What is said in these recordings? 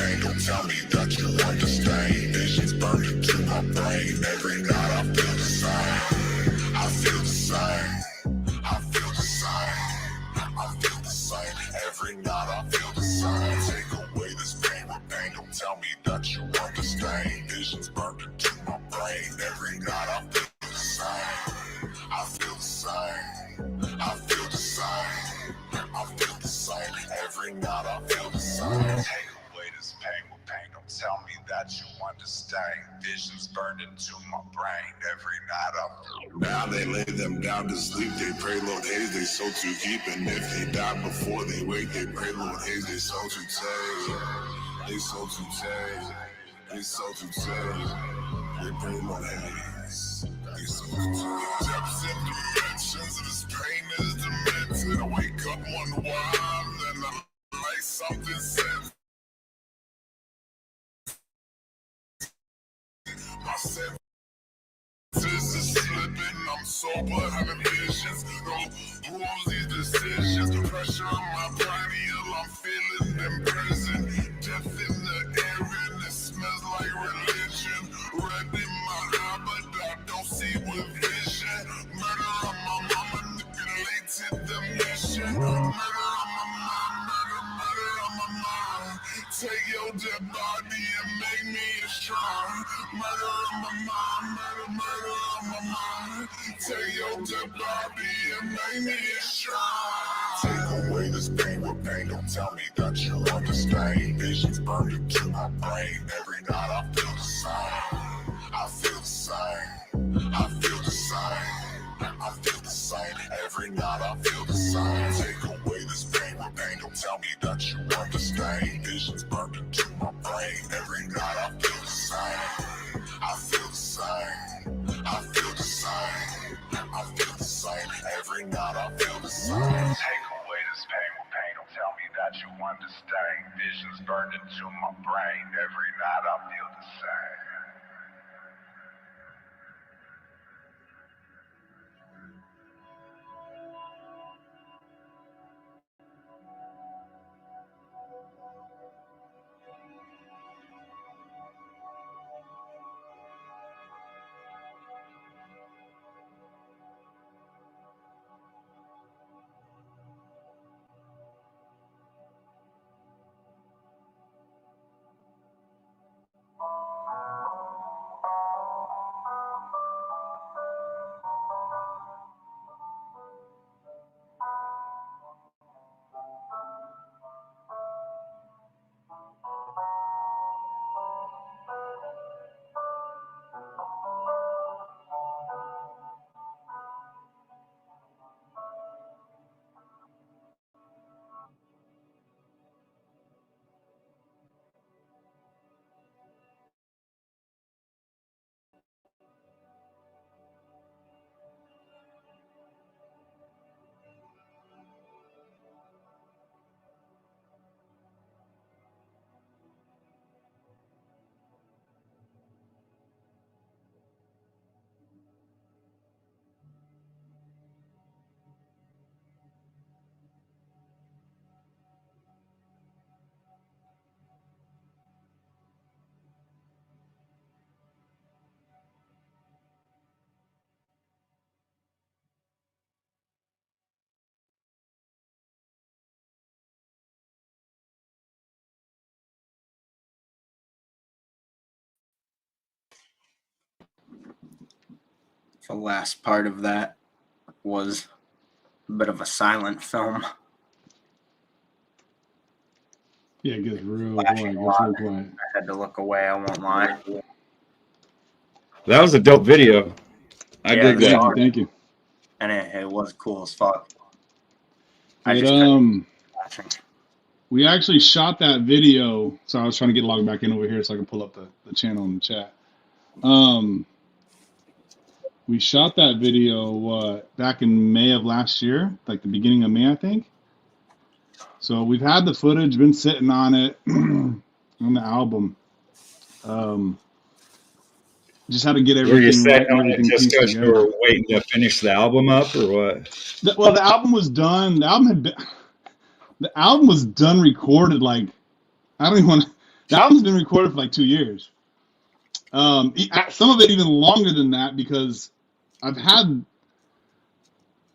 pain, don't tell me that you understand. Visions burn into my brain. Every night I feel the same. I feel the same. I feel the same. I feel the same. Every night I feel the same. Take away this pain with pain, don't tell me that you understand. Visions burned into my brain. Every night I feel the same. I feel the same. I feel the same. I feel the same. Every night I feel the same. Take away this pain with pain, don't tell me that you understand. Visions burned into my brain. Every night I feel. Now they lay them down to sleep. They pray, Lord Haze, they sold to keep. And if they die before they wake, they pray, Lord Haze, they sold to take. They sold to take. They sold to take. They pray, Lord Haze. They sold to take. Depths and dimensions of this pain is demented. I wake up, wonder why I'm then I like something said. My senses is slipping, I'm sober, having visions. Who owns these decisions? Pressure on my cranial, I'm feeling them present. Death in the air and it smells like religion. Red in my eye, but I don't see with vision. Murder on my mama, manipulated the mission. Murder on my mind, murder on my mind. Take your dead body and make me a shrine. Murder on my mind, murder on my mind. Take your dead body and make me a shrine. Take away this pain with pain, don't tell me that you understand. Visions burned into my brain. Every night I feel the same. I feel the same. I feel the same. I feel the same. Every night I feel the same. Take away this pain with pain, don't tell me that you understand. Visions burned into my brain. Every night I feel the same. I feel the same. I feel the same. I feel the same. Every night I feel the same. Take away this pain with pain, don't tell me that you understand. Visions burned into my brain. Every night I feel the same. The last part of that was a bit of a silent film. Yeah, it gets real Flashing quiet. a lot. Real quiet. I had to look away, I won't lie. That was a dope video. I dig the that. song, Thank you. and it was cool as fuck. We actually shot that video. So I was trying to get logged back in over here so I can pull up the channel in the chat. We shot that video back in May of last year, like the beginning of May, I think. So we've had the footage, been sitting on it on the album. Just had to get everything. Were you sitting right, on it just because you were waiting to finish the album up, or what? Well, the album was done. The album was done, recorded. Like, I don't even want. The album's been recorded for like 2 years. Some of it even longer than that because I've had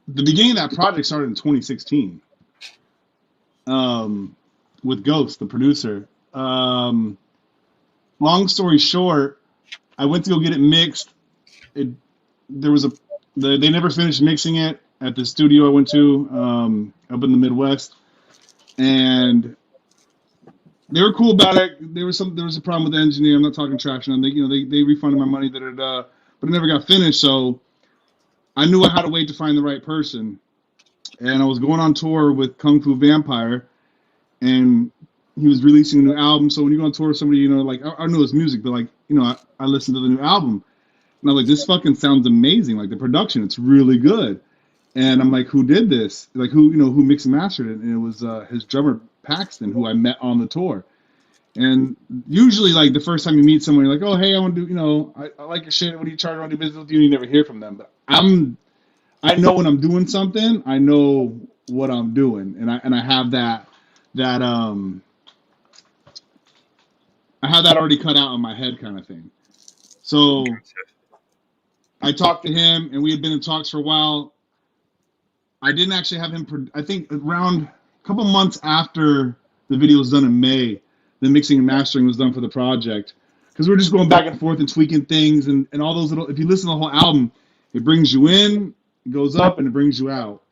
the beginning of that project started in 2016 with Ghost, the producer. Long story short, I went to go get it mixed. They never finished mixing it at the studio I went to up in the Midwest, and they were cool about it. There was a problem with the engineer. I'm not talking trash on them. They refunded my money, but it never got finished. So I knew I had to wait to find the right person, and I was going on tour with Kung Fu Vampire, and he was releasing a new album. So when you go on tour with somebody, like I know his music, but like I listened to the new album. And I was like, this fucking sounds amazing. Like the production, it's really good. And I'm like, who did this? Like who mixed and mastered it? And it was his drummer Paxton, who I met on the tour. And usually, like the first time you meet someone, you're like, oh hey, I want to do, I like your shit. What do you charge? I want to do business with you. And you never hear from them. But I know when I'm doing something, I know what I'm doing, and I have that I have that already cut out in my head, kind of thing. So I talked to him, and we had been in talks for a while. I didn't actually have him. I think around a couple months after the video was done in May, the mixing and mastering was done for the project. Because we're just going back and forth and tweaking things, and all those little. If you listen to the whole album, it brings you in, it goes up, and it brings you out.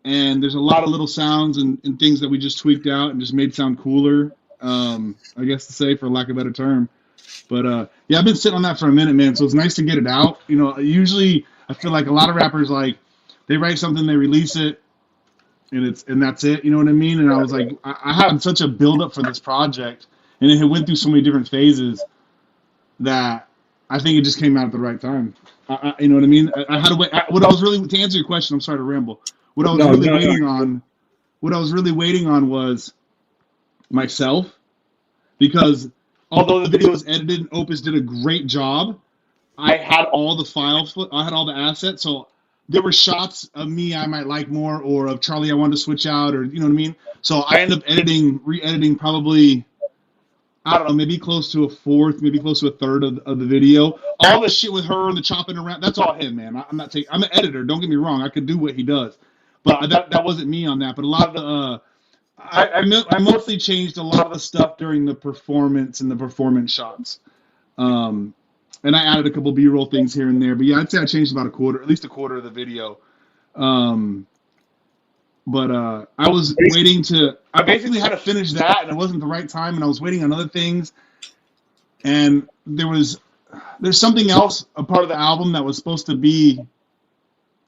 And there's a lot of little sounds and things that we just tweaked out and just made sound cooler. I guess to say, for lack of a better term. But yeah, I've been sitting on that for a minute, man. So it's nice to get it out. Usually I feel like a lot of rappers, like they write something, they release it, and that's it. You know what I mean? And I was like, I had such a buildup for this project, and it had went through so many different phases that I think it just came out at the right time. You know what I mean? I had to wait. What I was really, to answer your question, I'm sorry to ramble. What I was really waiting on was myself, because although the video was edited and Opus did a great job, I had all the I had all the assets, so there were shots of me I might like more, or of Charlie I wanted to switch out, or you know what I mean? So I ended up re-editing probably, I don't know, maybe close to a fourth, maybe close to a third of the video. All the shit with her and the chopping around, that's all him, man. I'm an editor, don't get me wrong, I could do what he does. But that wasn't me on that. But a lot of the I mostly changed a lot of the stuff during the performance and the performance shots. And I added a couple B-roll things here and there. But yeah, I'd say I changed about at least a quarter of the video. But I was I basically had to finish that, and it wasn't the right time, and I was waiting on other things. And there's something else, a part of the album that was supposed to be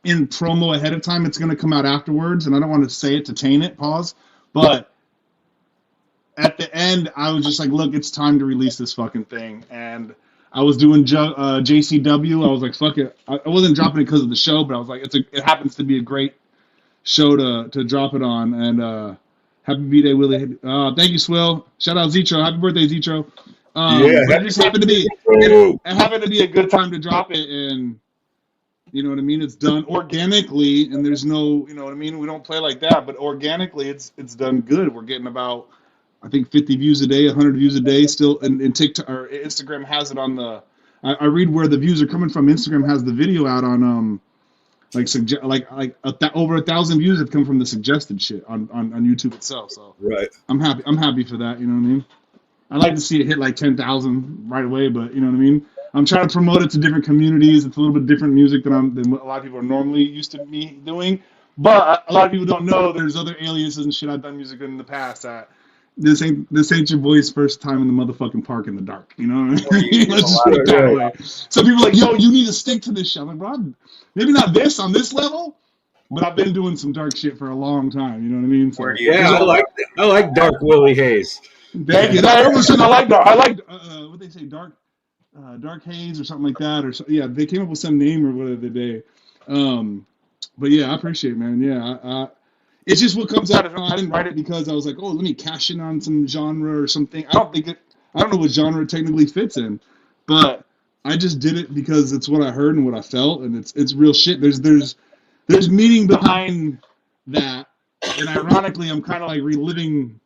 in promo ahead of time. It's going to come out afterwards, and I don't want to say it to taint it, pause. But at the end, I was just like, look, it's time to release this fucking thing. And I was doing JCW. I was like, fuck it. I wasn't dropping it because of the show, but I was like, it happens to be a great show to drop it on. And happy B-Day, Willie. Thank you, Swill. Shout out Zetro. Happy birthday, Zetro. But it just happened to be a good time to drop it, and you know what I mean? It's done organically, and there's no, you know what I mean? We don't play like that, but organically, it's done good. We're getting about, I think, 50 views a day, 100 views a day still, and TikTok or Instagram has it on the. I read where the views are coming from. Instagram has the video out on over 1,000 views have come from the suggested shit on YouTube itself. So right, I'm happy for that. You know what I mean? I'd like to see it hit like 10,000 right away, but you know what I mean? I'm trying to promote it to different communities. It's a little bit different music than what a lot of people are normally used to me doing. But a lot of people don't know there's other aliases and shit I've done music in the past. This ain't your boy's first time in the motherfucking park in the dark. You know what I mean? Let's just put it that way. Some people are like, yo, you need to stick to this shit. I'm like, bro, maybe not this on this level, but I've been doing some dark shit for a long time. You know what I mean? So, yeah, I like Dark Willie Haze. Thank you. Everyone said I like dark. I like what they say, dark haze or something like that. Or so, yeah, they came up with some name or whatever the day. But yeah, I appreciate it, man. Yeah, it's just what comes out. I didn't write it because I was like, oh, let me cash in on some genre or something. I don't know what genre it technically fits in, but I just did it because it's what I heard and what I felt, and it's real shit. There's meaning behind that, and ironically, I'm kind of like reliving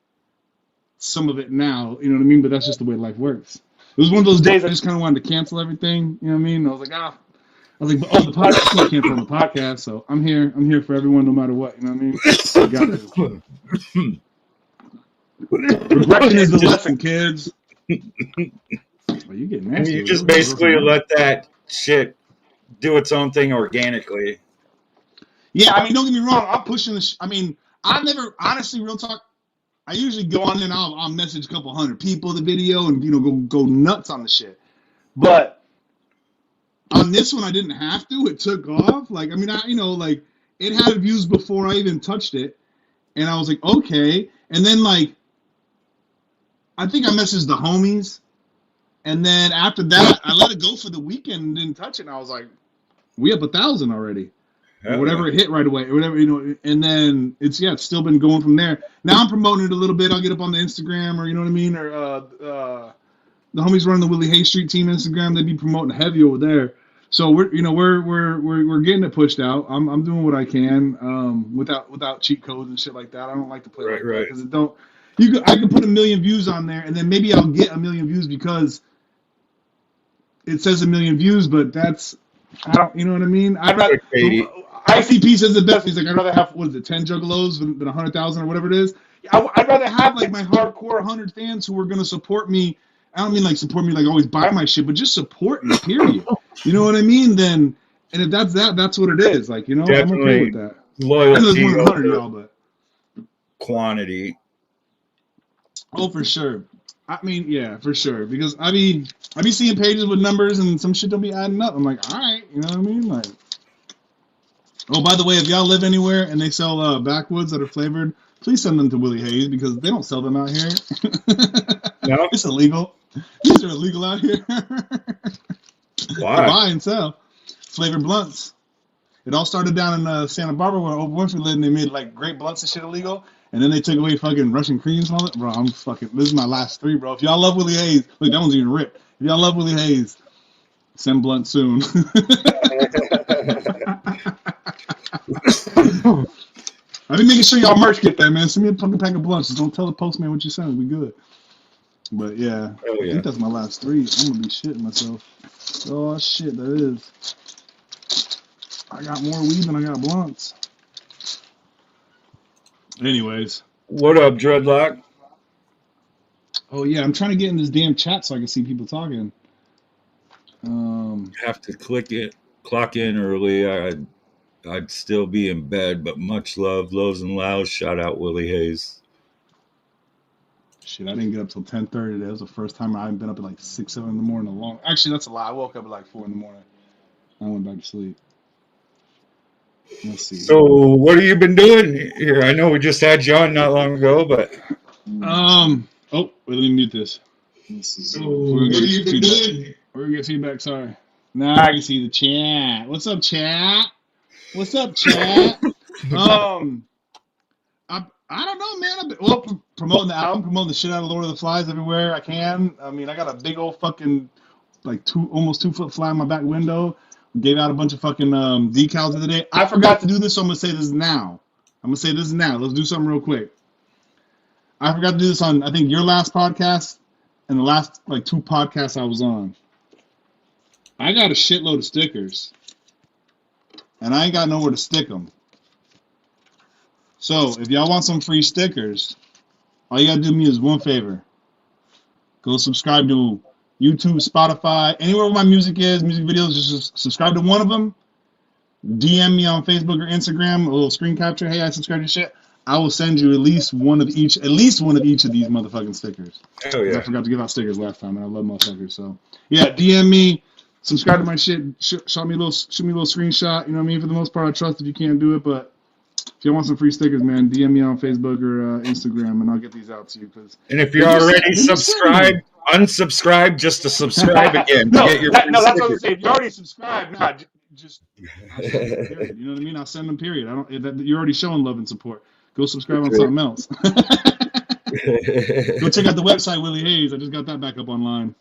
some of it now. You know what I mean? But that's just the way life works. It was one of those days I just kind of wanted to cancel everything. You know what I mean? I was like, oh, the podcast, I can't cancel the podcast, so I'm here. I'm here for everyone, no matter what. You know what I mean? You got to. Regression is the lesson, kids. Oh, you get nasty. You just basically let that shit do its own thing organically. Yeah, I mean, don't get me wrong. I'm pushing the. I mean, I never, honestly, real talk. I usually go on and I'll message a couple hundred people the video and go nuts on the shit. But on this one, I didn't have to. It took off. Like, I mean, like it had views before I even touched it, and I was like, okay. And then like, I think I messaged the homies, and then after that, I let it go for the weekend and didn't touch it. And I was like, we up 1,000 already. Or whatever it hit right away, or whatever, and then it's still been going from there. Now I'm promoting it a little bit. I'll get up on the Instagram, or you know what I mean, or the homies running the WIL E HAZE Street Team Instagram. They be promoting heavy over there. So we're getting it pushed out. I'm doing what I can without cheat codes and shit like that. I don't like to play like that because I can put 1 million views on there, and then maybe I'll get 1 million views because it says 1 million views, but that's I don't, you know what I mean? I'd rather. ICP says the best. He's like, I'd rather have 10 juggalos than 100,000 or whatever it is. I'd rather have like my hardcore 100 fans who are gonna support me. I don't mean like support me like always buy my shit, but just support me. Period. You know what I mean? Then, and if that's that's what it is. Like, you know, definitely I'm okay with that. Loyalty more than 100 y'all, but quantity. Oh, for sure. I mean, yeah, for sure. Because I be seeing pages with numbers and some shit don't be adding up. I'm like, all right, you know what I mean? Like. Oh, by the way, if y'all live anywhere and they sell backwoods that are flavored, please send them to WIL E HAZE because they don't sell them out here. No? It's illegal. These are illegal out here. Why? To buy and sell flavored blunts. It all started down in Santa Barbara where Oprah Winfrey lived, and they made like great blunts and shit illegal. And then they took away fucking Russian creams and all that. Bro, this is my last 3, bro. If y'all love WIL E HAZE, look, that one's even ripped. If y'all love WIL E HAZE, send blunt soon. I've been making sure y'all merch get there, man. Send me a fucking pack of blunts. Just don't tell the postman what you sent. We good. But yeah, I think that's my last 3. I'm gonna be shitting myself. Oh shit, that is. I got more weed than I got blunts. Anyways. What up, Dreadlock? Oh yeah, I'm trying to get in this damn chat so I can see people talking. Have to clock in early. I'd still be in bed, but much love, lows and lows. Shout out WIL E HAZE. Shit, I didn't get up till 10:30 today. It was the first time I haven't been up at like 6, 7 in the morning long. Actually, that's a lie. I woke up at like 4 in the morning. I went back to sleep. Let's see. So, what have you been doing here? I know we just had you on not long ago, but oh, wait, let me mute this. Let's see. So, what have you been doing? We're gonna get feedback. Sorry. Now I can see the chat. What's up, chat? What's up, chat? I don't know, man. I've been, promoting the album, promoting the shit out of Lord of the Flies everywhere I can. I mean, I got a big old fucking, like almost 2 foot fly in my back window. Gave out a bunch of fucking decals the other day. I forgot to do this, so I'm gonna say this now. Let's do something real quick. I forgot to do this on, I think, your last podcast and the last like 2 podcasts I was on. I got a shitload of stickers, and I ain't got nowhere to stick them. So, if y'all want some free stickers, all you gotta do me is one favor. Go subscribe to YouTube, Spotify, anywhere where my music is, music videos, just subscribe to one of them. DM me on Facebook or Instagram, a little screen capture. Hey, I subscribed to shit. I will send you at least one of each of these motherfucking stickers. Oh, yeah. I forgot to give out stickers last time, and I love motherfuckers. So, yeah, DM me, subscribe to my shit, shoot me a little screenshot. You know what I mean? For the most part, I trust if you can't do it, but if you want some free stickers, man, DM me on Facebook or Instagram, and I'll get these out to you. And if you're already subscribed, unsubscribe just to subscribe again. That's what I'm saying. If you already subscribed, just period. You know what I mean? I'll send them. Period. You're already showing love and support. Go subscribe on something else. Go check out the website, WIL E HAZE. I just got that back up online.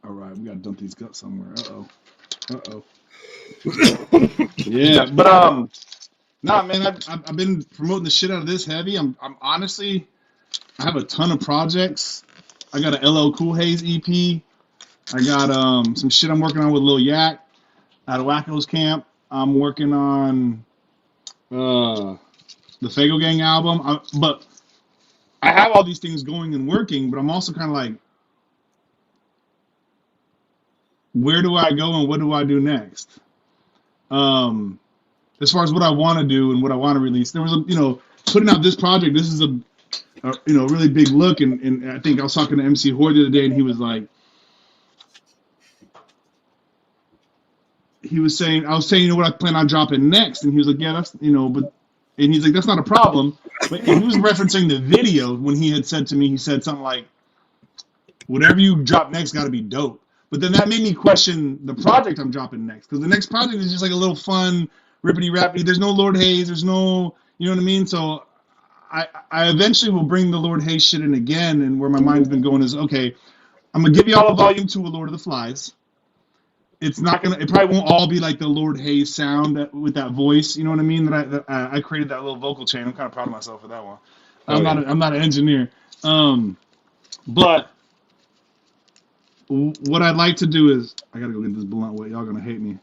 All right, we gotta dump these guts somewhere. Uh oh. Yeah, but nah, man, I've been promoting the shit out of this heavy. I'm honestly, I have a ton of projects. I got an LL Cool Haze EP. I got some shit I'm working on with Lil Yak out of Wacko's camp. I'm working on the Fago Gang album. But I have all these things going and working, but I'm also kind of like, where do I go and what do I do next? As far as what I want to do and what I want to release, there was putting out this project. This is a really big look, and I think I was talking to MC Horde the other day, and he was saying, I was saying, what I plan on dropping next, and he was like, yeah, that's but, and he's like, that's not a problem, but he was referencing the video when he had said to me, he said something like, whatever you drop next got to be dope. But then that made me question the project I'm dropping next, because the next project is just like a little fun rippity rappity. There's no Lord Haze. There's no, you know what I mean? So I eventually will bring the Lord Haze shit in again, and where my mind's been going is, okay, I'm gonna give you all a volume 2 of Lord of the Flies. It probably won't all be like the Lord Haze sound with that voice. You know what I mean? That I created that little vocal chain. I'm kind of proud of myself for that one. I'm not an engineer, but what I'd like to do is, I gotta go get this blunt way. Y'all gonna hate me.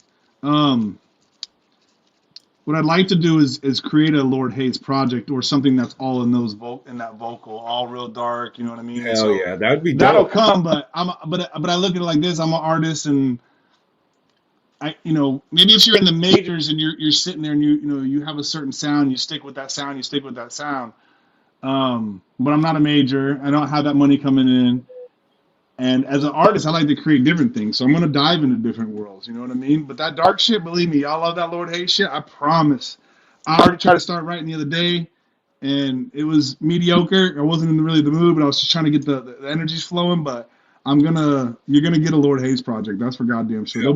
What I'd like to do is create a Lord Haze project or something that's all in that vocal, all real dark. You know what I mean? Hell so yeah, that'd be that'll dope. come. But I look at it like this. I'm an artist, and maybe if you're in the majors and you're sitting there and you have a certain sound, you stick with that sound. But I'm not a major. I don't have that money coming in. And as an artist, I like to create different things. So I'm going to dive into different worlds. You know what I mean? But that dark shit, believe me, y'all love that Lord Haze shit. I promise. I already tried to start writing the other day, and it was mediocre. I wasn't in really the mood, but I was just trying to get the energies flowing. But you're going to get a Lord Haze project. That's for goddamn sure. There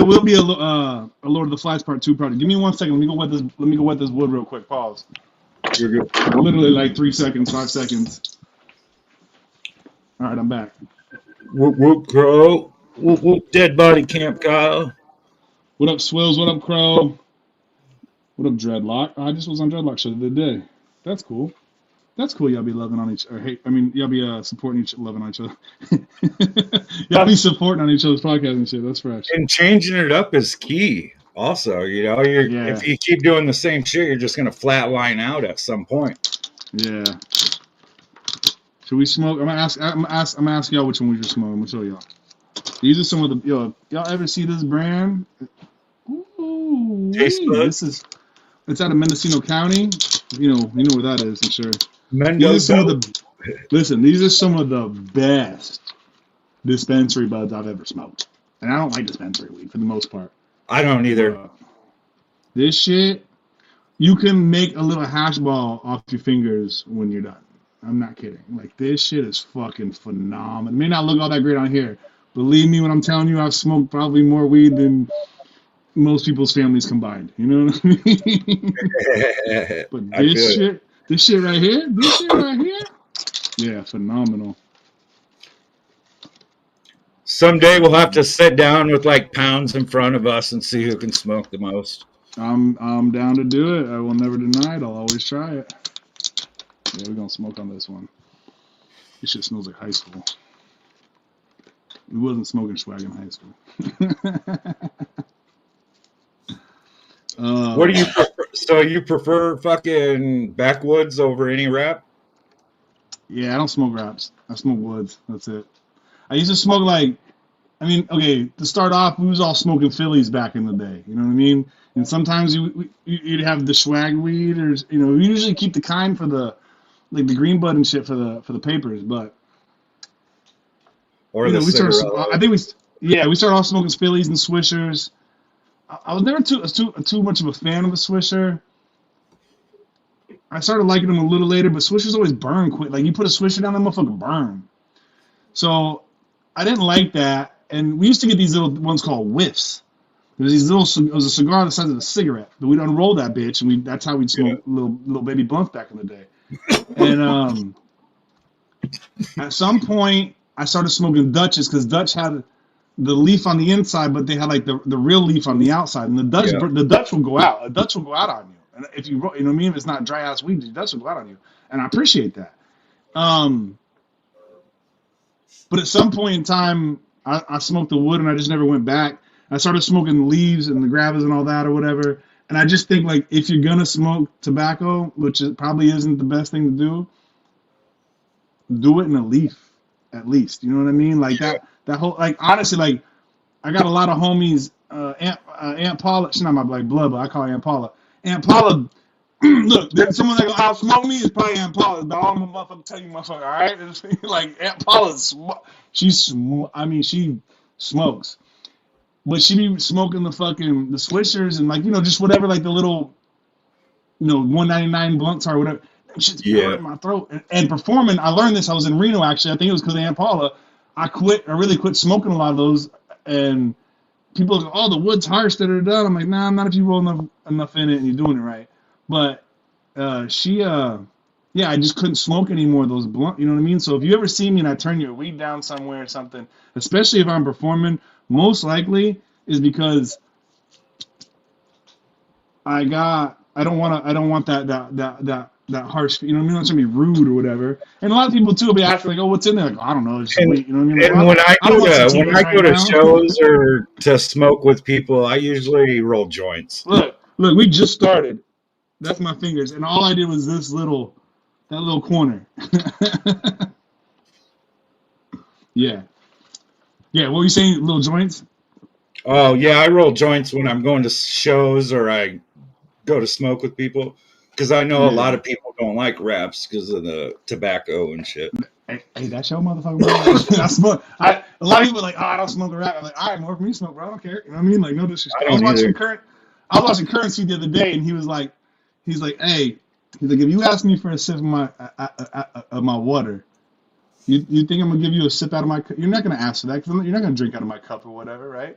will be a Lord of the Flies Part 2 project. Give me 1 second. Let me go wet this wood real quick. Pause. You're good. Literally like 3 seconds, 5 seconds. All right, I'm back. Whoop whoop crow. Whoop whoop dead body camp Kyle. What up, Swills? What up, Crow? What up, Dreadlock? I just was on Dreadlock show the other day. That's cool. That's cool. Y'all be loving on each other. Y'all be supporting loving on each other. Y'all be supporting on each other's podcast and shit. That's fresh. And changing it up is key. Also, if you keep doing the same shit, you're just gonna flatline out at some point. Yeah. Should we smoke? I'm gonna ask y'all which one we should smoke. I'm gonna show y'all. These are some of the y'all ever see this brand? Ooh, it's out of Mendocino County. You know where that is, I'm sure. These are some of the best dispensary buds I've ever smoked. And I don't like dispensary weed for the most part. I don't either. This shit, you can make a little hash ball off your fingers when you're done. I'm not kidding. Like, this shit is fucking phenomenal. It may not look all that great on here. Believe me when I'm telling you, I've smoked probably more weed than most people's families combined. You know what I mean? But this shit right here, yeah, phenomenal. Someday we'll have to sit down with like pounds in front of us and see who can smoke the most. I'm down to do it. I will never deny it. I'll always try it. Yeah, we're gonna smoke on this one. This shit smells like high school. We wasn't smoking swag in high school. What do you prefer? So you prefer fucking backwoods over any wrap? Yeah, I don't smoke wraps. I smoke woods. That's it. I used to smoke to start off, we was all smoking Phillies back in the day. You know what I mean? And sometimes you'd have the swag weed, or we usually keep the kind for the green bud and shit for the papers, but we started off smoking Phillies and Swishers. I was never too much of a fan of a Swisher. I started liking them a little later, but Swishers always burn quick. Like, you put a Swisher down, that motherfucker burn. So I didn't like that, and we used to get these little ones called whiffs. It was a cigar the size of a cigarette, but we'd unroll that bitch, and that's how we'd smoke little baby blunts back in the day. And at some point, I started smoking Dutches, because Dutch had the leaf on the inside, but they had like the real leaf on the outside, and the Dutch will go out. A Dutch will go out on you, and if you know what I mean, if it's not dry ass weed, the Dutch will go out on you, and I appreciate that. But at some point in time, I smoked the wood and I just never went back. I started smoking the leaves and the gravas and all that or whatever. And I just think like if you're gonna smoke tobacco, which probably isn't the best thing to do it in a leaf at least. You know what I mean? Like that whole like honestly like I got a lot of homies. Aunt Paula, she's not my like blood, but I call her Aunt Paula. Aunt Paula, look, there's someone that gonna outsmoke me is probably Aunt Paula. But all I'm gonna tell you, motherfucker. All right, like Aunt Paula, she smokes. But she be smoking the swishers and like just whatever like the little 199 blunts or whatever. That shit's burning my throat. And performing, I learned this. I was in Reno actually. I think it was because of Aunt Paula. I really quit smoking a lot of those. And people go, "Oh, the wood's harsh." I'm like, nah, not if you roll enough in it and you're doing it right. But I just couldn't smoke anymore of those blunt. You know what I mean? So if you ever see me and I turn your weed down somewhere or something, especially if I'm performing, most likely is because I don't want that harsh. You know what I mean? I'm not trying to be rude or whatever. And a lot of people too will be asking like, "Oh, what's in there?" Like, I don't know. Just wait. You know what I mean? Like, And when I go to now. shows or to smoke with people, I usually roll joints. Look, we just started. That's my fingers, and all I did was that little corner. Yeah. What were you saying? Little joints? Oh yeah, I roll joints when I'm going to shows or I go to smoke with people because I know a lot of people don't like wraps because of the tobacco and shit. Hey, that's your motherfucking bro. I smoke. A lot of people are like, "Oh, I don't smoke a wrap." I'm like, "All right, more for me smoke, bro. I don't care." You know what I mean? Like, no disrespect. I was watching Currency the other day, and he's like, "Hey," he's like, "if you ask me for a sip of my water, you think I'm gonna give you a sip out of my cup? You're not gonna ask for that because you're not gonna drink out of my cup or whatever, right?"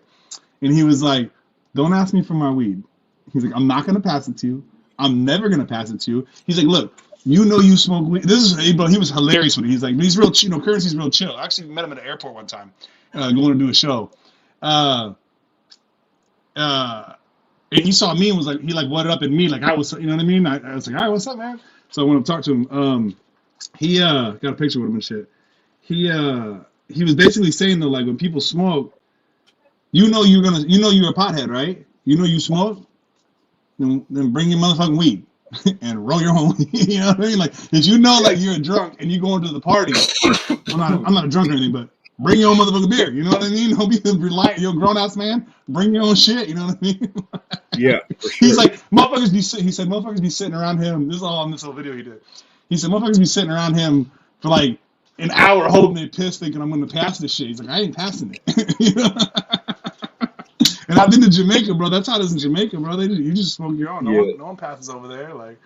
And he was like, "Don't ask me for my weed." He's like, "I'm not gonna pass it to you. I'm never gonna pass it to you." He's like, "Look, you know you smoke weed." Bro, he was hilarious with it. He's like, he's real, Currency's real chill. I actually met him at the airport one time, going to do a show. And he saw me and was like, he like whatted up at me like I was, you know what I mean? I was like, "All right, what's up, man?" So I went up to talk to him. He got a picture with him and shit. He was basically saying though, like when people smoke, you're a pothead, right? You know you smoke, then bring your motherfucking weed and roll your own. You know what I mean? Like if you know like you're a drunk and you going to the party, I'm not a drunk or anything, but bring your own motherfucking beer. You know what I mean? Don't be reliant. You're a grown ass man. Bring your own shit. You know what I mean? Yeah. For sure. He's like motherfuckers be sitting around him. This is all on this little video he did. He said motherfuckers be sitting around him for like an hour holding their piss, thinking I'm going to pass this shit. He's like, I ain't passing it. You know? And I've been to Jamaica, bro. That's how it is in Jamaica, bro. You just smoke your own. No one passes over there. Like,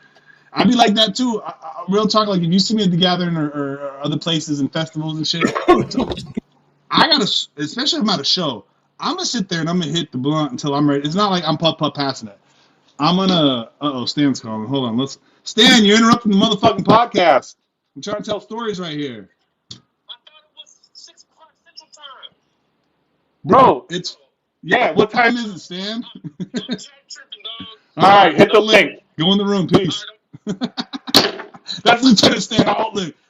I'd be like that too. Real talk. Like, if you see me at the gathering or other places and festivals and shit, I gotta, especially if I'm at a show, I'm gonna sit there and I'm gonna hit the blunt until I'm ready. It's not like I'm puff passing it. I'm gonna. Stan's calling. Hold on. Stan, you're interrupting the motherfucking podcast. I'm trying to tell stories right here. I thought it was 6 o'clock Central Time. Bro, what time is it, Stan? All right, hit the link. Go in the room, peace. That's Lieutenant Stan.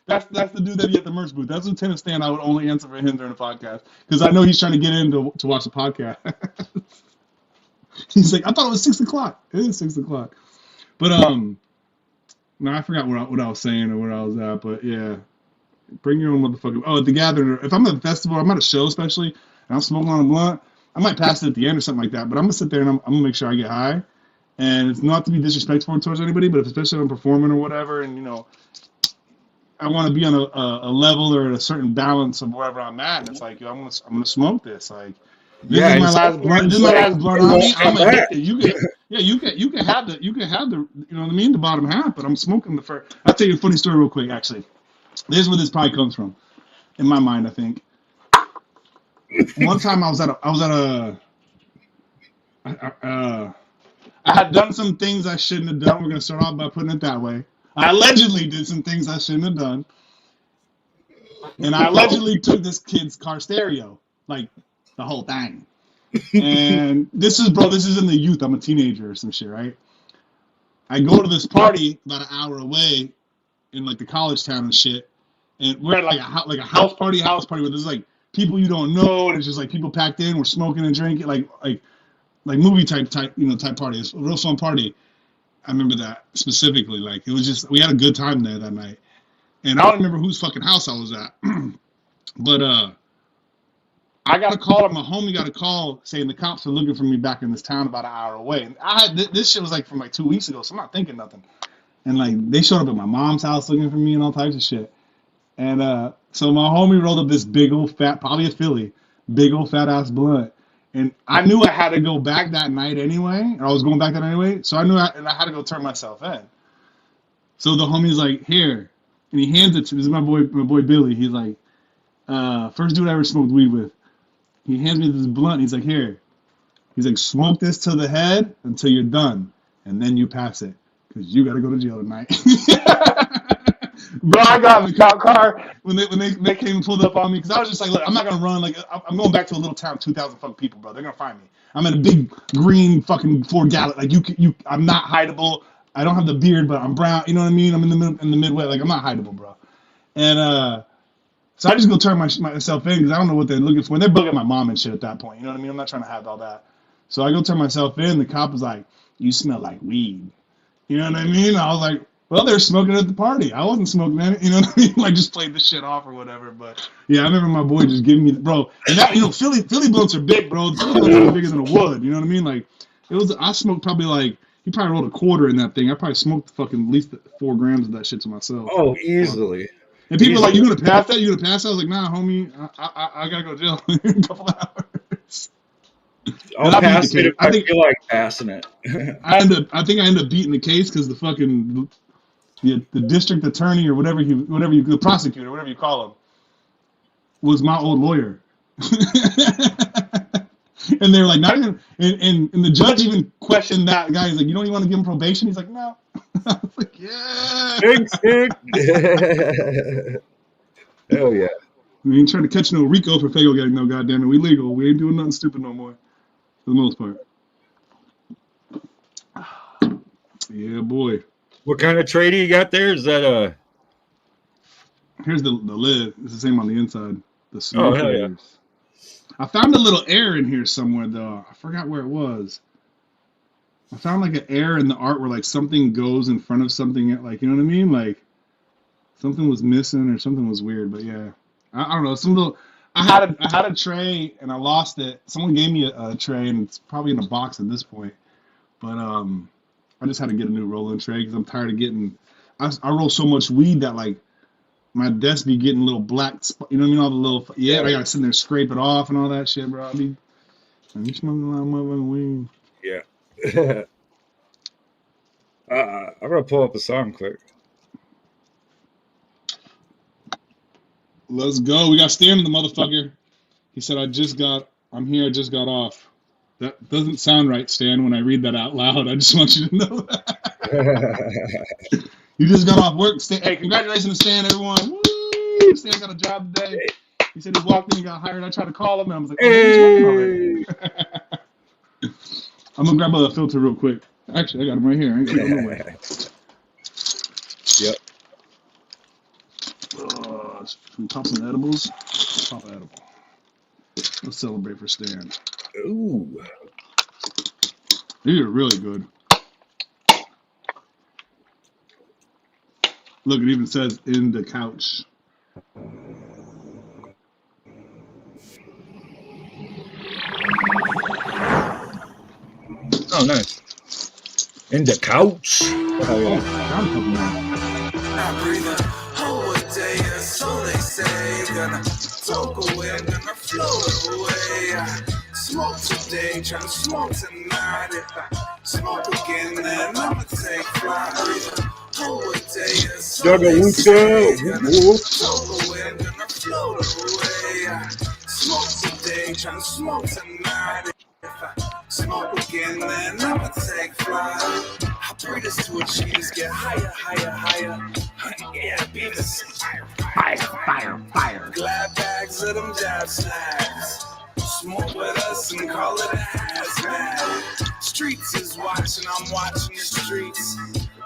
That's the dude that be at the merch booth. That's Lieutenant Stan. I would only answer for him during the podcast because I know he's trying to get in to watch the podcast. He's like, I thought it was 6 o'clock. It is 6 o'clock. But no, I forgot what I was saying or where I was at. But yeah, bring your own motherfucking. Oh, at the gathering. If I'm at a festival, I'm at a show, especially, and I'm smoking on a blunt, I might pass it at the end or something like that. But I'm gonna sit there and I'm gonna make sure I get high. And it's not to be disrespectful towards anybody, but especially if I'm performing or whatever, and I want to be on a level or a certain balance of wherever I'm at. And it's like, I'm gonna smoke this. Like, this is my last blunt. This is my last blunt on me. I'm addicted. You can have the, you know what I mean, the bottom half. But I'm smoking the first. I'll tell you a funny story real quick. Actually, this is where this probably comes from, in my mind. I think one time I had done some things I shouldn't have done. We're gonna start off by putting it that way. I allegedly did some things I shouldn't have done, and I allegedly took this kid's car stereo, like the whole thing. And this is in the youth. I'm a teenager or some shit, right? I go to this party about an hour away in like the college town and shit, and we're at like a house party where there's like people you don't know, and it's just like people packed in. We're smoking and drinking, like movie type party. It's a real fun party. I remember that specifically. Like it was just we had a good time there that night, and I don't remember whose fucking house I was at, but I got a call. My homie got a call saying the cops are looking for me back in this town about an hour away. And I had this shit was like from like 2 weeks ago, so I'm not thinking nothing. And like they showed up at my mom's house looking for me and all types of shit. And so my homie rolled up this big old fat, probably a Philly, big old fat ass blunt. And I knew I had to go back that night anyway. Or I was going back that night anyway. So I knew I had to go turn myself in. So the homie's like, here. And he hands it to me. This is my boy Billy. He's like, first dude I ever smoked weed with. He hands me this blunt. He's like, here. He's like, smoke this to the head until you're done. And then you pass it. Because you got to go to jail tonight. Bro, I got in the cop car when they came and pulled up on me. Because I was just like, look, I'm not going to run. Like, I'm going back to a little town, 2,000 fucking people, bro. They're going to find me. I'm in a big green fucking 4-gallon. Like, I'm not hideable. I don't have the beard, but I'm brown. You know what I mean? I'm in the Midwest. Like, I'm not hideable, bro. And, so I just go turn myself in because I don't know what they're looking for. And they're bugging my mom and shit at that point. You know what I mean? I'm not trying to have all that. So I go turn myself in. The cop was like, you smell like weed. You know what I mean? I was like, well, they're smoking at the party. I wasn't smoking at it. You know what I mean? Like, just played this shit off or whatever. But, yeah, I remember my boy just giving me, bro. And that, Philly blunts are big, bro. The Philly blunts are bigger than a wood. You know what I mean? Like, I smoked probably like, he probably rolled a quarter in that thing. I probably smoked fucking at least 4 grams of that shit to myself. Oh, easily. And people are like, you gonna pass that? You gonna pass that? I was like, nah, homie, I gotta go to jail in a couple hours. I'll pass it if I feel like passing it. I think I ended up beating the case because the fucking the district attorney or whatever the prosecutor, whatever you call him, was my old lawyer. And they were like, not even, and the judge even questioned that guy. He's like, you don't even want to give him probation? He's like, no. I was like, yeah. Thanks, dude. Hell yeah. We ain't trying to catch no Rico for Fago getting no goddamn it. We legal. We ain't doing nothing stupid no more. For the most part. Yeah, boy. What kind of tray do you got there? Is that a... Here's the lid. It's the same on the inside. The smoke hell yeah. I found a little air in here somewhere, though. I forgot where it was. I found like an air in the art where like something goes in front of something, like, you know what I mean? Like something was missing or something was weird, but yeah, I don't know. Some little, I had a tray and I lost it. Someone gave me a tray and it's probably in a box at this point, but I just had to get a new rolling tray because I'm tired of getting. I roll so much weed that like my desk be getting little black, you know what I mean? All the little I gotta sit there and scrape it off and all that shit, bro. You smoking a lot of motherfucking weed. Yeah. I'm gonna pull up a song quick. Let's go. We got Stan, the motherfucker. He said, I'm here, I just got off. That doesn't sound right, Stan, when I read that out loud. I just want you to know that. You just got off work. Stan. Hey, congratulations to Stan, everyone. Woo! Stan got a job today. He said he walked in and got hired. I tried to call him, and I was like, oh, he's working already. I'm going to grab a filter real quick. Actually, I got him right here. I ain't got no way. Yep. Should we pop some edibles? Pop an edible. Let's celebrate for Stan. Ooh. These are really good. Look, it even says in the couch. Oh, nice. In the couch. Oh, yeah. I breathe a whole day, so they say. Gonna talk away, gonna float away. Smoke today, tryna smoke tonight. If I smoke again, then I'ma take flight. Breathe a whole day, so they say. Gonna talk away, gonna float away. Smoke today, tryna smoke tonight. If I smoke again, then I'ma take flight. I pray this to achieve, get higher, higher, higher. Yeah, Beavis. Fire. Glad bags of them jab snags. Smoke with us and call it a hazmat. Streets is watching, I'm watching the streets.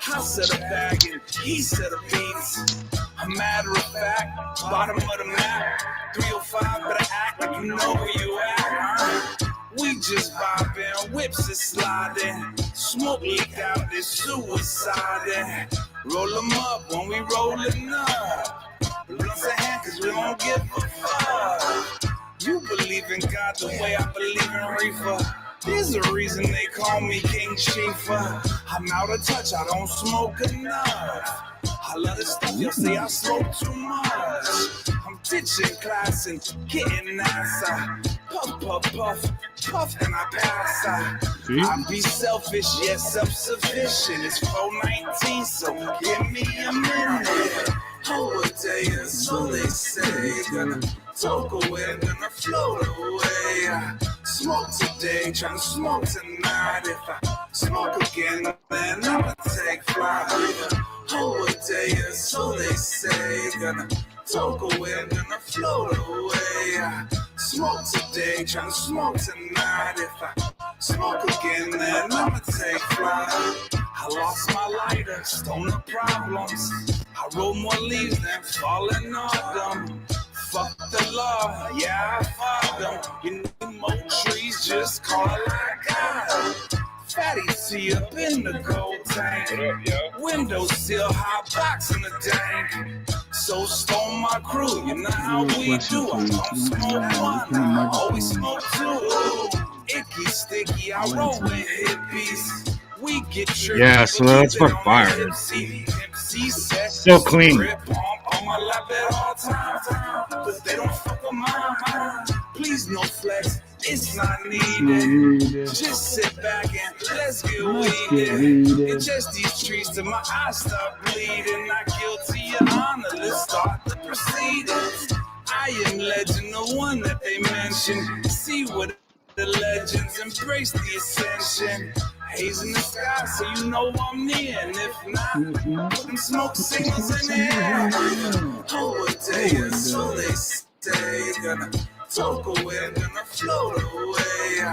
I set a bag and he set a beats. matter of fact, bottom of the map, 305, better act like you know where you at. We just vibing, whips is sliding, smoke leak out, this suiciding. Roll them up when we rolling up. Blunts a hand cause we don't give a fuck. You believe in God the way I believe in reefer. There's a reason they call me King Chifa. I'm out of touch, I don't smoke enough. I love this stuff, you'll say I smoke too much. I'm ditching class and getting NASA. Puff, puff, puff, puff, and I pass out. I be selfish, yet self-sufficient. It's 419, so give me a minute. Oh, a day or so they say. Gonna talk away, gonna float away. Smoke today, tryna smoke tonight. If I smoke again, then I'ma take flight. Oh, a day or so they say. Gonna talk away, gonna float away. Smoke today, tryna smoke tonight. If I smoke again, then I'ma take flight. I lost my lighter, stoner problems. I roll more leaves than falling autumn. Fuck the law, yeah, I fought them. You need more trees, just call it like I got. Fatty T up in the gold tank. Window sill, hot box in the tank. So stone my crew, you know how we do. I don't smoke one, I always smoke two. Icky, sticky, I roll with hippies. We get tricky. Yeah, so that's my fire. So clean. On my lap at all times, but they don't fuck with my mind. Please no flex, it's not needed. Just sit back and let's get weeded. Ingest these trees till my eyes start bleeding. Not guilty, your honor, let's start the proceedings. I am legend, the one that they mention. See what the legends embrace the ascension. Haze in the sky, so you know I'm in. If not, put them smoke signals in the air. Oh, a day or so they stay. Gonna talk away, gonna float away.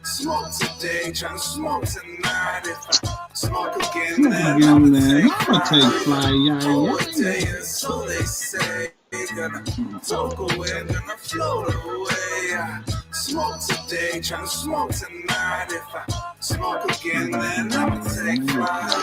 Smoke today, tryna smoke tonight. If I smoke again, then I'ma take flight. Oh, a day or so they say. Gonna talk away, gonna float away. Smoke today, tryna smoke tonight. If I smoke again, then I'ma take flight.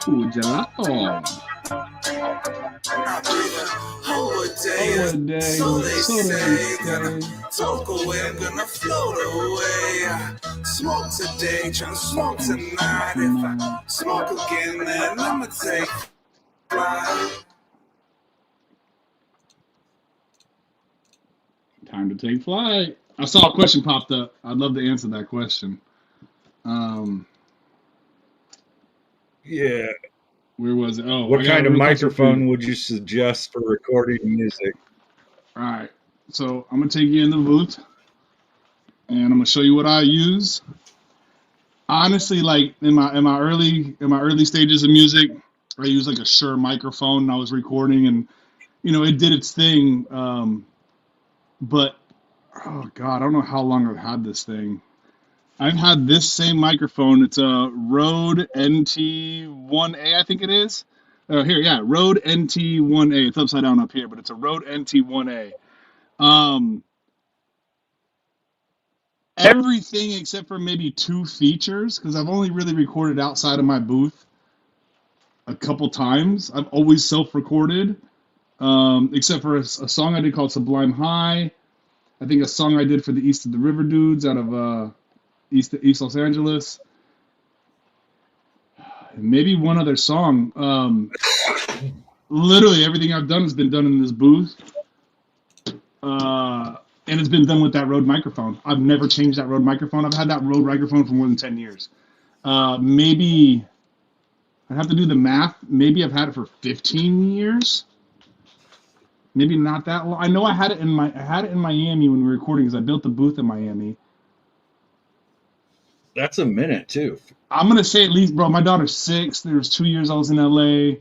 Ooh, gelato. Oh, a day, so they say. Gonna talk away, gonna float away. Smoke today, tryna smoke tonight. If I smoke again, then I'ma take flight. Time to take flight. I saw a question popped up. I'd love to answer that question. Yeah. Where was it? Oh, what kind of microphone would you suggest for recording music? All right. So I'm gonna take you in the booth, and I'm gonna show you what I use. Honestly, like in my early stages of music, I used like a Shure microphone, and I was recording, and it did its thing. But oh god, I don't know how long I've had this thing. I've had this same microphone. It's a Rode NT1A, I think it is. Here, yeah, Rode NT1A. It's upside down up here, but it's a Rode NT1A. Everything except for maybe two features, because I've only really recorded outside of my booth a couple times. I've always self-recorded, except for a song I did called Sublime High. I think a song I did for the East of the River Dudes out of East Los Angeles. Maybe one other song. Literally everything I've done has been done in this booth. And it's been done with that Rode microphone. I've never changed that Rode microphone. I've had that Rode microphone for more than 10 years. Maybe I have to do the math. Maybe I've had it for 15 years. Maybe not that long. I know I had it in Miami when we were recording because I built the booth in Miami. That's a minute too. I'm gonna say at least, bro. My daughter's 6. There was 2 years I was in LA.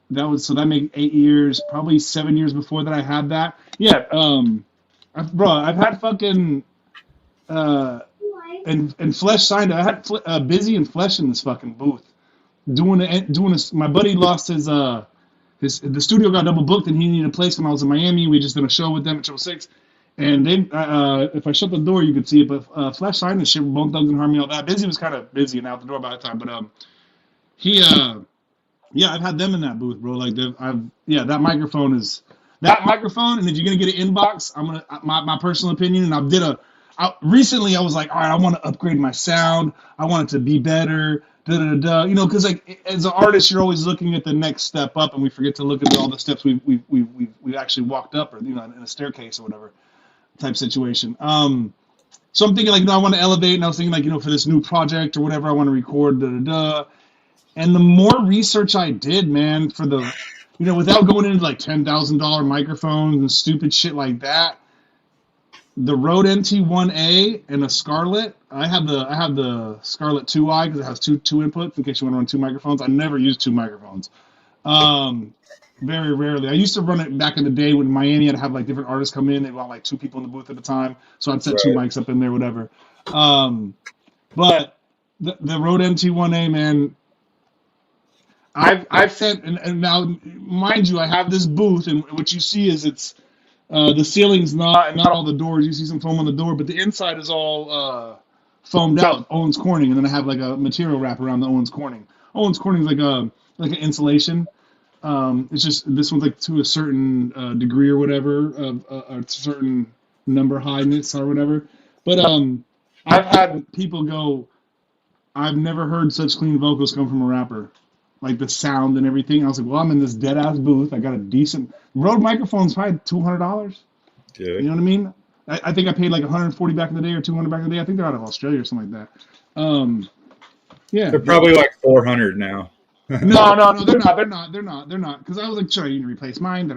That made 8 years. Probably 7 years before that I had that. Yeah. Bro, I've had fucking and Flesh signed it. I had Busy and Flesh in this fucking booth doing this. My buddy lost the studio got double booked and he needed a place when I was in Miami. We just did a show with them at Show 6. And they, if I shut the door, you could see it. But Flesh signed this shit with Bone Thugs and Harmony, all that. Busy was kind of busy and out the door by that time. But yeah, I've had them in that booth, bro. Like, that microphone is that microphone. And if you're gonna get an inbox, I'm gonna my personal opinion. And recently I was like, all right, I want to upgrade my sound. I want it to be better. You know, because like as an artist, you're always looking at the next step up, and we forget to look at all the steps we've actually walked up, or you know, in a staircase or whatever type situation. So I'm thinking like, no, I want to elevate, and I was thinking like, you know, for this new project or whatever, I want to record. And the more research I did, man, for the, you know, without going into like $10,000 microphones and stupid shit like that, the Rode NT1A and a Scarlett. I have the Scarlett 2i because it has two inputs in case you want to run 2 microphones. I never use 2 microphones. Very rarely. I used to run it back in the day when Miami had to have like different artists come in. They want like 2 people in the booth at a time, so I'd set 2 mics up in there, whatever. But the Rode NT1A, man. I've sent, and now, mind you, I have this booth, and what you see is it's the ceiling's not all the doors. You see some foam on the door, but the inside is all foamed out, Owens Corning, and then I have like a material wrap around the Owens Corning. Owens Corning is like an insulation. It's just this one's like to a certain degree or whatever, a certain number highness or whatever. But I've had people go, I've never heard such clean vocals come from a rapper. Like the sound and everything. I was like, well, I'm in this dead ass booth. I got a decent Rode microphone's probably $200. Yeah. You know what I mean? I think I paid like $140 back in the day or $200 back in the day. I think they're out of Australia or something like that. Yeah. They're probably like $400 now. No, they're not. Because I was like, sure, you need to replace mine.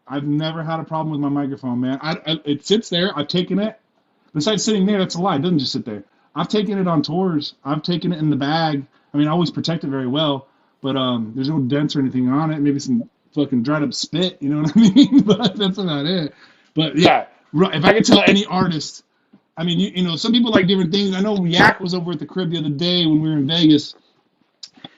I've never had a problem with my microphone, man. It sits there. I've taken it. Besides sitting there, that's a lie. It doesn't just sit there. I've taken it on tours. I've taken it in the bag. I mean, I always protect it very well. But there's no dents or anything on it. Maybe some fucking dried up spit. You know what I mean? But that's about it. But yeah, if I could tell any artist, I mean, you know, some people like different things. I know Yak was over at the crib the other day when we were in Vegas.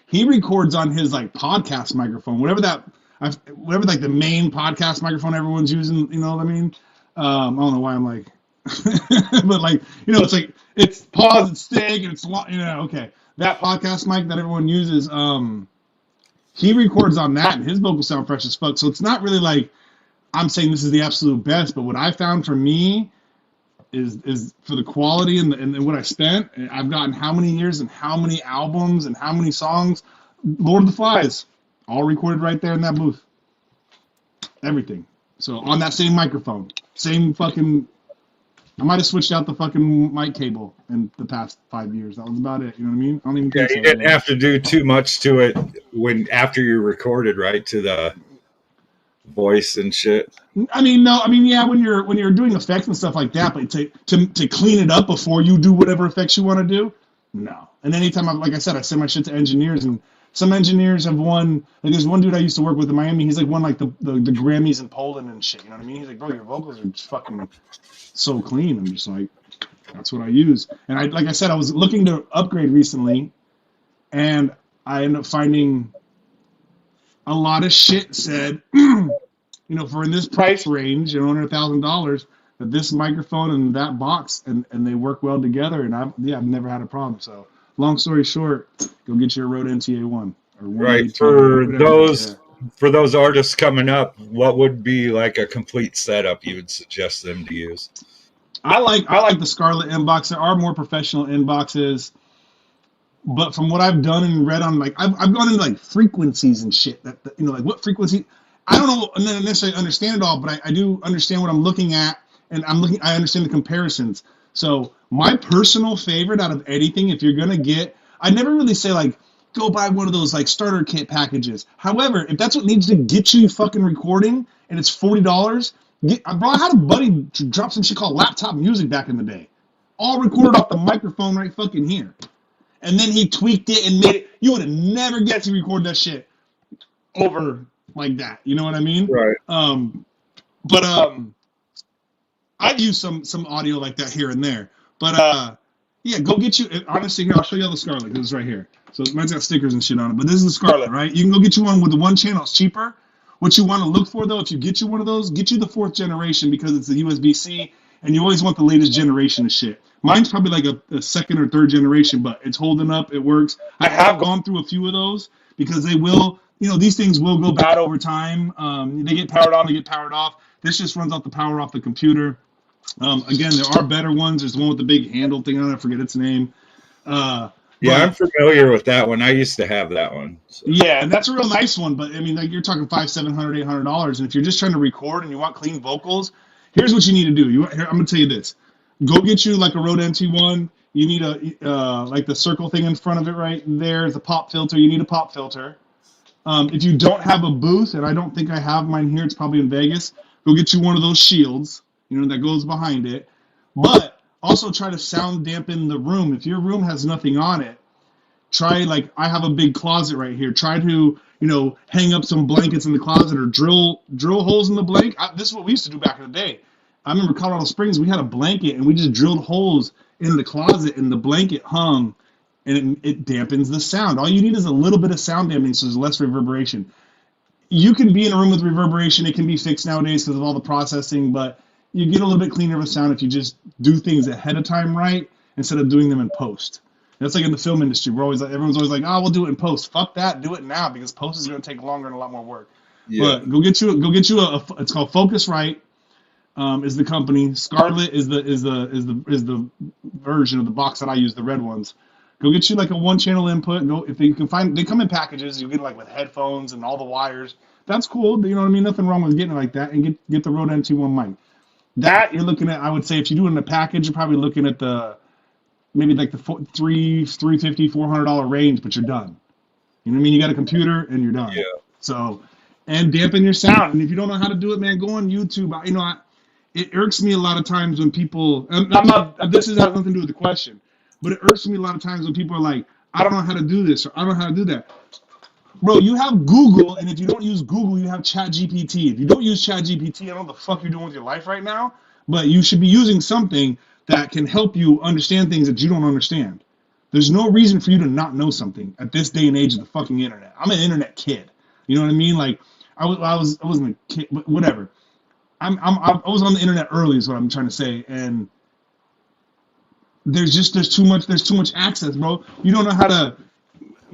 He records on his like podcast microphone, whatever like the main podcast microphone everyone's using. You know what I mean? I don't know why I'm like, but like, you know, it's like it's pause, it's stick, and it's long. You know, okay, that podcast mic that everyone uses. He records on that, and his vocals sound fresh as fuck. So it's not really like I'm saying this is the absolute best, but what I found for me is for the quality and what I spent. I've gotten how many years and how many albums and how many songs. Lord of the Flies, all recorded right there in that booth. Everything. So on that same microphone, same fucking. I might have switched out the fucking mic cable in the past 5 years. That was about it. You know what I mean? I don't even think you didn't have to do too much to it after you recorded, right? To the voice and shit. I mean, no. I mean, yeah. When you're doing effects and stuff like that, but to clean it up before you do whatever effects you want to do, no. And anytime like I said, I send my shit to engineers, and some engineers have won. Like there's one dude I used to work with in Miami. He's like won like the Grammys in Poland and shit. You know what I mean? He's like, bro, your vocals are just fucking so clean. I'm just like, that's what I use. And like I said, I was looking to upgrade recently, and I ended up finding a lot of shit said, you know, for in this price range, you know, under $1,000, that this microphone and that box and they work well together. And I've never had a problem. So long story short, go get your Rode NTA1. Right. For those artists coming up, what would be like a complete setup you would suggest them to use? I like the Scarlett inbox. There are more professional inboxes, but from what I've done and read on, like I've gone into like frequencies and shit. That you know, like what frequency? I don't know necessarily understand it all, but I do understand what I'm looking at, and I understand the comparisons. So my personal favorite out of anything, if you're gonna get, I never really say like go buy one of those like starter kit packages. However, if that's what needs to get you fucking recording and it's $40. Bro, I had a buddy drop some shit called laptop music back in the day. all recorded off the microphone right fucking here. And then he tweaked it and made it. You would have never guessed he recorded that shit over like that. You know what I mean? Right. But I've used some audio like that here and there. But yeah, go get you. Honestly, here I'll show you all the Scarlett because it's right here. So mine's got stickers and shit on it. But this is the Scarlett, right? You can go get you one with the one channel. It's cheaper. What you want to look for though, if you get you one of those, get you the 4th generation because it's the USB-C, and you always want the latest generation of shit. Mine's probably like a 2nd or 3rd generation, but it's holding up. It works. I have gone through a few of those because they will. These things will go bad over time. They get powered on, they get powered off. This just runs off the power off the computer. Again, there are better ones. There's the one with the big handle thing on it. I forget its name. Yeah, I'm familiar with that one. I used to have that one. So. Yeah, and that's a real nice one. But I mean, like you're talking $500, $700, $800, and if you're just trying to record and you want clean vocals, here's what you need to do. I'm gonna tell you this: go get you like a Rode NT1. You need a like the circle thing in front of it right there is a pop filter. You need a pop filter. If you don't have a booth, and I don't think I have mine here, it's probably in Vegas. Go get you one of those shields. That goes behind it. But also try to sound dampen the room. If your room has nothing on it, try, like I have a big closet right here. Try to, hang up some blankets in the closet or drill holes in the blanket. This is what we used to do back in the day. I remember Colorado Springs, we had a blanket and we just drilled holes in the closet and the blanket hung and it dampens the sound. All you need is a little bit of sound dampening so there's less reverberation. You can be in a room with reverberation. It can be fixed nowadays because of all the processing, but you get a little bit cleaner of a sound if you just do things ahead of time right instead of doing them in post. That's like in the film industry. Everyone's always like, "Oh, we'll do it in post." Fuck that. Do it now because post is going to take longer and a lot more work. Yeah. But go get you a. It's called Focusrite. Is the company. Scarlett is the version of the box that I use, the red ones. Go get you like a 1-channel input. Go if you can find. They come in packages. You get like with headphones and all the wires. That's cool. You know what I mean? Nothing wrong with getting it like that. And get the Rode NT1 mic. That you're looking at. I would say if you do it in a package, you're probably looking at maybe like the $350, $400 range, but you're done. You know what I mean? You got a computer and you're done. Yeah. So, and dampen your sound. And if you don't know how to do it, man, go on YouTube. It irks me a lot of times when people. This has nothing to do with the question, but it irks me a lot of times when people are like, "I don't know how to do this" or "I don't know how to do that." Bro, you have Google, and if you don't use Google, you have ChatGPT. If you don't use ChatGPT, I don't know what the fuck you're doing with your life right now, but you should be using something that can help you understand things that you don't understand. There's no reason for you to not know something at this day and age of the fucking internet. I'm an internet kid. You know what I mean? Like I wasn't a kid, but whatever. I was on the internet early is what I'm trying to say, and there's too much access, bro. You don't know how to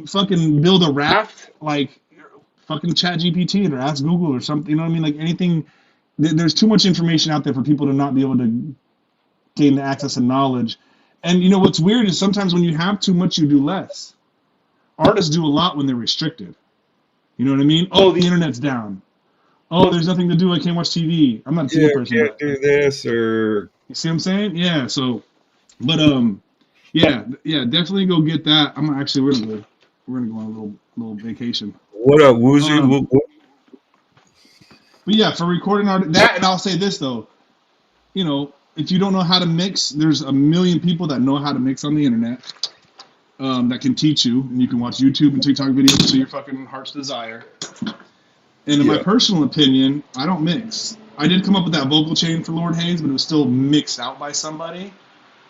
fucking build a raft, like fucking ChatGPT or ask Google or something. You know what I mean? Like anything. There's too much information out there for people to not be able to gain the access and knowledge. And what's weird is sometimes when you have too much, you do less. Artists do a lot when they're restricted. You know what I mean? Oh, the internet's down. Oh, there's nothing to do. I can't watch TV. I'm not a TV person. Can't do this or. You see what I'm saying? Yeah. So, but yeah, definitely go get that. We're gonna go on a little vacation. What up, Woozy? But yeah, for recording that, and I'll say this though, if you don't know how to mix, there's a million people that know how to mix on the internet that can teach you, and you can watch YouTube and TikTok videos to your fucking heart's desire. And in my personal opinion, I don't mix. I did come up with that vocal chain for Lord Hayes, but it was still mixed out by somebody.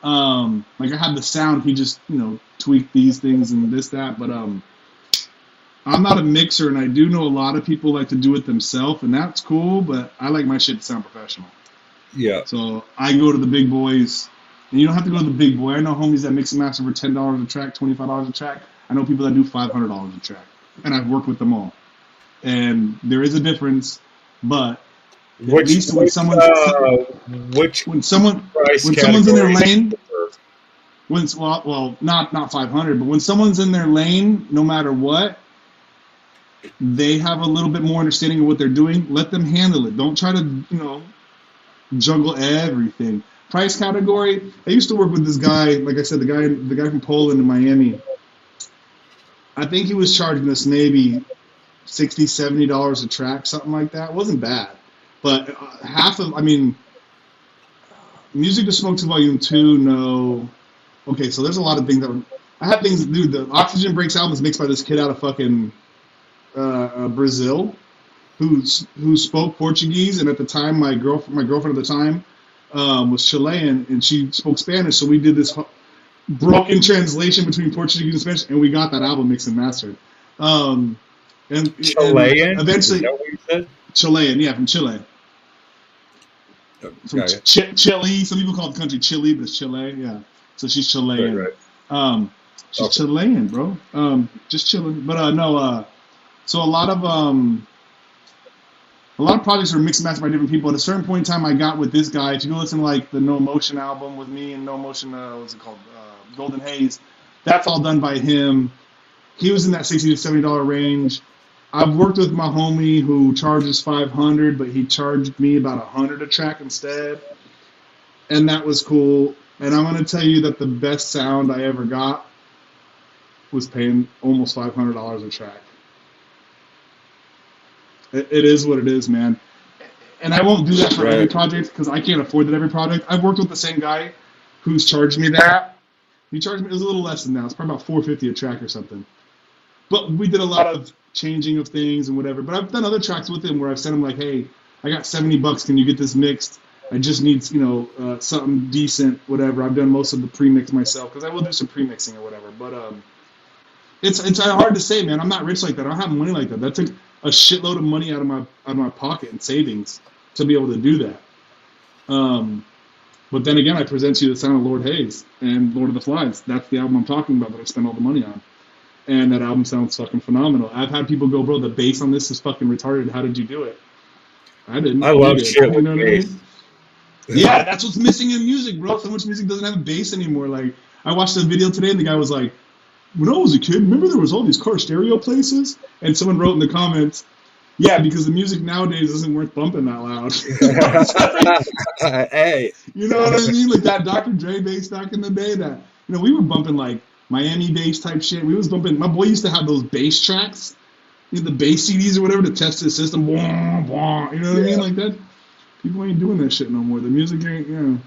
Like I had the sound, he just tweaked these things and this that, but I'm not a mixer, and I do know a lot of people like to do it themselves, and that's cool, but I like my shit to sound professional. Yeah. So I go to the big boys, and you don't have to go to the big boy. I know homies that mix and master for $10 a track, $25 a track. I know people that do $500 a track, and I've worked with them all. And there is a difference, but at least when someone's in their lane, not 500, but when someone's in their lane, no matter what, they have a little bit more understanding of what they're doing. Let them handle it. Don't try to, juggle everything. Price category. I used to work with this guy, like I said, the guy from Poland in Miami. I think he was charging us maybe $60, $70 a track, something like that. It wasn't bad. But Music to Smoke to Volume 2, no. Okay, so there's a lot of things that were, I had things, dude. The Oxygen Breaks album is mixed by this kid out of fucking Brazil, who spoke Portuguese, and at the time, my girlfriend at the time, was Chilean, and she spoke Spanish. So we did this broken translation between Portuguese and Spanish, and we got that album mixed and mastered. And Chilean? eventually, Is that what you said? Chilean, yeah, from Chile. From Okay. Chile. Some people call the country Chile, but it's Chile. Yeah. So she's Chilean. Right. She's Okay. Chilean, bro. Just chilling. But no. So a lot of projects were mixed and matched by different people. At a certain point in time, I got with this guy. If you go listen to like the No Motion album with me and No Motion, what's it called? Golden Haze. That's all done by him. He was in that $60 to $70 range. I've worked with my homie who charges $500, but he charged me about $100 a track instead, and that was cool. And I'm gonna tell you that the best sound I ever got was paying almost $500 a track. It is what it is, man. And I won't do that for every project because I can't afford that every project. I've worked with the same guy who's charged me that. He charged me, it was a little less than that. It's probably about $450 a track or something. But we did a lot of changing of things and whatever. But I've done other tracks with him where I've sent him like, hey, I got $70. Can you get this mixed? I just need, something decent, whatever. I've done most of the pre-mix myself because I will do some pre-mixing or whatever. But it's hard to say, man. I'm not rich like that. I don't have money like that. That took a shitload of money out of my pocket and savings to be able to do that. But then again, I present to you the sound of Lord Haze and Lord of the Flies. That's the album I'm talking about that I spent all the money on. And that album sounds fucking phenomenal. I've had people go, bro, the bass on this is fucking retarded. How did you do it? I didn't. I love shit with bass. Yeah, that's what's missing in music, bro. So much music doesn't have a bass anymore. Like, I watched a video today and the guy was like, when I was a kid, remember there was all these car stereo places? And someone wrote in the comments, yeah, because the music nowadays isn't worth bumping that loud. Hey. You know what I mean? Like that Dr. Dre bass back in the day that, we were bumping like Miami bass type shit. We was bumping, my boy used to have those bass tracks, the bass CDs or whatever to test his system. You know what I mean? Like that. People ain't doing that shit no more. The music ain't,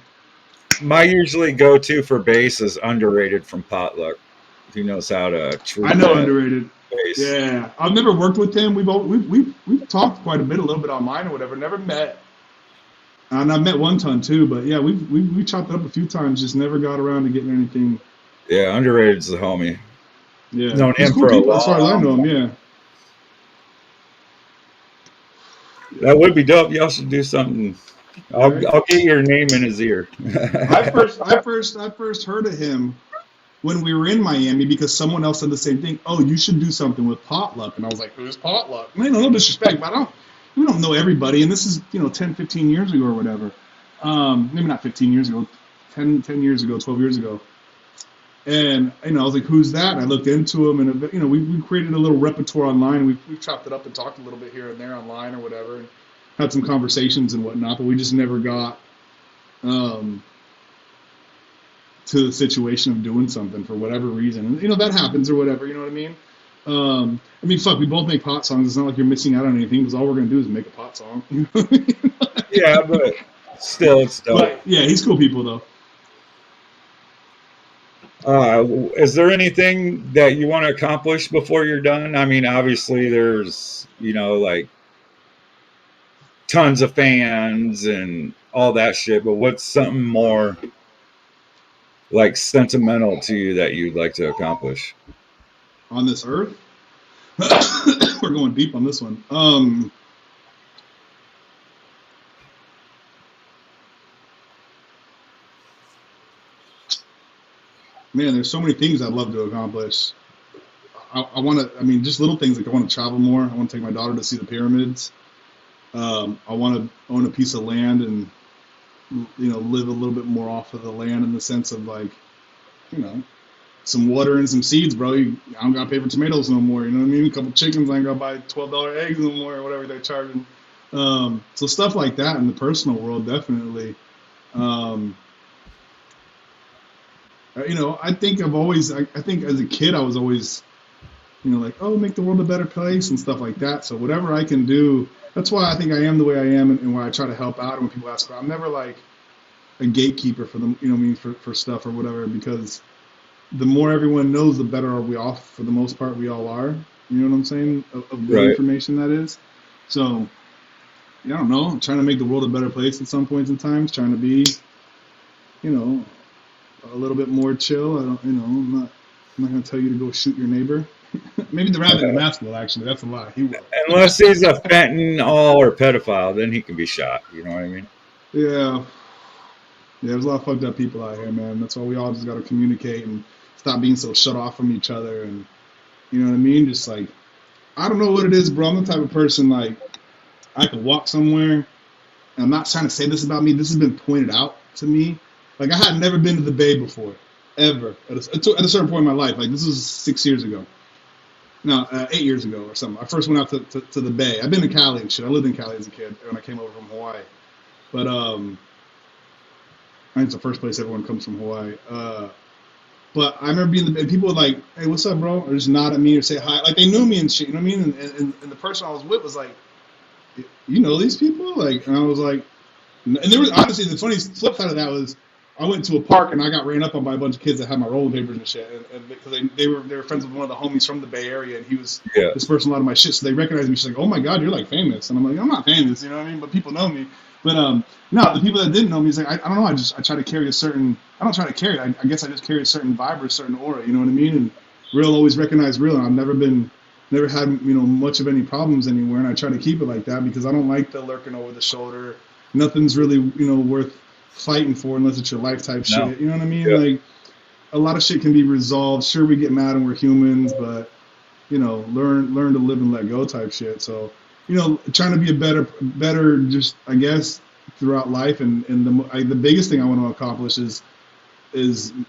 My usually go-to for bass is Underrated from Potluck. He knows how to treat I know Underrated. bass. Yeah. I've never worked with him. We've talked quite a little bit online or whatever. Never met. And I've met One Ton too, but yeah, we chopped it up a few times, just never got around to getting anything. Yeah, Underrated's the homie. Yeah. Known He's him cool for a people as far as I know him, yeah. That would be dope. Y'all should do something. I'll get your name in his ear. I first heard of him when we were in Miami because someone else said the same thing. Oh, you should do something with Potluck. And I was like, who's Potluck? I mean, no disrespect, but we don't know everybody. And this is, 10, 15 years ago or whatever. Maybe not 15 years ago, 10 years ago, 12 years ago. And, I was like, who's that? And I looked into him and, we created a little repertoire online. We chopped it up and talked a little bit here and there online or whatever. And had some conversations and whatnot, but we just never got to the situation of doing something for whatever reason. And, that happens or whatever, you know what I mean? Fuck, we both make pot songs. It's not like you're missing out on anything because all we're going to do is make a pot song. You know what I mean? Yeah, but still, it's dope. But, yeah, he's cool people, though. Is there anything that you want to accomplish before you're done? I mean, obviously there's, like tons of fans and all that shit, but what's something more like sentimental to you that you'd like to accomplish? On this earth? We're going deep on this one. Man, there's so many things I'd love to accomplish. I want to, just little things like I want to travel more. I want to take my daughter to see the pyramids. I want to own a piece of land and, live a little bit more off of the land in the sense of like, some water and some seeds, bro. I don't got to pay for tomatoes no more. You know what I mean? A couple chickens, I ain't got to buy $12 eggs no more or whatever they're charging. So stuff like that in the personal world, definitely. I think I think as a kid, I was always, like, oh, make the world a better place and stuff like that. So whatever I can do, that's why I think I am the way I am and why I try to help out. And when people ask, I'm never like, a gatekeeper for them, you know what I mean, for stuff or whatever, because the more everyone knows, the better we off. For the most part, we all are. You know what I'm saying? Of good Right. information, that is. So, I don't know. I'm trying to make the world a better place at some points in times. Trying to be, you know, a little bit more chill. I don't, you know, I'm not gonna tell you to go shoot your neighbor. Maybe the rabbit in the mask will, actually. That's a lie. He will. Unless he's a fentanyl or pedophile, then he can be shot. You know what I mean? Yeah. Yeah, there's a lot of fucked up people out here, man. That's why we all just got to communicate and stop being so shut off from each other. And you know what I mean? Just like, I don't know what it is, bro. I'm the type of person, like, I could walk somewhere, and I'm not trying to say this about me. This has been pointed out to me. Like, I had never been to the Bay before, ever, at a certain point in my life. Like, this was 6 years ago. No, 8 years ago or something. I first went out to the Bay. I've been to Cali and shit. I lived in Cali as a kid when I came over from Hawaii. But, I think it's the first place everyone comes from Hawaii. But I remember being and people were like, "Hey, what's up, bro?" Or just nod at me or say hi. Like, they knew me and shit. You know what I mean? And the person I was with was like, "You know these people?" Like, and I was like, and there was, honestly, the funny flip side of that was, I went to a park and I got ran up on by a bunch of kids that had my rolling papers and shit, and because they were friends with one of the homies from the Bay Area, and he was dispersing a lot of my shit, so they recognized me. She's like, "Oh my god, you're like famous," and I'm like, "I'm not famous," you know what I mean? But people know me. But no, the people that didn't know me, is like, I don't know. I try to carry a certain. I don't try to carry. I guess I just carry a certain vibe or a certain aura. You know what I mean? And real always recognize real. And I've never had much of any problems anywhere, and I try to keep it like that because I don't like the lurking over the shoulder. Nothing's really worth fighting for unless it's your life type shit. You know what I mean? Like, a lot of shit can be resolved. Sure, we get mad and we're humans, but learn to live and let go type shit. So trying to be a better just, I guess, throughout life. And the biggest thing I want to accomplish is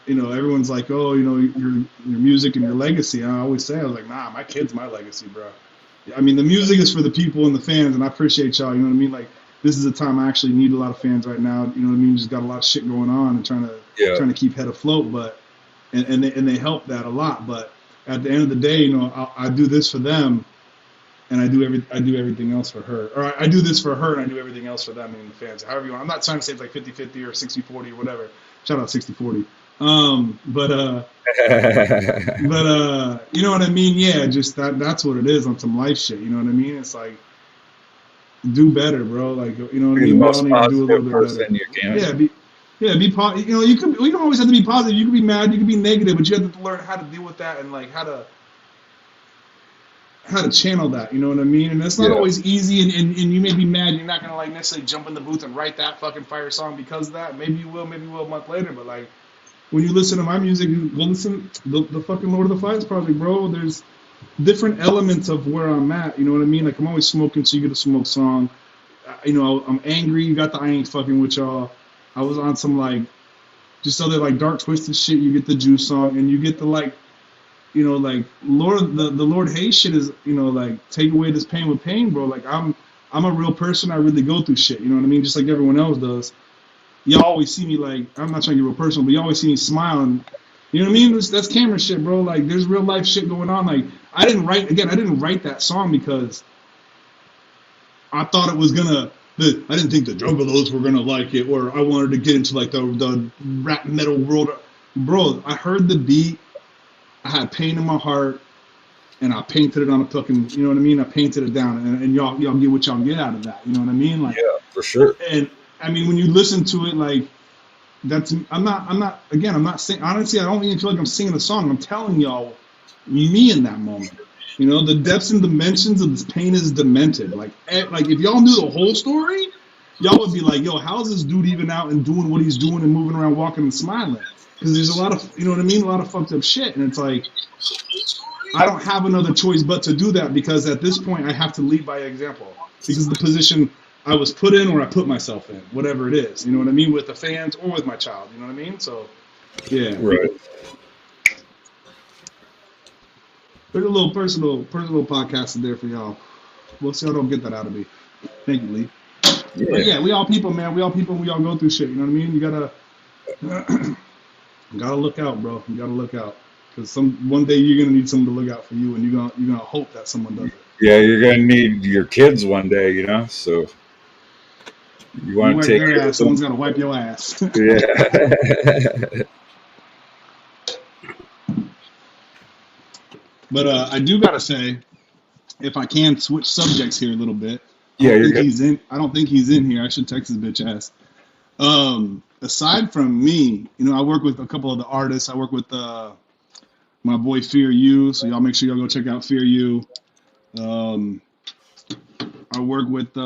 everyone's like, oh, your music and your legacy. And I always say, I was like, nah, my kid's my legacy, bro. I mean, the music is for the people and the fans, and I appreciate y'all. You know what I mean? Like, this is a time I actually need a lot of fans right now. You know what I mean? Just got a lot of shit going on and trying to keep head afloat. But and they help that a lot. But at the end of the day, I do this for them, and I do everything else for her. Or I do this for her, and I do everything else for them and the fans. However you want. I'm not trying to say it's like 50-50 or 60-40 or whatever. Shout out 60-40. But you know what I mean? Yeah, just that's what it is on some life shit. You know what I mean? It's like, do better, bro. Like, you know what I mean? The most do a little bit person better. you can. Be positive. We don't always have to be positive. You can be mad, you can be negative, but you have to learn how to deal with that and like how to channel that. You know what I mean? And it's not always easy. And you may be mad. You're not gonna like necessarily jump in the booth and write that fucking fire song because of that. Maybe you will. Maybe you will a month later. But like, when you listen to my music, you go listen to the fucking Lord of the Flies project, bro. There's different elements of where I'm at. You know what I mean? Like, I'm always smoking, so you get a smoke song. I'm angry. You got the I ain't fucking with y'all. I was on some like just other like dark twisted shit. You get the Juice song, and you get the like, like the Lord Hayes shit is like take away this pain with pain, bro. Like I'm a real person. I really go through shit. You know what I mean? Just like everyone else does. You always see me like, I'm not trying to get real personal, but you always see me smiling. You know what I mean? That's camera shit, bro. Like, there's real life shit going on. Like, I didn't write that song because I thought it was gonna. I didn't think the Juggalos were gonna like it, or I wanted to get into like the rap metal world. Bro, I heard the beat. I had pain in my heart, and I painted it on a fucking. You know what I mean? I painted it down, and y'all get what y'all get out of that. You know what I mean? Like, yeah, for sure. And I mean, when you listen to it, like, I'm not saying, honestly, I don't even feel like I'm singing a song. I'm telling y'all me in that moment. The depths and dimensions of this pain is demented. Like if y'all knew the whole story, y'all would be like, yo, how's this dude even out and doing what he's doing and moving around, walking and smiling? Because there's a lot of, you know what I mean? A lot of fucked up shit. And it's like, I don't have another choice but to do that, because at this point I have to lead by example, because the position I was put in, or I put myself in, whatever it is, you know what I mean, with the fans or with my child, you know what I mean? So, yeah. Right. There's a little personal podcast in there for y'all. We'll see, y'all don't get that out of me. Thank you, Lee. Yeah. But yeah, we all people, man. We all people. We all go through shit. You know what I mean? You gotta look out, bro. You gotta look out, because one day you're gonna need someone to look out for you, and you're gonna hope that someone does it. Yeah, you're gonna need your kids one day, So. You You want wipe to take their care of ass, someone's them? got to wipe your ass. Yeah. But I do gotta say, if I can switch subjects here a little bit, Yeah, you're good. I don't think he's in here. I should text his bitch ass. Aside from me, I work with a couple of the artists. I work with my boy Fear You, so y'all make sure y'all go check out Fear You. I work with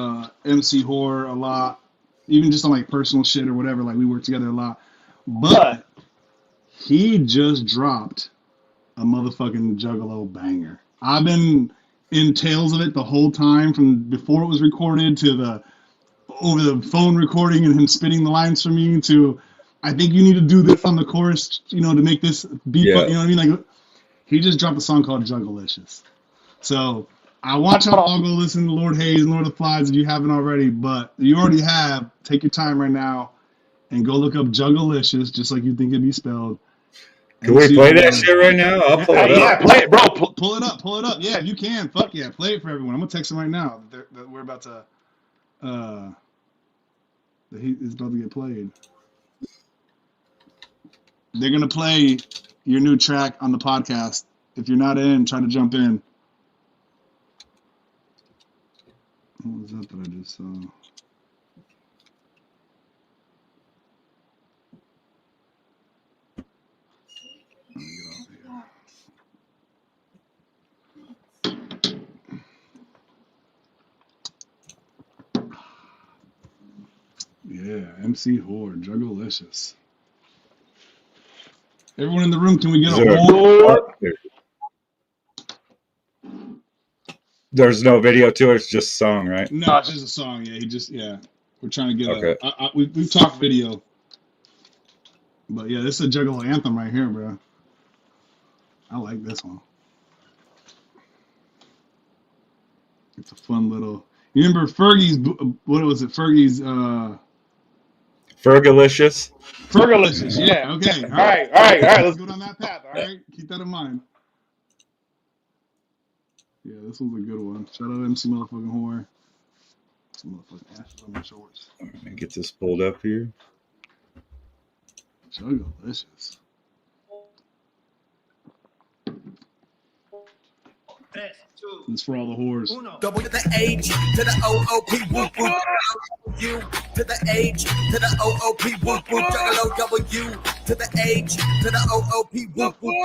MC Horror a lot, even just on like personal shit or whatever. Like we work together a lot. But he just dropped a motherfucking Juggalo banger. I've been in tales of it the whole time, from before it was recorded to the over the phone recording and him spitting the lines for me to, I think you need to do this on the chorus, to make this be Yeah. fun. You know what I mean? Like, he just dropped a song called Juggalicious. So I want y'all to all go listen to Lord Hayes and Lord of the Flies if you haven't already, but you already have. Take your time right now and go look up Juggalicious, just like you think it'd be spelled. Can we play that shit right now? I'll pull it Yeah, up. play it, bro. Pull it up. Yeah, if you can. Fuck yeah, play it for everyone. I'm gonna text him right now that we're about to, that he is about to get played. They're gonna play your new track on the podcast. If you're not in, try to jump in. What was that I just saw? Let me get off here. Yeah, MC Horde, Juggalicious. Everyone in the room, can we get Is a there hold? There's no video to it. It's just song, right? No, it's just a song. Yeah. We're trying to get Okay. we've talked video. But yeah, this is a Juggalo anthem right here, bro. I like this one. It's a fun little. You remember Fergie's? What was it? Fergie's. Fergalicious. Fergalicious. Yeah. Okay. All right. Let's go down that path. All right. Keep that in mind. Yeah, this one's a good one. Shout out MC motherfucking Horror. Some motherfucking ashes on my shorts. Let me get this pulled up here. Juggalicious. It's for all the whores. W to the H to the O-O-P, whoop, whoop. U to the H to the O-O-P, whoop, whoop. Juggalo, W to the H to the O-O-P, whoop, whoop.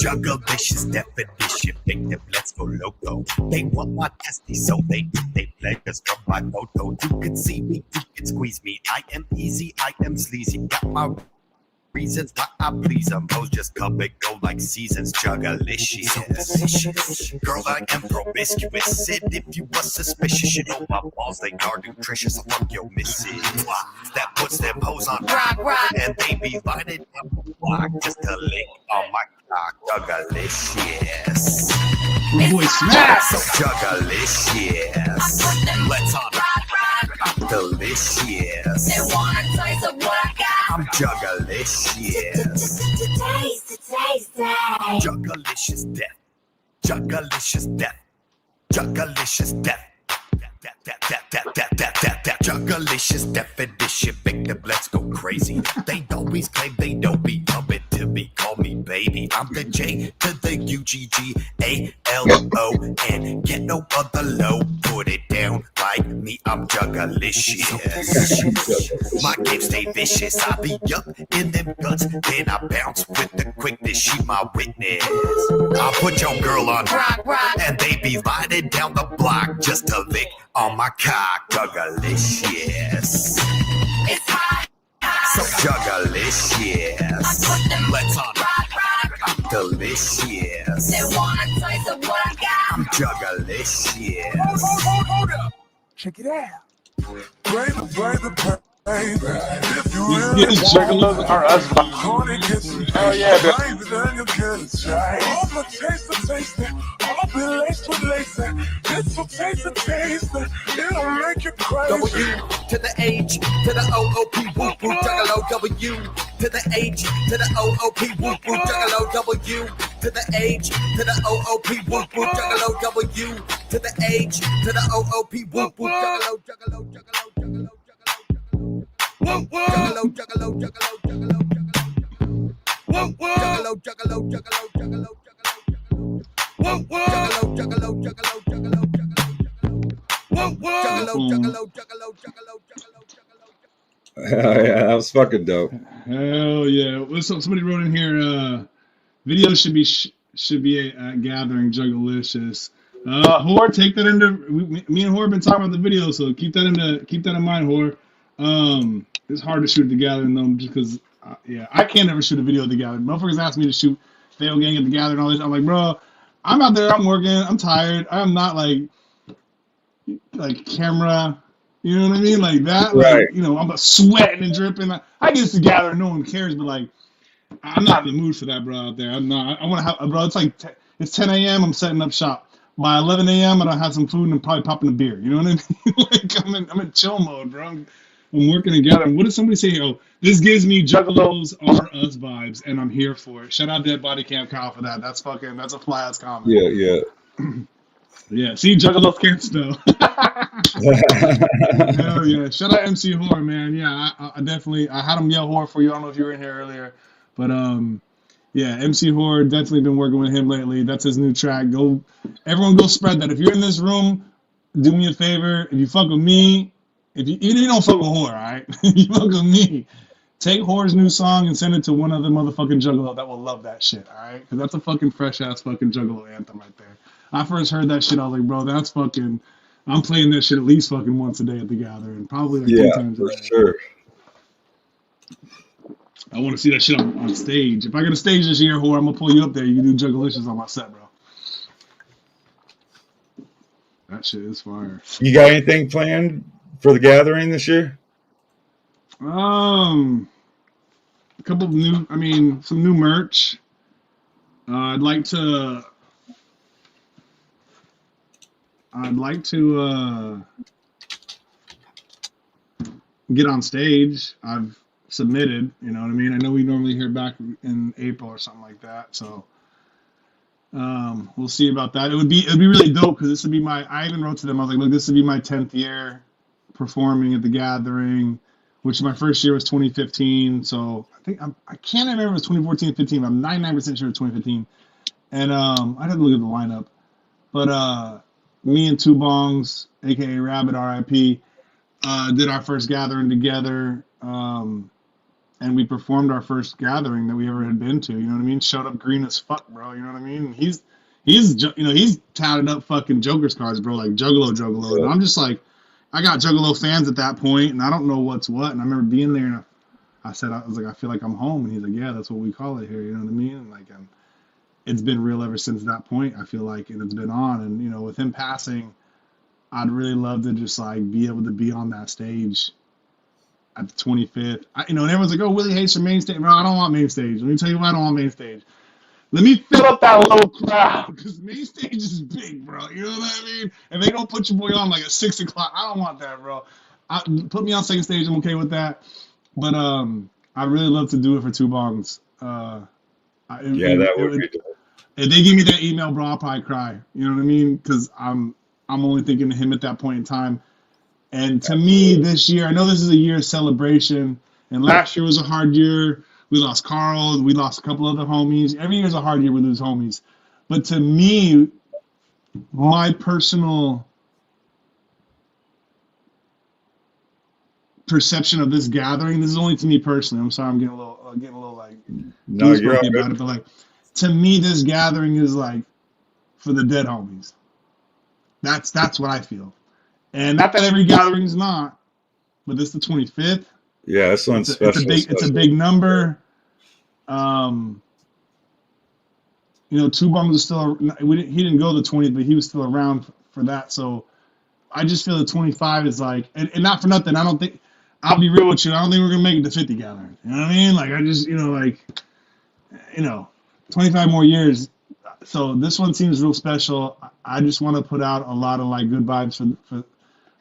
Juggalicious definition, make them let's go loco. They want my testy, so they play us from my photo. You can see me, you can squeeze me. I am easy, I am sleazy. Got my reasons why I please them. Hoes just come and go like seasons. Juggalicious. Girl, I am promiscuous. And if you was suspicious, you know my balls, they are nutritious. I fuck your missus. That puts them hoes on rock. And they be lining up the block just to lick on my cock. Juggalicious. My boy Smash. So juggalicious. Let's on I'm delicious. They wanna taste of what I got. I'm juggalicious. Taste. Juggalicious death. Juggalicious death. Juggalicious death. Juggalicious definition, make them let's go crazy. They always claim they know me, coming to me, call me baby. I'm the J to the U-G-G-A-L-O, and get no other low. Put it down like me, I'm juggalicious. My game stay vicious, I be up in them guts, then I bounce with the quickness. She my witness. I put your girl on rock, and they be lining down the block just to lick on my cock. Juggalicious. It's hot. So juggalicious. Let's on rock. I'm delicious. They wanna taste of what I got. I'm juggalicious. Hold up. Check it out. Baby. If you really Juggalos are us. oh yeah, baby, then you can try. All my taste it. All be laced with lace. It's so taste it. It'll make you crazy. W to the H to the O-O-P, whoop, whoop, juggalo. W to the H to the O-O-P, whoop, whoop, juggalo. W to the H to the O-O-P, whoop, whoop, juggalo. W to the H to the O-O-P, whoop, whoop, juggalo. Juggalo, juggalo, juggalo, juggalo, juggalo. Juggalo, juggalo, juggalo, juggalo, juggalo. Juggalo, juggalo, juggalo, juggalo, juggalo. Juggalo, juggalo, juggalo, juggalo, juggalo, juggalo. Yeah, that was fucking dope. Hell yeah! Somebody wrote in here. Video should be a gathering juggalicious. Whore, take that into me and Whore have been talking about the video, so keep that in mind, Whore. It's hard to shoot at the gathering though, just because I can't ever shoot a video at the gathering. Motherfuckers ask me to shoot Fail Gang at the gathering and all this. I'm like, bro, I'm out there, I'm working, I'm tired. I'm not like camera. You know what I mean? Like that, Right. I'm sweating and dripping. I get to gather, no one cares, but like, I'm not in the mood for that, bro. Out there, I'm not. I want to have, bro. It's like it's 10 a.m. I'm setting up shop. By 11 a.m. I don't have some food and I'm probably popping a beer. You know what I mean? Like I'm in chill mode, bro. I'm working together. What did somebody say? Oh, this gives me Juggalos Are Us vibes, and I'm here for it. Shout out Dead Body Camp Kyle for that. That's a fly ass comment. Yeah. Yeah. See, Juggalos can't spell. Hell yeah! Shout out MC Horror, man. Yeah, I definitely had him yell horror for you. I don't know if you were in here earlier, but yeah, MC Horror, definitely been working with him lately. That's his new track. Everyone go spread that. If you're in this room, do me a favor. If you fuck with me, even if you don't fuck with Horror, all right? If you fuck with me, take Horror's new song and send it to one other motherfucking juggalo that will love that shit, all right? Because that's a fucking fresh ass fucking juggalo anthem right there. I first heard that shit, I was like, bro, that's fucking. I'm playing that shit at least fucking once a day at the gathering, probably like 10 times a day. For sure. I want to see that shit on stage. If I get a stage this year, Whore, I'm gonna pull you up there. You can do Juggalicious on my set, bro. That shit is fire. You got anything planned for the gathering this year? A couple of some new merch. I'd like to get on stage. I've submitted, you know what I mean? I know we normally hear back in April or something like that, so we'll see about that. It'd be really dope because this would be I even wrote to them, I was like, look, this would be my 10th year performing at the gathering, which my first year was 2015, so I can't remember if it was 2014 or 15, but I'm 99% sure it's 2015. And I'd have to look at the lineup. But me and Two Bongs, aka Rabbit RIP, did our first gathering together. And we performed our first gathering that we ever had been to. You know what I mean? Showed up green as fuck, bro. You know what I mean? He's tatted up fucking Joker's cards, bro, like Juggalo. And I'm just like, I got Juggalo fans at that point, and I don't know what's what. And I remember being there, and I was like, I feel like I'm home. And he's like, yeah, that's what we call it here. You know what I mean? And like, it's been real ever since that point. I feel like, and it's been on. And with him passing, I'd really love to just like be able to be on that stage at the 25th. And everyone's like, oh, WIL E HAZE for main stage. Bro, I don't want main stage. Let me tell you why I don't want main stage. Let me fill up that little crowd, because main stage is big, bro. You know what I mean? And they don't put your boy on like at 6 o'clock. I don't want that, bro. Put me on second stage. I'm okay with that. But I really love to do it for Two Bongs. That would be dope. If they give me that email, bro, I'll probably cry. You know what I mean? Because I'm only thinking of him at that point in time. And to me, this year, I know this is a year of celebration, and last year was a hard year. We lost Carl, we lost a couple other homies. Every year is a hard year, we lose homies. But to me, my personal perception of this gathering, this is only to me personally. I'm sorry, I'm getting a little like goosebumps about it, but like to me, this gathering is like for the dead homies. That's what I feel. And not that every gathering is not, but this is the 25th. Yeah, this one's special. It's a big number. Two Bongs is still. He didn't go the 20th, but he was still around for that. So I just feel the 25 is like, and not for nothing. I don't think. I'll be real with you. I don't think we're gonna make it to 50 gathering. You know what I mean? Like I just, 25 more years. So this one seems real special. I just want to put out a lot of like good vibes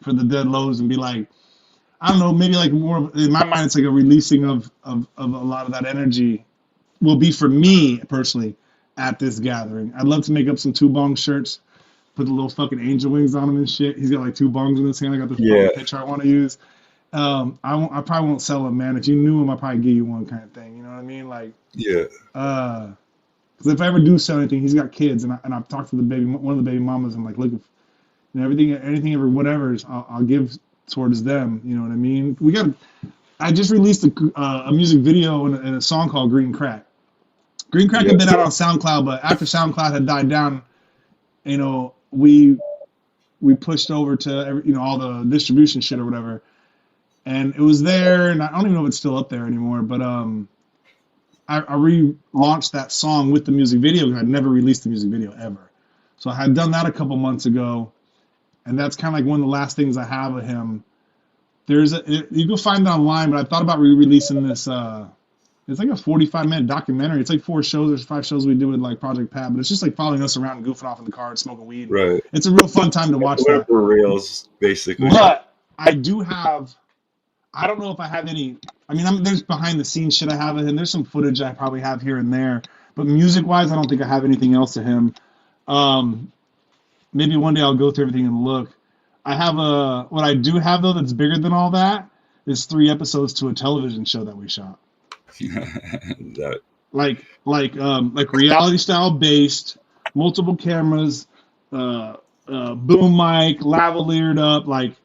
for the dead lows and be like, I don't know, maybe like more in my mind, it's like a releasing of a lot of that energy will be for me personally at this gathering. I'd love to make up some Two Bong shirts, put the little fucking angel wings on them and shit. He's got like two bongs in his hand. I got the picture I want to use. I probably won't sell him, man. If you knew him, I'd probably give you one kind of thing. You know what I mean? Like, Yeah. because if I ever do sell anything, he's got kids, and I've talked to one of the baby mamas. I'm like, look, if anything ever, whatever's, I'll give towards them. You know what I mean? I just released a music video and a song called Green Crack. Green Crack had been out on SoundCloud, but after SoundCloud had died down, you know, we pushed over to all the distribution shit or whatever, and it was there, and I don't even know if it's still up there anymore. But I relaunched that song with the music video because I'd never released the music video ever. So I had done that a couple months ago, and that's kind of like one of the last things I have of him. You can find it online, but I thought about re-releasing this. It's like a 45-minute documentary. It's like 4 shows. There's 5 shows we do with like Project Pat, but it's just like following us around and goofing off in the car and smoking weed. Right. It's a real fun time to watch that. For reals, basically. But I do have. I don't know if I have any. I mean, there's behind the scenes shit I have of him. There's some footage I probably have here and there, but music wise, I don't think I have anything else of him. Maybe one day I'll go through everything and look. I have what I do have though that's bigger than all that is 3 episodes to a television show that we shot. Like reality style based, multiple cameras, boom mic, lavaliered up, like.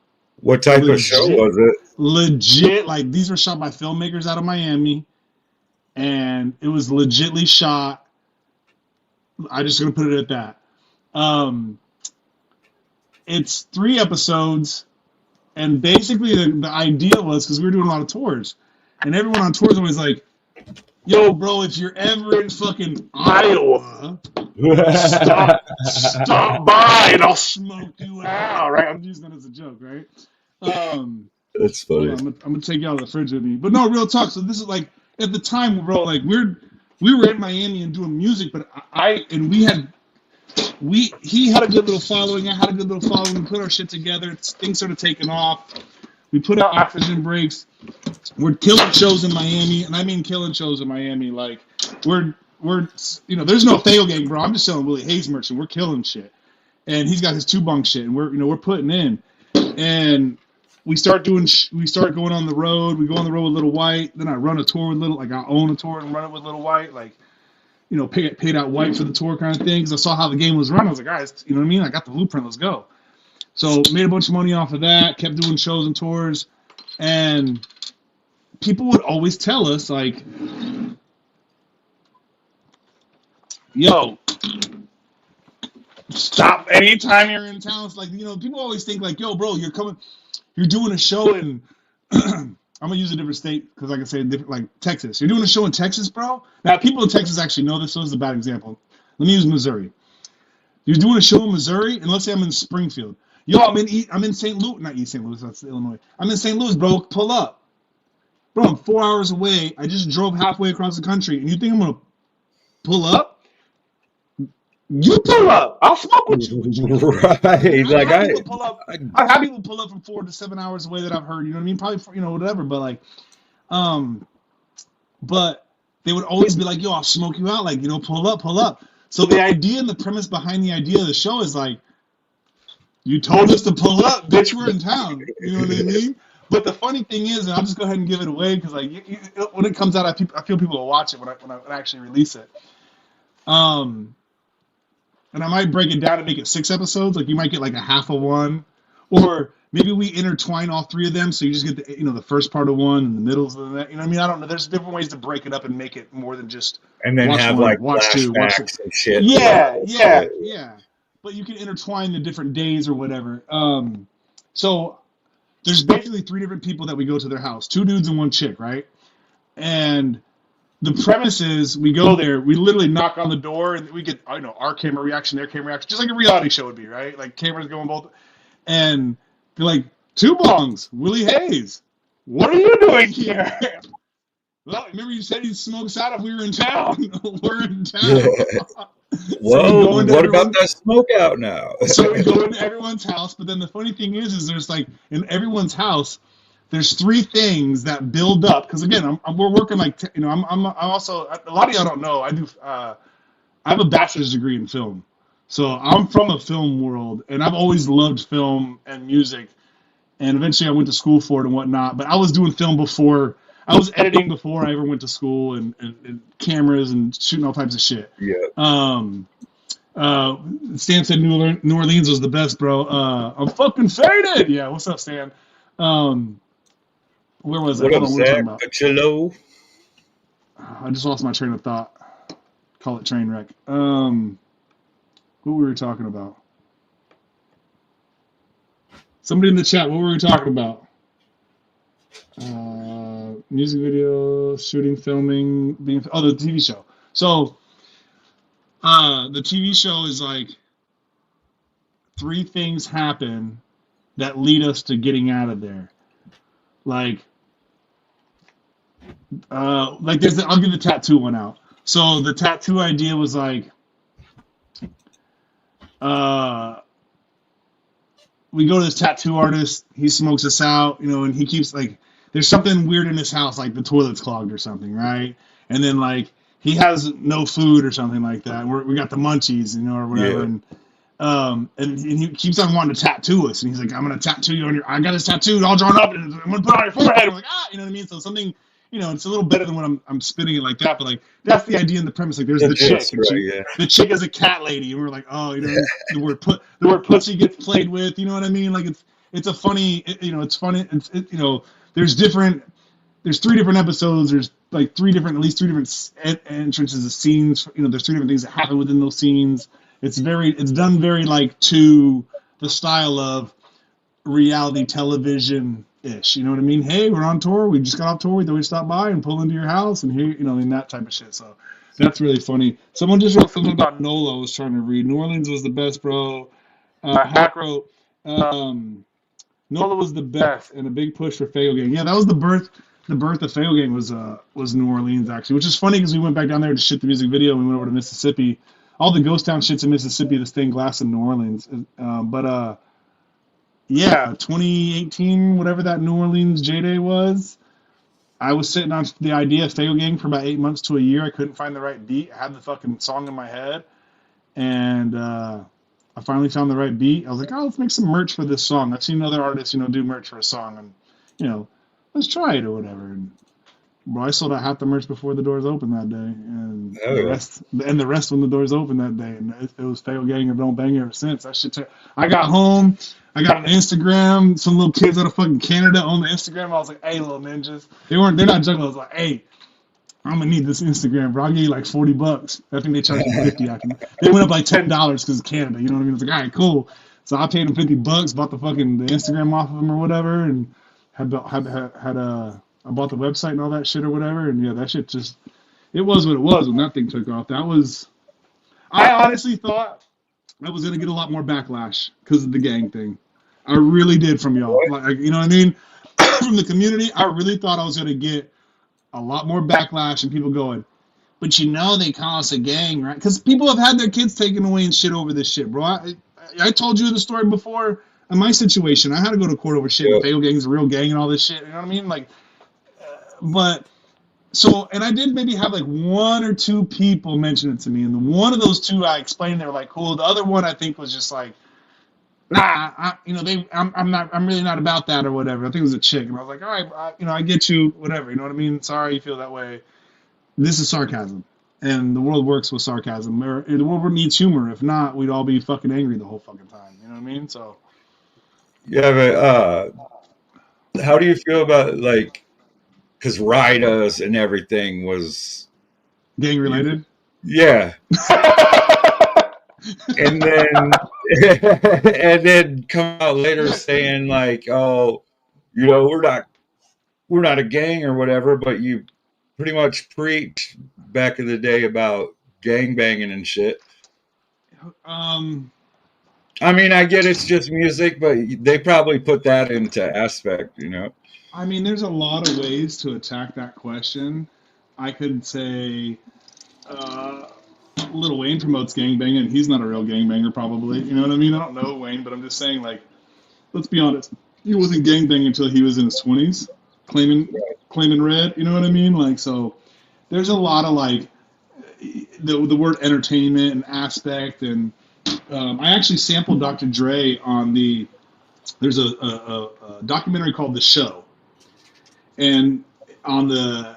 What type of show was it? Legit, like these were shot by filmmakers out of Miami, and it was legitly shot. I'm just gonna put it at that. It's 3 episodes, and basically the idea was because we were doing a lot of tours, and everyone on tour is always like, "Yo, bro, if you're ever in fucking Iowa, stop by and I'll smoke you out." Right? I'm using that as a joke, right? That's funny. I'm gonna take you out of the fridge with me, but no, real talk. So this is like at the time, bro. Like we were in Miami and doing music, but he had a good little following. I had a good little following. We put our shit together. Things started taking off. We put out Oxygen Breaks. We're killing shows in Miami, and I mean killing shows in Miami. Like we're there's no Theo gang, bro. I'm just selling Willie Hayes merch, and we're killing shit. And he's got his 2 bunk shit, and we're putting in. And we start going on the road. We go on the road with Little White. Then I run a tour with I own a tour and run it with Little White. Like, paid out White for the tour kind of thing. Because I saw how the game was run. I was like, guys, you know what I mean? I got the blueprint. Let's go. So made a bunch of money off of that. Kept doing shows and tours. And people would always tell us, like, yo, stop anytime you're in town. It's like, people always think like, yo, bro, you're doing a show in, I'm going to use a different state because I can say different, like Texas. You're doing a show in Texas, bro? Now, people in Texas actually know this, so this is a bad example. Let me use Missouri. You're doing a show in Missouri, and let's say I'm in Springfield. Yo, I'm in St. Louis, not East St. Louis, that's Illinois. I'm in St. Louis, bro, pull up. Bro, I'm 4 hours away. I just drove halfway across the country, and you think I'm going to pull up? You pull up. I'll smoke with you. Right. I've had people pull up from 4 to 7 hours away that I've heard. You know what I mean? Probably, whatever. But like, but they would always be like, "Yo, I'll smoke you out." Like, pull up. So the idea and the premise behind the idea of the show is like, you told us to pull up, bitch. We're in town. You know what I mean? But the funny thing is, and I'll just go ahead and give it away because like when it comes out, I feel people will watch it when I actually release it. And I might break it down and make it 6 episodes. Like you might get like a half of one, or maybe we intertwine all 3 of them, so you just get the first part of one and the middles of that. You know what I mean? I don't know. There's different ways to break it up and make it more than just. And then have one, like watch flashbacks 2, and shit. Yeah. But you can intertwine the different days or whatever. So there's basically 3 different people that we go to their house, 2 dudes and 1 chick, right? And the premise is we go there, we literally knock on the door, and we get our camera reaction, their camera reaction, just like a reality show would be, right? Like cameras going both, and they're like, 2 bongs, Willie Hayes, what are you doing here? Well, remember you said you'd smoke us out if we were in town. We're in town. Yeah. Whoa, what about that smoke out now? So we go into everyone's house, but then the funny thing is there's like in everyone's house, there's 3 things that build up. Because again, we're working like I'm also, a lot of y'all don't know, I have a bachelor's degree in film, so I'm from a film world, and I've always loved film and music. and eventually I went to school for it and whatnot. But I was doing film before. I was editing before I ever went to school, and cameras and shooting all types of shit. Yeah. Stan said New Orleans was the best, bro. I'm fucking faded. Yeah, what's up, Stan? Where was I? What Hold up, on, what were we Zach? talking about? Pachillo? I just lost my train of thought. Call it train wreck. What were we talking about? Somebody in the chat, what were we talking about? Music video, shooting, filming, the TV show. So, the TV show is like 3 things happen that lead us to getting out of there. Like I'll give the tattoo one out. So the tattoo idea was like, we go to this tattoo artist, he smokes us out, and he keeps like, there's something weird in his house, like the toilet's clogged or something, right? And then like he has no food or something like that. We got the munchies, or whatever, Yeah. and he keeps on wanting to tattoo us, and he's like, I'm gonna tattoo you on your. I got this tattoo all drawn up, and I'm gonna put it on your forehead. I'm like, you know what I mean? So something, it's a little better than what I'm spinning it like that, but like that's the idea and the premise. Like there's the chick, the chick is a cat lady, and we're like, the word pussy gets played with, you know what I mean? Like it's a funny, it's funny. There's 3 different episodes. There's like at least three different entrances of scenes. There's 3 different things that happen within those scenes. It's done very like to the style of reality television-ish. You know what I mean? Hey, we're on tour. We just got off tour. We thought we'd stop by and pull into your house and here, and that type of shit. So that's really funny. Someone just wrote something about Nola. I was trying to read. New Orleans was the best, bro. Hack wrote, Nola was the best and a big push for Fago Gang. Yeah, that was the birth of Fago Gang was New Orleans, actually, which is funny because we went back down there to shoot the music video and we went over to Mississippi. All the ghost town shit's in Mississippi, the stained glass in New Orleans. Yeah, 2018, whatever that New Orleans J-Day was, I was sitting on the idea of Fago Gang for about 8 months to a year. I couldn't find the right beat. I had the fucking song in my head, and I finally found the right beat. I was like, let's make some merch for this song. I've seen other artists, do merch for a song, and, let's try it or whatever. And, bro, I sold out half the merch before the doors opened that day, and the rest when the doors opened that day, and it was Fago Gang or Don't Bang ever since. That shit. I got home, I got an Instagram. Some little kids out of fucking Canada on the Instagram. I was like, "Hey, little ninjas." They're not juggling. I was like, "Hey, I'm gonna need this Instagram, bro. I'll give you like $40. I think they charged me $50. They went up like $10 because of Canada. You know what I mean? It's like, all right, cool. So I paid them $50, bought the Instagram off of them or whatever, and I bought the website and all that shit or whatever, and yeah, that shit just, it was what it was when that thing took off. I honestly thought I was gonna get a lot more backlash because of the gang thing. I really did from y'all, like, you know what I mean? From the community, I really thought I was gonna get a lot more backlash and people going, but they call us a gang, right? Because people have had their kids taken away and shit over this shit, bro. I told you the story before in my situation. I had to go to court over shit. Yeah. Fago Gang's a real gang and all this shit. You know what I mean? Like, and I did maybe have like 1 or 2 people mention it to me, and one of those 2 I explained, they were like, cool. The other one I think was just like, nah, I'm really not about that or whatever. I think it was a chick, and I was like, all right, I get you, whatever. You know what I mean? Sorry you feel that way. This is sarcasm, and the world works with sarcasm. The world needs humor. If not, we'd all be fucking angry the whole fucking time. You know what I mean? So. Yeah, but how do you feel about like? Because Ridas and everything was gang related. Yeah. and then come out later saying like, oh, we're not a gang or whatever, but you pretty much preach back in the day about gang banging and shit. I mean, I get it's just music, but they probably put that into aspect, I mean, there's a lot of ways to attack that question. I could say Lil Wayne promotes gangbanging, and he's not a real gangbanger, probably. You know what I mean? I don't know Wayne, but I'm just saying, like, let's be honest. He wasn't gangbanging until he was in his 20s, claiming red. You know what I mean? Like, so there's a lot of, like, the word entertainment and aspect, and I actually sampled Dr. Dre on the there's a documentary called The Show, and on the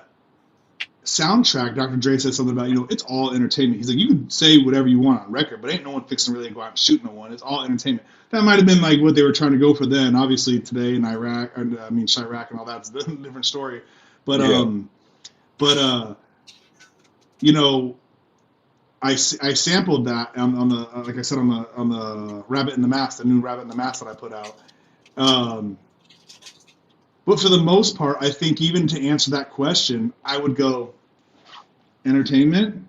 soundtrack, Dr. Dre said something about, it's all entertainment. He's like, you can say whatever you want on record, but ain't no one fixing to really go out and shoot no one. It's all entertainment. That might have been like what they were trying to go for then. Obviously today in Iraq, Chirac and all that's a different story. But I sampled that on the like I said on the Rabbit in the Mask, the new Rabbit in the Mask that I put out. But for the most part, I think even to answer that question, I would go entertainment.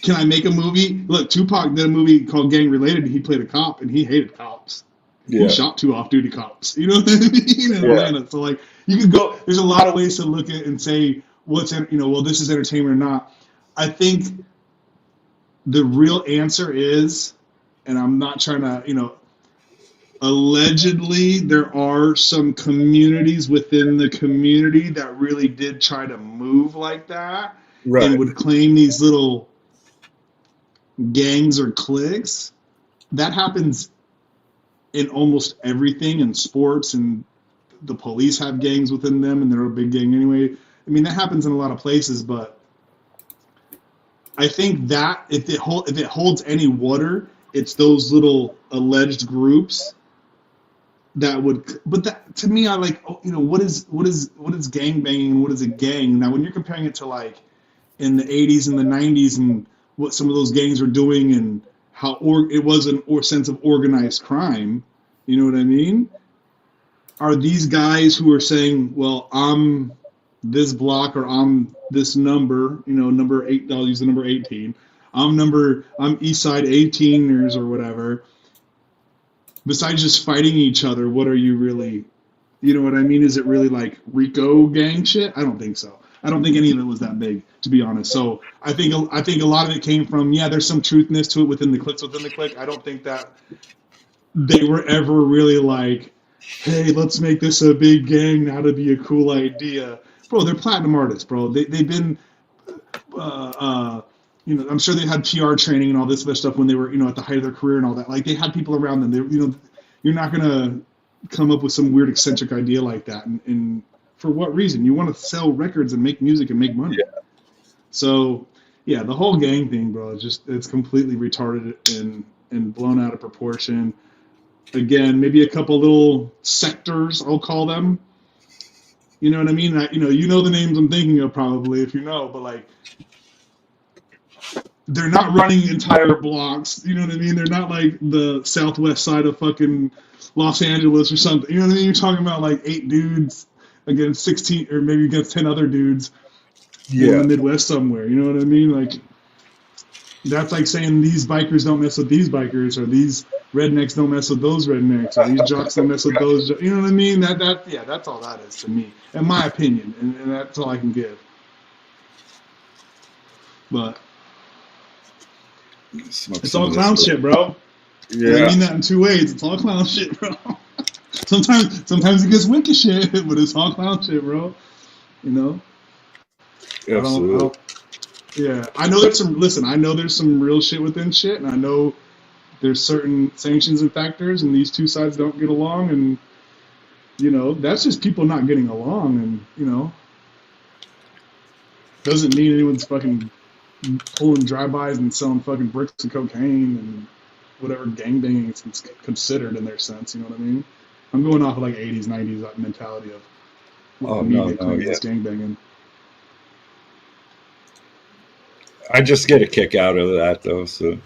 Can I make a movie? Look, Tupac did a movie called Gang Related. He played a cop, and he hated cops. Yeah. He shot 2 off-duty cops. You know what I mean? In Atlanta. So like, you could go. There's a lot of ways to look at and say what's well, this is entertainment or not. I think the real answer is, and I'm not trying to, allegedly there are some communities within the community that really did try to move like that, Right. and would claim these little gangs or cliques. That happens in almost everything in sports, and the police have gangs within them, and they're a big gang anyway. I mean, that happens in a lot of places, but I think that if it holds any water, it's those little alleged groups that would. But that, to me, I like, what is gang banging and what is a gang? Now, when you're comparing it to like in the 80s and the 90s and what some of those gangs were doing and how it was an sense of organized crime, you know what I mean? Are these guys who are saying, well, I'm this block or I'm this number, number 8, I'll use the number 18. I'm East Side 18ers or whatever. Besides just fighting each other, what are you really, you know what I mean? Is it really like Rico gang shit? I don't think so. I don't think any of it was that big, to be honest. So I think a lot of it came from, there's some truthness to it within the clique. I don't think that they were ever really like, hey, let's make this a big gang. That'd be a cool idea. Bro, they're platinum artists, bro. They've been, I'm sure they had PR training and all this other stuff when they were, at the height of their career and all that. Like, they had people around them. You're not going to come up with some weird eccentric idea like that. And for what reason? You want to sell records and make music and make money. Yeah. So, the whole gang thing, bro, it's completely retarded and blown out of proportion. Again, maybe a couple little sectors, I'll call them. You know what I mean? You know the names I'm thinking of probably, if you know, but like, they're not running entire blocks. You know what I mean? They're not like the southwest side of fucking Los Angeles or something. You know what I mean? You're talking about like 8 dudes against 16, or maybe against 10 other dudes in the Midwest somewhere. You know what I mean? Like, that's like saying these bikers don't mess with these bikers, or these rednecks don't mess with those rednecks, or these jocks don't mess with those. You know what I mean? That's all that is to me, in my opinion, and that's all I can give. But it's all clown shit, bro. Yeah. And I mean that in 2 ways. It's all clown shit, bro. Sometimes it gets winky shit, but it's all clown shit, bro. Absolutely. I know there's some real shit within shit, and I know there's certain sanctions and factors, and these two sides don't get along, and that's just people not getting along, and doesn't mean anyone's fucking pulling drive-bys and selling fucking bricks of cocaine and whatever gangbanging is considered in their sense. You know what I mean? I'm going off of like 80s, 90s mentality of gangbanging. I just get a kick out of that though. So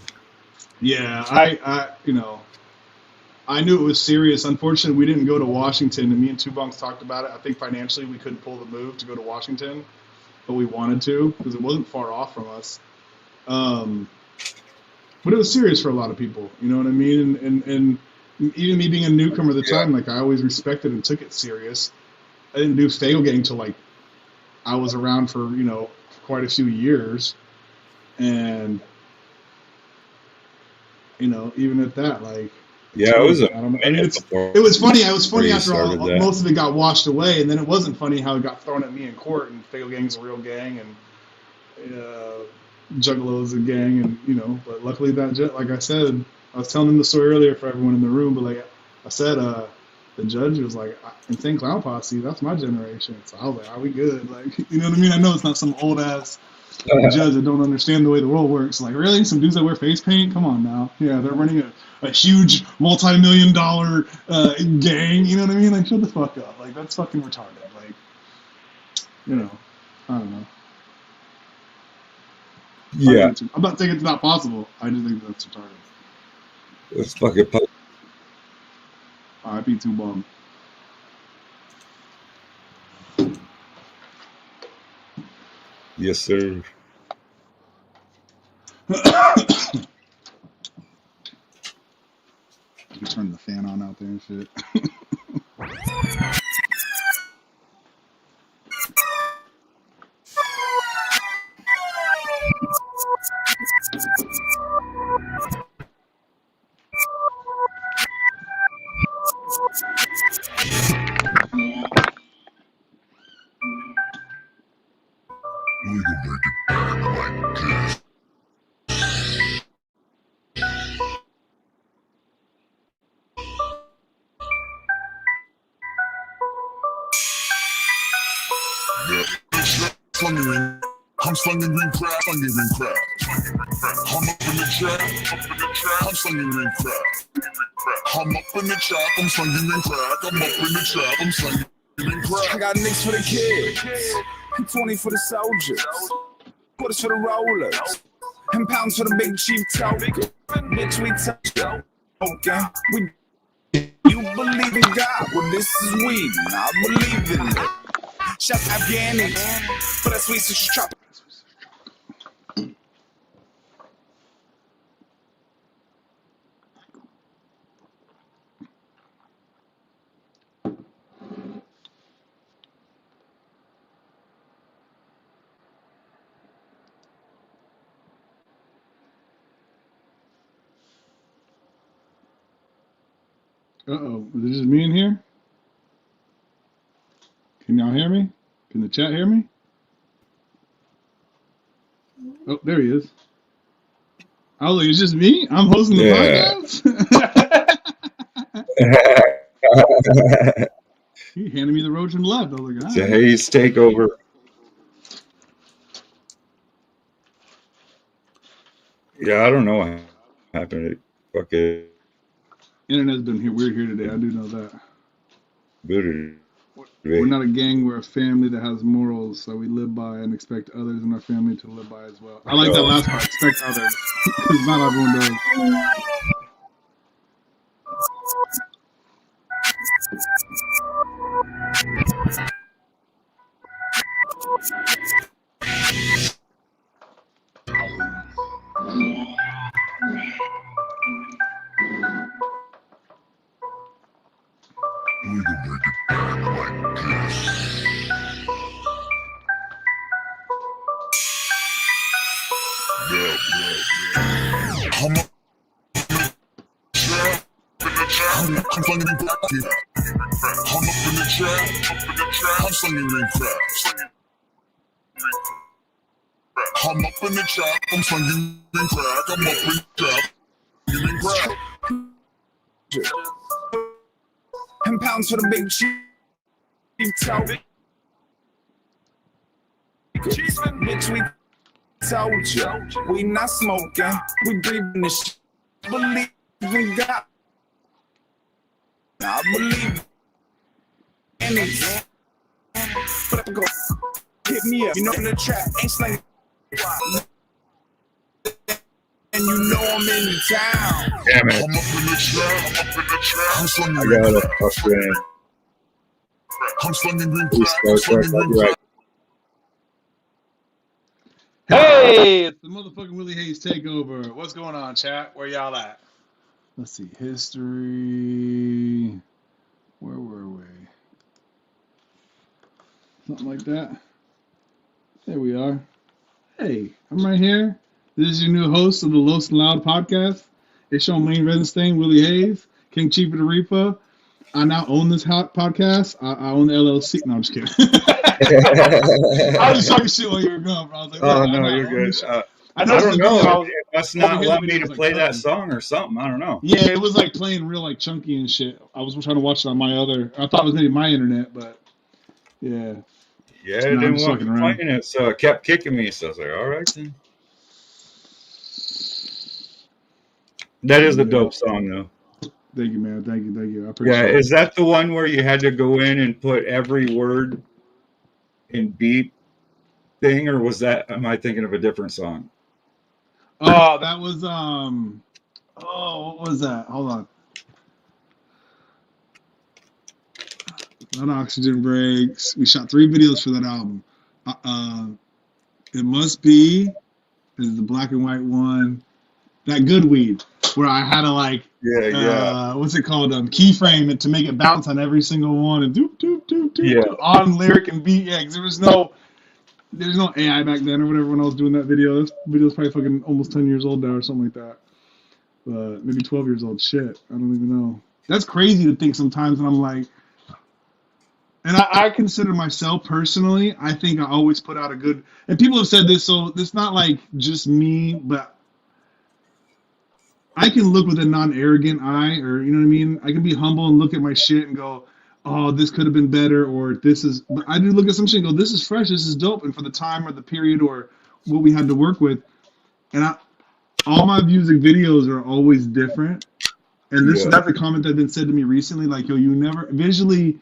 yeah, I knew it was serious. Unfortunately, we didn't go to Washington, and me and Two Bunks talked about it. I think financially we couldn't pull the move to go to Washington, but we wanted to because it wasn't far off from us. But it was serious for a lot of people. You know what I mean? And even me being a newcomer at the time, like, I always respected and took it serious. I didn't do Fago Gang till like I was around for quite a few years. And even at that, like, it was. It was funny. It was funny after most of it got washed away, and then it wasn't funny how it got thrown at me in court. And Fago Gang's a real gang, and Juggalo's a gang, and But luckily, like I said, I was telling them the story earlier for everyone in the room. But like I said, the the judge was like, Insane Clown Posse, that's my generation. So I was like, are we good? Like, you know what I mean? I know it's not some old ass judge that don't understand the way the world works. Like, really? Some dudes that wear face paint? Come on now. Yeah, they're running a huge multi-million-dollar gang. You know what I mean? Like, shut the fuck up. Like, that's fucking retarded. Like, you know, I don't know. Yeah, I'm not saying it's not possible. I just think that's retarded. it's fucking. R.I.P. Two Bomb. Yes, sir. You turn the fan on out there and shit. We gon' make it bang like this. Yeah, slunging ring. I'm slunging green crab, slunging green crab. I'm up in the trap, I'm slunging green crab. I'm up in the trap, I'm slunging green crab. I'm up in the trap, I'm slunging green crab. I got nicks for the kids, and 20 for the soldiers, quarters for the rollers, and pounds for the big cheap token. Bitch, we touch okay. You believe in God? Well, this is weed, and I believe in it. Shout out Afghani for that sweet sushi chop. Uh-oh. Is it just me in here? Can y'all hear me? Can the chat hear me? Oh, there he is. I was like, it's just me? I'm hosting the podcast? He handed me the roach and left. I was like, It's a Haze takeover. Yeah, I don't know what happened. Fuck it. Internet's been here weird here today. I do know that. Booted. We're not a gang. We're a family that has morals that we live by and expect others in our family to live by as well. I like that last part. Expect others. Because not everyone does. We gon' make it bang like this. Yeah. I'm up in the trap, I'm slunging in crap. I'm up in the trap, I'm slunging in crap. I'm up in the trap, I'm slunging in crack. I'm up in the trap, slunging in crack. And pounds for the big cheap token. Bitch, we told you, we not smoking, we breathing this shit. Believe in God. I believe in it. But I go, hit me up, you know in the trap, ain't slang. And you know I'm in the town. Damn it. I'm up in the trap, I'm slunging I green got crack. it. Fucking. I'm slunging green Please crack, I'm start slunging green right. crack. Hey, it's the motherfucking Willie Hayes takeover. What's going on, chat? Where y'all at? Let's see. History. Where were we? Something like that. There we are. Hey, I'm right here. This is your new host of the Los and Loud podcast. It's your main residence thing, Willie Hayes, King Chief of the Reaper. I now own this podcast. I own the LLC. No, I'm just kidding. I was just talking shit while you were gone, bro. I was like, Oh, no, you're good. I I noticed don't the video. know. I was It must over not here. The want me video to was like play that cutting. song or something. I don't know. Yeah, it was like playing real like chunky and shit. I was trying to watch it on my other. I thought it was maybe my internet, but yeah. Yeah, it No, I'm didn't just want fucking me around. playing it, so it kept kicking me. So I was like, all right then. That is a Yeah. dope song though. Thank you, man. Thank you. Thank you. I Yeah, appreciate it. is that the one where you had to go in and put every word in beat thing, or was that? Am I thinking of a different song? Oh, that was Oh, what was that? Hold on. Not Oxygen Breaks. We shot 3 videos for that album. It Must Be is the black and white one. That Good Weed, where I had to like, Yeah. what's it called? Keyframe it to make it bounce on every single one and doop doop doop doop Yeah. doop on lyric and beat. Yeah, 'cause there's no AI back then or whatever when I was doing that video. This video's probably fucking almost 10 years old now or something like that. Maybe 12 years old. Shit, I don't even know. That's crazy to think sometimes, and I'm like, and I consider myself personally, I think I always put out a good, and people have said this, so it's not like just me, but I can look with a non-arrogant eye, or you know what I mean? I can be humble and look at my shit and go, oh, this could have been better, or this is, but I do look at some shit and go, this is fresh, this is dope, and for the time or the period or what we had to work with, and all my music videos are always different. And that's a comment that's been said to me recently, like, yo, you never visually,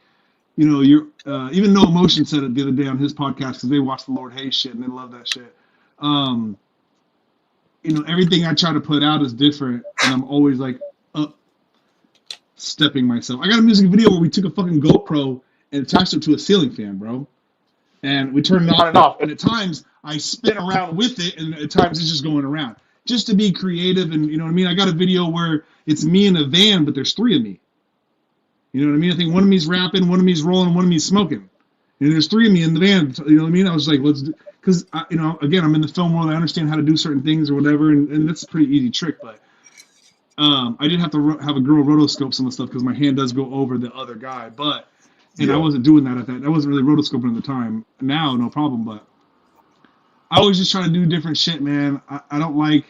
you know, you're even No Emotion said it the other day on his podcast because they watch the Lord Hayes shit and they love that shit. You know, everything I try to put out is different, and I'm always like up stepping myself. I got a music video where we took a fucking GoPro and attached it to a ceiling fan, bro, and we turned it on and off. And at times I spin around with it, and at times it's just going around, just to be creative. And you know what I mean. I got a video where it's me in a van, but there's 3 of me. You know what I mean? I think one of me's rapping, one of me's rolling, one of me's smoking. And there's 3 of me in the van. You know what I mean? I was like, let's do, because, you know, again, I'm in the film world. I understand how to do certain things or whatever. And that's a pretty easy trick. But I did have to have a girl rotoscope some of the stuff because my hand does go over the other guy. But, and I wasn't doing that at that. I wasn't really rotoscoping at the time. Now, no problem. But I always just try to do different shit, man. I don't like,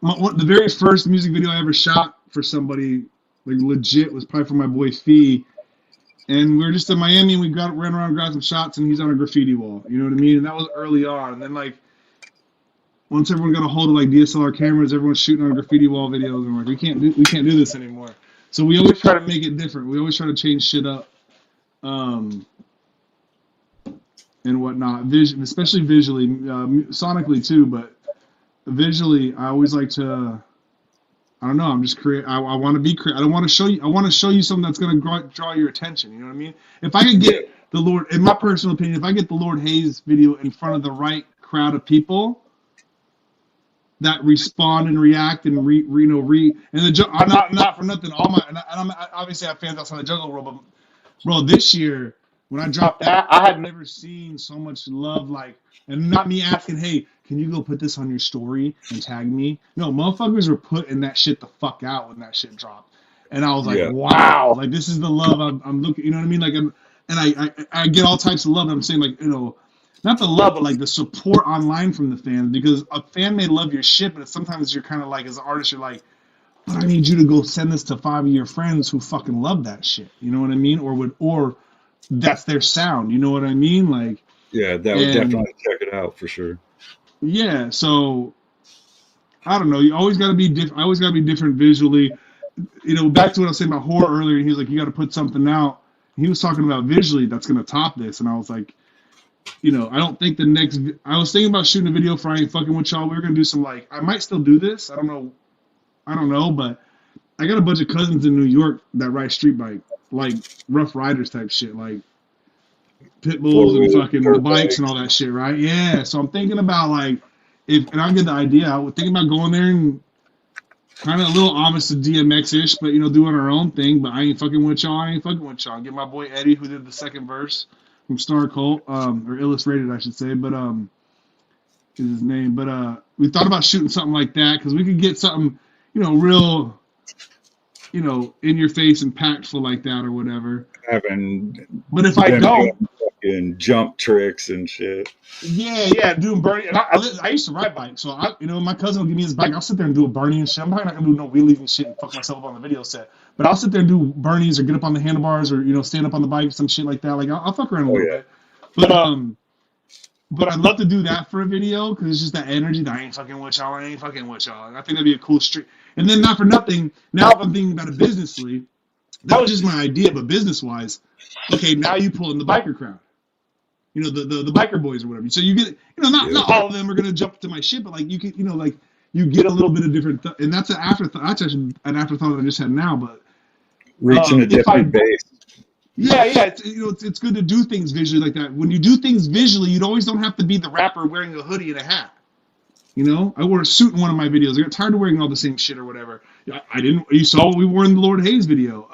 the very first music video I ever shot for somebody, like legit, was probably for my boy Fee, and we were just in Miami and we ran around, grabbed some shots, and he's on a graffiti wall. You know what I mean? And that was early on. And then like once everyone got a hold of like DSLR cameras, everyone's shooting on graffiti wall videos, and we're like, we can't do this anymore. So we always try to make it different. We always try to change shit up, and whatnot. Especially visually, sonically too, but visually, I always like to. I don't know. I'm just I want to be I don't want to show you. I want to show you something that's going to draw your attention. You know what I mean? If I could get the Lord, in my personal opinion, if I get the Lord Hayes video in front of the right crowd of people that respond and react and I'm not for nothing. All my and I'm obviously I have fans outside the jungle world, but bro, this year when I dropped that, I had never seen so much love. Like, and not me asking, hey, can you go put this on your story and tag me? No, motherfuckers were putting that shit the fuck out when that shit dropped, and I was like, wow, like this is the love I'm looking. You know what I mean? Like, I get all types of love. I'm saying, like, you know, not the love, but like the support online from the fans, because a fan may love your shit, but sometimes you're kind of like, as an artist, you're like, but I need you to go send this to 5 of your friends who fucking love that shit. You know what I mean? Or that's their sound. You know what I mean? Like, yeah, that would definitely check it out for sure. Yeah, so I don't know. You always got to be different. I always got to be different visually. You know, back to what I was saying about horror earlier. He was like, you got to put something out. He was talking about visually that's going to top this, and I was like, you know, I don't think the next. I was thinking about shooting a video for I Ain't Fucking With Y'all. We were going to do some, like, I might still do this. I don't know, but I got a bunch of cousins in New York that ride street bike, like Rough Riders type shit, like pit bulls and fucking the bikes and all that shit, right? Yeah. So I'm thinking about like, and I'll get the idea. I was thinking about going there and kind of a little homage to DMX-ish, but you know, doing our own thing. But I ain't fucking with y'all. I ain't fucking with y'all. Get my boy Eddie, who did the second verse from Star Cult, or Illustrated, I should say. But is his name. But we thought about shooting something like that because we could get something, you know, real you know, in your face, impactful like that or whatever. Having But if I them don't, doing fucking jump tricks and shit. yeah, doing Bernie. And I used to ride bikes, so you know, my cousin will give me his bike. I'll sit there and do a Bernie and shit. I'm probably not gonna do no wheelies and shit and fuck myself up on the video set. But I'll sit there and do Bernies or get up on the handlebars or, you know, stand up on the bike, some shit like that. Like I'll fuck around a little bit. But I'd love to do that for a video because it's just that energy that I ain't fucking with y'all. And I think that'd be a cool street. And then not for nothing, now if I'm thinking about it businessly, that was just my idea, but business wise, okay, now you pull in the biker crowd. You know, the biker boys or whatever. So you get, you know, not all of them are gonna jump to my shit, but like you can, you know, like you get a little bit of different, and that's an afterthought. That's actually an afterthought that I just had now. But reaching a different base. Yeah, it's, you know, it's good to do things visually like that. When you do things visually, you always don't have to be the rapper wearing a hoodie and a hat. You know, I wore a suit in one of my videos. I got tired of wearing all the same shit or whatever. I didn't. You saw what we wore in the Lord Hayes video.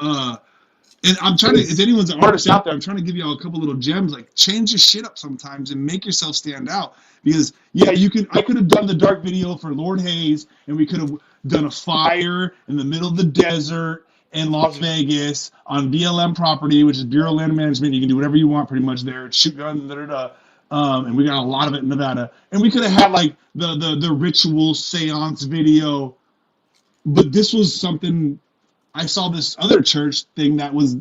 And I'm trying to, if anyone's an artist out there, I'm trying to give you all a couple little gems. Like, change your shit up sometimes and make yourself stand out. Because, yeah, I could have done the dark video for Lord Hayes, and we could have done a fire in the middle of the desert in Las Vegas on BLM property, which is Bureau of Land Management. You can do whatever you want pretty much there. Shoot gun, and we got a lot of it in Nevada. And we could have had, like, the ritual seance video. But this was something... I saw this other church thing that was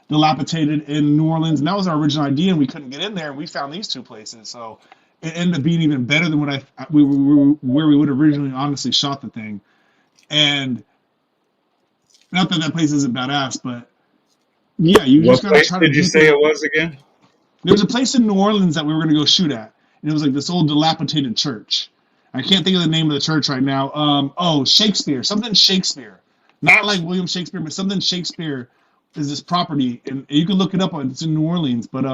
dilapidated in New Orleans, and that was our original idea, and we couldn't get in there, and we found these two places. So it ended up being even better than where we would have originally honestly shot the thing. And not that place isn't badass, but yeah, you just gotta try to. Did you say it was again? There was a place in New Orleans that we were gonna go shoot at, and it was like this old dilapidated church. I can't think of the name of the church right now. Shakespeare, something Shakespeare. Not like William Shakespeare, but something Shakespeare is this property, and you can look it up. It's in New Orleans, but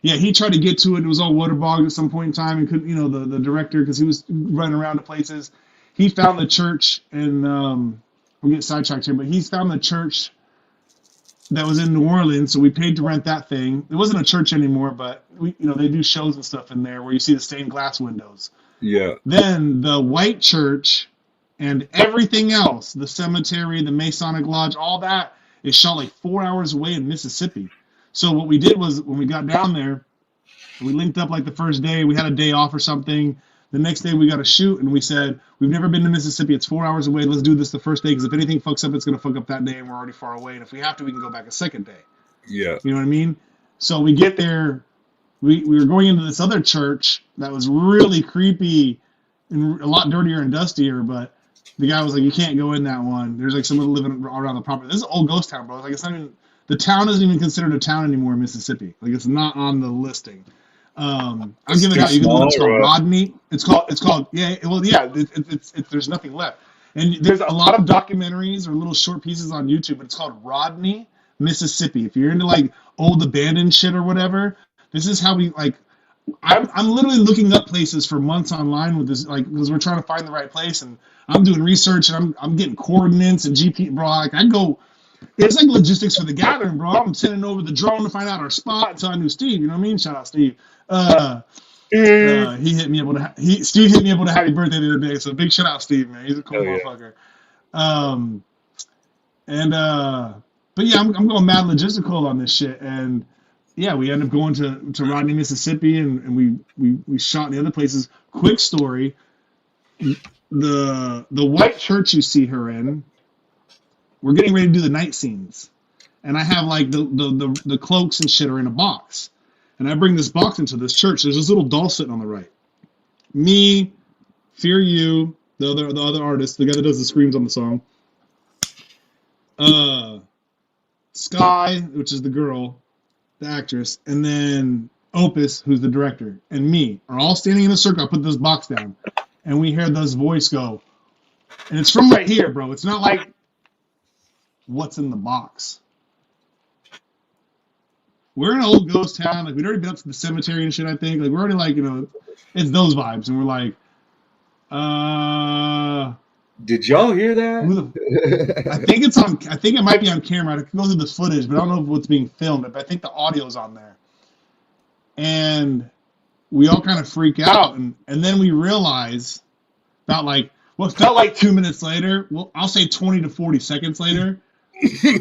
yeah, he tried to get to it. It was all waterlogged at some point in time, and couldn't, you know, the director, because he was running around to places. He found the church, and we'll get sidetracked here, but he's found the church that was in New Orleans, so we paid to rent that thing. It wasn't a church anymore, but they do shows and stuff in there where you see the stained glass windows. Yeah. Then the white church. And everything else, the cemetery, the Masonic Lodge, all that is shot like 4 hours away in Mississippi. So what we did was when we got down there, we linked up like the first day. We had a day off or something. The next day we got to shoot, and we said, we've never been to Mississippi. It's 4 hours away. Let's do this the first day, because if anything fucks up, it's going to fuck up that day, and we're already far away. And if we have to, we can go back a second day. Yeah. You know what I mean? So we get there. We were going into this other church that was really creepy and a lot dirtier and dustier, but the guy was like, you can't go in that one. There's like someone living around the property. This is an old ghost town, bro. Like, it's not even, the town isn't even considered a town anymore in Mississippi. Like, it's not on the listing. I'm giving it out. You can look, it's called Rodney. It's called yeah. Well, yeah. It's there's nothing left, and there's a lot of documentaries or little short pieces on YouTube. But it's called Rodney, Mississippi. If you're into like old abandoned shit or whatever, this is how we like. I'm literally looking up places for months online with this, like, because we're trying to find the right place, and I'm doing research, and I'm getting coordinates and GP, bro. Like, I go, it's like logistics for the gathering, bro. I'm sending over the drone to find out our spot until I knew Steve. You know what I mean? Shout out Steve. He hit me up with Steve hit me up with a happy birthday the other day. So big shout out Steve, man. He's a cool motherfucker. But yeah, I'm going mad logistical on this shit, and yeah, we ended up going to Rodney, Mississippi, and we shot in the other places. Quick story: the white church you see her in, we're getting ready to do the night scenes, and I have like the cloaks and shit are in a box, and I bring this box into this church. There's this little doll sitting on the right. Me, Fear You, the other artist, the guy that does the screams on the song. Sky, which is the girl, the actress, and then Opus, who's the director, and me are all standing in a circle. I put this box down, and we hear this voice go, and it's from right here, bro. It's not like what's in the box. We're in an old ghost town. Like, we'd already been up to the cemetery and shit, I think. Like, we're already like, it's those vibes, and we're like, did y'all hear that? I think it's on. I think it might be on camera. I can go through the footage, but I don't know what's being filmed. But I think the audio's on there. And we all kind of freak out, and then we realize about like what felt like 2 minutes later, well, I'll say 20 to 40 seconds later, we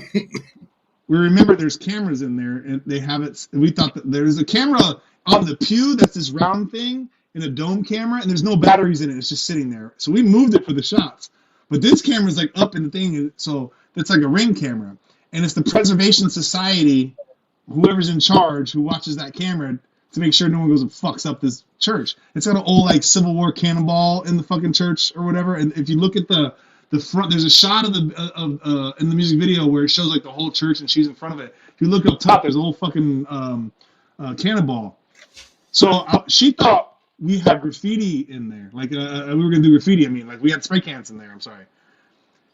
remember there's cameras in there, and they have it. We thought that there's a camera on the pew that's this round thing in a dome camera, and there's no batteries in it. It's just sitting there. So we moved it for the shots. But this camera's like up in the thing, so it's like a ring camera. And it's the Preservation Society, whoever's in charge, who watches that camera to make sure no one goes and fucks up this church. It's got an old like Civil War cannonball in the fucking church or whatever. And if you look at the front, there's a shot of the in the music video where it shows like the whole church and she's in front of it. If you look up top, there's a little fucking cannonball. So she thought we had graffiti in there, like we were gonna do graffiti. I mean, like we had spray cans in there. I'm sorry.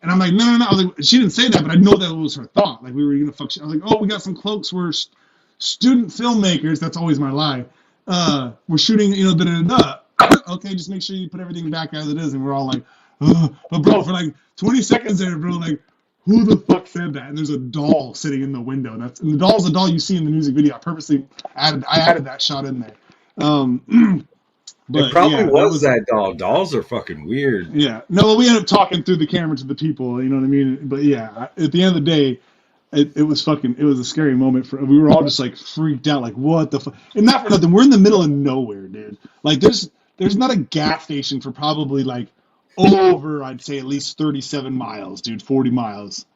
And I'm like, no. I was like, she didn't say that, but I know that was her thought. Like we were gonna fuck shit. I was like, oh, we got some cloaks. We're student filmmakers. That's always my lie. We're shooting, da. Okay, just make sure you put everything back as it is. And we're all like, ugh. But bro, for like 20 seconds there, bro, like, who the fuck said that? And there's a doll sitting in the window. And the doll's the doll you see in the music video. I purposely added that shot in there. But it probably was that doll. Dolls are fucking weird. Yeah. No, we ended up talking through the camera to the people, you know what I mean? But yeah, at the end of the day, it was a scary moment. We were all just like freaked out, like what the fuck? And not for nothing, we're in the middle of nowhere, dude. Like there's not a gas station for probably like over, I'd say at least 37 miles, dude, 40 miles.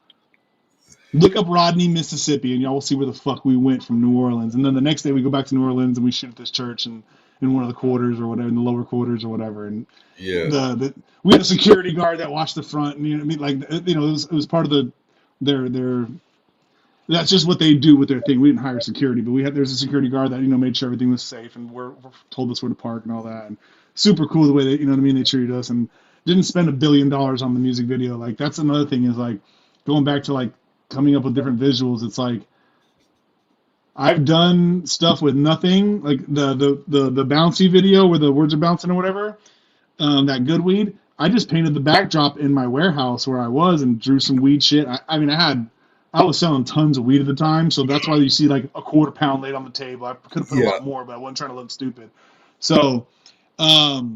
Look up Rodney, Mississippi, and y'all will see where the fuck we went from New Orleans. And then the next day we go back to New Orleans and we shoot at this church and in one of the quarters or whatever, in the lower quarters or whatever. And yeah, we had a security guard that watched the front, and you know what I mean? Like, it was part of their that's just what they do with their thing. We didn't hire security, but there's a security guard that, made sure everything was safe and told us where to park and all that. And super cool the way they, they treated us and didn't spend $1 billion on the music video. Like that's another thing is like going back to like coming up with different visuals. It's like, I've done stuff with nothing, like the bouncy video where the words are bouncing or whatever, that good weed. I just painted the backdrop in my warehouse where I was and drew some weed shit. I was selling tons of weed at the time, so that's why you see like a quarter pound laid on the table. I could have put a lot more, but I wasn't trying to look stupid. So, like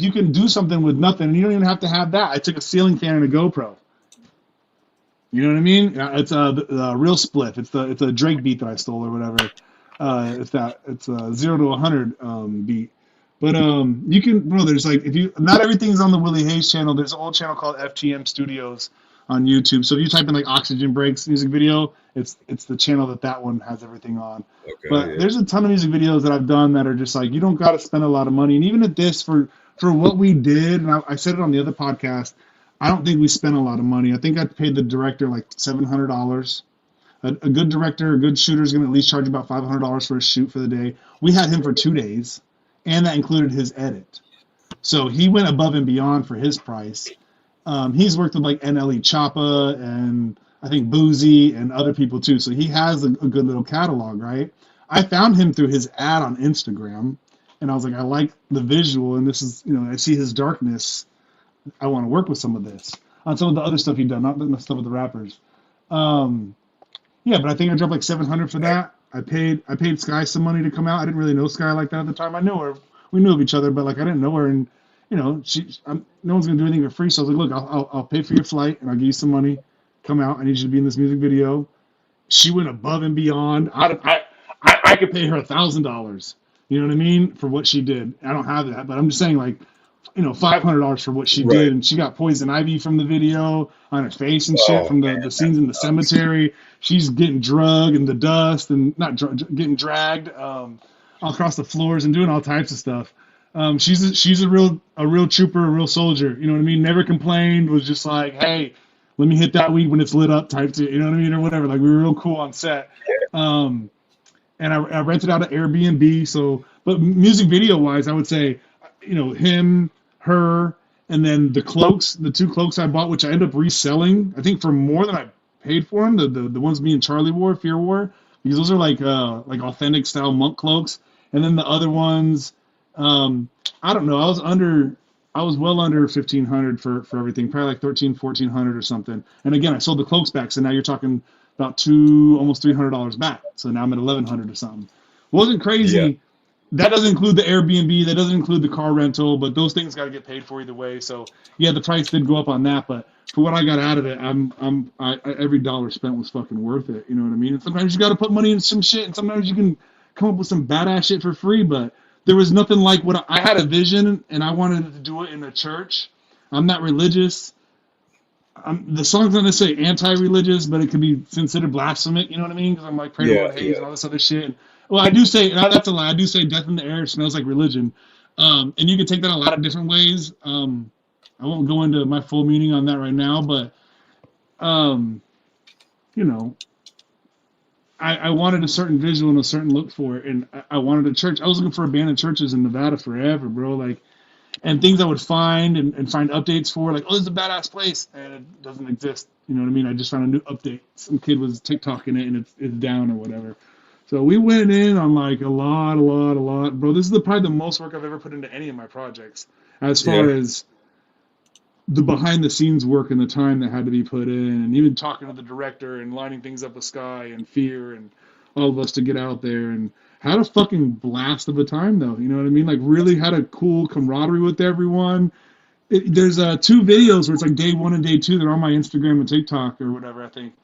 you can do something with nothing, and you don't even have to have that. I took a ceiling fan and a GoPro. You know what I mean? It's a real spliff. It's a Drake beat that I stole or whatever. It's a 0 to 100 beat. But you can, bro. There's like not everything's on the WIL E HAZE channel. There's an old channel called FTM Studios on YouTube. So if you type in like Oxygen Breaks music video, it's the channel that one has everything on. Okay, but there's a ton of music videos that I've done that are just like you don't got to spend a lot of money. And even at this for what we did, and I said it on the other podcast. I don't think we spent a lot of money. I think I paid the director like $700. A good director, a good shooter is going to at least charge about $500 for a shoot for the day. We had him for 2 days, and that included his edit. So he went above and beyond for his price. He's worked with like NLE Choppa and I think Boozy and other people too. So he has a good little catalog, right? I found him through his ad on Instagram, and I was like, I like the visual, and this is, I see his darkness. I want to work with some of this on some of the other stuff he'd done, not the stuff with the rappers. But I think I dropped like $700 for that. I paid Sky some money to come out. I didn't really know Sky like that at the time. I knew her. We knew of each other, but like I didn't know her, and no one's gonna do anything for free. So I was like, look, I'll pay for your flight and I'll give you some money. Come out. I need you to be in this music video. She went above and beyond. I could pay her $1,000. You know what I mean, for what she did. I don't have that, but I'm just saying like. $500 for what she did, and she got poison ivy from the video on her face and shit from the scenes in the cemetery. She's getting drugged in the dust and getting dragged across the floors and doing all types of stuff. She's a real trooper, a real soldier. You know what I mean? Never complained. Was just like, hey, let me hit that weed when it's lit up type shit. You know what I mean, or whatever. Like we were real cool on set. And I rented out an Airbnb. So, but music video wise, I would say, him. Her, and then the 2 cloaks I bought, which I ended up reselling, I think for more than I paid for them. The ones me and Charlie wore, Fear wore, because those are like authentic style monk cloaks. And then the other ones, I don't know. I was well under $1,500 for everything, probably like $1,300-$1,400 or something. And again, I sold the cloaks back, so now you're talking about almost $300 back. So now I'm at $1,100 or something. Wasn't crazy. Yeah. that doesn't include the Airbnb, that doesn't include the car rental, but those things got to get paid for either way. So yeah, the price did go up on that, but for what I got out of it, every dollar spent was fucking worth it. You know what I mean? And sometimes you got to put money in some shit, and sometimes you can come up with some badass shit for free. But there was nothing like what I had a vision, and I wanted to do it in a church. I'm not religious. The song's not necessarily anti-religious, but it could be considered blasphemic. You know what I mean? Because I'm like, pray to Yeah, Lord Hayes yeah. and all this other shit. Well, I do say that's a lie. I do say death in the air smells like religion, and you can take that a lot of different ways. I won't go into my full meaning on that right now, but you know, I wanted a certain visual and a certain look for it, and I wanted a church. I was looking for abandoned churches in Nevada forever, bro. Like, and things I would find and find updates for, like, oh, this is a badass place, and it doesn't exist. You know what I mean? I just found a new update. Some kid was TikToking it, and it's down or whatever. So we went in on like a lot, bro. This is probably the most work I've ever put into any of my projects, as far as the behind the scenes work and the time that had to be put in, and even talking to the director and lining things up with Sky and Fear and all of us to get out there, and had a fucking blast of a time though. You know what I mean? Like, really had a cool camaraderie with everyone. There's 2 videos where it's like day 1 and day 2. They're on my Instagram and TikTok or whatever, I think.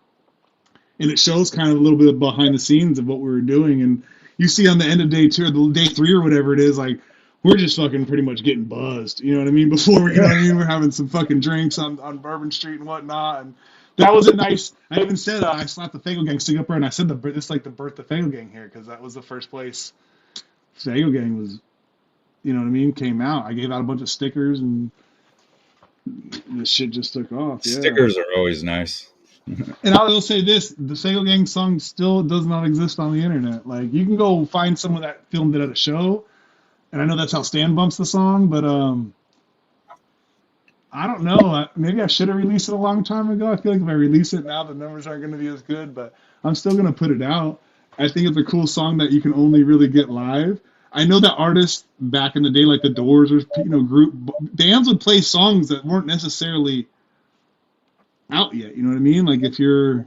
And it shows kind of a little bit of behind the scenes of what we were doing. And you see on the end of day 2 or the day 3 or whatever it is, like, we're just fucking pretty much getting buzzed. You know what I mean? Before, you know what I mean? We're having some fucking drinks on Bourbon Street and whatnot. And that was a nice, I even said, I slapped the Fago Gang stick up there, and I said, this is like the birth of Fago Gang here, because that was the first place Fago Gang was, you know what I mean, came out. I gave out a bunch of stickers, and this shit just took off. Yeah. Stickers are always nice. And I will say this: the Fago Gang song still does not exist on the internet. Like, you can go find someone that filmed it at a show, and I know that's how Stan bumps the song, but I don't know. Maybe I should have released it a long time ago. I feel like if I release it now, the numbers aren't going to be as good, but I'm still going to put it out. I think it's a cool song that you can only really get live. I know that artists back in the day, like the Doors or group bands, would play songs that weren't necessarily out yet. You know what I mean? Like, if you're,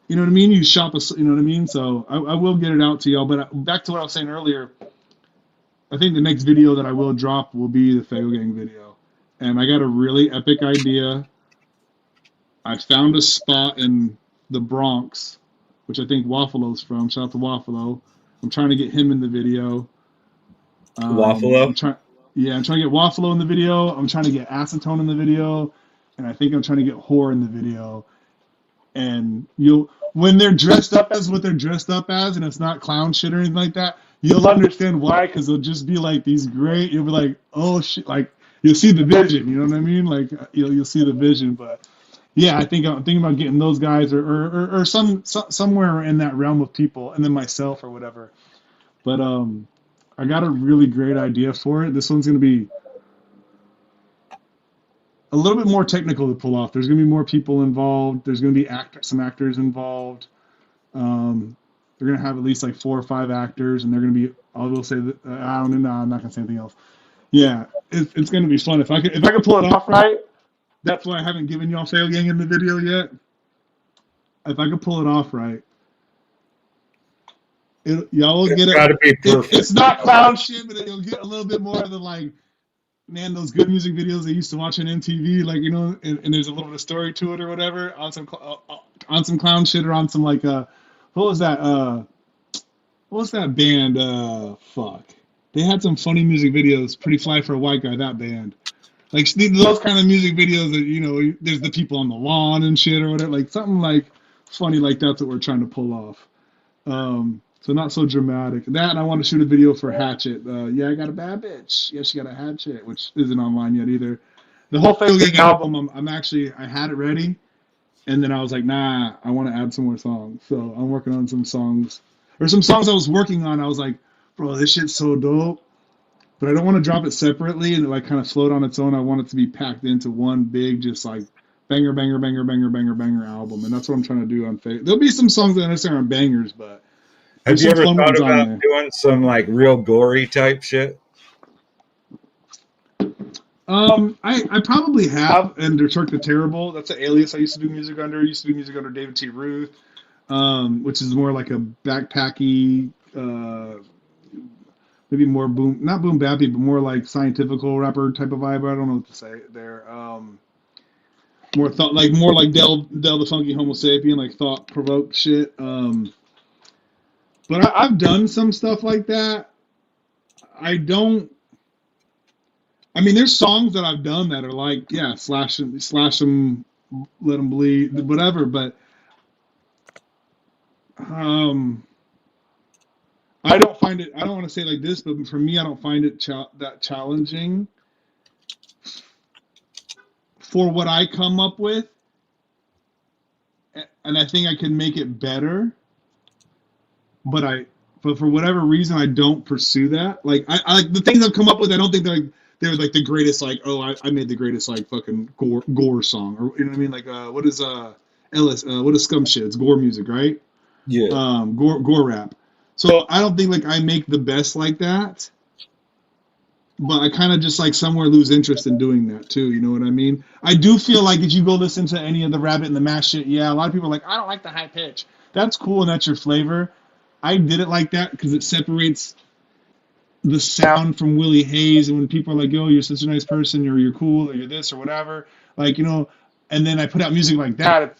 you know what I mean, you shop a, you know what I mean. So I will get it out to y'all. But back to what I was saying earlier, I think the next video that I will drop will be the Fago Gang video, and I got a really epic idea. I found a spot in the Bronx, which I think Waffalo's from. Shout out to Waffalo. I'm trying to get him in the video. Waffalo? I'm trying to get Waffalo in the video. I'm trying to get Acetone in the video, and I think I'm trying to get Whore in the video. And when they're dressed up as what they're dressed up as, and it's not clown shit or anything like that, you'll understand why, because they'll just be like these great. You'll be like, oh shit, like, you'll see the vision. You know what I mean? Like, you'll see the vision. But yeah, I'm thinking about getting those guys or somewhere in that realm of people, and then myself or whatever. But I got a really great idea for it. This one's going to be a little bit more technical to pull off. There's going to be more people involved. There's going to be some actors involved. They're going to have at least like 4 or 5 actors, and they're going to be, I will say that, I don't know, I'm not going to say anything else. Yeah, it's going to be fun. If I could pull it off right, that's why I haven't given y'all Fago Gang in the video yet. If I could pull it off right, y'all will get it. Gotta be perfect. It's not clown shit, but you'll get a little bit more of the, like, man, those good music videos they used to watch on MTV, like, you know, and there's a little bit of story to it or whatever, on some clown shit, or on some, like, what was that band, fuck. They had some funny music videos, Pretty Fly for a White Guy, that band. Like, those kind of music videos that, you know, there's the people on the lawn and shit or whatever, like, something like funny like that's what we're trying to pull off. So not so dramatic. That, and I want to shoot a video for Hatchet. Yeah, I got a bad bitch. Yeah, she got a hatchet, which isn't online yet either. The whole Fago Gang album, I had it ready, and then I was like, nah, I want to add some more songs. So I'm working on some songs, or some songs I was working on. I was like, bro, this shit's so dope, but I don't want to drop it separately and like kind of float on its own. I want it to be packed into one big, just like banger, banger, banger, banger, banger, banger album, and that's what I'm trying to do on Fago. There'll be some songs that necessarily aren't bangers, but have you ever thought about doing some like real gory type shit? I probably have, and Turk the Terrible. That's an alias I used to do music under. I used to do music under David T. Ruth, which is more like a backpacky, maybe more not boom bappy, but more like scientifical rapper type of vibe. I don't know what to say there. More thought, like more like Del the Funky Homo Sapien, like thought provoked shit. But I've done some stuff like that. I don't. I mean, there's songs that I've done that are like, yeah, slash them, let them bleed, whatever. But I don't find it. I don't want to say like this, but for me, I don't find it that challenging for what I come up with, and I think I can make it better. But for whatever reason, I don't pursue that. Like I like the things I've come up with. I don't think they're like the greatest. Like, oh, I made the greatest like fucking gore song, or you know what I mean? Like what is Ellis? What is scum shit? It's gore music, right? Yeah. Gore rap. So I don't think like I make the best like that, but I kind of just like somewhere lose interest in doing that too. You know what I mean? I do feel like if you go listen to any of the Rabbit and the Mash shit, yeah, a lot of people are like, I don't like the high pitch. That's cool and that's your flavor. I did it like that because it separates the sound from Willie Hayes, and when people are like, "Yo, you're such a nice person," or "You're cool," or "You're this," or whatever, like, you know, and then I put out music like that.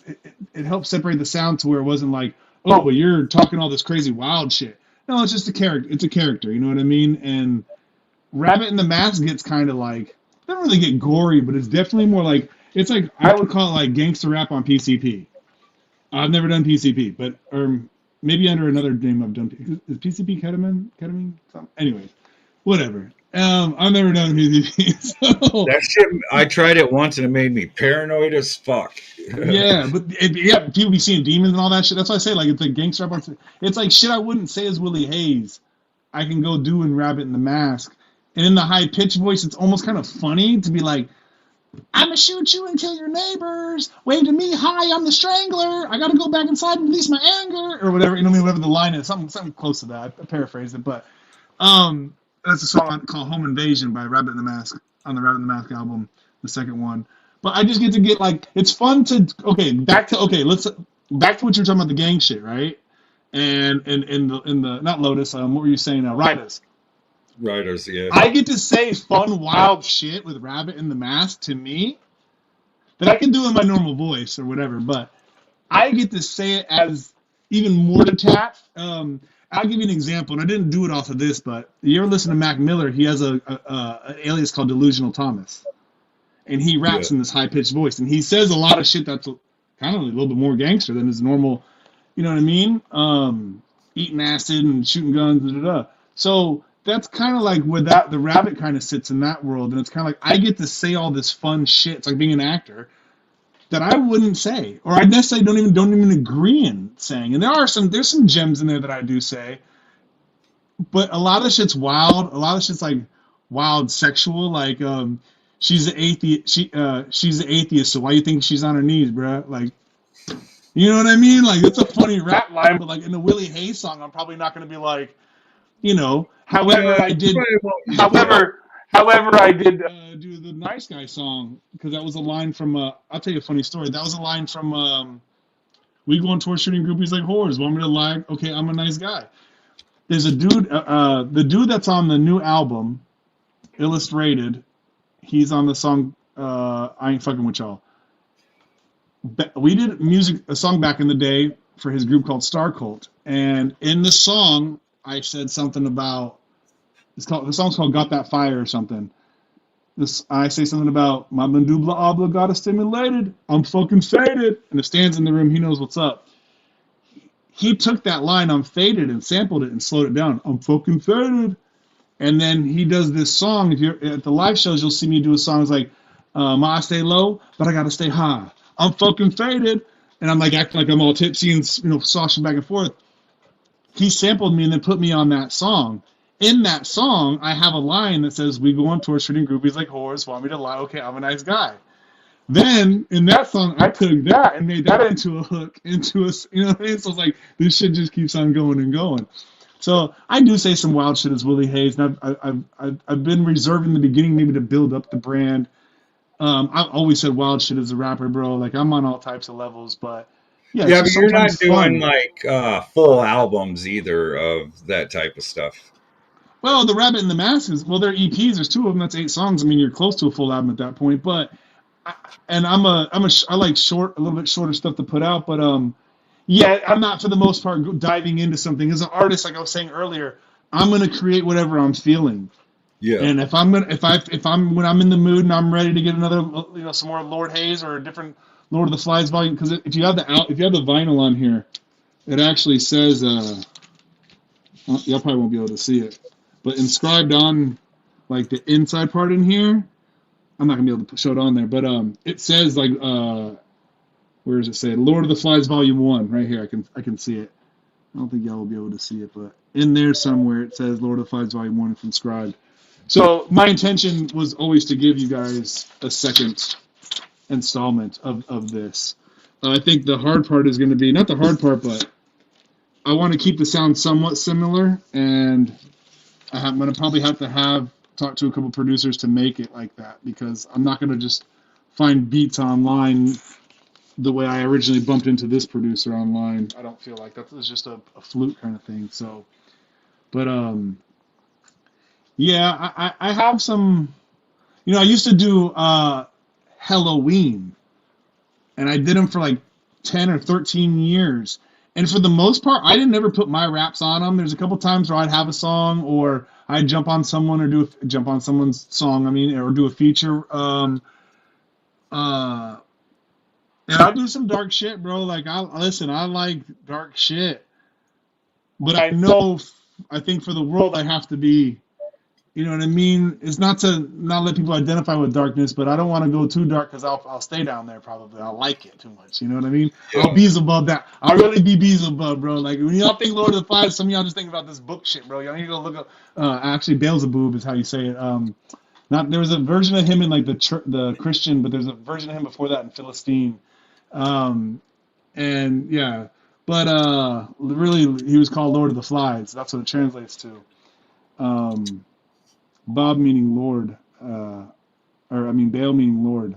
It helps separate the sound to where it wasn't like, "Oh, but you're talking all this crazy wild shit." No, it's just a character. It's a character. You know what I mean? And Rabbit in the Mask gets kind of like, doesn't really get gory, but it's definitely more like, it's like I would call it like gangster rap on PCP. I've never done PCP, but maybe under another name I've done. Is PCP ketamine? Something? Anyways, whatever. I've never done PCP. So. That shit, I tried it once and it made me paranoid as fuck. Yeah, but people be seeing demons and all that shit. That's why I say like it's like gangster rap. It's like shit I wouldn't say as Willie Hayes. I can go do in Rabbit in the Mask, and in the high pitched voice, it's almost kind of funny to be like, "I'ma shoot you and kill your neighbors. Wave to me, hi, I'm the Strangler. I gotta go back inside and release my anger," or whatever. You know, whatever the line is, something close to that. I paraphrased it, but that's a song called "Home Invasion" by Rabbit in the Mask on the Rabbit in the Mask album, the second one. But I just get like, it's fun to back to what you're talking about, the gang shit, right? And in the not Lotus, what were you saying? Riders. Writers, yeah. I get to say fun, wild shit with Rabbit in the Mask to me that I can do in my normal voice or whatever, but I get to say it as even more detached. I'll give you an example, and I didn't do it off of this, but you ever listen to Mac Miller? He has an alias called Delusional Thomas, and he raps in this high-pitched voice, and he says a lot of shit that's kind of a little bit more gangster than his normal, you know what I mean? Eating acid and shooting guns, So that's kind of like where the Rabbit kind of sits in that world, and it's kind of like I get to say all this fun shit. It's like being an actor that I wouldn't say, or I necessarily don't even agree in saying. And there's some gems in there that I do say, but a lot of shit's wild. A lot of shit's like wild sexual. Like she's an atheist. She's an atheist. So why you think she's on her knees, bro? Like, you know what I mean? Like, it's a funny rap line, but like in the Willie Hayes song, I'm probably not going to be like, you know. However, I did do the Nice Guy song, because that was a line from I'll tell you a funny story. That was a line from We Go on Tour Shooting Groupies Like Whores. Want me to lie? Okay, I'm a nice guy. There's a dude, the dude that's on the new album, Illustrated. He's on the song I Ain't Fucking With Y'all. We did a song back in the day for his group called Star Cult, and in the song I said something about, the song's called Got That Fire or something. I say something about my mandibula oblongata stimulated. I'm fucking faded. And if Stan's in the room, he knows what's up. He took that line, I'm faded, and sampled it and slowed it down. I'm fucking faded. And then he does this song. If you're at the live shows, you'll see me do a song. It's like, I stay low, but I gotta stay high. I'm fucking faded. And I'm like acting like I'm all tipsy and, you know, sloshing back and forth. He sampled me and then put me on that song. In that song, I have a line that says, "We go on tour shooting groupies like whores. Want me to lie? Okay, I'm a nice guy." Then in that song, I took that and made that into a hook, into a, you know what I mean? So it's like this shit just keeps on going and going. So I do say some wild shit as Willie Hayes, and I've been reserving the beginning maybe to build up the brand. I've always said wild shit as a rapper, bro. Like I'm on all types of levels, but yeah, but you're not doing like full albums either of that type of stuff. Well, the Rabbit and the Mask is, well, they're EPs. There's 2 of them. That's 8 songs. I mean, you're close to a full album at that point. But I like a little bit shorter stuff to put out. But yeah, I'm not for the most part diving into something as an artist. Like I was saying earlier, I'm gonna create whatever I'm feeling. Yeah. And if I'm when I'm in the mood and I'm ready to get another, some more Lord Hayes or a different Lord of the Flies volume, because if you have the vinyl on here, it actually says, y'all probably won't be able to see it, but inscribed on like the inside part in here, I'm not gonna be able to show it on there, but it says like where does it say? Lord of the Flies Volume 1 right here. I can see it. I don't think y'all will be able to see it, but in there somewhere it says Lord of the Flies Volume 1 inscribed. So my intention was always to give you guys a second installment of this. I think the hard part is going to be, not the hard part, but I want to keep the sound somewhat similar, and I'm going to probably have to talk to a couple producers to make it like that, because I'm not going to just find beats online the way I originally bumped into this producer online. I don't feel like that was just a fluke kind of thing. So, but yeah, I have some, I used to do Halloween, and I did them for like 10 or 13 years. And for the most part, I didn't ever put my raps on them. There's a couple times where I'd have a song, or I'd jump on someone or jump on someone's song, or do a feature. And I'll do some dark shit, bro. Like, I like dark shit. But I think for the world, I have to be, you know what I mean? It's not to not let people identify with darkness, but I don't want to go too dark, because I'll stay down there probably. I'll like it too much. You know what I mean? Yeah. I'll Beelzebub that. I'll really be Beelzebub, bro. Like, when y'all think Lord of the Flies, some of y'all just think about this book shit, bro. Y'all need to go look up. Actually, Beelzebub is how you say it. There was a version of him in like the Christian, but there's a version of him before that in Philistine. And yeah, but really, he was called Lord of the Flies. That's what it translates to. Bob meaning Lord, Baal meaning Lord.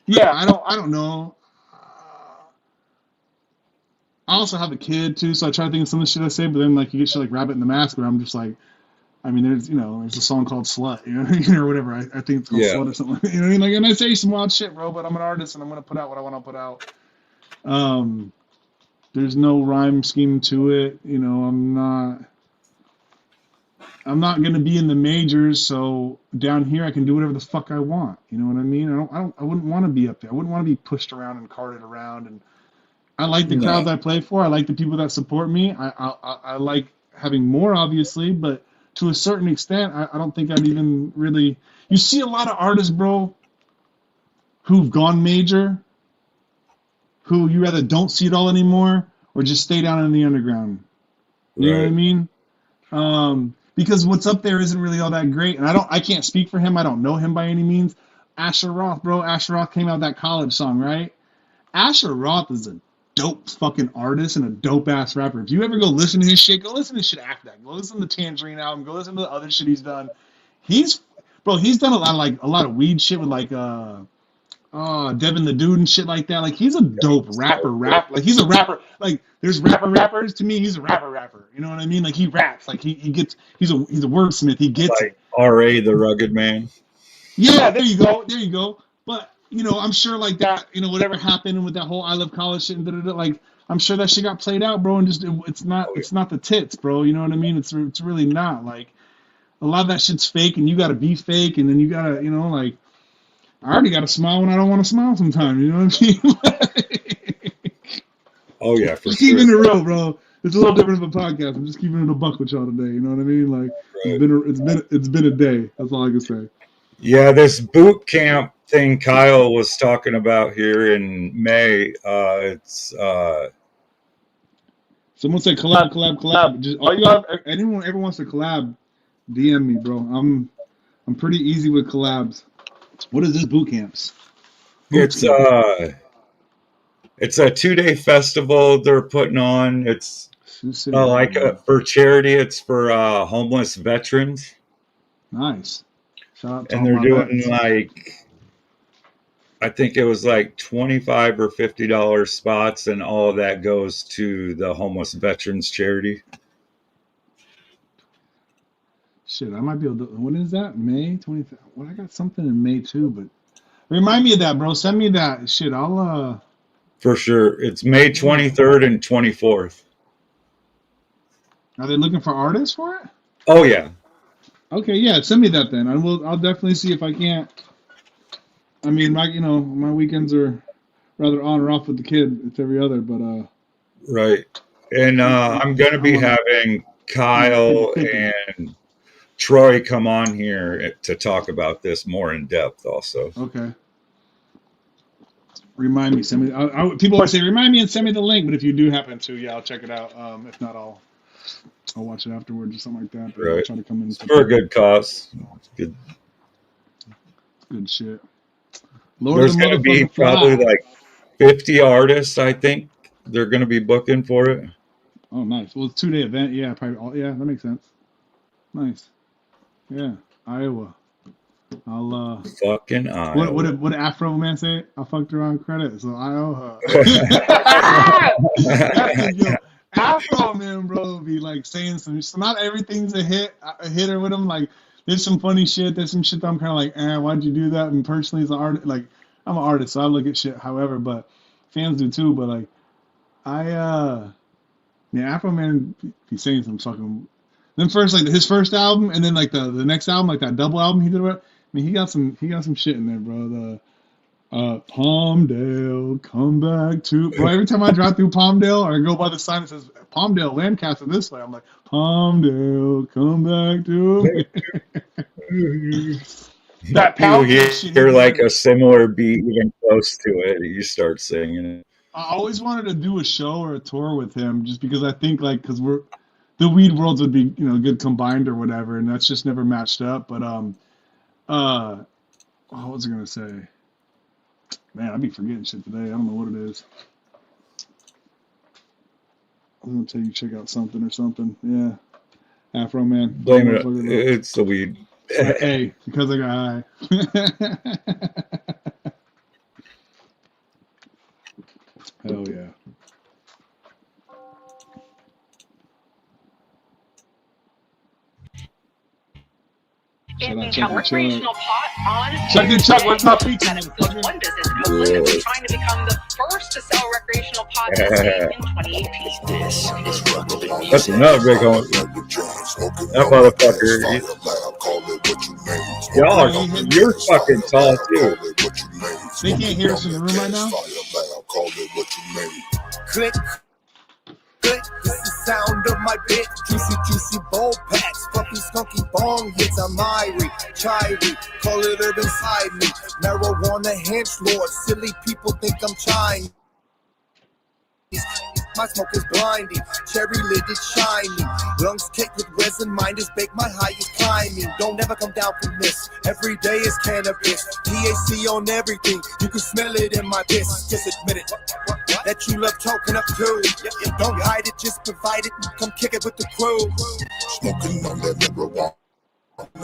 Yeah, I don't know. I also have a kid too, so I try to think of some of the shit I say, but then like you get shit like Rabbit in the Mask, where I'm just like, there's a song called Slut, or whatever. I think it's called Slut or something. You know what I mean? Like, and I say some wild shit, bro, but I'm an artist and I'm gonna put out what I want to put out. There's no rhyme scheme to it. I'm not gonna be in the majors, so down here I can do whatever the fuck I want. You know what I mean? I wouldn't want to be up there. I wouldn't want to be pushed around and carted around. And I like the crowds I play for. I like the people that support me. I like having more, obviously, but to a certain extent, I don't think I'd even really. You see a lot of artists, bro, who've gone major, who you either don't see it all anymore or just stay down in the underground. You know what I mean? Because what's up there isn't really all that great, and I can't speak for him. I don't know him by any means. Asher Roth, bro. Asher Roth came out with that college song, right? Asher Roth is a dope fucking artist and a dope ass rapper. If you ever go listen to his shit, go listen to his shit after that. Go listen to the Tangerine album. Go listen to the other shit he's done. He's done a lot of weed shit with like Devin the Dude and shit like that. Like, he's a dope rapper. Like, he's a rapper. Like, there's rappers. To me, he's a rapper. You know what I mean? Like, he raps. Like, he's a wordsmith. He gets like it. R.A. the Rugged Man. Yeah, there you go. But, I'm sure like that, whatever happened with that whole I Love College shit and like, I'm sure that shit got played out, bro, and just it's not the tits, bro. You know what I mean? It's really not. Like, a lot of that shit's fake, and you gotta be fake, and then you gotta, like, I already got to smile when I don't want to smile sometimes. You know what I mean? Oh, yeah, for just sure. keeping it real, bro. It's a little different of a podcast. I'm just keeping it a buck with y'all today. You know what I mean? Like, it's been a day. That's all I can say. Yeah, this boot camp thing Kyle was talking about here in May. It's someone said collab. Just all you have, anyone ever wants to collab, DM me, bro. I'm pretty easy with collabs. What is this boot camps? It's a 2-day festival they're putting on. It's for charity. It's for homeless veterans. Nice. Shout out to and they're doing vets. Like I think it was like $25 or $50 spots, and all of that goes to the homeless veterans charity. Shit, I might be able to. What is that? May 20th? Well, I got something in May too, but remind me of that, bro. Send me that shit. I'll For sure. It's May 23rd and 24th. Are they looking for artists for it? Oh, yeah. Okay, yeah, send me that then. I'll definitely see if I can't. I mean, my weekends are rather on or off with the kid. It's every other, but Right. And I'm going to be having Kyle and Troy come on here to talk about this more in depth also. okay. Remind me, send me. People always say, remind me and send me the link. But if you do happen to, yeah, I'll check it out. If not, I'll watch it afterwards or something like that. But I'll Right. try to come in. It's for a good cause. Good. Good shit. Lord There's of going to be motherfucking fly. probably like 50 artists, I think. They're going to be booking for it. Oh, nice. Well, it's 2-day event. Yeah, probably. Yeah, that makes sense. Nice. Yeah, Iowa. I'll Fucking Iowa. What did Afro Man say? I fucked around credit, so I owe her. Yo, Afro Man, bro, be like saying some. So not everything's a hitter with him. Like there's some funny shit. There's some shit that I'm kind of like, why'd you do that? And personally, as an artist, like I'm an artist, so I look at shit. However, but fans do too. But like Afro Man be saying some fucking. Then first like his first album, and then like the next album, like that double album he did. I mean, he got some shit in there, bro. The Palmdale, come back to. Bro, every time I drive through Palmdale or I go by the sign that says Palmdale, Lancaster this way, I'm like, Palmdale, come back to me. That You pound hear shit. like a similar beat even close to it. You start singing it. I always wanted to do a show or a tour with him, just because I think because the weed worlds would be good combined or whatever, and that's just never matched up. But what was I gonna say? Man, I'd be forgetting shit today. I don't know what it is. I'm gonna tell you check out something or something. Yeah, Afro Man. Blame it. It's the weed. Hey, because I got high. Hell yeah. Shout out Chuck and recreational pot on Chuck and Chuck, what's up, feature? one business in Oakland is trying to become the first to sell recreational pot in the state in 2018. That's another big one. That motherfucker. You're fucking tall too. They can't hear us in the room right now? Click, click, this is the sound of my bit. Juicy bowl packs, fluffy skunky bong hits. I'm Irie, Chiri, call it urban side me. Marijuana hench lord, silly people think I'm Chinese. My smoke is blinding, cherry lidded shiny. Lungs caked with resin, mind is baked, my high is climbing. Don't ever come down from this, every day is cannabis. THC on everything, you can smell it in my piss. Just admit it, that you love token up too. Don't hide it, just provide it, come kick it with the crew. Smoking on that marijuana.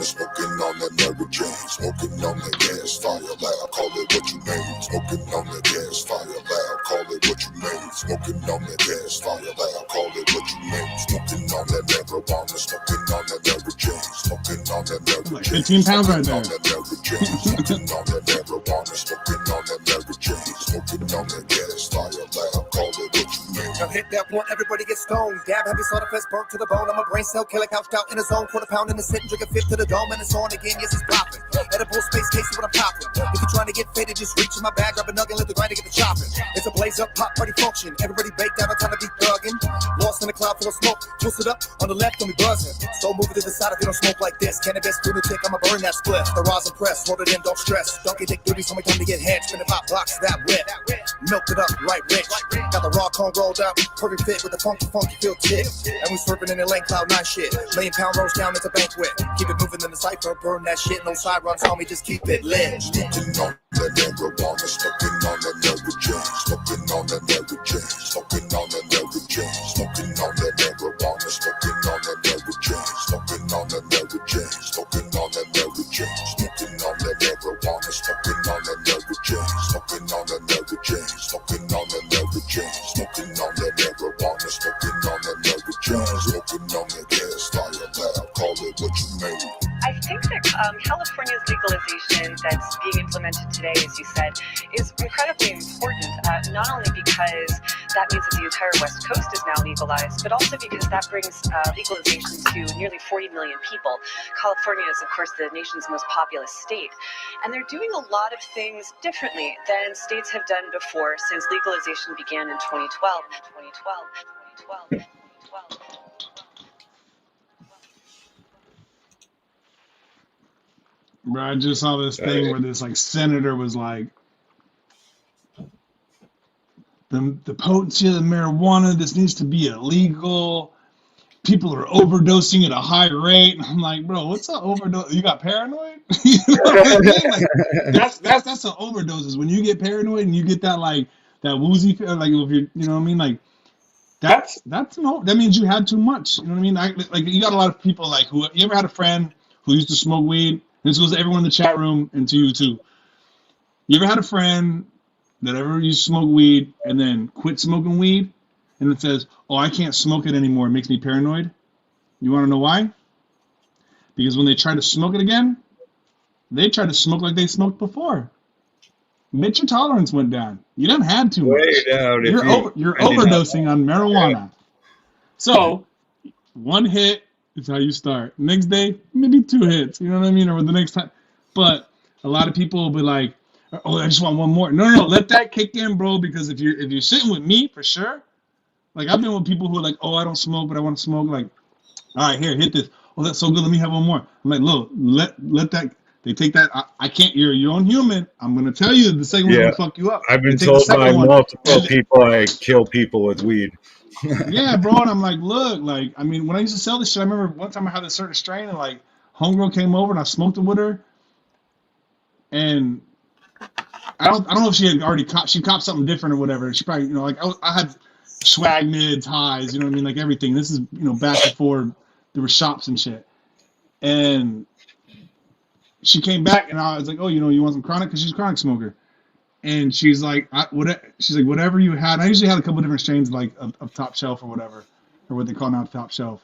Smoking on that Mary Jane, smoking on that gas fire loud, call it what you name. Smoking on that gas fire loud, call it what you name. Smoking on that gas fire loud, call it what you name. Smoking on that marijuana, smoking on that Mary Jane, smoking on that Mary Jane. 15 pounds right there. Smoking on that marijuana, smoking on that Mary Jane, smoking on that gas fire loud, call it what you name. Now hit that blunt, everybody get stoned. Dab, heavy soda fest, burnt to the bone. I'm a brain cell killer, couched out in a zone. Quarter pound in the sit and drink a fifth to the dome, and it's on again, yes, it's popping. Edible space case is what I'm popping. If you're trying to get faded, just reach in my bag, grab a nugget, let the grinder get the chopping. It's a blaze up, pop party function. Everybody baked down, I'm trying to be thugging. Lost in a cloud full of smoke, twisted up on the left, don't be buzzing. So move it to the side if you don't smoke like this. Cannabis, lunatic, I'ma burn that split. The rosin press, roll it in, don't stress. Donkey dick duty, so time to get head. Spin the pop box, that whip. Milk it up, right rich. Got the raw cone rolled up, perfect fit with the funky feel tip. And we swerving in the lane, cloud 9 shit. £1,000,000 rolls down, it's a banquet. Keep it moving in the cypher, burn that shit. No side runs on me, just keep it lit. Smoking on that marijuana, smoking on that Mary Jane, smoking on that Mary Jane, smoking on that Mary Jane, smoking on that marijuana, smoking on that Mary Jane, smoking on that Mary Jane, smoking on that Mary Jane, smoking on that marijuana, smoking on that Mary Jane. being implemented today, as you said, is incredibly important, not only because that means that the entire West Coast is now legalized, but also because that brings legalization to nearly 40 million people. California is, of course, the nation's most populous state. And they're doing a lot of things differently than states have done before since legalization began in 2012. Bro, I just saw this thing where this like senator was like, the potency of the marijuana, this needs to be illegal. People are overdosing at a high rate. And I'm like, bro, what's an overdose? You got paranoid? You know what I mean? Like, that's an overdose. Is when you get paranoid and you get that like that woozy, like if you're, you know what I mean? Like that means you had too much. You know what I mean? Like you got a lot of people like who, you ever had a friend who used to smoke weed? This goes to everyone in the chat room and to you too. You ever had a friend that ever used to smoke weed and then quit smoking weed? And it says, oh, I can't smoke it anymore. It makes me paranoid. You want to know why? Because when they try to smoke it again, they try to smoke like they smoked before. Bitch, your tolerance went down. You done had too much. Way down. You're overdosing on marijuana. So, one hit is how you start. Next day, maybe 2 hits. You know what I mean? Or the next time. But a lot of people will be like, oh, I just want one more. No, let that kick in, bro. Because if you're sitting with me, for sure. Like, I've been with people who are like, oh, I don't smoke, but I want to smoke. Like, all right, here, hit this. Oh, that's so good. Let me have one more. I'm like, look, let that. They take that. I can't. You're your own human. I'm gonna tell you the second one's gonna fuck you up. I've been told by multiple people I kill people with weed. Yeah, bro. And I'm like, look, like, I mean, when I used to sell this shit, I remember one time I had a certain strain, and like, homegirl came over and I smoked it with her, and I don't know if she had already she copped something different or whatever. She probably, you know, like I had swag mids, highs, you know what I mean, like everything. This is, you know, back before there were shops and shit. And she came back and I was like, oh, you know, you want some chronic? Because she's a chronic smoker. And she's like, whatever you had. And I usually had a couple different strains like of top shelf or whatever, or what they call now top shelf.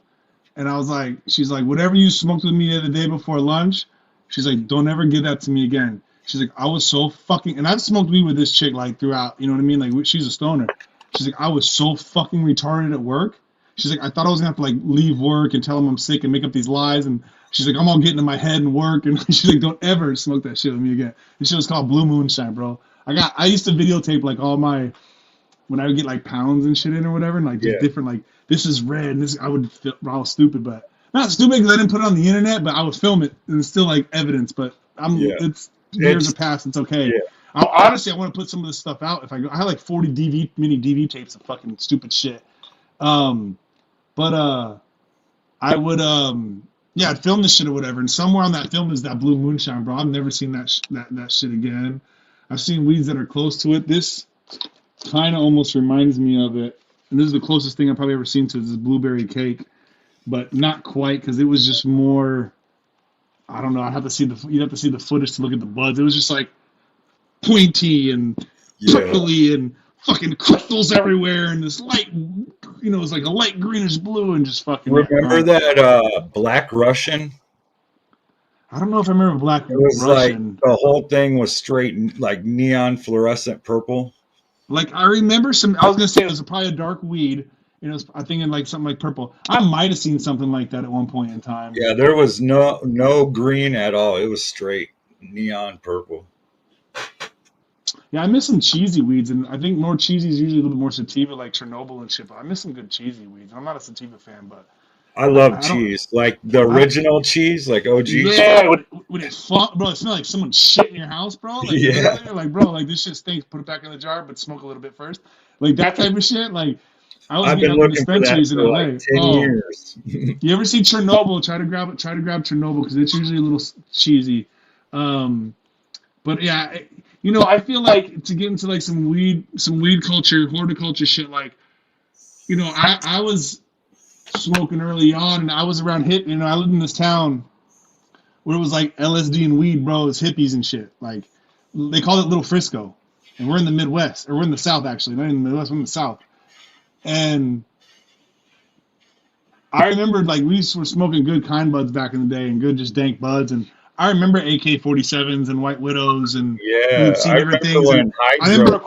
And I was like, she's like, whatever you smoked with me the other day before lunch, she's like, don't ever give that to me again. She's like, I was so fucking, and I've smoked weed with this chick like throughout, you know what I mean? Like, she's a stoner. She's like, I was so fucking retarded at work. She's like, I thought I was gonna have to like leave work and tell them I'm sick and make up these lies. And she's like, I'm all getting in my head and work. And she's like, don't ever smoke that shit with me again. This shit was called Blue Moonshine, bro. I used to videotape like all my, when I would get like pounds and shit in or whatever, and like just different, like, this is red, and this, I would feel, I was stupid, but not stupid because I didn't put it on the internet, but I would film it and it's still like evidence, but it's years have passed, it's okay. Yeah. Honestly, I want to put some of this stuff out. If I had like 40 mini DV tapes of fucking stupid shit. But I would, I'd film this shit or whatever, and somewhere on that film is that Blue Moonshine, bro. I've never seen that shit again. I've seen weeds that are close to it. This kind of almost reminds me of it, and this is the closest thing I've probably ever seen to this blueberry cake, but not quite, because it was just more, I don't know, you'd have to see the footage to look at the buds. It was just like pointy and prickly and fucking crystals everywhere, and this light, you know, it's like a light greenish blue, and just fucking. Remember that Black Russian? I don't know if I remember Black Russian. It was like the whole thing was straight like neon fluorescent purple. Like I remember I was gonna say it was probably a dark weed. You know, I think in like something like purple. I might have seen something like that at one point in time. Yeah, there was no green at all. It was straight neon purple. Yeah, I miss some cheesy weeds, and I think more cheesy is usually a little bit more sativa, like Chernobyl and shit. But I miss some good cheesy weeds. I'm not a sativa fan, but I love cheese, like the original cheese, like OG. Yeah, would it bro? It smelled like someone shit in your house, bro. Like, yeah, like bro, like this shit stinks. Put it back in the jar, but smoke a little bit first. Like that type of shit. Like I've been looking for that for like 10 years. You ever see Chernobyl? Try to grab Chernobyl because it's usually a little cheesy. But yeah, you know, I feel like to get into like some weed culture, horticulture shit. Like, you know, I was smoking early on, and I was around hip. You know, I lived in this town where it was like LSD and weed, bro. It's hippies and shit. Like they call it Little Frisco, and we're in the Midwest, or we're in the South actually, not in the Midwest, we're in the South. And I remember like we were smoking good kind buds back in the day, and good just dank buds. And I remember AK-47s and White Widows, and Yeah, we've seen I different remember things. when And I Hydro. remember a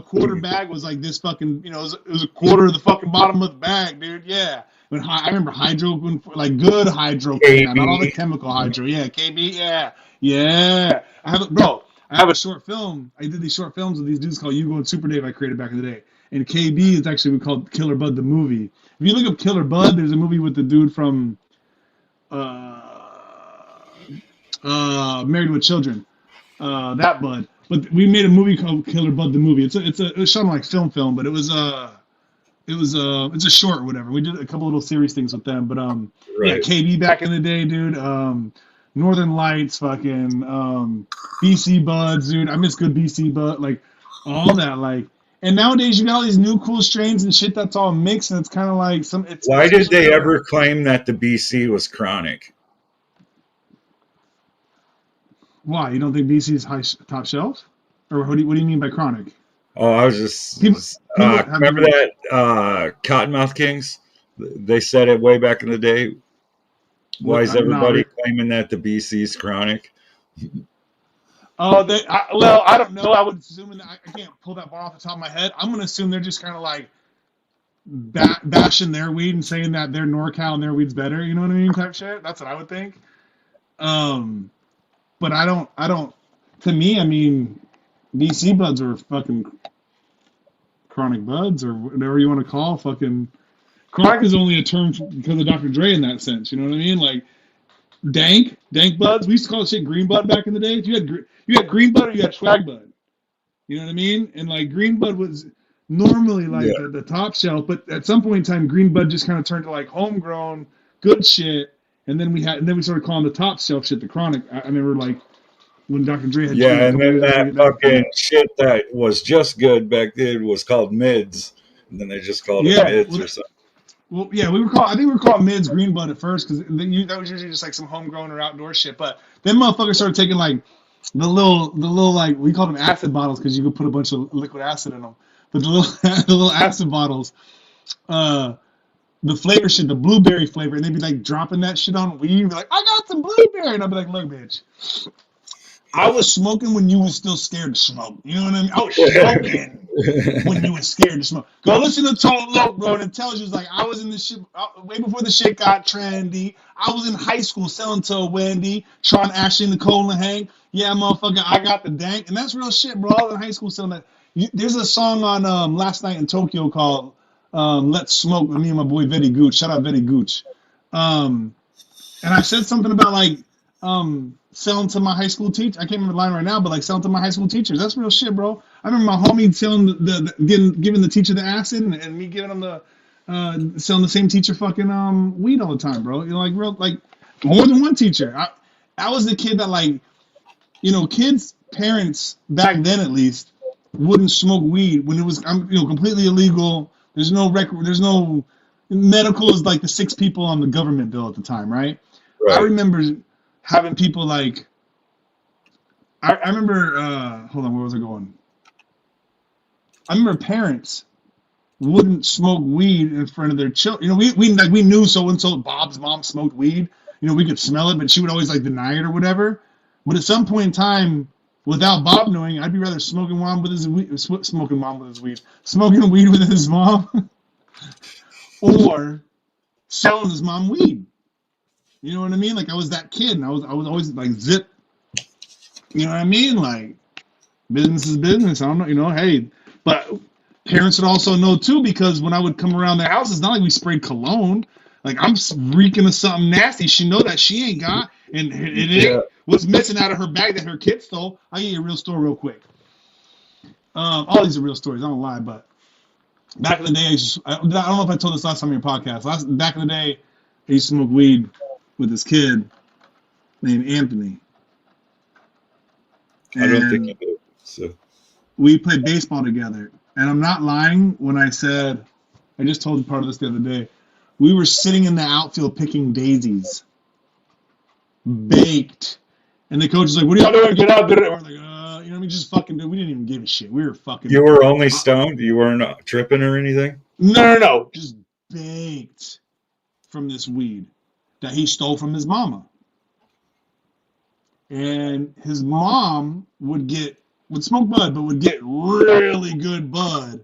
quarter bag was like this fucking, you know, it was a quarter of the fucking bottom of the bag, dude. Yeah. I remember hydro, like good hydro came out, not all the KB. chemical hydro. Yeah, KB. Yeah, yeah. Bro. I have a short film. I did these short films with these dudes called Hugo and Super Dave I created back in the day. And KB is actually called Killer Bud the movie. If you look up Killer Bud, there's a movie with the dude from Married with Children. That Bud. But we made a movie called Killer Bud the movie. It was shot on like film, but it's a short or whatever. We did a couple little series things with them. But yeah, Right. KB back in the day, dude. Northern Lights, fucking BC Buds, dude. I miss good BC Bud, like all that, like. And nowadays you got all these new cool strains and shit that's all mixed, and it's kind of like some. Why It's did they weird. ever claim that the BC was chronic? Why you don't think BC is top shelf, or what do you mean by chronic? Oh, I was just People have remember that Cottonmouth Kings? They said it way back in the day. Why is everybody claiming that the BC is chronic? Oh, well, I don't know. I would assume that I can't pull that bar off the top of my head. I'm gonna assume they're just kind of like bashing their weed and saying that their NorCal and their weed's better. You know what I mean? Type shit. That's what I would think. But I don't. To me, I mean, BC buds are fucking chronic buds or whatever you want to call fucking. Chronic is only a term because of Dr. Dre in that sense. You know what I mean? Like dank buds. We used to call it shit green bud back in the day. You had green bud or you had swag bud. You know what I mean? And like green bud was normally like the top shelf, but at some point in time, green bud just kind of turned to like homegrown good shit. And then we started calling the top shelf shit the chronic. I remember like when Dr. Dre had and then that fucking shit that was just good back then was called mids, and then they just called it mids or something. Well, yeah, I think we were calling mids green bud at first because that was usually just like some homegrown or outdoor shit. But then motherfuckers started taking like the little like we called them acid bottles because you could put a bunch of liquid acid in them. But the little acid bottles, the flavor shit, the blueberry flavor, and they'd be like dropping that shit on weed. Be like, I got some blueberry, and I'd be like, look, bitch, I was smoking when you was still scared to smoke. You know what I mean? I was smoking when you was scared to smoke. Go listen to Total Loc, bro, and it tells you, it's like, I was in this shit way before the shit got trendy. I was in high school selling to a Wendy, trying Ashley, Nicole, and Hank. Yeah, motherfucker, I got the dank. And that's real shit, bro. I was in high school selling that. There's a song on Last Night in Tokyo called Let's Smoke with me and my boy Vetty Gooch. Shout out Vetty Gooch. And I said something about like selling to my high school teacher. I can't remember the line right now, but like selling to my high school teachers. That's real shit, bro. I remember my homie selling giving the teacher the acid and me giving him the selling the same teacher fucking weed all the time, bro. You know, like real like more than one teacher. I was the kid that like, you know, kids' parents back then at least wouldn't smoke weed when it was completely illegal. There's no record. There's no medical is like the 6 people on the government bill at the time, right? I remember having people like I remember hold on, where was I going? I remember parents wouldn't smoke weed in front of their children. You know, we knew so and so Bob's mom smoked weed. You know, we could smell it, but she would always like deny it or whatever. But at some point in time, without Bob knowing, I'd be rather smoking weed with his mom, or selling his mom weed. You know what I mean? Like I was that kid, and I was always like zip. You know what I mean? Like business is business. I don't know. You know, hey, but parents would also know too because when I would come around their house, it's not like we sprayed cologne. Like I'm reeking of something nasty. She know that she ain't got, and it ain't what's missing out of her bag that her kid stole. I'll give you a real story real quick. All these are real stories. I don't lie, but back in the day, I don't know if I told this last time on your podcast. Back in the day, I used to smoke weed with this kid named Anthony. And I don't think you do. So we played baseball together. And I'm not lying when I said, I just told you part of this the other day. We were sitting in the outfield picking daisies. Baked. And the coach was like, what are y'all doing? Get out. We're like, you know what I mean? Just fucking do. We didn't even give a shit. We were fucking. You were only stoned? You weren't tripping or anything? No. Just baked from this weed that he stole from his mama. And his mom would smoke bud, but would get really good bud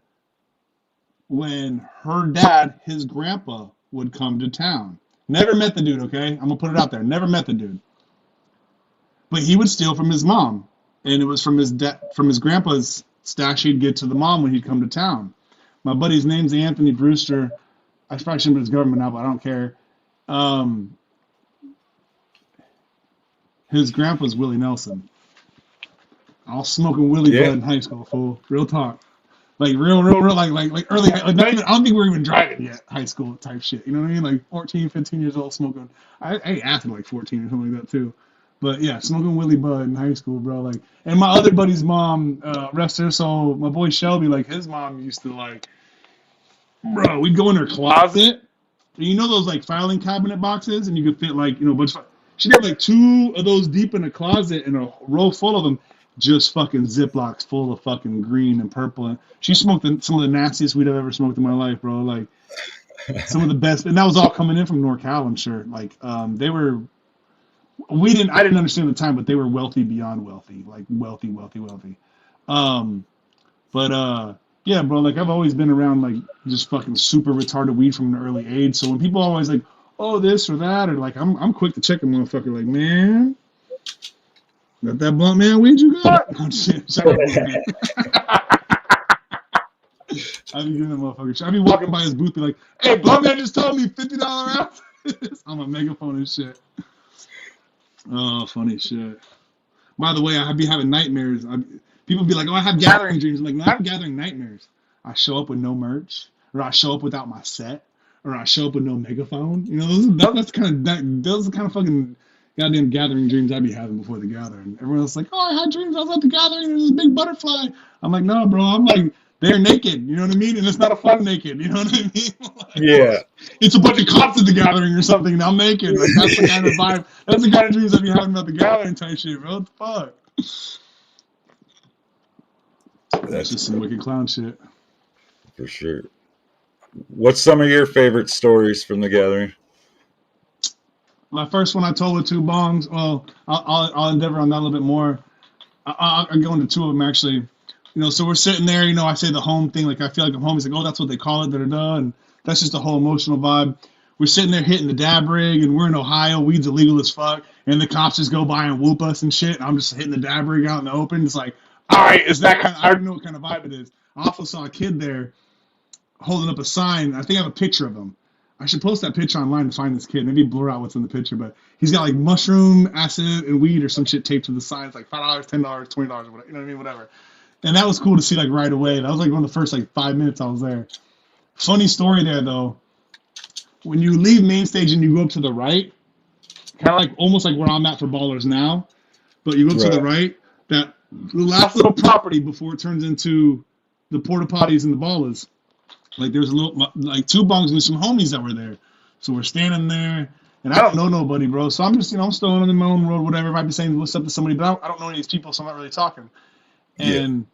when her dad, his grandpa, would come to town. Never met the dude, okay? I'm gonna put it out there. Never met the dude. But he would steal from his mom. And it was from his grandpa's stash he'd get to the mom when he'd come to town. My buddy's name's Anthony Brewster. I probably shouldn't be his government now, but I don't care. His grandpa's Willie Nelson. I was smoking Willie Bud in high school, fool. Real talk. Like real, like early, like not even, I don't think we were even driving yet, high school type shit. You know what I mean? Like 14, 15 years old smoking. I acted like 14 or something like that too. But yeah, smoking Willie Bud in high school, bro. Like, and my other buddy's mom, rest her soul, my boy Shelby, like his mom used to like, bro, we'd go in her closet. You know those like filing cabinet boxes, and you could fit like, a bunch of. She'd have like 2 of those deep in a closet and a row full of them, just fucking Ziplocs full of fucking green and purple. And she smoked some of the nastiest weed I've ever smoked in my life, bro. Like some of the best, and that was all coming in from NorCal, I'm sure. Like they were. I didn't understand at the time, but they were wealthy beyond wealthy, like wealthy. Yeah, bro, like I've always been around like just fucking super retarded weed from an early age. So when people always like, oh, this or that, or like I'm quick to check a motherfucker, like, man, got that blunt man weed you got? Oh, shit. I'd be giving that motherfucker. I'd be walking by his booth, be like, hey, blunt man just told me $50 ounces on a megaphone and shit. Oh, funny shit. By the way, I'd be having nightmares. People be like, oh, I have gathering dreams. I'm like, no, I'm gathering nightmares. I show up with no merch, or I show up without my set, or I show up with no megaphone. Those are the kind of fucking goddamn gathering dreams I'd be having before the gathering. Everyone's like, oh, I had dreams I was at the gathering, there's this big butterfly. I'm like, no, bro, I'm like, they're naked, you know what I mean? And it's not a fun naked, you know what I mean? Like, yeah. It's a bunch of cops at the gathering or something, and I'm naked. Like, that's the kind of vibe, that's the kind of dreams I'd be having about the gathering type shit, bro. What the fuck? That's just some wicked clown shit. For sure. What's some of your favorite stories from the gathering? My first one I told with 2 bongs. Well, I'll endeavor on that a little bit more. I'll go into 2 of them actually. So we're sitting there. I say the home thing. Like I feel like I'm home. He's like, oh, that's what they call it. And that's just the whole emotional vibe. We're sitting there hitting the dab rig, and we're in Ohio. Weed's illegal as fuck, and the cops just go by and whoop us and shit. And I'm just hitting the dab rig out in the open. It's like, all right, it's that kind of. I already know what kind of vibe it is. I also saw a kid there holding up a sign. I think I have a picture of him. I should post that picture online to find this kid. Maybe blur out what's in the picture, but he's got like mushroom, acid, and weed or some shit taped to the sign. It's like $5, $10, $20, whatever. You know what I mean? Whatever. And that was cool to see like right away. That was like one of the first like 5 minutes I was there. Funny story there though. When you leave main stage and you go up to the right, kind of like almost like where I'm at for Ballers now, but you go to the right, that the last little property before it turns into the porta potties and the Ballers. Like there's a little, like 2 bunks and some homies that were there. So we're standing there, and I don't know nobody, bro. So I'm just, I'm still on my own road, whatever. I might be saying what's up to somebody, but I don't know any of these people, so I'm not really talking. And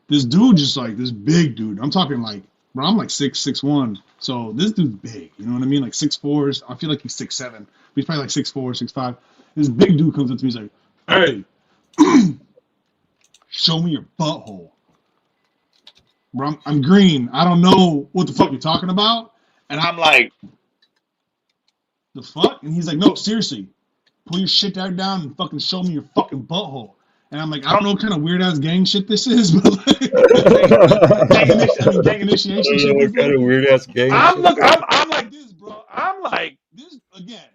this dude, just like this big dude, I'm talking like, bro, I'm like 6'1". So this dude's big, you know what I mean? Like 6'4". I feel like he's 6'7", but he's probably like 6'4", 6'5". This big dude comes up to me, he's like, hey, show me your butthole. Bro, I'm green. I don't know what the fuck you're talking about. And I'm like, the fuck? And he's like, no, seriously, pull your shit down and fucking show me your fucking butthole. And I'm like, I don't know what kind of weird ass gang shit this is, but like, gang initiation shit. What kind of weird ass gang I'm like this, bro. I'm like this again.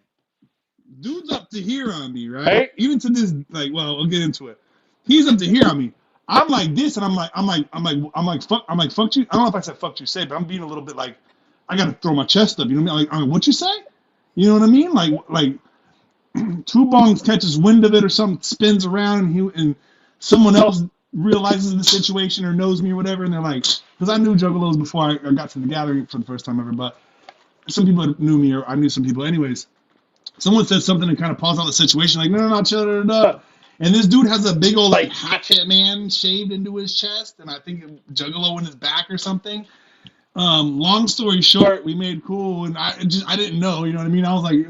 Dude's up to here on me, right? Even to this, like, well, we'll get into it. He's up to here on me. I'm like this, and I'm like, fuck you. I don't know if I said fuck you, say, but I'm being a little bit like, I gotta throw my chest up. You know what I mean? Like, what you say? You know what I mean? Like. 2 bongs catches wind of it or something, spins around, and someone else realizes the situation or knows me or whatever, and they're like, because I knew Juggalos before I got to the gathering for the first time ever, but some people knew me, or I knew some people anyways. Someone said something and kind of paused out the situation, like, no, chill, and this dude has a big old, like, hatchet man shaved into his chest, and I think a Juggalo in his back or something. Long story short, we made cool, and I didn't know, you know what I mean. I was like,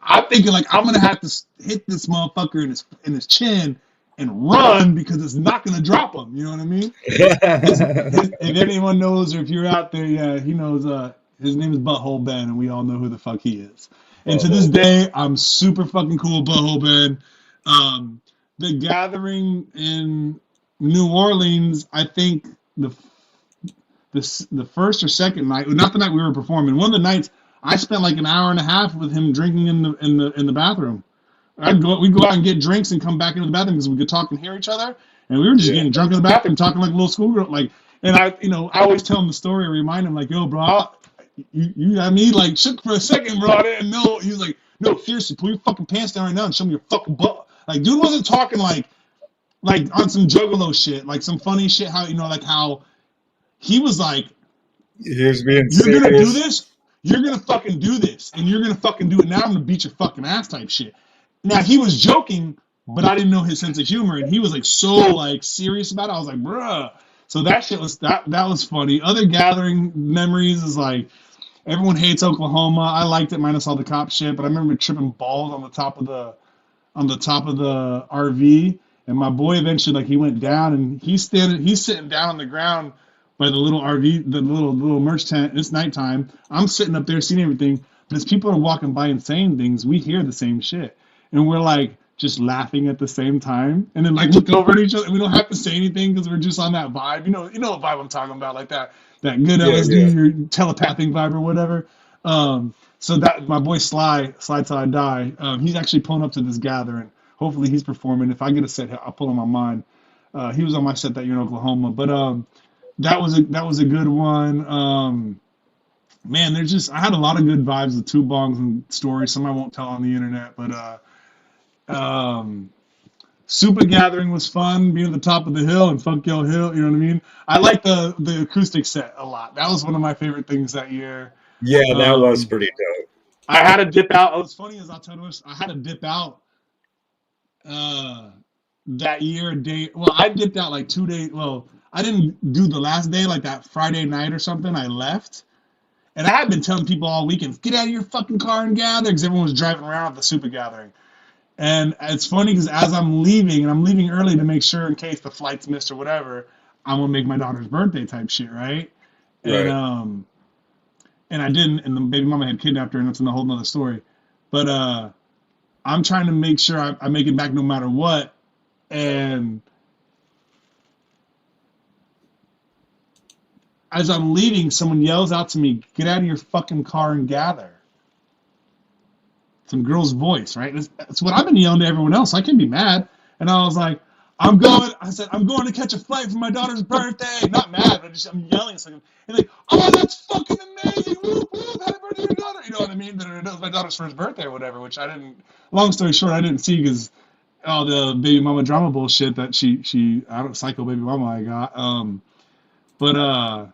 I'm thinking like I'm gonna have to hit this motherfucker in his chin and run because it's not gonna drop him. You know what I mean? If anyone knows, or if you're out there, yeah, he knows. His name is Butthole Ben, and we all know who the fuck he is. And to this day, I'm super fucking cool with Butthole Ben. The gathering in New Orleans, I think the first or second night, not the night we were performing. One of the nights, I spent like an hour and a half with him drinking in the bathroom. We'd go out and get drinks and come back into the bathroom because we could talk and hear each other. And we were just getting drunk in the bathroom, talking like a little schoolgirl. Like, and I always tell him the story, remind him like, yo, bro, you got me like shook for a second, bro. I didn't know. He was like, no, seriously, pull your fucking pants down right now and show me your fucking butt. Like, dude wasn't talking like on some juggalo shit, like some funny shit. How like how he was like, Here's being you're serious. gonna do this. You're gonna fucking do this, and you're gonna fucking do it now. I'm gonna beat your fucking ass, type shit. Now he was joking, but I didn't know his sense of humor, and he was like so like serious about it. I was like, bruh. So that shit was that was funny. Other gathering memories is like everyone hates Oklahoma. I liked it minus all the cop shit, but I remember tripping balls on the top of the RV, and my boy eventually like he went down and he's sitting down on the ground by the little RV, the little merch tent. It's nighttime. I'm sitting up there seeing everything, but as people are walking by and saying things, we hear the same shit. And we're like just laughing at the same time, and then like look over at each other. And we don't have to say anything because we're just on that vibe. You know what vibe I'm talking about, like that good LSD or telepathic vibe or whatever. So that my boy Slide Till I Die. He's actually pulling up to this gathering. Hopefully he's performing. If I get a set, I'll pull him on mine. He was on my set that year in Oklahoma, but that was a good one. Man, I had a lot of good vibes with two bongs and stories. Some I won't tell on the internet, but Super Gathering was fun, being at the top of the hill and Funk Yo Hill, you know what I mean? I like the acoustic set a lot. That was one of my favorite things that year. Yeah, that was pretty dope. I had to dip out. What's funny is I'll tell you this, I had to dip out that year day. Well, I dipped out like 2 days. Well, I didn't do the last day, like that Friday night or something. I left. And I had been telling people all weekend, get out of your fucking car and gather, because everyone was driving around at the Super Gathering. And it's funny because as I'm leaving, and I'm leaving early to make sure in case the flight's missed or whatever, I'm gonna make my daughter's birthday type shit, right? And and I didn't, and the baby mama had kidnapped her, and that's a whole nother story. But I'm trying to make sure I make it back no matter what. And as I'm leaving, someone yells out to me, "Get out of your fucking car and gather." Some girl's voice, right? That's what I've been yelling to everyone else. I can be mad. And I was like, I'm going to catch a flight for my daughter's birthday. Not mad, but I'm yelling something. And like, oh, that's fucking amazing. Whoop, whoop, happy birthday to your daughter. You know what I mean? That it was my daughter's first birthday or whatever, which I didn't, long story short, I didn't see because all the baby mama drama bullshit that psycho baby mama I got. But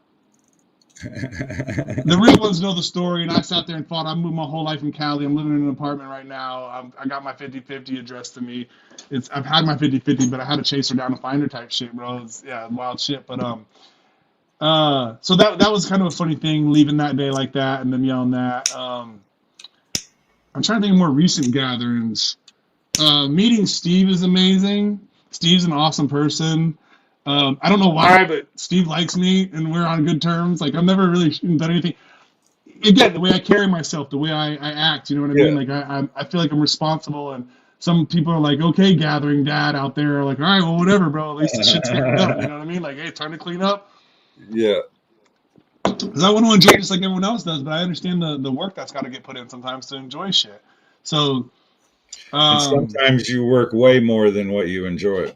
the real ones know the story, and I sat there and fought. I moved my whole life from Cali. I'm living in an apartment right now. I got my 50-50 addressed to me. I've had my 50-50, but I had to chase her down and find her type shit, bro. It's wild shit. But so that was kind of a funny thing, leaving that day like that and them yelling that. I'm trying to think of more recent gatherings. Meeting Steve is amazing. Steve's an awesome person. I don't know why, but Steve likes me, and we're on good terms. Like, I've never really done anything. Again, the way I carry myself, the way I act, you know what I mean? Like, I feel like I'm responsible, and some people are like, okay, gathering dad out there, are like, all right, well, whatever, bro. At least the shit's getting done, you know what I mean? Like, hey, time to clean up. Yeah. Because I want to enjoy it just like everyone else does, but I understand the work that's got to get put in sometimes to enjoy shit. So, and sometimes you work way more than what you enjoy.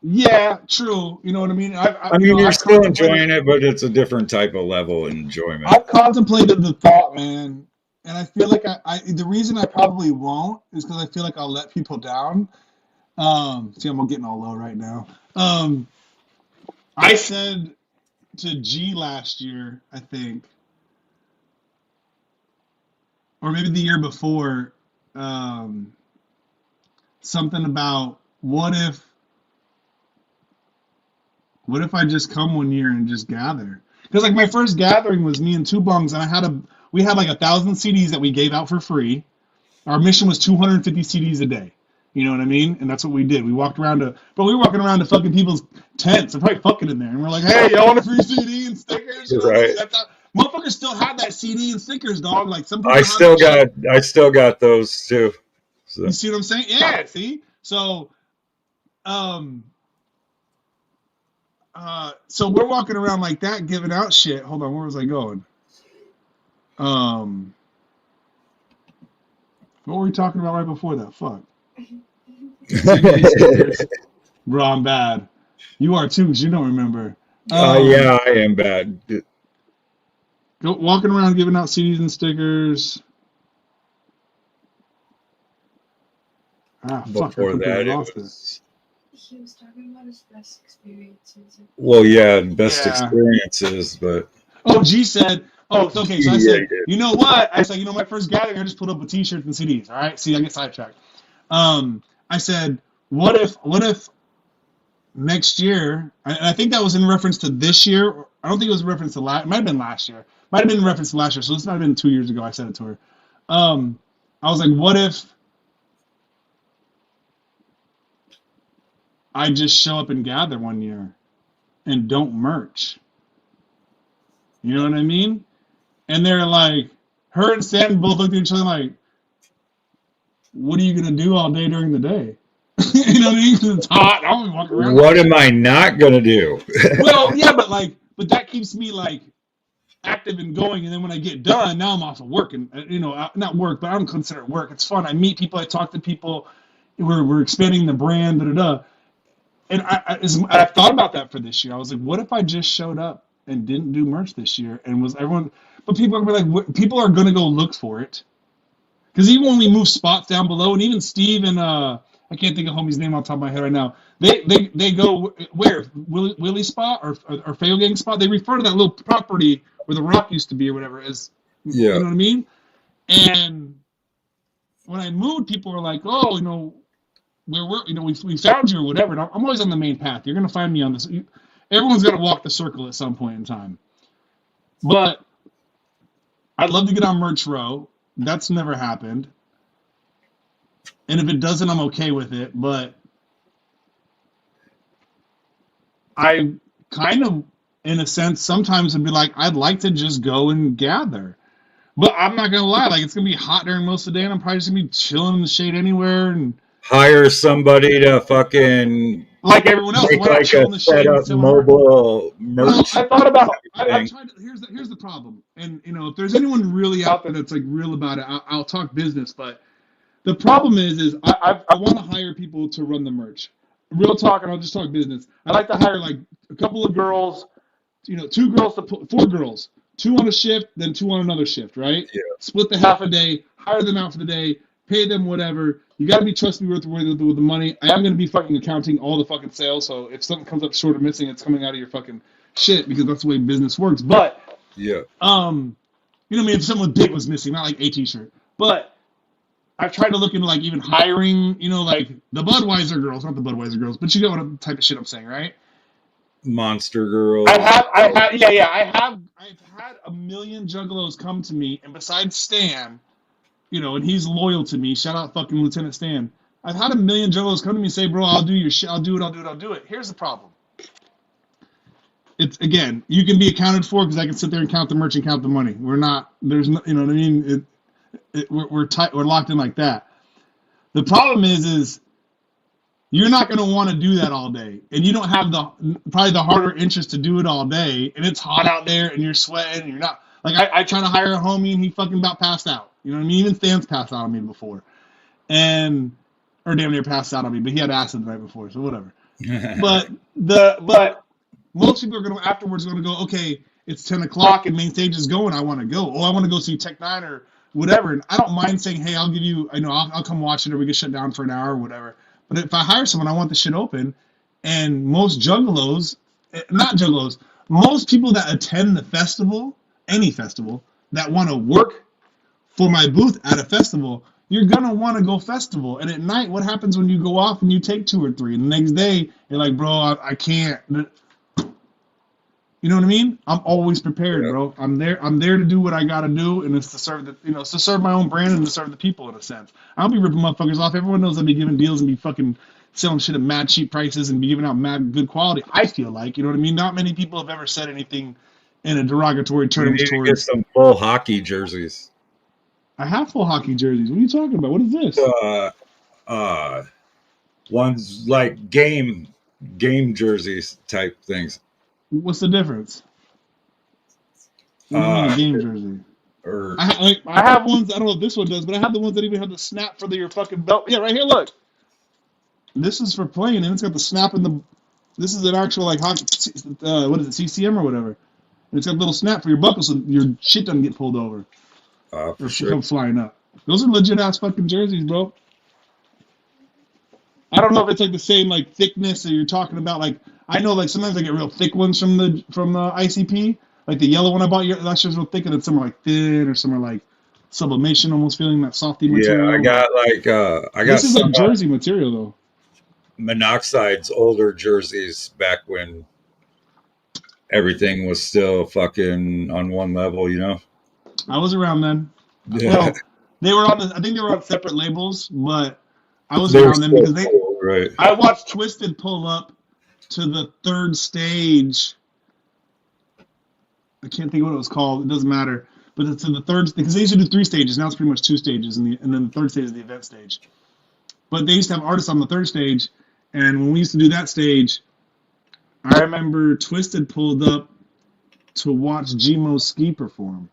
Yeah, true. You know what I mean? I mean, you're still enjoying it, but it's a different type of level of enjoyment. I've contemplated the thought, man, and I feel like the reason I probably won't is because I feel like I'll let people down. See, I'm getting all low right now. I said to G last year, I think, or maybe the year before, something about what if I just come one year and just gather? Because like my first gathering was me and two bungs, and we had like 1,000 CDs that we gave out for free. Our mission was 250 CDs a day. You know what I mean? And that's what we did. We walked around to fucking people's tents. They're probably fucking in there. And we're like, hey, y'all want a free CD and stickers? You know what I mean? That's how, motherfuckers still have that CD and stickers, dog. Like some people I still got those too. So. You see what I'm saying? Yeah, see? So so we're walking around like that, giving out shit. Hold on, where was I going? What were we talking about right before that? Fuck. Bro, I'm bad. You are too, because you don't remember. Yeah, I am bad. Walking around giving out CDs and stickers. Before that, it was... He was talking about his best experiences. Well, best experiences, but... Oh, G said... Oh, okay, so I said, you know what? I said, my first gathering, I just put up with T-shirts and CDs, all right? See, I get sidetracked. I said, what if next year, I think that was in reference to this year. I don't think it was in reference to it might have been last year. Might have been in reference to last year, so this might have been 2 years ago I said it to her. I was like, what if I just show up and gather one year and don't merch? You know what I mean? And they're like, her and Stan both looked at each other like, what are you going to do all day during the day? You know what I mean? Because it's hot. I'm gonna walk around. What am I not going to do? Well, yeah, but that keeps me like active and going. And then when I get done, now I'm off of work. And, not work, but I don't consider it work. It's fun. I meet people. I talk to people. We're expanding the brand, da-da-da. And I thought about that for this year. I was like, what if I just showed up and didn't do merch this year? And was everyone... But people are like, people are going to go look for it. Because even when we move spots down below, and even Steve and I can't think of homie's name on top of my head right now. They go where Willie spot or Fail Gang spot. They refer to that little property where the rock used to be or whatever as you know what I mean. And when I moved, people were like, oh, we found you or whatever. And I'm always on the main path. You're gonna find me on this. Everyone's gonna walk the circle at some point in time. But I'd love to get on Merch Row. That's never happened. And if it doesn't, I'm okay with it. But I kind of, in a sense, sometimes would be like, I'd like to just go and gather. But I'm not going to lie. Like, it's going to be hot during most of the day, and I'm probably just going to be chilling in the shade anywhere. And hire somebody to fucking... Like everyone else. Make like a set up mobile merch. I thought about... I tried to, here's the problem. And, if there's anyone really out there that's, like, real about it, I'll talk business, but... The problem is I want to hire people to run the merch. Real talk, and I'll just talk business. I like to hire like a couple of girls, 2 girls to 4 girls, 2 on a shift, then 2 on another shift, right? Yeah. Split the half a day, hire them out for the day, pay them whatever. You got to be trustworthy with the money. I am going to be fucking accounting all the fucking sales, so if something comes up short or missing, it's coming out of your fucking shit because that's the way business works. But if someone big was missing, not like a t-shirt, but. I've tried to look into like even hiring, like the Budweiser girls, not the Budweiser girls, but you get what type of shit I'm saying, right? Monster girls. I've had a million juggalos come to me, and besides Stan, and he's loyal to me. Shout out fucking Lieutenant Stan. I've had a million juggalos come to me and say, bro, I'll do your shit, I'll do it. Here's the problem. It's again, you can be accounted for because I can sit there and count the merch and count the money. We're not. There's no, you know what I mean. We're tight. We're locked in like that. The problem is you're not going to want to do that all day, and you don't have probably the harder interest to do it all day. And it's hot out there, and you're sweating. And you're not like I tried to hire a homie, and he fucking about passed out. You know what I mean? Even Stan's passed out on me before, or damn near passed out on me. But he had acid the night before, so whatever. but most people are going to afterwards going to go, okay, it's 10 o'clock and main stage is going. I want to go. Oh, I want to go see Tech Nine or whatever. And I don't mind saying, hey, I'll give you, I'll come watch it or we get shut down for an hour or whatever. But if I hire someone, I want the shit open. And most juggalos, not juggalos, most people that attend the festival, any festival, that want to work for my booth at a festival, you're going to want to go festival. And at night, what happens when you go off and you take 2 or 3? And the next day, you're like, bro, I can't. You know what I mean? I'm always prepared, Yeah. bro. I'm there to do what I gotta do, and it's to serve the, it's to serve my own brand and to serve the people in a sense. I'll be ripping motherfuckers off. Everyone knows I'll be giving deals and be fucking selling shit at mad cheap prices and be giving out mad good quality. I feel like, you know what I mean? Not many people have ever said anything in a derogatory You terms need to get towards. some full hockey jerseys. I have full hockey jerseys. What are you talking about? What is this? Ones like game jerseys type things. What's the difference? What do you mean a game jersey? Or I have ones. I don't know if this one does, but I have the ones that even have the snap for your fucking belt. Yeah, right here. Look, this is for playing, and it's got the snap in the. This is an actual like hockey. What is it? CCM or whatever. And it's got a little snap for your buckle, so your shit doesn't get pulled over for or sure. come flying up. Those are legit ass fucking jerseys, bro. I don't know if it's like the same like thickness that you're talking about. Like I know like sometimes I get real thick ones from the ICP. Like the yellow one I bought last year's real thick, and then some are like thin or some are like sublimation, almost feeling that softy material. Yeah, I got like This is some like jersey material though. Monoxide's older jerseys back when everything was still fucking on one level, you know. I was around then. Yeah. Well, they were on the. I think they were on separate labels, but I was They were around them still because they. cool, right. I watched Twisted pull up to the third stage. I can't think of what it was called. It doesn't matter. But it's in the third, because they used to do 3 stages. Now it's pretty much 2 stages, and then the third stage is the event stage. But they used to have artists on the third stage, and when we used to do that stage, I remember Twisted pulled up to watch Gmo Ski perform,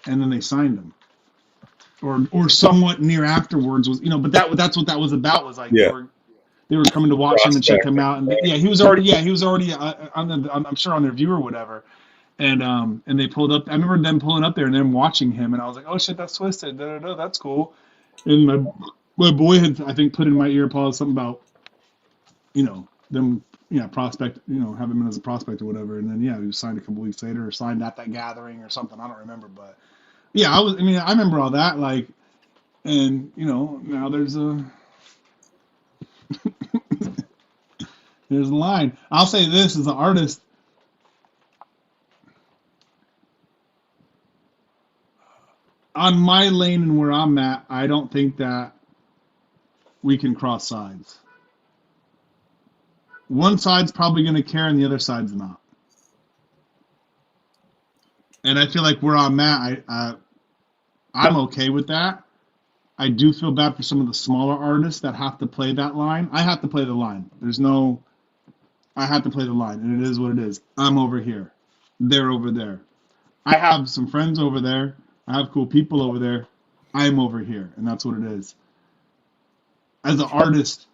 and then they signed him, or somewhat near afterwards was, but that's what that was about, was like they were coming to watch him and check him out, and he was already I'm sure on their view or whatever. And they pulled up. I remember them pulling up there and them watching him, and I was like, "Oh shit, that's Twisted. That's cool." And my boy had, I think, put in my ear pause something about, them, prospect, have him as a prospect or whatever. And then he was signed a couple weeks later, or signed at that gathering or something. I don't remember, but yeah, I remember all that. Like, and now there's a there's a line. I'll say this as an artist. On my lane and where I'm at, I don't think that we can cross sides. One side's probably going to care and the other side's not. And I feel like where I'm at, I'm okay with that. I do feel bad for some of the smaller artists that have to play that line. I have to play the line. I have to play the line, and it is what it is. I'm over here. They're over there. I have some friends over there. I have cool people over there. I'm over here, and that's what it is. As an artist,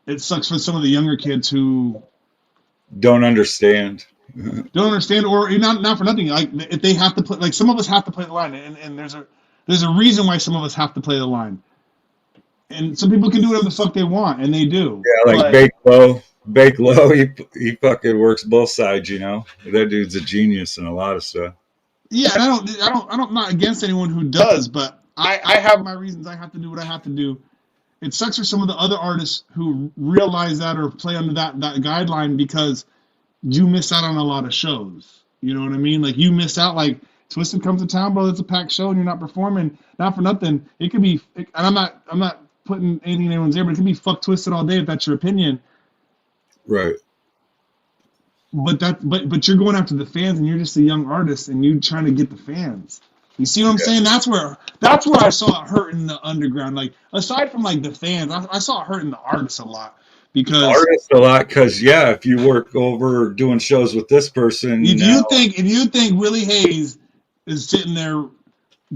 it sucks for some of the younger kids who don't understand, or not for nothing. Like, if they have to play, like, some of us have to play the line, and there's a reason why some of us have to play the line. And some people can do whatever the fuck they want, and they do. Yeah, like Bake Low. He fucking works both sides, That dude's a genius in a lot of stuff. Yeah, and I'm not against anyone who does, but I have my reasons. I have to do what I have to do. It sucks for some of the other artists who realize that or play under that guideline, because you miss out on a lot of shows. You know what I mean? Like, you miss out. Like, Twisted comes to town, bro. It's a packed show, and you're not performing. Not for nothing. It could be, and I'm not putting anything in anyone's ear, but it could be fuck Twisted all day if that's your opinion. Right. But you're going after the fans, and you're just a young artist, and you're trying to get the fans. You see what I'm saying? That's where I saw it hurt in the underground. Like, aside from like the fans, I saw it hurt in the artists a lot, because if you work over doing shows with this person, if you think WIL E HAZE is sitting there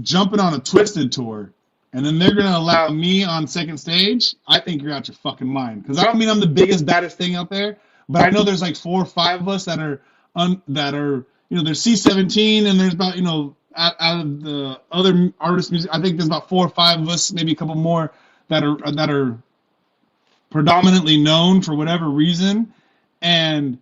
jumping on a Twisted tour, and then they're gonna allow me on second stage, I think you're out your fucking mind. Because I don't mean I'm the biggest, baddest thing out there. But I know there's like 4 or 5 of us that are there's C17, and there's about, out of the other artist music, I think there's about 4 or 5 of us, maybe a couple more that are predominantly known for whatever reason. And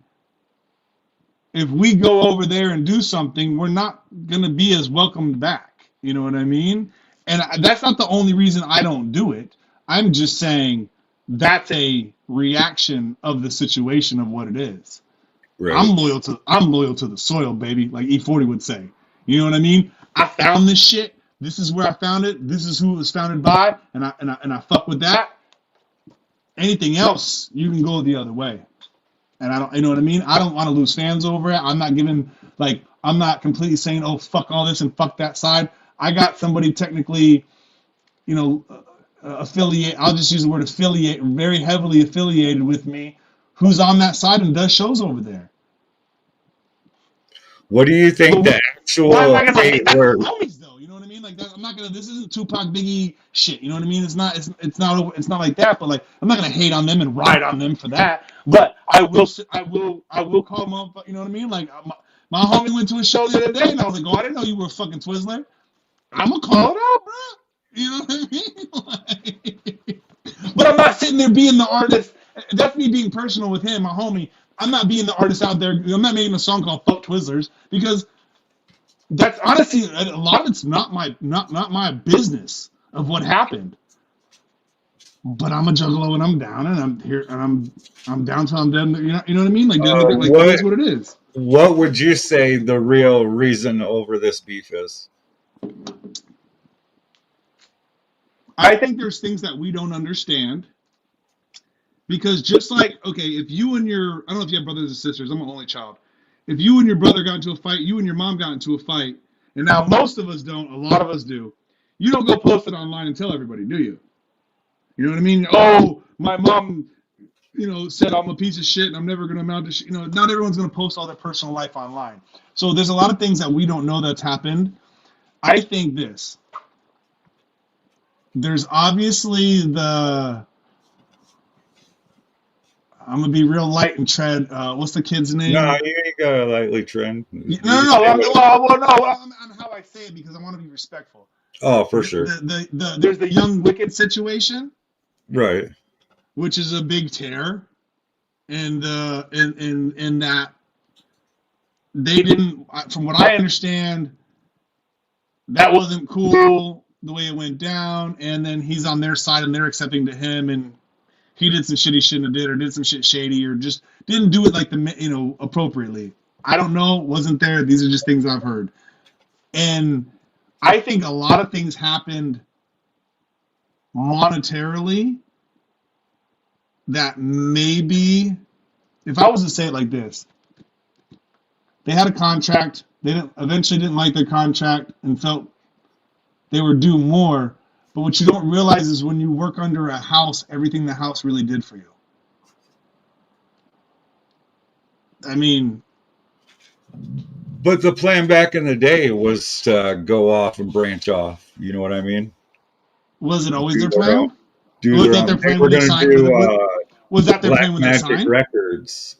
if we go over there and do something, we're not gonna be as welcomed back. You know what I mean? And that's not the only reason I don't do it. I'm just saying that's a reaction of the situation of what it is. Right. I'm loyal to the soil, baby, like E40 would say. You know what I mean? I found this shit. This is where I found it. This is who it was founded by, and I fuck with that. Anything else, you can go the other way. And I don't, you know what I mean? I don't want to lose fans over it. I'm not completely saying, oh, fuck all this and fuck that side. I got somebody technically, affiliate. I'll just use the word affiliate, very heavily affiliated with me, who's on that side and does shows over there. What do you think the actual hate homies though? You know what I mean? Like that, I'm not gonna. This isn't Tupac Biggie shit. You know what I mean? It's not like that. But like, I'm not gonna hate on them and ride on them for that. But I will call them up. You know what I mean? Like my homie went to a show the other day, and I was like, oh, I didn't know you were a fucking Twizzler. I'm gonna call it out, bro. You know what I mean? But I'm not sitting there being the artist. That's me being personal with him, my homie. I'm not being the artist out there. I'm not making a song called "Fuck Twizzlers" because that's honestly a lot of it's not my business of what happened. But I'm a juggalo and I'm down and I'm here and I'm down till I'm dead. You know what I mean? Like it is what it is. What would you say the real reason over this beef is? I think there's things that we don't understand. Because just like, okay, if you and I don't know if you have brothers and sisters, I'm an only child. If you and your brother got into a fight, you and your mom got into a fight, and now most of us don't, a lot of us do, you don't go post it online and tell everybody, do you? You know what I mean? Oh, my mom, said I'm a piece of shit and I'm never going to amount to shit. Not everyone's going to post all their personal life online. So there's a lot of things that we don't know that's happened. I think there's obviously I'm gonna be real light and tread. What's the kid's name? No, you ain't gotta lightly trend. No. I'm how I say it because I want to be respectful. Oh, for sure. There's the young wicked situation, right? Which is a big tear, and in that they didn't, from what I understand, that wasn't cool the way it went down, and then he's on their side and they're accepting to him and. He did some shit he shouldn't have did, or did some shit shady, or just didn't do it like appropriately. I don't know, wasn't there. These are just things I've heard, and I think a lot of things happened monetarily that maybe, if I was to say it like this, they had a contract. They eventually didn't like their contract and felt they were due more. But what you don't realize is when you work under a house, everything the house really did for you. I mean... But the plan back in the day was to go off and branch off. You know what I mean? Was it always their plan? Was that their plan when they signed? Was that their plan when they signed? Records.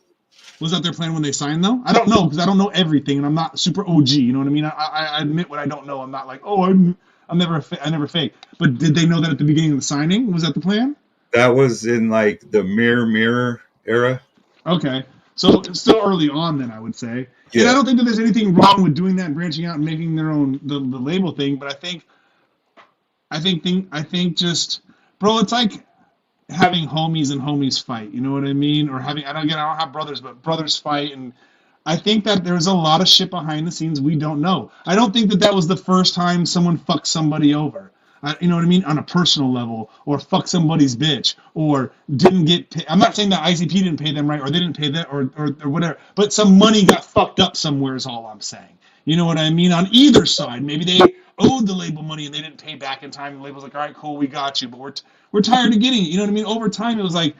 Was that their plan when they signed, though? I don't know, because I don't know everything, and I'm not super OG. You know what I mean? I admit what I don't know. I'm not like, oh, I never fake. But did they know that at the beginning of the signing? Was that the plan? That was in like the mirror era. Okay. So it's still early on then, I would say. Yeah. And I don't think that there's anything wrong with doing that and branching out and making their own the label thing, but I think just, bro, it's like having homies and homies fight, you know what I mean? Or I don't have brothers, but brothers fight, and I think that there's a lot of shit behind the scenes we don't know. I don't think that was the first time someone fucked somebody over. You know what I mean? On a personal level, or fuck somebody's bitch, or didn't get paid. I'm not saying that ICP didn't pay them right, or they didn't pay that, or whatever. But some money got fucked up somewhere is all I'm saying. You know what I mean? On either side, maybe they owed the label money and they didn't pay back in time. The label's like, all right, cool, we got you, but we're tired of getting it. You know what I mean? Over time, it was like,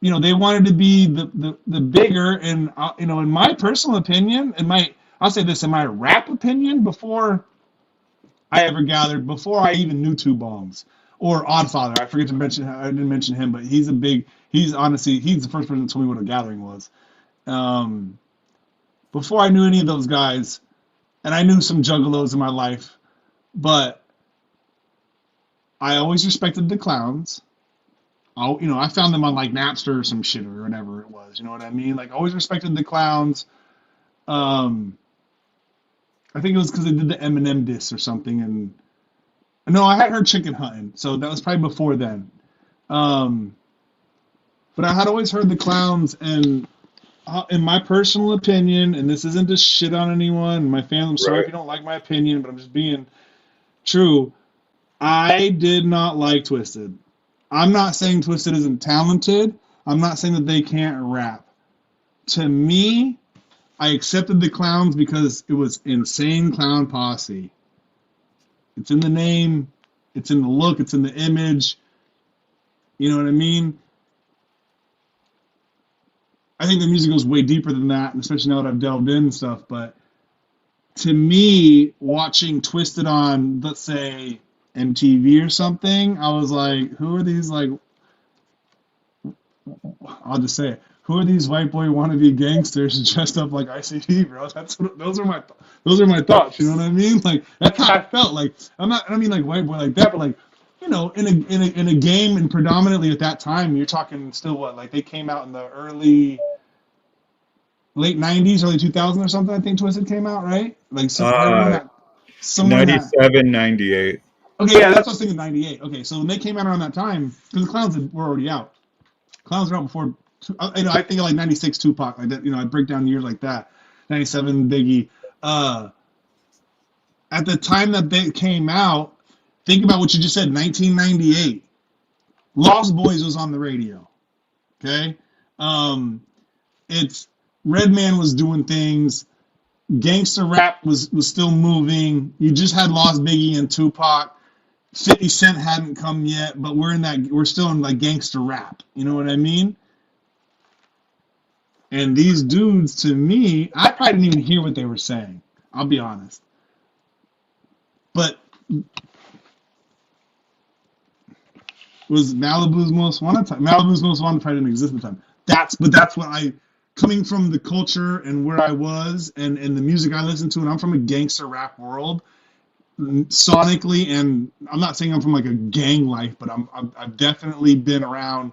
they wanted to be the bigger, and in my personal opinion, I'll say this, in my rap opinion, before I even knew Two Bongs or Oddfather. I forget to mention, I didn't mention him, but he's honestly the first person that told me what a gathering was. Before I knew any of those guys, and I knew some juggalos in my life, but I always respected the clowns. I found them on like Napster or some shit or whatever it was. You know what I mean? Like, always respected the clowns. I think it was because they did the Eminem diss or something. And no, I had heard Chicken Hunting, so that was probably before then. But I had always heard the clowns, and in my personal opinion, and this isn't to shit on anyone, my fans, I'm sorry if Right. you don't like my opinion, but I'm just being true. I did not like Twisted. I'm not saying Twisted isn't talented. I'm not saying that they can't rap. To me, I accepted the clowns because it was Insane Clown Posse. It's in the name, it's in the look, it's in the image. You know what I mean? I think the music goes way deeper than that, and especially now that I've delved in and stuff. But to me, watching Twisted on, let's say, MTV or something, I was like, who are these, like, I'll just say it. Who are these white boy wannabe gangsters dressed up like ICP, bro? Those are my thoughts. You know what I mean? Like that's how I felt. Like I don't mean like white boy like that, but like in a game, and predominantly at that time, you're talking still what, like they came out in the late '90s, early 2000s or something. I think Twisted came out, right? Like Uh, somewhere in that. 97, 98. Okay, yeah, that's what I was thinking. '98. Okay, so when they came out around that time, because the clowns were already out. Clowns were out before. I think like '96 Tupac, like that. I break down years like that. '97 Biggie. At the time that they came out, think about what you just said. 1998, Lost Boys was on the radio. Okay, it's Redman was doing things. Gangster rap was still moving. You just had Lost Biggie and Tupac. 50 Cent hadn't come yet, but we're still in like gangster rap. You know what I mean? And these dudes, to me, I probably didn't even hear what they were saying. I'll be honest. But was Malibu's Most Wanted time? Malibu's Most Wanted probably didn't exist at the time. That's what coming from the culture and where I was and the music I listened to, and I'm from a gangster rap world, sonically, and I'm not saying I'm from like a gang life, but I've definitely been around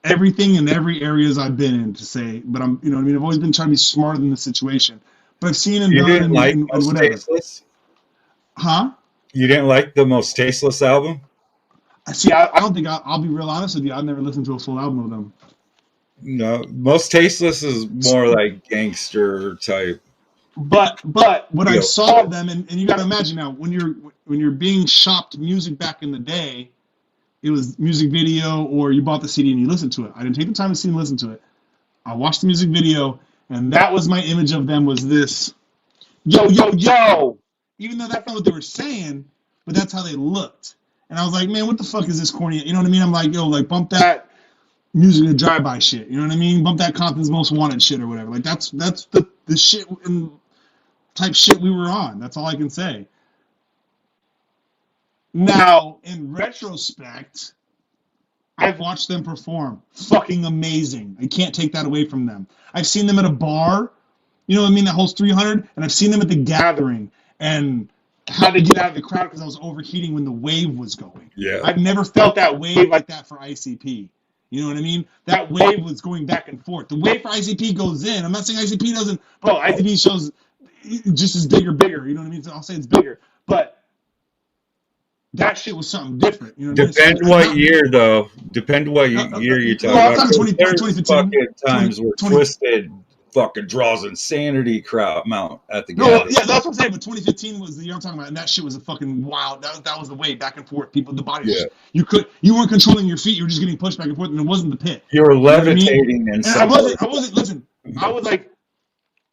everything in every areas I've been in to say, but you know what I mean? I've always been trying to be smarter than the situation, but I've seen and You done didn't like and Most whatever. Tasteless? Huh? You didn't like the Most Tasteless album? See, I don't think I'll be real honest with you. I've never listened to a full album of them. No, Most Tasteless is more like gangster type. But what I Yo. saw of them, and you got to imagine now, when you're being shopped music back in the day, it was music video or you bought the CD and you listened to it. I didn't take the time to see and listen to it. I watched the music video, and that was my image of them, was this yo yo yo. Even though that's not what they were saying, but that's how they looked. And I was like, man, what the fuck is this corny? You know what I mean? I'm like, yo, like bump that music to drive-by shit. You know what I mean? Bump that Compton's Most Wanted shit or whatever. Like that's the shit and type shit we were on. That's all I can say. Now, in retrospect, I've watched them perform. Fucking amazing. I can't take that away from them. I've seen them at a bar, you know what I mean, that holds 300, and I've seen them at the Gathering and had to get out of the crowd because I was overheating when the wave was going. Yeah. I've never felt that wave like that for ICP. You know what I mean? That wave was going back and forth. The wave for ICP goes in. I'm not saying ICP doesn't. Bro, ICP shows just as bigger. You know what I mean? So I'll say it's bigger. But that shit was something different. You know what Depend I mean? what year, though. Depend what year you talk well, about. I'm talking 20, There's 2015. fucking times where 20, Twisted fucking draws insanity crowd amount at the No, gathering. yeah, that's what I'm saying. But 2015 was the year I'm talking about, and that shit was a fucking wild. That was the way back and forth. People, the body, Yeah. you weren't controlling your feet. You were just getting pushed back and forth, and it wasn't the pit. You're You know what I mean? levitating and And I wasn't. Listen, I was like,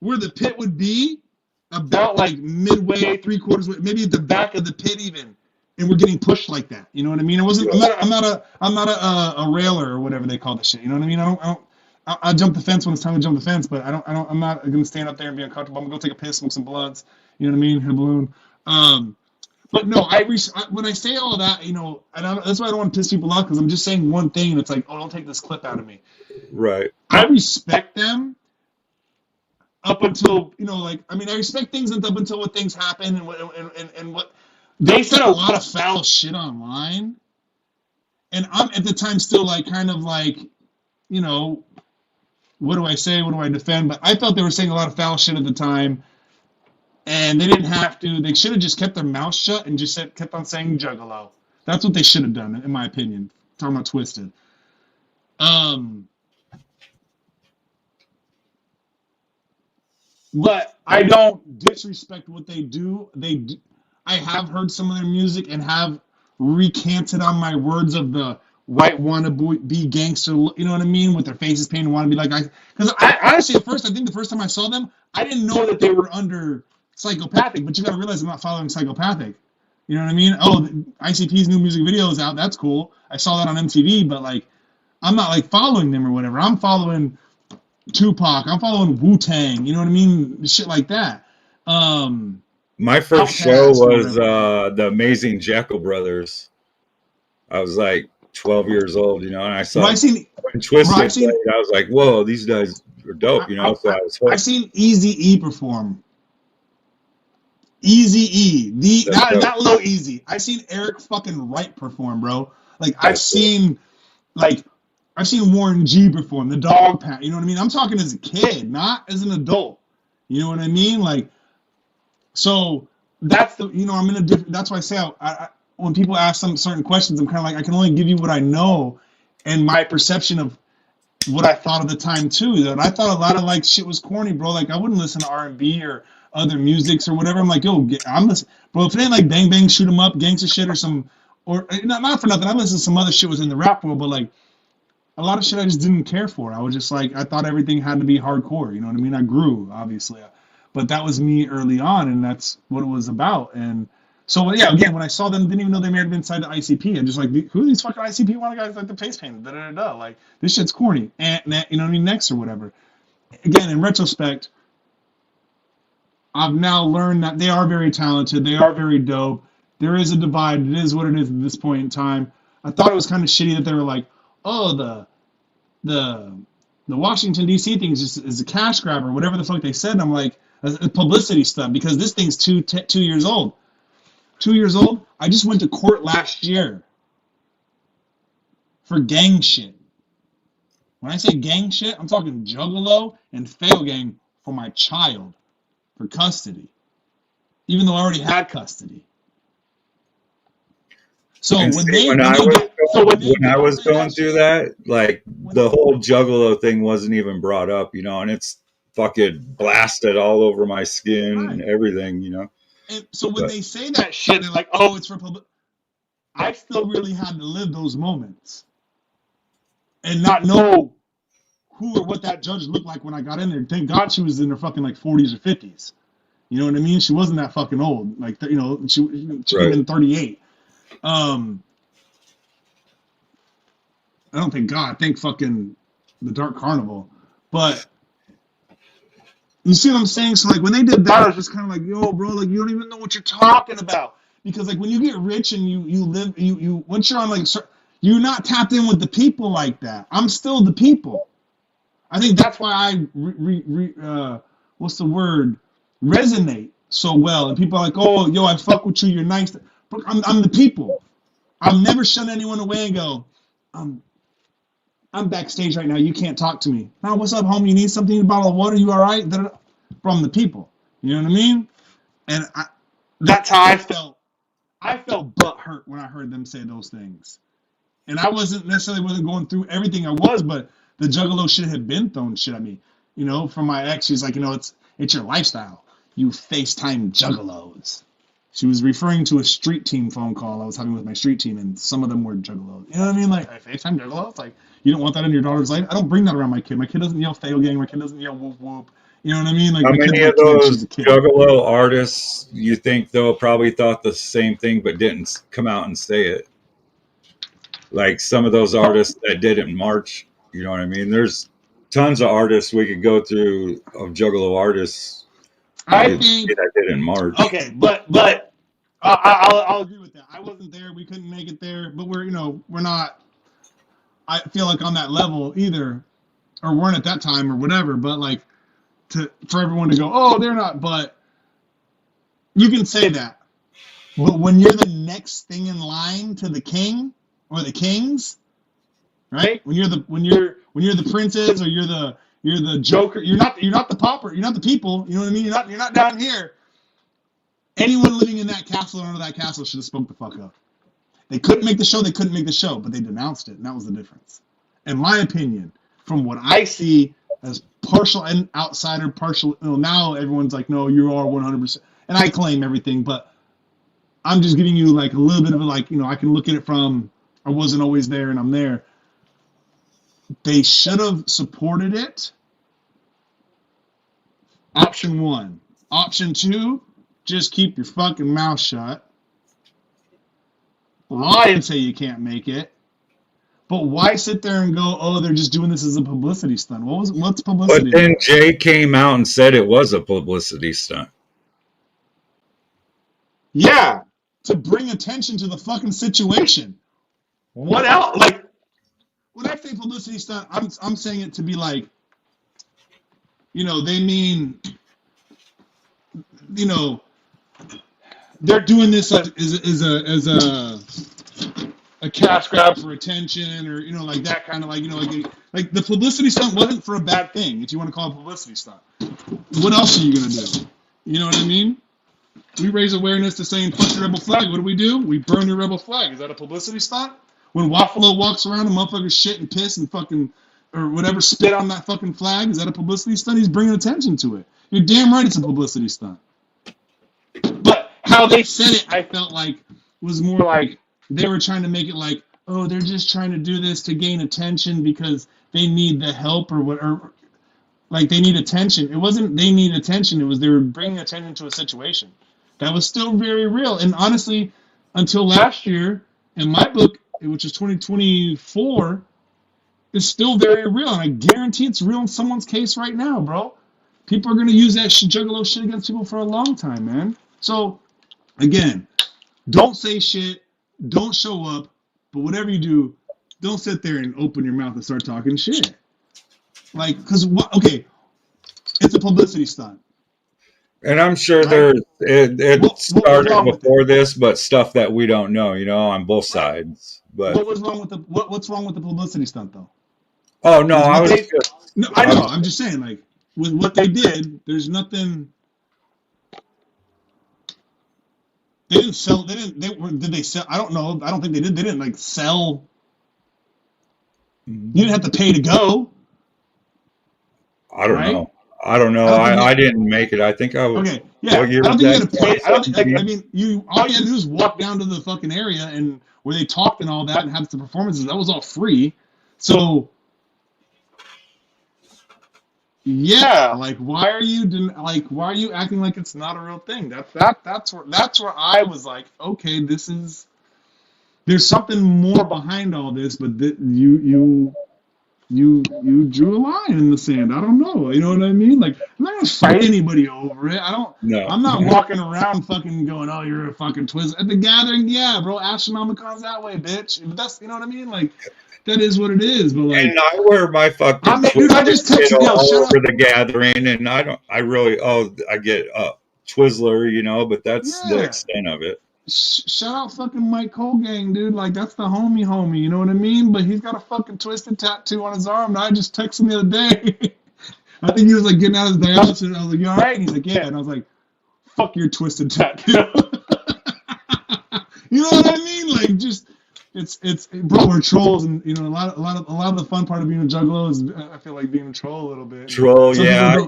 where the pit would be, about like midway, 3/4 way, maybe at the back of the pit even, and we're getting pushed like that. You know what I mean? It wasn't. I'm not a railer or whatever they call this shit. You know what I mean? I jump the fence when it's time to jump the fence, but I'm not gonna stand up there and be uncomfortable. I'm gonna go take a piss, smoke some blunts. You know what I mean? Hit a balloon. But no, when I say all that, you know, that's why I don't want to piss people off, because I'm just saying one thing, and it's like, oh, don't take this clip out of me. Right. I respect them up until, you know, like, I mean, I respect things up until what things happen and what they said a lot of foul shit online, and I'm at the time still like kind of like, you know, what do I say? What do I defend? But I thought they were saying a lot of foul shit at the time, and they didn't have to. They should have just kept their mouth shut and just kept on saying Juggalo. That's what they should have done, in my opinion. Talking about Twisted. but I don't disrespect what they do. I have heard some of their music and have recanted on my words of the white wanna be gangster. You know what I mean? With their faces painted, want to be like I. Because I honestly, at first, I think the first time I saw them, I didn't know that they were under psychopathic. But you got to realize I'm not following psychopathic. You know what I mean? Oh, ICP's new music video is out. That's cool. I saw that on MTV, but like, I'm not like following them or whatever. I'm following Tupac. I'm following Wu-Tang. You know what I mean? Shit like that. My first show was the Amazing Jekyll Brothers. I was like 12 years old, you know, and I saw when Twisted played, I was like, whoa, these guys are dope, you know. So I was hooked. I've seen Eazy-E perform. Eazy-E, not Lil Easy. I've seen Eric fucking Wright perform, bro. Like I've seen Warren G perform, the Dog Pound. You know what I mean? I'm talking as a kid, not as an adult. You know what I mean? Like, so that's the, you know, I'm in a different. That's why I say when people ask some certain questions, I'm kind of like, I can only give you what I know and my perception of what I thought at the time too. And I thought a lot of like shit was corny, bro. Like I wouldn't listen to R&B or other musics or whatever. I'm like, yo, I'm listening, bro. If it ain't like Bang Bang Shoot 'Em Up, gangster shit or some, or not for nothing. I listened to some other shit was in the rap world, but like a lot of shit I just didn't care for. I was just like, I thought everything had to be hardcore. You know what I mean? I grew, obviously, but that was me early on, and that's what it was about. And so, yeah, again, when I saw them, didn't even know they may have been signed to ICP. I'm just like, who are these fucking ICP one guys like the face painted? Like this shit's corny, and you know what I mean? Next or whatever. Again, in retrospect, I've now learned that they are very talented. They are very dope. There is a divide. It is what it is at this point in time. I thought it was kind of shitty that they were like, oh, the Washington D.C. thing is a cash grab or whatever the fuck they said. And I'm like, publicity stuff, because this thing's 2 years old. 2 years old. I just went to court last year for gang shit. When I say gang shit, I'm talking juggalo and fail gang for my child. For custody, even though I already had custody. So when I was going through that, like the whole juggalo thing wasn't even brought up, you know, and it's fucking blasted all over my skin and everything, you know. And so when they say that shit, they're like, oh, it's for public. I still really had to live those moments and not know who or what that judge looked like when I got in there. Thank God she was in her fucking like 40s or 50s. You know what I mean? She wasn't that fucking old. Like, you know, she could have been 38. I don't think God. Thank fucking the Dark Carnival. But you see what I'm saying? So like when they did that, I was just kind of like, yo, bro, like you don't even know what you're talking about. Because like when you get rich and you live, you once you're on like, you're not tapped in with the people like that. I'm still the people. I think that's why I what's the word? Resonate so well, and people are like, "Oh, yo, I fuck with you. You're nice." But I'm the people. I'll never shun anyone away and go, "I'm backstage right now. You can't talk to me." Now, what's up, homie? You need something? A bottle of water? You all right? From the people. You know what I mean? And that's how I felt. I felt butt hurt when I heard them say those things, and I wasn't going through everything I was, but the juggalo shit had been thrown shit at me. You know, from my ex, she's like, you know, it's your lifestyle. You FaceTime juggalos. She was referring to a street team phone call I was having with my street team, and some of them were juggalos. You know what I mean? Like, I FaceTime juggalos? Like, you don't want that in your daughter's life? I don't bring that around my kid. My kid doesn't yell fail gang. My kid doesn't yell whoop whoop. You know what I mean? Like, how many of those juggalo artists you think, though, probably thought the same thing but didn't come out and say it? Like some of those artists that did it in March. You know what I mean? There's tons of artists we could go through of juggalo artists. I think that did in March. Okay, but I'll agree with that. I wasn't there. We couldn't make it there. But we're not. I feel like on that level either, or weren't at that time or whatever. But like for everyone to go, oh, they're not. But you can say that. But when you're the next thing in line to the king or the kings, right? When you're the princes or you're the Joker, you're not the pauper, you're not the people. You know what I mean? You're not down here. Anyone living in that castle or under that castle should have spoke the fuck up. They couldn't make the show. But they denounced it, and that was the difference. In my opinion, from what I see as partial and outsider, partial. Now everyone's like, no, you are 100%, and I claim everything, but I'm just giving you like a little bit of a, like, I can look at it from I wasn't always there and I'm there. They should have supported it. Option 1. Option 2, just keep your fucking mouth shut. Lie and say you can't make it. But why sit there and go, oh, they're just doing this as a publicity stunt? What's publicity? But then Jay came out and said it was a publicity stunt. Yeah, to bring attention to the fucking situation. What else? Like, when I say publicity stunt, I'm saying it to be like, they mean, they're doing this as a cash grab for attention, or like that kind of like the publicity stunt wasn't for a bad thing, if you want to call it a publicity stunt. What else are you gonna do? You know what I mean? We raise awareness to saying fuck the rebel flag. What do? We burn your rebel flag. Is that a publicity stunt? When Waffalo walks around and motherfuckers shit and piss and fucking or whatever spit on that fucking flag, is that a publicity stunt? He's bringing attention to it. You're damn right it's a publicity stunt. But how they said it, I felt like was more like they were trying to make it like, oh, they're just trying to do this to gain attention because they need the help or whatever. Like they need attention. It wasn't they need attention. It was they were bringing attention to a situation that was still very real. And honestly, until last year, in my book, which is 2024, is still very real. And I guarantee it's real in someone's case right now, bro. People are going to use that juggalo shit against people for a long time, man. So, again, don't say shit. Don't show up. But whatever you do, don't sit there and open your mouth and start talking shit. Like, because, okay, it's a publicity stunt. And I'm sure Right? it started before this, but stuff that we don't know, on both sides. But what's wrong with the publicity stunt, though? Oh no, I know. I'm just saying, like, with what they did, there's nothing. They didn't sell. Did they sell? I don't know. I don't think they did. They didn't like sell. You didn't have to pay to go. I don't right? know. I don't know. I didn't make it. I think I was. Okay, yeah. I don't think you had to pay. I don't think. I mean, all you had to do is walk down to the fucking area and where they talked and all that and had the performances. That was all free. So, yeah, like why are you acting like it's not a real thing? That's where I was like, okay, there's something more behind all this, but you drew a line in the sand. I don't know. You know what I mean? Like, I'm not gonna fight anybody over it. No. I'm not walking around fucking going, oh, you're a fucking twist. At the gathering, yeah, bro, Astronomicon's that way, bitch. But that's, you know what I mean? Like, that is what it is. But like, and I wear my fucking I just texted you all over the gathering, and I get Twizzler, but that's the extent of it. Shout out fucking Mike Colgang, dude. Like, that's the homie, you know what I mean? But he's got a fucking twisted tattoo on his arm, and I just texted him the other day. I think he was like getting out of his dialysis, and I was like, you all right? And he's like, yeah. And I was like, fuck your twisted tattoo. You know what I mean? Like, just it's bro, we're trolls, and a lot of the fun part of being a juggalo is I feel like being a troll a little bit. Troll, yeah.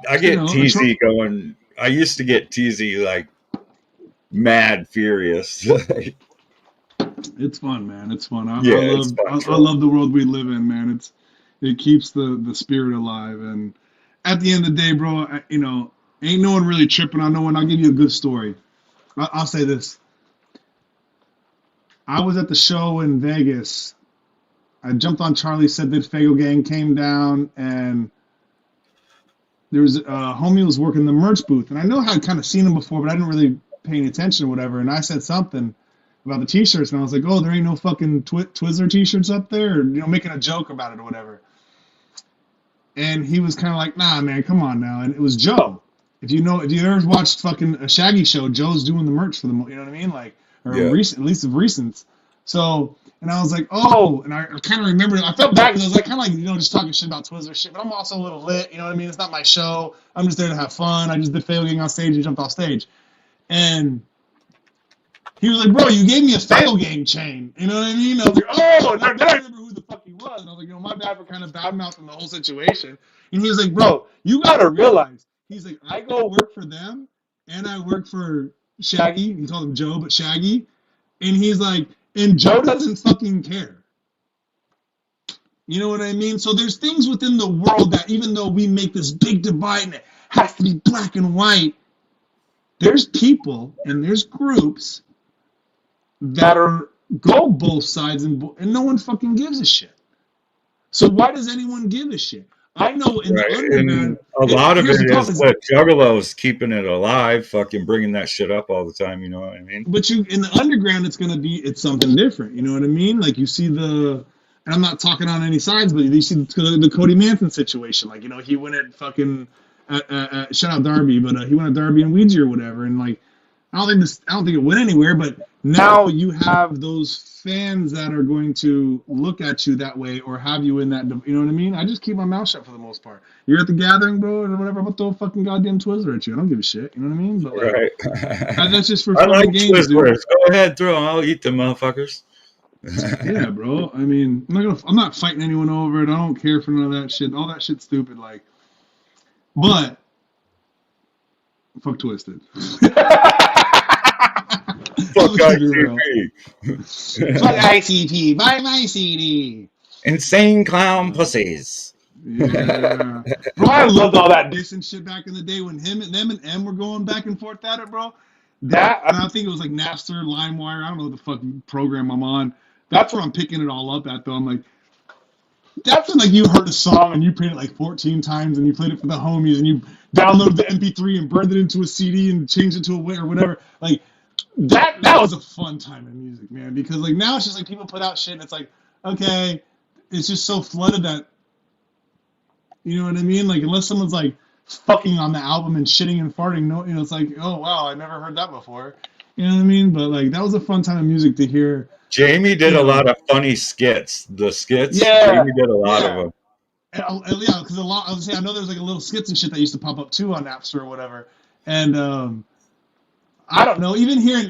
I get TZ going. I used to get TZ like mad furious. It's fun, man. It's fun. I love the world we live in, man. It keeps the spirit alive. And at the end of the day, bro, ain't no one really tripping on no one. I'll give you a good story. I'll say this. I was at the show in Vegas. I jumped on Charlie, said that Fago Gang came down, and there was a homie who was working the merch booth. And I know I'd kind of seen him before, but I didn't really pay any attention or whatever. And I said something about the t-shirts, and I was like, oh, there ain't no fucking Twizzler t-shirts up there, or making a joke about it or whatever. And he was kind of like, nah, man, come on now. And it was Joe. If you ever watched fucking a Shaggy show, Joe's doing the merch for them. You know what I mean? Like, or at least of recent. So, and I was like, oh, and I kind of remembered. I felt bad because I was like, kind of like, just talking shit about Twizzler shit. But I'm also a little lit. You know what I mean? It's not my show. I'm just there to have fun. I just did Fago Gang on stage and jumped off stage. And he was like, bro, you gave me a Fago Gang chain. You know what I mean? I was like, oh, and then I remember who the fuck he was. And I was like, my bad for kind of bad mouthing the whole situation. And he was like, bro, you gotta realize. He's like, I go work for them, and I work for Shaggy. He called him Joe, but Shaggy. And he's like, and Joe doesn't fucking care. You know what I mean? So there's things within the world that even though we make this big divide and it has to be black and white, there's people and there's groups that go both sides and no one fucking gives a shit. So why does anyone give a shit? I know in the underground, a lot of it is the juggalos keeping it alive, fucking bringing that shit up all the time. You know what I mean? But in the underground, it's something different. You know what I mean? Like you see and I'm not talking on any sides, but you see the Cody Manson situation. Like he went at fucking shout out Darby, but he went at Darby and Ouija or whatever, and like I don't think it went anywhere. But now you have those fans that are going to look at you that way or have you in that, you know what I mean? I just keep my mouth shut for the most part. You're at the gathering, bro, or whatever, I'm gonna throw a fucking goddamn Twizzler at you. I don't give a shit, you know what I mean? But like, right. that's just for I fun like games, Twizzlers. dude. Go ahead, throw them. I'll eat them, motherfuckers. Yeah, bro. I mean, I'm not fighting anyone over it. I don't care for none of that shit. All that shit's stupid, like. But fuck Twisted. Fuck ICP. Fuck ICP. Buy my CD. Insane clown pussies. Yeah. Bro, I loved all that dissing shit back in the day when them and M were going back and forth at it, bro. And I think it was like Napster, LimeWire. I don't know what the fuck program I'm on. That's where I'm picking it all up at, though. I'm like, that's when like you heard a song and you played it like 14 times and you played it for the homies and you downloaded the MP3 and burned it into a CD and changed it to a way or whatever. Like that was a fun time in music, man. Because like now it's just like people put out shit and it's like, okay, it's just so flooded that, you know what I mean? Like unless someone's like fucking on the album and shitting and farting, it's like, oh wow, I never heard that before. You know what I mean? But like that was a fun time of music to hear. Jamie did a lot of funny skits. The skits, yeah, Jamie did a lot of them. Yeah, because I know there's like a little skits and shit that used to pop up too on Napster or whatever. And I don't know, even hearing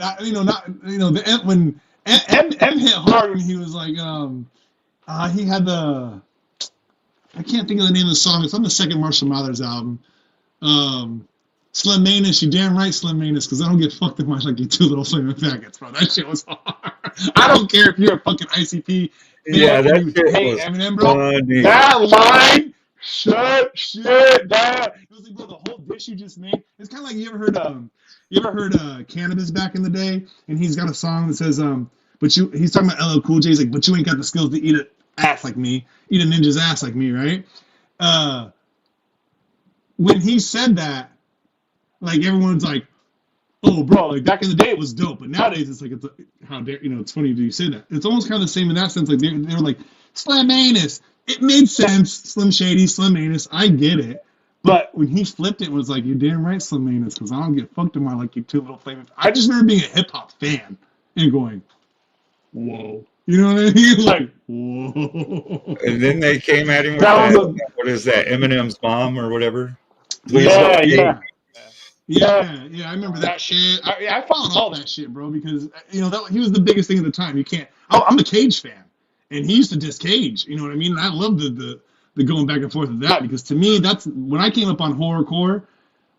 when M hit hard when he was like he had I can't think of the name of the song. It's on the second Marshall Mathers album. Slim Manus, you damn right, Slim Manus, because I don't get fucked that much like you two little flaming faggots, bro. That shit was hard. I don't care if you're a fucking ICP. Yeah, that shit was Eminem, bro. funny. That line, shut shit down. It was like, bro, the whole dish you just made. It's kind of like you ever heard Cannabis back in the day, and he's got a song that says he's talking about LL Cool J. He's like, but you ain't got the skills to eat an ass like me, eat a ninja's ass like me, right? When he said that, like everyone's like, oh, bro, like back in the day it was dope, but nowadays it's like, how dare, it's funny you say that. It's almost kind of the same in that sense. Like they were like, Slim Anus. It made sense. Slim Shady, Slim Anus. I get it. But when he flipped it, was like, you're damn right, Slim Anus, because I don't get fucked in my like you two little flaming. I just remember being a hip hop fan and going, whoa. You know what I mean? Like, whoa. And then they came at him with what is that, Eminem's Bomb or whatever? Yeah. I remember that shit. I followed all that shit, bro, because he was the biggest thing at the time. I'm a Cage fan, and he used to diss Cage. You know what I mean? And I love the going back and forth of that, because to me, that's when I came up on horrorcore.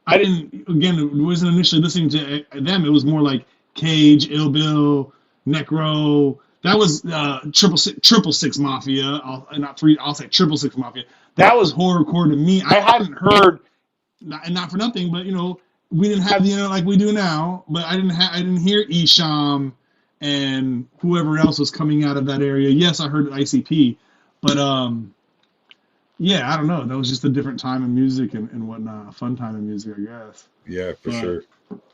Wasn't initially listening to them. It was more like Cage, Ill Bill, Necro. That was 666 Mafia. I'll say 666 Mafia. That was horrorcore to me. I hadn't heard, not for nothing, but we didn't have the internet like we do now. But I didn't hear Esham and whoever else was coming out of that area. Yes, I heard ICP, but yeah, I don't know. That was just a different time in music and whatnot. A fun time in music, I guess. Yeah, for sure.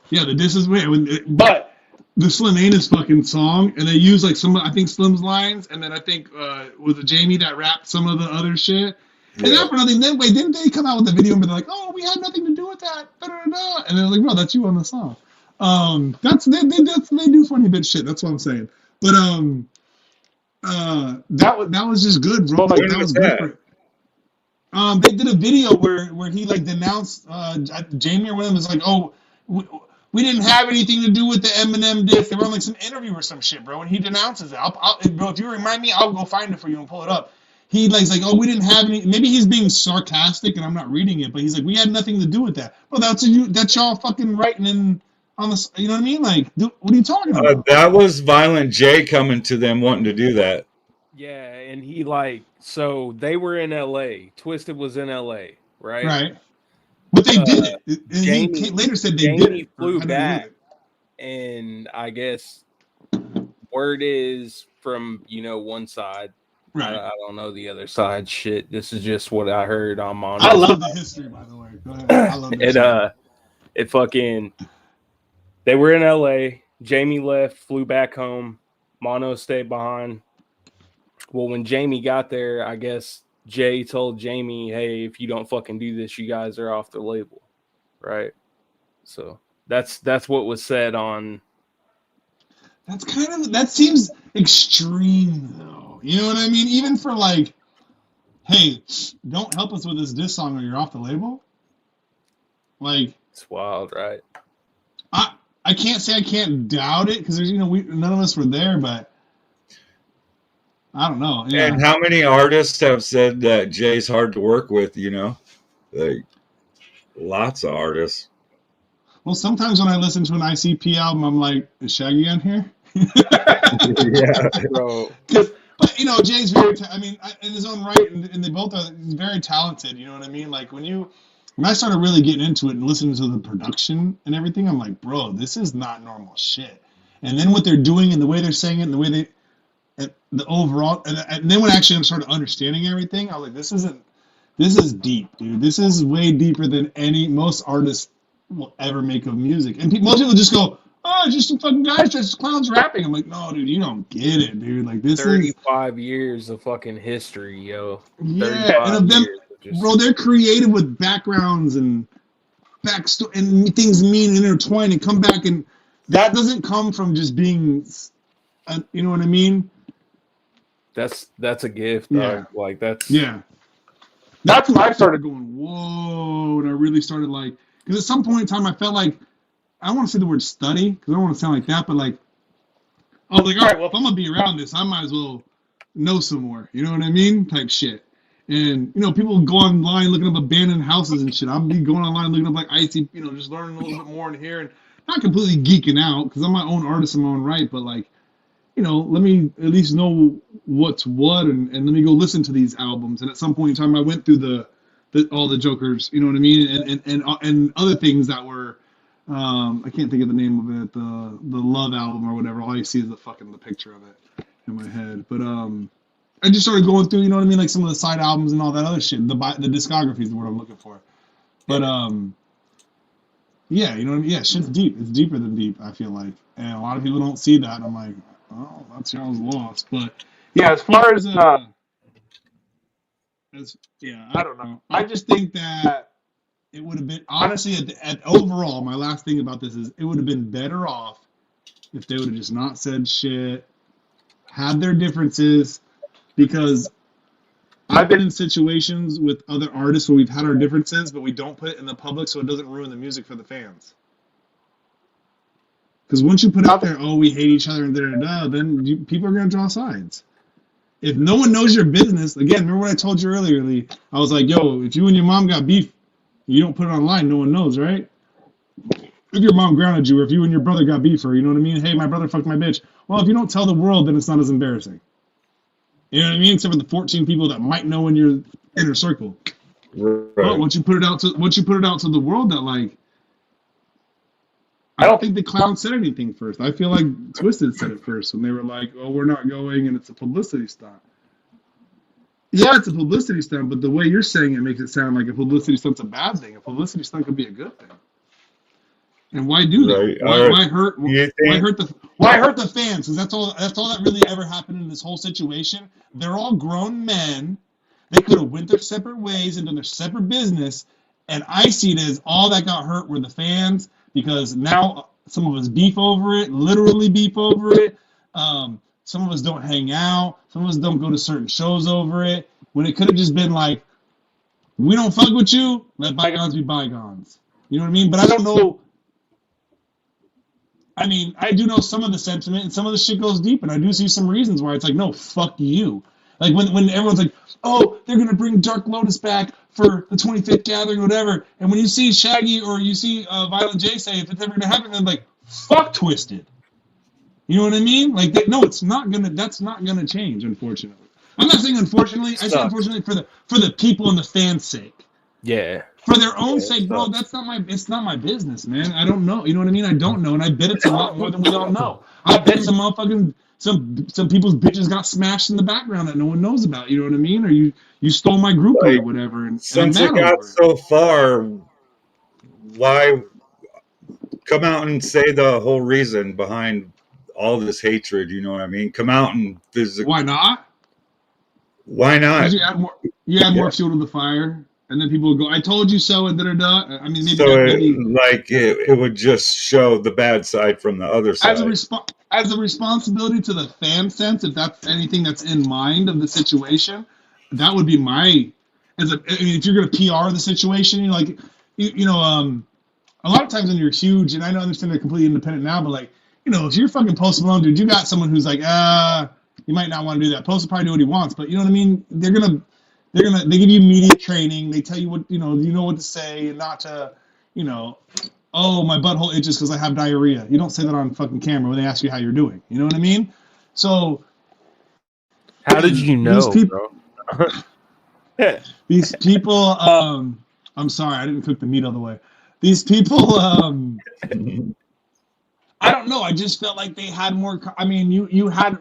Yeah, this is weird. But the Slim Anus fucking song, and they use like I think Slim's lines, and then I think was it Jamie that rapped some of the other shit. And not for nothing, didn't they come out with the video and be like, oh, we had nothing to do with that, da-da-da-da. And they're like, bro, that's you on the song. They do funny bitch shit. That's what I'm saying. But that was just good, bro. Like that was good. They did a video where he like denounced Jamie or one of them was like, oh, we didn't have anything to do with the Eminem diss. They were on like some interview or some shit, bro, and he denounces it. Bro, if you remind me, I'll go find it for you and pull it up. He's like, oh, we didn't have any. Maybe he's being sarcastic and I'm not reading it, but he's like, we had nothing to do with that. Well, that's y'all fucking writing in on the, you know what I mean? Like, what are you talking about? That was Violent J coming to them wanting to do that. Yeah, and he like, so they were in LA. Twisted was in LA, right? Right. But they did it. And Jamie he later said they did Jamie it. flew back, and I guess word is from one side. Right. I don't know the other side. Shit, this is just what I heard on Mono. I love the history, by the way. Go ahead. I love it. It fucking. They were in LA. Jamie left, flew back home. Mono stayed behind. Well, when Jamie got there, I guess Jay told Jamie, "Hey, if you don't fucking do this, you guys are off the label." Right? So that's what was said on. That seems extreme, though. You know what I mean? Even for like, hey, don't help us with this diss song or you're off the label. Like, it's wild, right? I can't say I can't doubt it because there's none of us were there, but I don't know. Yeah. And how many artists have said that Jay's hard to work with? Like lots of artists. Well, sometimes when I listen to an ICP album, I'm like, is Shaggy on here? Yeah, bro. But Jay's very. In his own right, and they both are. He's very talented. You know what I mean? Like when I started really getting into it and listening to the production and everything, I'm like, bro, this is not normal shit. And then what they're doing and the way they're saying it and the way the overall, and then when actually I started understanding everything, I was like, this is deep, dude. This is way deeper than most artists will ever make of music. And most people just go, oh, it's just some fucking guys just clowns rapping. I'm like, no, dude, you don't get it, dude. Like this 35 years of fucking history, yo. Yeah, and of them, bro, they're creative with backgrounds and backstory and things mean intertwined and come back, and that doesn't come from just being, you know what I mean? That's a gift. Yeah. Like that's That's when I started going, whoa, and I really started like, because at some point in time I felt like, I don't want to say the word study because I don't want to sound like that, but like, I was like, all right, well, if I'm gonna be around this, I might as well know some more. You know what I mean? Type shit. And people go online looking up abandoned houses and shit. I'll be going online looking up like IC, just learning a little bit more in here and not completely geeking out because I'm my own artist in my own right, but like, let me at least know what's what and let me go listen to these albums. And at some point in time, I went through all the Jokers, you know what I mean, and other things that were. I can't think of the name of it, the Love album or whatever. All you see is the picture of it in my head. But I just started going through, you know what I mean, like some of the side albums and all that other shit. The discography is the word I'm looking for. But yeah, you know what I mean. Yeah, shit's deep. It's deeper than deep. I feel like, and a lot of people don't see that. And I'm like, oh, that's y'all's loss. But yeah, as far as I don't know. I just think that. It would have been, honestly, at overall, my last thing about this is it would have been better off if they would have just not said shit, had their differences, because I've been in situations with other artists where we've had our differences, but we don't put it in the public so it doesn't ruin the music for the fans. Because once you put out there, oh, we hate each other and da-da-da, then people are going to draw sides. If no one knows your business, again, remember what I told you earlier, Lee? I was like, yo, if you and your mom got beef, you don't put it online, no one knows, right? If your mom grounded you, or if you and your brother got beef, or you know what I mean? Hey, my brother fucked my bitch. Well, if you don't tell the world, then it's not as embarrassing. You know what I mean? Except for the 14 people that might know in your inner circle. Right. But once you put it out to the world, that like, I don't think the clown said anything first. I feel like Twisted said it first when they were like, "Oh, we're not going," and it's a publicity stunt. Yeah, it's a publicity stunt, but the way you're saying it makes it sound like a publicity stunt's a bad thing. A publicity stunt could be a good thing. And why do that? Right. Why hurt the fans? Because that's all that really ever happened in this whole situation. They're all grown men. They could have went their separate ways and done their separate business. And I see it as all that got hurt were the fans, because now some of us beef over it, literally beef over it. Some of us don't hang out. Some of us don't go to certain shows over it. When it could have just been like, we don't fuck with you, let bygones be bygones. You know what I mean? But I don't know. I mean, I do know some of the sentiment, and some of the shit goes deep, and I do see some reasons why it's like, no, fuck you. Like when everyone's like, oh, they're gonna bring Dark Lotus back for the 25th gathering, whatever, and when you see Shaggy or you see Violent J say if it's ever gonna happen, then like, fuck Twisted. You know what I mean? Like, no, it's not gonna. That's not gonna change, unfortunately. I'm not saying unfortunately. I say unfortunately for the people and the fans' sake. Yeah. For their own sake, bro. That's not my. It's not my business, man. I don't know. You know what I mean? I don't know, and I bet it's a lot more than we all know. I bet some motherfucking some people's bitches got smashed in the background that no one knows about. You know what I mean? Or you stole my groupie or whatever. And Since I'm it mad got over it. so far, why come out and say the whole reason behind all this hatred? You know what I mean? Come out and Why not? Why not? Because you add more fuel to the fire, and then people will go, "I told you so," and da. I mean, maybe So that it would just show the bad side from the other side. as a responsibility to the fan sense, if that's anything that's in mind of the situation, that would be my. I mean, if you're going to PR the situation, a lot of times when you're huge, and I understand they're completely independent now, but like, if you're fucking Post Malone, dude, you got someone who's like, you might not want to do that. Post will probably do what he wants, but you know what I mean? They give you media training. They tell you what, you know what to say and not to, oh, my butthole itches because I have diarrhea. You don't say that on fucking camera when they ask you how you're doing. You know what I mean? So. How did you know, bro? These people, I'm sorry, I didn't cook the meat all the way. These people, I don't know. I just felt like they had more. I mean, you had,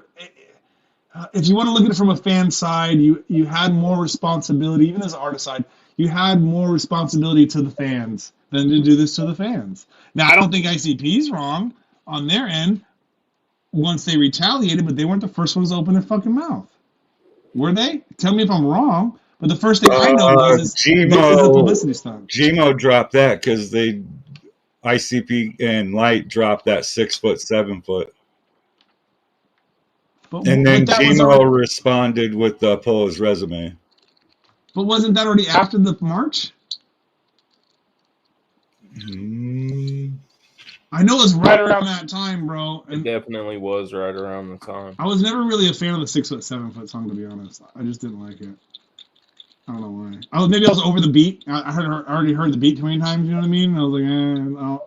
if you want to look at it from a fan side, you had more responsibility, even as an artist side, you had more responsibility to the fans than to do this to the fans. Now, I don't think ICP's wrong on their end once they retaliated, but they weren't the first ones to open their fucking mouth. Were they? Tell me if I'm wrong. But the first thing I know was this is the publicity stunt. Gmo dropped that because ICP and Light dropped that 6 foot, 7 foot. And then Gmo responded with Polo's resume. But wasn't that already after the march? I know it was right around that time, bro. It definitely was right around the time. I was never really a fan of the 6 foot, 7 foot song, to be honest. I just didn't like it. I don't know why. Maybe I was over the beat. I already heard the beat too many times. You know what I mean? And I was like,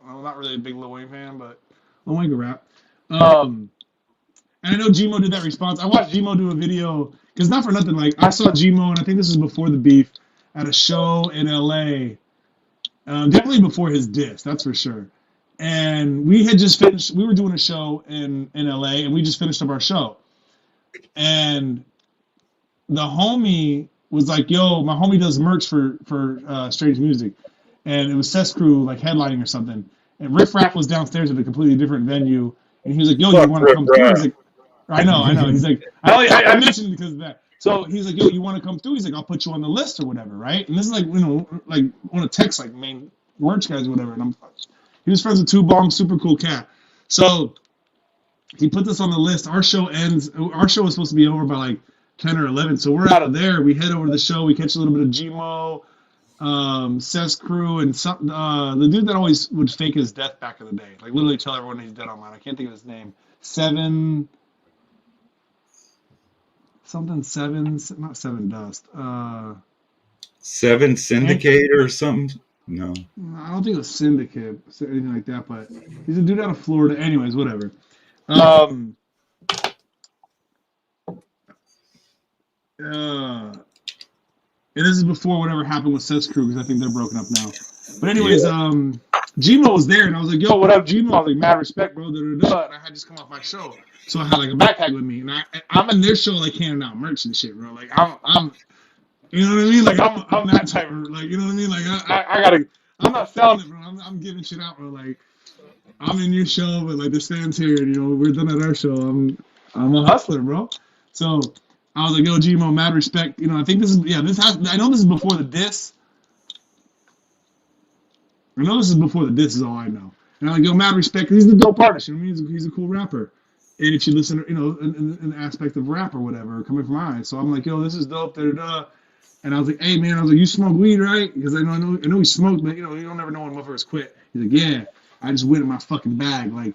I'm not really a big Lil Wayne fan, but Lil Wayne can rap. And I know Gmo did that response. I watched Gmo do a video because not for nothing. Like I saw Gmo, and I think this is before the beef at a show in LA. Definitely before his diss, that's for sure. And we had just finished. We were doing a show in LA, and we just finished up our show. And the homie was like, yo, my homie does merch for Strange Music. And it was Seth's crew, like, headlining or something. And Riff Raff was downstairs at a completely different venue. And he was like, yo, you want to come through? He's like, I know. He's like, I mentioned it because of that. So he's like, yo, you want to come through? He's like, I'll put you on the list or whatever, right? And this is like, like one of Tech's, like, main merch guys or whatever. And he was friends with Two Bong, super cool cat. So he put this on the list. Our show was supposed to be over by, like, 10 or 11, so we're out of there. We head over to the show. We catch a little bit of Gmo, Seth's crew, and the dude that always would fake his death back in the day. Like, literally tell everyone he's dead online. I can't think of his name. Seven, not Seven Dust. Seven Syndicate or something? No. I don't think it was Syndicate or anything like that, but he's a dude out of Florida. Anyways, whatever. And this is before whatever happened with Seth's crew because I think they're broken up now. But anyways, Gmo was there and I was like, "Yo, what up, Gmo?" I was like, "Mad respect, bro." And I had just come off my show, so I had like a backpack with me, and I'm in their show like handing out merch and shit, bro. Like I'm, you know what I mean? Like I'm that type of, like, you know what I mean? Like I gotta, I'm not selling it, bro. I'm giving shit out, bro. Like I'm in your show, but like there's fans here, and we're done at our show. I'm a hustler, bro. So I was like, yo, Gmo, mad respect. I think this is, I know this is before the diss. I know this is before the diss is all I know. And I'm like, yo, mad respect, because he's a dope artist. You know what I mean? He's a cool rapper. And if you listen, in the aspect of rap or whatever, coming from mine. So I'm like, yo, this is dope, da-da-da. And I was like, hey, man, you smoke weed, right? Because I know he smoked, but, you don't ever know when motherfuckers quit. He's like, yeah, I just went in my fucking bag. Like,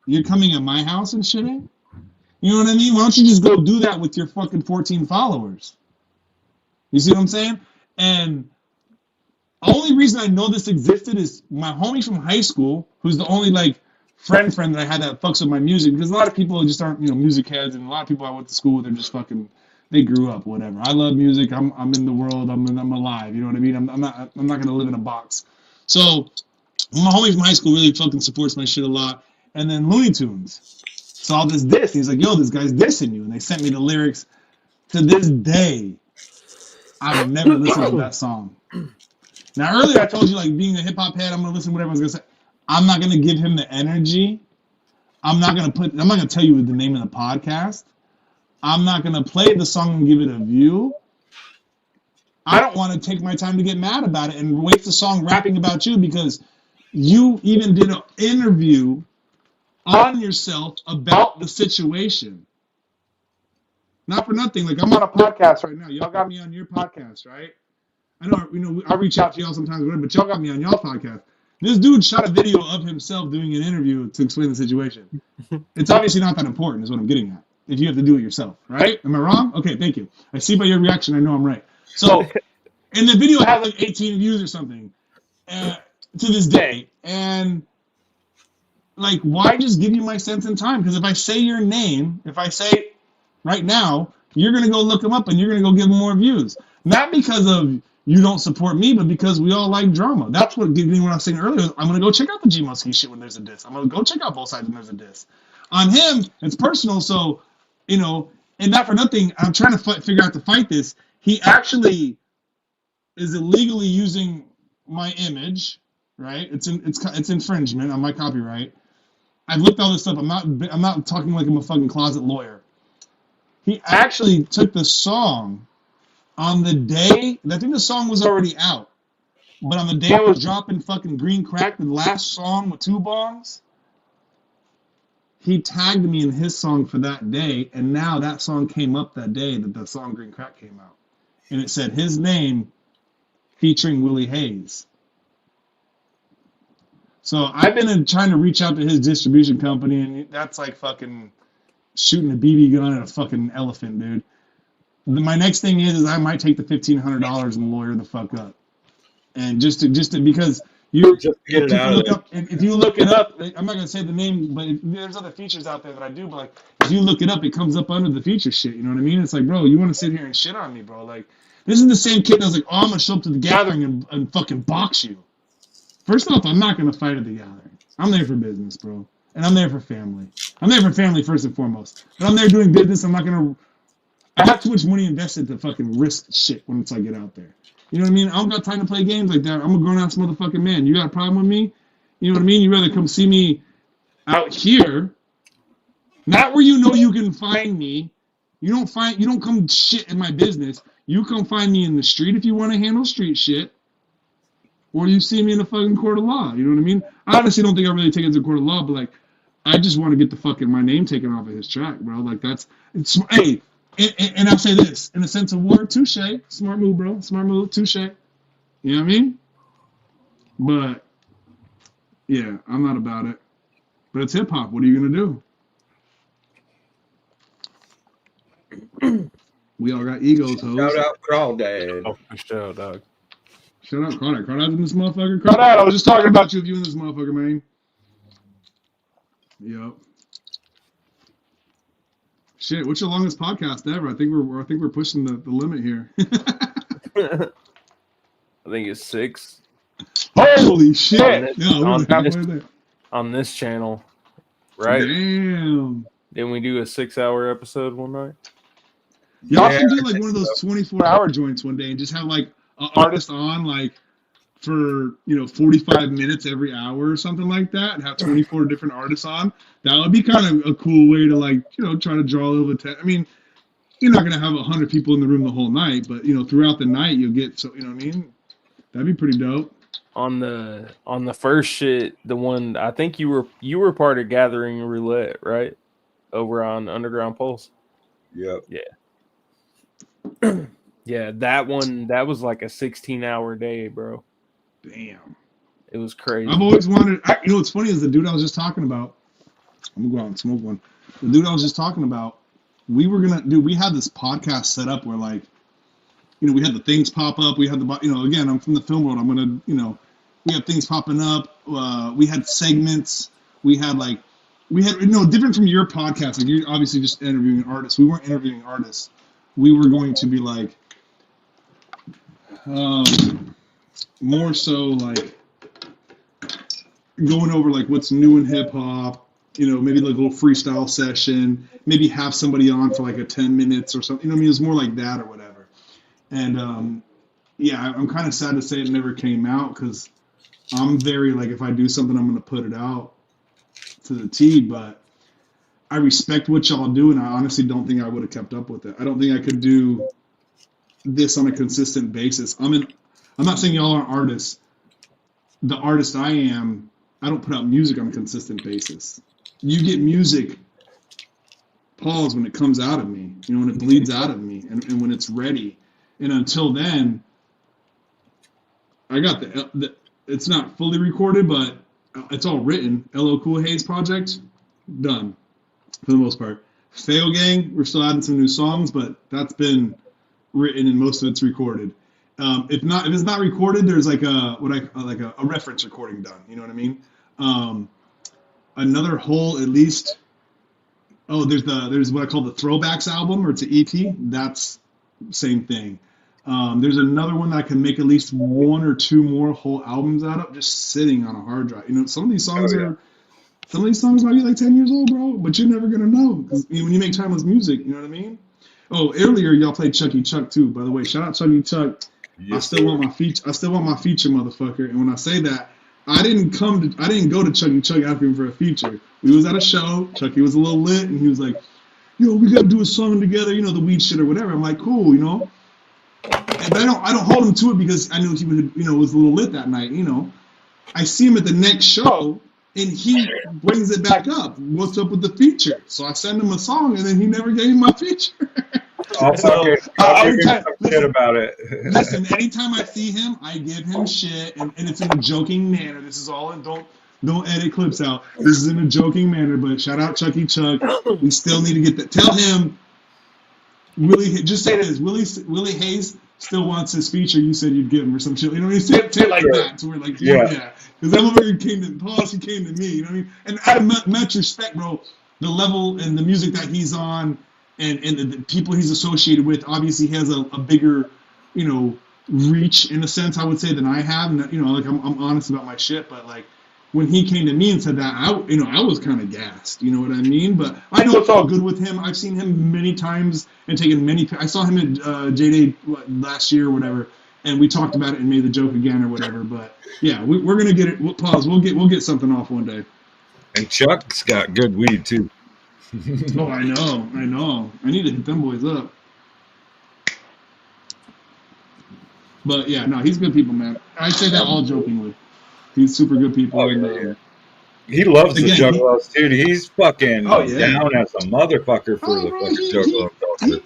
you're coming at my house and shitting? You know what I mean? Why don't you just go do that with your fucking 14 followers? You see what I'm saying? And only reason I know this existed is my homie from high school, who's the only like friend that I had that fucks with my music, because a lot of people just aren't, music heads, and a lot of people I went to school with are just fucking, they grew up, whatever. I love music. I'm in the world. I'm alive. You know what I mean? I'm not gonna live in a box. So my homie from high school really fucking supports my shit a lot. And then Looney Tunes saw this diss. He's like, yo, this guy's dissing you. And they sent me the lyrics. To this day, I've never listened to that song. Now, earlier I told you, like, being a hip-hop head, I'm going to listen to what everyone's going to say. I'm not going to give him the energy. I'm not going to tell you the name of the podcast. I'm not going to play the song and give it a view. I don't want to take my time to get mad about it and waste the song rapping about you, because you even did an interview on yourself about the situation. Not for nothing. Like, I'm on a podcast right now. Y'all got me on your podcast, right? I know, I reach out to y'all sometimes, but y'all got me on y'all podcast. This dude shot a video of himself doing an interview to explain the situation. It's obviously not that important, is what I'm getting at, if you have to do it yourself, right? Am I wrong? Okay, thank you. I see by your reaction, I know I'm right. So, and the video had like 18 views or something to this day. And, like, why just give you my cents and time? Because if I say your name, if I say right now, you're going to go look him up and you're going to go give him more views. Not because of you don't support me, but because we all like drama. That's what I was saying earlier. I'm going to go check out the G Muskie shit when there's a diss. I'm going to go check out both sides when there's a diss. On him, it's personal, so, and not for nothing, I'm trying to figure out to fight this. He actually is illegally using my image, right? It's infringement on my copyright. I've looked all this stuff. I'm not talking like I'm a fucking closet lawyer. He actually took the song on the day, I think the song was already out, but on the day I was dropping fucking Green Crack, the last song with 2 bongs, he tagged me in his song for that day, and now that song came up that day that the song Green Crack came out. And it said his name featuring WIL E HAZE. So I've been trying to reach out to his distribution company, and that's like fucking shooting a BB gun at a fucking elephant, dude. My next thing is I might take the $1,500 and lawyer the fuck up, and just to because if you look it up, I'm not gonna say the name, but there's other features out there that I do. But like, if you look it up, it comes up under the feature shit. You know what I mean? It's like, bro, you want to sit here and shit on me, bro? Like, this is the same kid that's like, oh, I'm gonna show up to the gathering and fucking box you. First off, I'm not gonna fight at the gathering. I'm there for business, bro, and I'm there for family. I'm there for family first and foremost. But I'm there doing business. I'm not gonna. I have too much money invested to fucking risk shit once I get out there. You know what I mean? I don't got time to play games like that. I'm a grown-ass motherfucking man. You got a problem with me? You know what I mean? You rather come see me out here, not where you know you can find me. You don't come shit in my business. You come find me in the street if you want to handle street shit, or you see me in a fucking court of law. You know what I mean? I honestly don't think I really take it to court of law, but like, I just want to get the fucking my name taken off of his track, bro. Like hey. And I'll say this, in a sense of war, touche. Smart move, bro. Smart move, touche. You know what I mean? But, yeah, I'm not about it. But it's hip-hop. What are you going to do? We all got egos, hoes. Shout out Crawdad. Oh, for sure, dog. Shout out Crawdad. Crawdad's in this motherfucker. Crawdad, I was just talking about you in this motherfucker, man. Yep. Shit, what's your longest podcast ever? I think we're pushing the limit here. I think it's 6. Holy shit! On this channel, right? Damn. Didn't we do a 6-hour episode one night? Y'all should do like one of those 24-hour joints one day and just have like an artist on like for 45 minutes every hour or something like that, and have 24 different artists on. That would be kind of a cool way to like try to draw a little attention. I mean, you're not gonna have 100 people in the room the whole night, but throughout the night you'll get what I mean. That'd be pretty dope. On the first shit, the one I think you were part of Gathering Roulette, right? Over on Underground Pulse. Yep. Yeah. Yeah, that one, that was like a 16-hour day, bro. Damn. It was crazy. I've always wanted. What's funny is the dude I was just talking about. I'm gonna go out and smoke one. The dude I was just talking about, we had this podcast set up where like, we had the things pop up. We had again, I'm from the film world. I'm gonna, we had things popping up. We had segments. We had different from your podcast. Like you're obviously just interviewing artists. We weren't interviewing artists. We were going to be like, more so like going over like what's new in hip hop. Maybe like a little freestyle session. Maybe have somebody on for like a 10 minutes or something. It was more like that or whatever. And yeah, I'm kind of sad to say it never came out because I'm very like if I do something, I'm gonna put it out to the T. But I respect what y'all do, and I honestly don't think I would have kept up with it. I don't think I could do this on a consistent basis. I'm not saying y'all aren't artists. The artist I am, I don't put out music on a consistent basis. You get music, pause when it comes out of me, when it bleeds out of me, and when it's ready. And until then, I got it's not fully recorded, but it's all written. LL Cool Haze project, done for the most part. Fail Gang, we're still adding some new songs, but that's been written and most of it's recorded. If it's not recorded, there's like a reference recording done. You know what I mean? Another whole at least. Oh, there's what I call the Throwbacks album, or it's an EP. That's same thing. There's another one that I can make at least one or two more whole albums out of, just sitting on a hard drive. Some of these songs might be like 10 years old, bro, but you're never gonna know because when you make timeless music, you know what I mean. Oh, earlier y'all played Chucky Chuck too. By the way, shout out Chucky Chuck. Yes, I still want my feature, motherfucker. And when I say that, I didn't go to Chucky Chuck asking for a feature. We was at a show. Chucky was a little lit, and he was like, "Yo, we gotta do a song together." The weed shit or whatever. I'm like, cool, But I don't hold him to it because I knew he would, was a little lit that night. I see him at the next show, and he brings it back up. What's up with the feature? So I send him a song, and then he never gave me my feature. I'll forget about it. Listen, anytime I see him, I give him shit, and it's in a joking manner. This is all, and don't edit clips out. This is in a joking manner, but shout out Chucky Chuck. We still need to get that. Tell him, Willie, just say this, Willie Haze still wants his feature. You said you'd give him or some shit. Say it like that. So we're like, yeah. Because that motherfucker came to me, you know what I mean? And out of much respect, bro, the level and the music that he's on, and the people he's associated with, obviously he has a bigger, reach in a sense, I would say, than I have. And I'm honest about my shit, but like when he came to me and said that, I was kind of gassed, you know what I mean? But I know it's all good with him. I've seen him many times and taken I saw him at J-Day last year or whatever, and we talked about it and made the joke again or whatever. But yeah, we're gonna get it. Pause. We'll get something off one day. And Chuck's got good weed too. Oh, I know. I need to hit them boys up. But yeah, no, he's good people, man. I say that all jokingly. He's super good people. Oh, yeah. He loves the Juggalos, dude. He's fucking down as a motherfucker for the fucking Juggalo culture.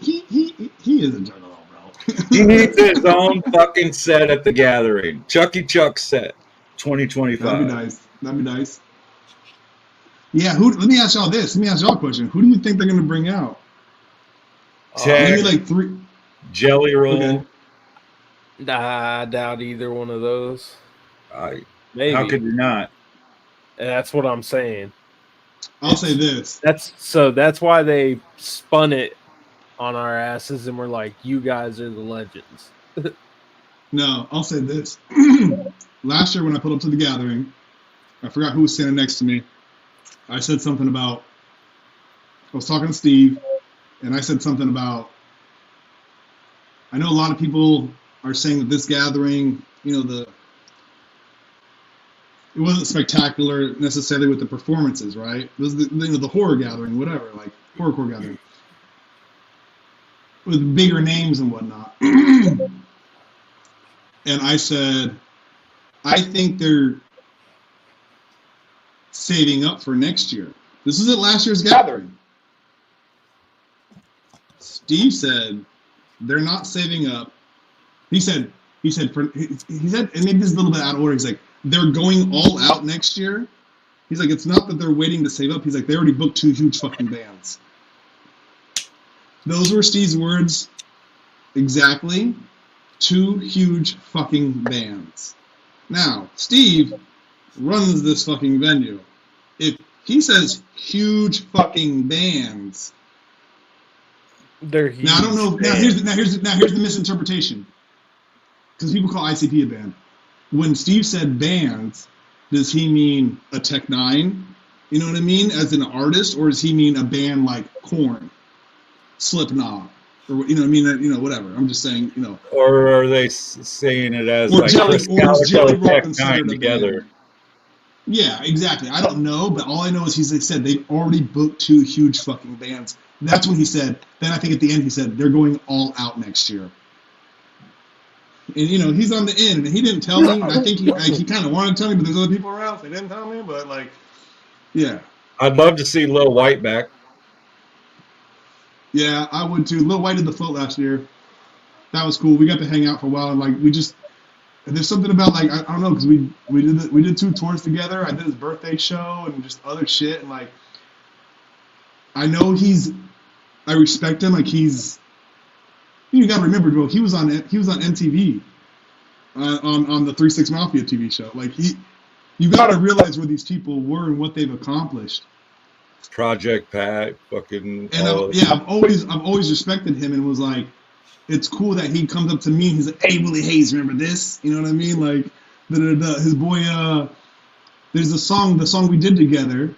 He is a Juggalo, bro. He needs his own fucking set at the gathering. Chucky Chuck set, 2025. That'd be nice. Yeah, let me ask y'all this. Let me ask y'all a question. Who do you think they're going to bring out? Maybe like 3. Jelly Roll. Okay. Nah, I doubt either one of those. Maybe. How could you not? That's what I'm saying. I'll say this. That's why they spun it on our asses and we're like, you guys are the legends. No, I'll say this. Last year when I pulled up to the gathering, I forgot who was standing next to me. I said something about, I was talking to Steve, and I said something about, I know a lot of people are saying that this gathering, it wasn't spectacular necessarily with the performances, right? It was the horror gathering, whatever, like horrorcore gathering, with bigger names and whatnot. And I said, I think they're saving up for next year. This is at last year's gathering. Steve said they're not saving up. He said, and maybe this is a little bit out of order. He's like, they're going all out next year, He's like, it's not that they're waiting to save up. He's like, they already booked 2 huge fucking bands. Those were Steve's words exactly. 2 huge fucking bands. Now, Steve runs this fucking venue. If he says huge fucking bands, They're huge. now I don't know. Here's the misinterpretation. Because people call ICP a band. When Steve said bands, does he mean a Tech Nine? You know what I mean? As an artist, or does he mean a band like Korn, Slipknot, or you know what I mean? You know, whatever. I'm just saying, you know. Or are they saying it as Or like Jelly, Chris or is Jelly Calico Roll Tech considered Nine a together? band? Yeah, exactly. I don't know, but all I know is he said they've already booked 2 huge fucking bands. That's when he said. Then I think at the end he said they're going all out next year. And you know he's on the end, and he didn't tell me. And I think he kind of wanted to tell me, but there's other people around, so he didn't tell me. But like, yeah, I'd love to see Lil White back. yeah, I would too. Lil White did the float last year. That was cool. We got to hang out for a while, and like there's something about like I don't know because we did 2 tours together. I did his birthday show and just other shit, and like I know I respect him. Like you got to remember, bro. He was on MTV on the 3-6 Mafia TV show. Like you got to realize where these people were and what they've accomplished. Project Pat, fucking. And I've always respected him and was like, it's cool that he comes up to me and he's like, "Hey, Willie Hayes, remember this?" You know what I mean? Like, his boy. There's the song we did together,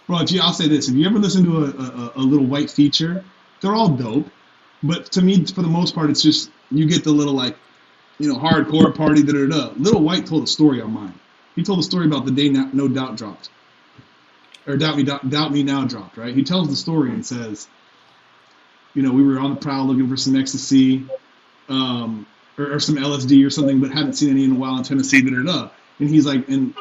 bro. I'll say this: if you ever listen to a Little White feature, they're all dope. But to me, for the most part, it's just you get the little like, you know, hardcore party. Little White told a story on mine. He told a story about the day No Doubt dropped, or Doubt Me Now dropped. Right? He tells the story and says, you know, we were on the prowl looking for some ecstasy, or some LSD or something, but hadn't seen any in a while in Tennessee. And he's like, and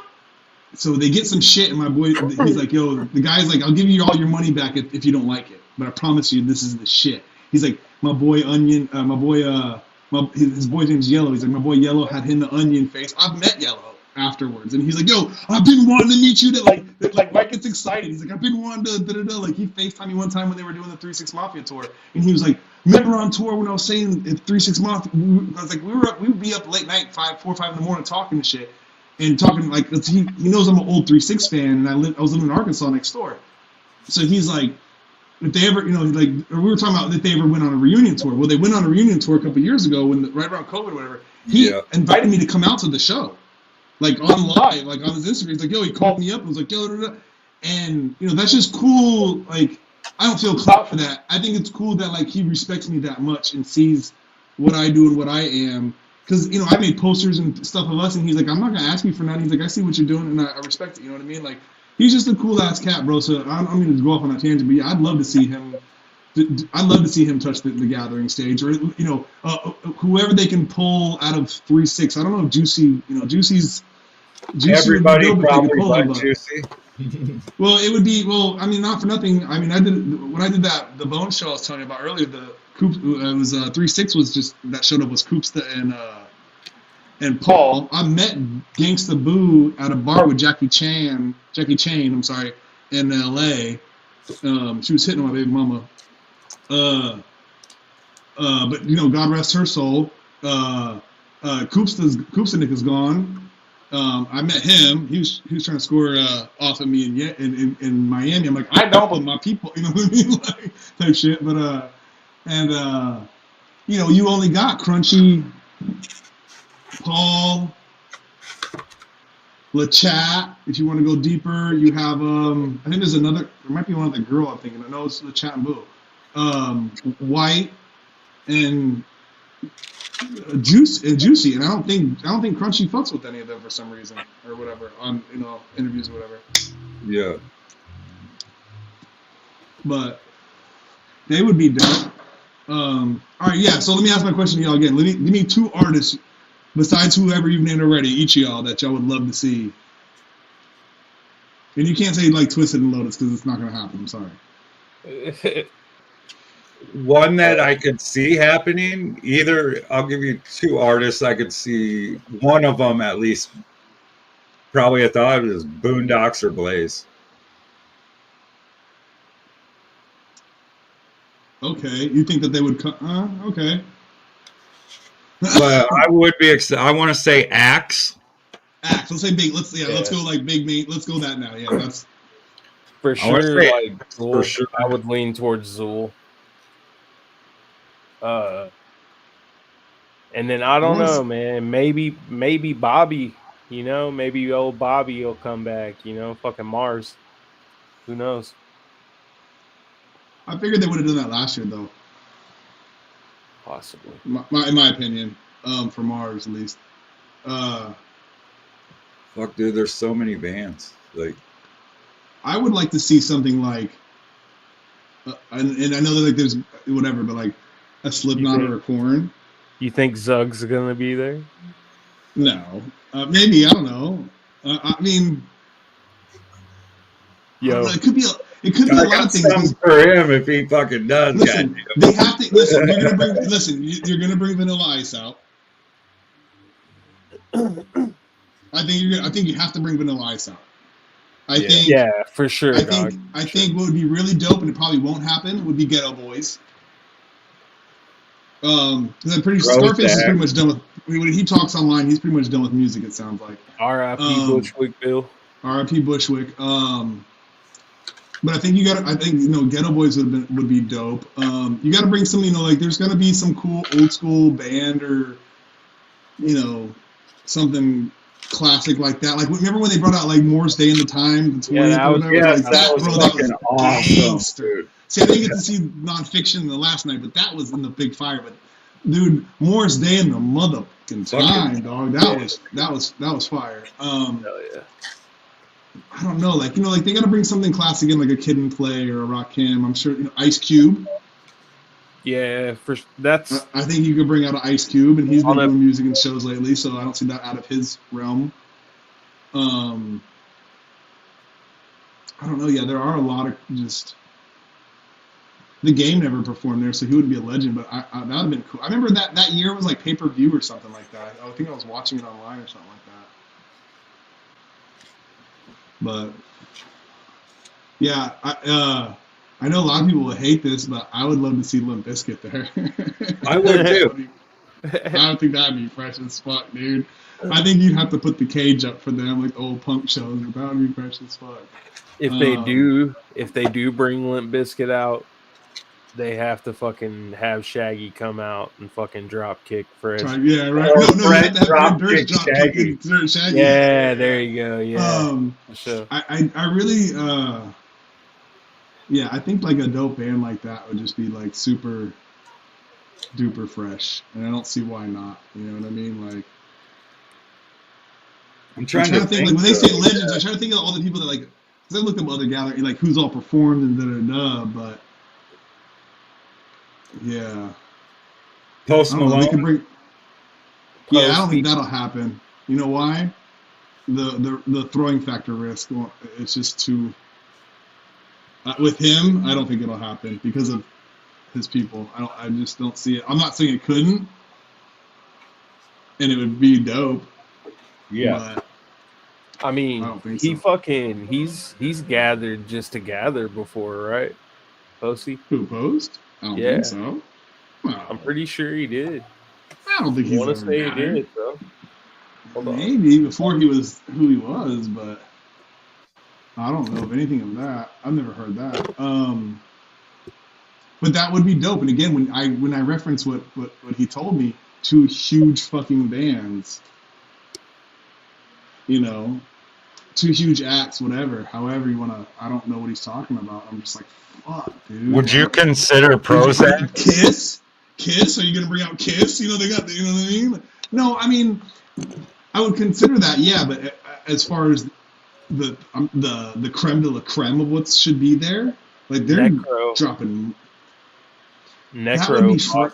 so they get some shit, and my boy, he's like, yo, the guy's like, I'll give you all your money back if you don't like it, but I promise you this is the shit. He's like, my boy Onion, his boy's name's Yellow. He's like, my boy Yellow had him the onion face. I've met Yellow afterwards, and he's like, yo, I've been wanting to meet you. Like Mike gets excited. He's like, I've been wanting to like he FaceTimed me one time when they were doing the 3-6 Mafia tour, and he was like, remember on tour when I was saying if 3-6 Mafia, I was like, we would be up late night, 4 or 5 in the morning talking and shit, and talking like he knows I'm an old 3-6 fan, and I was living in Arkansas next door, so he's like, if they ever, you know, like we were talking about if they ever went on a reunion tour. Well, they went on a reunion tour a couple years ago right around COVID or whatever. He invited me to come out to the show, like on live, like on his Instagram. He's like, yo, he called me up and was like, yo, and you know, that's just cool. Like, I don't feel clout for that. I think it's cool that like he respects me that much and sees what I do and what I am. Because, you know, I made posters and stuff of us, and he's like, I'm not gonna ask you for nothing. He's like, I see what you're doing, and I respect it. You know what I mean? Like, he's just a cool ass cat, bro. So I don't mean to go off on that tangent, but yeah, I'd love to see him. I'd love to see him touch the gathering stage, or you know, whoever they can pull out of 3-6. I don't know if Juicy, you know, Juicy's. Everybody would be dope probably likes Juicy. Juicy. It would be I mean, not for nothing. I mean, when I did the Bone show I was telling you about earlier. The Coops, it was 3-6 was just that showed up was Coops and Paul. I met Gangsta Boo at a bar with Jackie Chain, I'm sorry, in L.A. She was hitting on my baby mama. But you know, God rest her soul. Koopstanik is gone. I met him. He was trying to score off of me in Miami. I'm like, I don't, but my people, you know what I mean, like type shit. But you know, you only got Crunchy, Paul, LeChat. If you want to go deeper, you have I think there's another. There might be one other girl I'm thinking. I know it's LeChat and Boo, White, and Juicy, and I don't think Crunchy fucks with any of them for some reason or whatever on, you know, interviews or whatever. Yeah. But they would be dope. All right, yeah. So let me ask my question to y'all again. Give me 2 artists besides whoever you've named already, each of y'all, that y'all would love to see. And you can't say like Twisted and Lotus because it's not gonna happen. I'm sorry. One that I could see happening, either I'll give you 2 artists I could see, one of them at least probably a thought is Boondocks or Blaze. Okay, you think that they would come? Okay. But I would be. I want to say Axe. Axe. Let's say big. Let's Yeah. go like big meat. Let's go that now. Yeah, that's For I wanna sure, say like Axe Zool, for sure. I would lean towards Zool. And then I don't know, man. Maybe Bobby. You know, maybe old Bobby will come back. You know, fucking Mars. Who knows? I figured they would have done that last year though. Possibly. In my opinion, for Mars at least. Fuck, dude. There's so many bands. Like, I would like to see something like, and I know that like there's whatever, but like a Slipknot or a Korn. You think Zug's gonna be there? No, maybe I don't know. I mean, I don't know, it could be a I lot got of things. something for him if he fucking does. Listen, goddamn. they have to listen. You're gonna bring You're gonna bring Vanilla Ice out. I think you have to bring Vanilla Ice out. I think. Yeah, for sure. I think what would be really dope, and it probably won't happen, would be Ghetto Boys. Because I'm pretty sure Scarface is pretty much done with. When he talks online, he's pretty much done with music. It sounds like. R.I.P. Bushwick Bill. R.I.P. Bushwick. But I think Ghetto Boys would be dope. You got to bring some, like there's got to be some cool old school band or, something classic like that. Like remember when they brought out like Moore's Day in the Time, the 20th or whatever? That was fucking awesome. See, I didn't get to see Nonfiction the last night, but that was in the big fire. But dude, Moore's Day in the motherfucking time, dog. That was fire. Hell yeah. I don't know, like they gotta bring something classic in, like a Kid and Play or a Rakim. I'm sure Ice Cube. Yeah, that's. I think you could bring out an Ice Cube, and he's been doing music and shows lately, so I don't see that out of his realm. I don't know. Yeah, there are a lot of just. The Game never performed there, so he would be a legend. But that would have been cool. I remember that year was like pay-per-view or something like that. I think I was watching it online or something like that. But yeah, I know a lot of people will hate this, but I would love to see Limp Bizkit there. I would too. I don't think that'd be fresh as fuck, dude. I think you'd have to put the cage up for them, like the old punk shows, but that would be fresh as fuck. If they do bring Limp Bizkit out, they have to fucking have Shaggy come out and fucking drop kick Fred. Yeah, right. No, Fred drop kick Shaggy. Shaggy. Yeah, there you go. Yeah. Sure. I really, yeah, I think like a dope band like that would just be like super duper fresh, and I don't see why not. You know what I mean? Like, I'm trying to think. Like when they say legends, I'm trying to think of all the people that like. Because I look up other galleries, like who's all performed and but. Yeah. Post Malone. They can bring. Yeah, I don't think that'll happen. You know why? The throwing factor risk. It's just too. With him, I don't think it'll happen because of his people. I just don't see it. I'm not saying it couldn't, and it would be dope. Yeah. But I mean, I don't think he's gathered just to gather before, right? Posey? Who Post? I don't think so. Well, I'm pretty sure he did. I don't think he's want to ever say he gathered. did, bro. Maybe before he was who he was, but I don't know of anything of that. I've never heard that. But that would be dope. And again, when I reference what he told me, 2 huge fucking bands, 2 huge acts, whatever, however you want to. I don't know what he's talking about. I'm just like, fuck, dude. Would you consider Prozac? Kiss? Are you gonna bring out Kiss? They got. You know what I mean? No, I mean, I would consider that, yeah. But as far as the creme de la creme of what should be there, like they're dropping. Necro.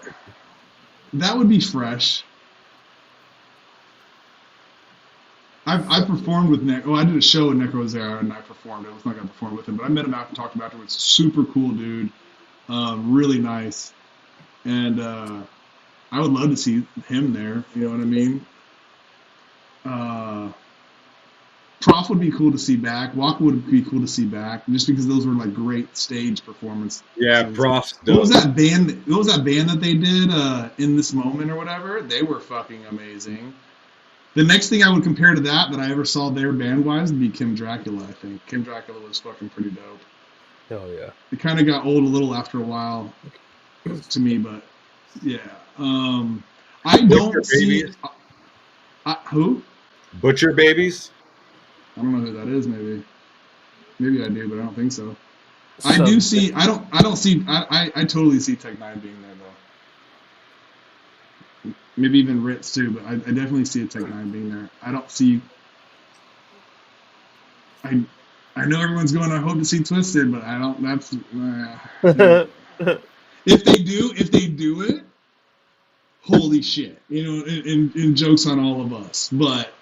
That would be fresh. I performed with Necro. I did a show with Necro was there, and I performed. I was not gonna perform with him, but I met him out and talked to him afterwards. Super cool dude, really nice, and I would love to see him there. You know what I mean? Prof would be cool to see back. Waka would be cool to see back, just because those were like great stage performances. Yeah, Prof's What was dope. that band? What was that band that they did in this moment or whatever? They were fucking amazing. The next thing I would compare to that I ever saw there band wise would be Kim Dracula. I think Kim Dracula was fucking pretty dope. Hell yeah. It kind of got old a little after a while to me, but yeah. I don't see Babies? who. Butcher Babies? I don't know who that is. Maybe I do, but I don't think so. So, I do see. I don't see. I totally see Tech Nine being there though. Maybe even Ritz too, but I definitely see a Tech Nine being there. I don't see. I know everyone's going. I hope to see Twisted, but I don't. That's if they do it, holy shit! You know, and jokes on all of us, but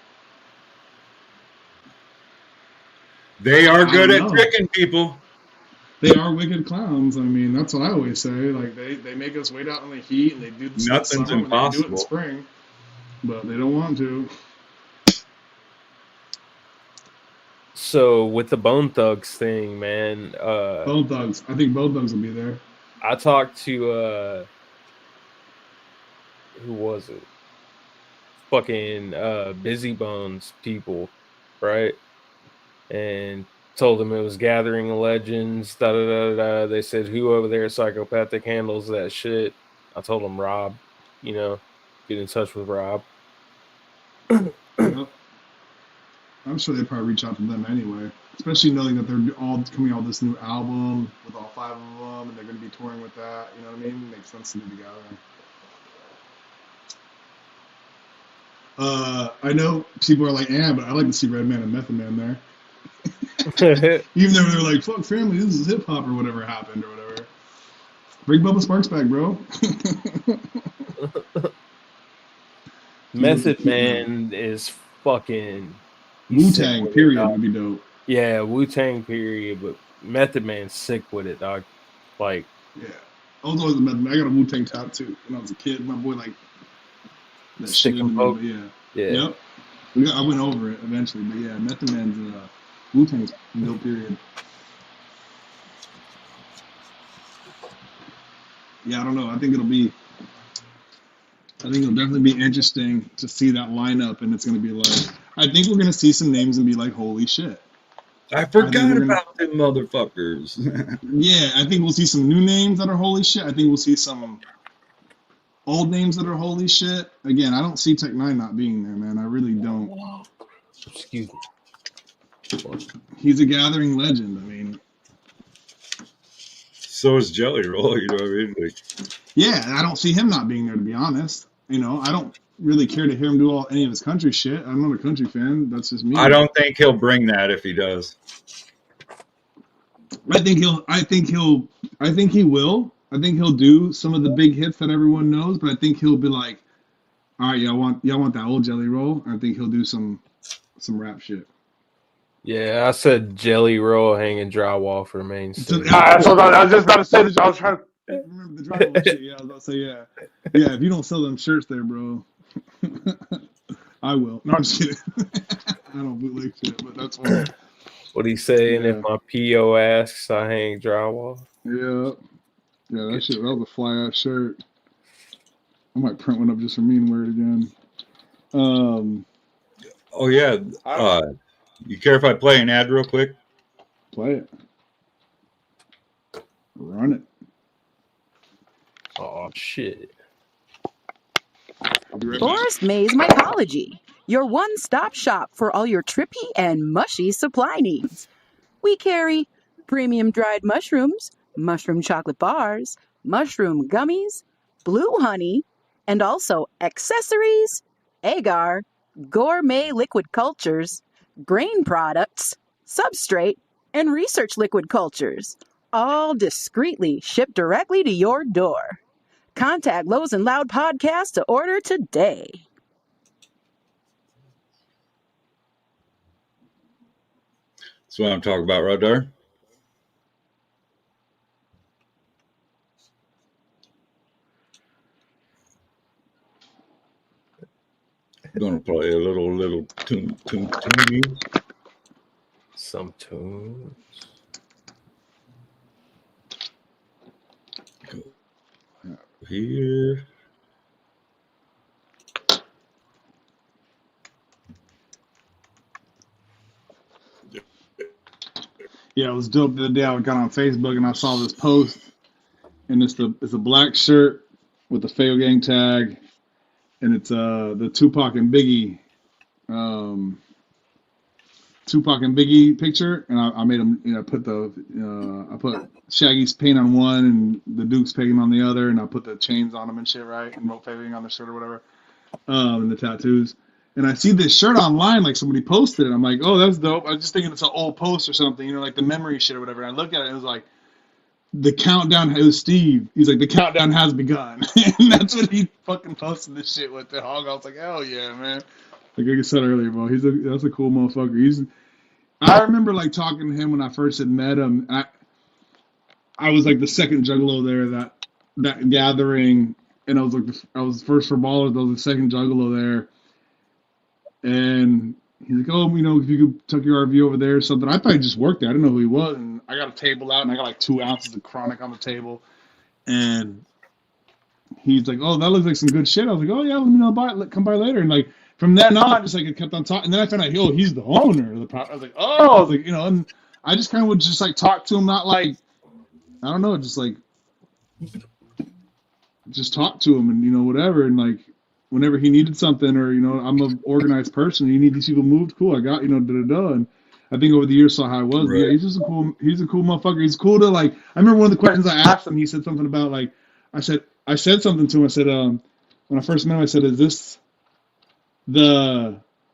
They are I good don't at know. tricking people. They are wicked clowns. I mean, that's what I always say. Like they make us wait out in the heat, and they do this in the Nothing's summer when they can do it in impossible. the spring, but they don't want to. so with the Bone Thugs thing, man, Bone Thugs. I think Bone Thugs will be there. I talked to who was it? Fucking Busy Bones people, right? And told them it was Gathering of Legends. Da da da da. They said, "Who over there at Psychopathic handles that shit?" I told them Rob. You know, get in touch with Rob. Yep. I'm sure they'd probably reach out to them anyway, especially knowing that they're all coming out with this new album with all 5 of them, and they're going to be touring with that. You know what I mean? It makes sense to do together. I know people are like, "Yeah, but I like to see Redman and Method Man there." Even though they're like, "Fuck family, this is hip hop" or whatever happened or whatever. Bring Bubba Sparks back, bro. Method Man is fucking Wu-Tang, period, would be dope. Yeah, Wu-Tang, period. But Method Man's sick with it, dog. Like, yeah. I was always a Method Man. I got a Wu-Tang tattoo when I was a kid. My boy like that Stick shit and into poke. me, but yeah. Yep. I went over it eventually, but yeah, Method Man's Wu-Tang's dope, period. Yeah, I don't know. I think it'll definitely be interesting to see that lineup, and it's going to be like, I think we're going to see some names and be like, holy shit. I forgot about them motherfuckers. Yeah, I think we'll see some new names that are holy shit. I think we'll see some old names that are holy shit. Again, I don't see Tech Nine not being there, man. I really don't. Excuse me. He's a gathering legend. I mean, so is Jelly Roll, you know what I mean? Like, yeah, I don't see him not being there, to be honest. You know, I don't really care to hear him do any of his country shit. I'm not a country fan. That's just me. I don't think he'll bring that if he does. I think he will. I think he'll do some of the big hits that everyone knows, but I think he'll be like, all right, y'all want that old Jelly Roll? I think he'll do some rap shit. Yeah, I said Jelly Roll hanging drywall for main stage. That's what I was just about to say. I was trying to remember the drywall shit. Yeah, I was about to say yeah. If you don't sell them shirts there, bro, I will. No, I'm just kidding. I don't bootleg shit, but that's funny. What he saying? If my PO asks, I hang drywall. Yeah, that was a fly ass shirt. I might print one up just for me and wear it again. Oh yeah. You care if I play an ad real quick? Play it. Run it. Oh shit. Forest Maze Mycology, your one-stop shop for all your trippy and mushy supply needs. We carry premium dried mushrooms, mushroom chocolate bars, mushroom gummies, blue honey, and also accessories, agar, gourmet liquid cultures, grain products, substrate, and research liquid cultures, all discreetly shipped directly to your door. Contact Lowe's and Loud Podcast to order today. That's what I'm talking about right there. I'm gonna play a little tune. Some tunes. Here. Yeah, it was dope the other day. I got on Facebook and I saw this post, and it's a black shirt with the Fail Gang tag, and it's the Tupac and Biggie picture, and I made them, you know, I put Shaggy's paint on one and the Duke's paint on the other, and I put the chains on them and shit, right, and wrote Fail Gang on the shirt or whatever, and the tattoos. And I see this shirt online, like somebody posted it. I'm like, oh, that's dope. I was just thinking it's an old post or something, you know, like the memory shit or whatever. And I look at it, and it was like, the countdown. It was Steve. He's like, the countdown has begun. And that's what he fucking posted this shit with the hog. I was like, hell yeah, man. Like I said earlier, bro, that's a cool motherfucker. I remember like talking to him when I first had met him. I was like the second juggalo there that gathering, and I was first for Ballers. I was the second juggalo there. And he's like, oh, you know, if you could tuck your RV over there or something. I thought he just worked there. I didn't know who he was. And I got a table out, and I got like 2 ounces of chronic on the table. And he's like, oh, that looks like some good shit. I was like, oh, yeah, let me know, come by later. And like from then on, I just like kept on talking. And then I found out, oh, he's the owner of the property. I was like, oh, I was like, you know, and I just kind of would just like talk to him, not like, I don't know, just like, just talk to him and, you know, whatever. And like, whenever he needed something, or, you know, I'm an organized person, you need these people moved, cool, I got, you know, da-da-da. And I think over the years saw how I was. Right. Yeah, he's a cool motherfucker. He's cool to, like, I remember one of the questions I asked him, he said something about, like, I said something to him, I said, when I first met him, I said, are the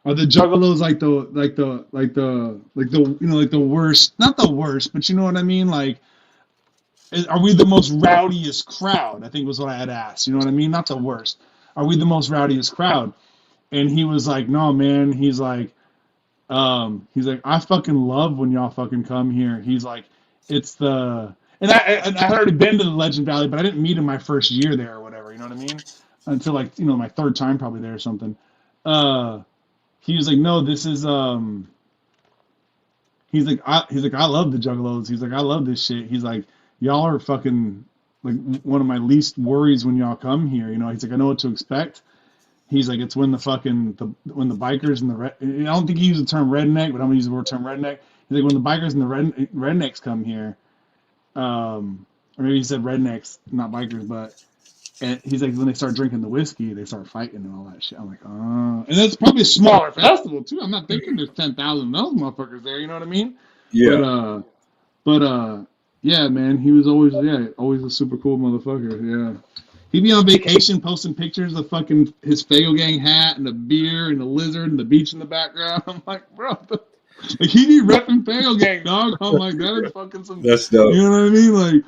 juggalos like the you know, like the worst, not the worst, but you know what I mean? Like, are we the most rowdiest crowd? I think was what I had asked, you know what I mean? Not the worst. Are we the most rowdiest crowd? And he was like, no, man. He's like, I fucking love when y'all fucking come here. He's like, it's the, and I had already been to the Legend Valley, but I didn't meet him my first year there or whatever. You know what I mean? Until like, you know, my third time probably there or something. He was like, no, this is, he's like, I love the Juggalos. He's like, I love this shit. He's like, y'all are fucking, like, one of my least worries when y'all come here. You know, he's like, I know what to expect. He's like, it's when the bikers and I don't think he used the term redneck, but I'm gonna use the term redneck. He's like, when the bikers and the rednecks come here, or maybe he said rednecks, not bikers, but, and he's like, when they start drinking the whiskey, they start fighting and all that shit. I'm like, oh, and it's probably a smaller festival too. I'm not thinking there's 10,000 of those motherfuckers there. You know what I mean? Yeah. But yeah, man, he was always a super cool motherfucker. Yeah. He'd be on vacation posting pictures of fucking his Fago Gang hat and the beer and the lizard and the beach in the background. I'm like, bro, like, he be repping Fago Gang, dog. I'm like, that is fucking some. That's dope. You know what I mean? Like,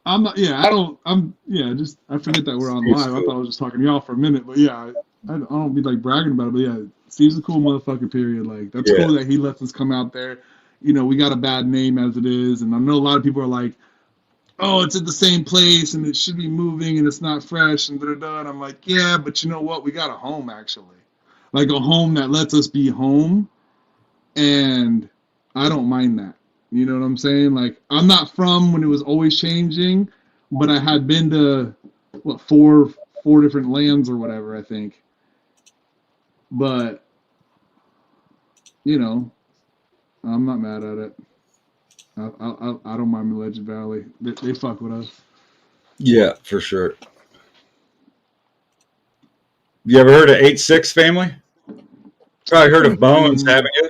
I'm not. Yeah, I forget that we're on live. Cool. I thought I was just talking to y'all for a minute, but yeah, I don't be like bragging about it. But yeah, Steve's a cool motherfucker. Period. Like, that's cool that he lets us come out there. You know, we got a bad name as it is, and I know a lot of people are like, oh, it's at the same place and it should be moving and it's not fresh and da-da-da. And I'm like, yeah, but you know what? We got a home, actually. Like a home that lets us be home. And I don't mind that. You know what I'm saying? Like, I'm not from when it was always changing, but I had been to, four different lands or whatever, I think. But, you know, I'm not mad at it. I don't mind the Legend Valley. They fuck with us. Yeah, for sure. You ever heard of 8-6 family? Probably heard of Bones, haven't you?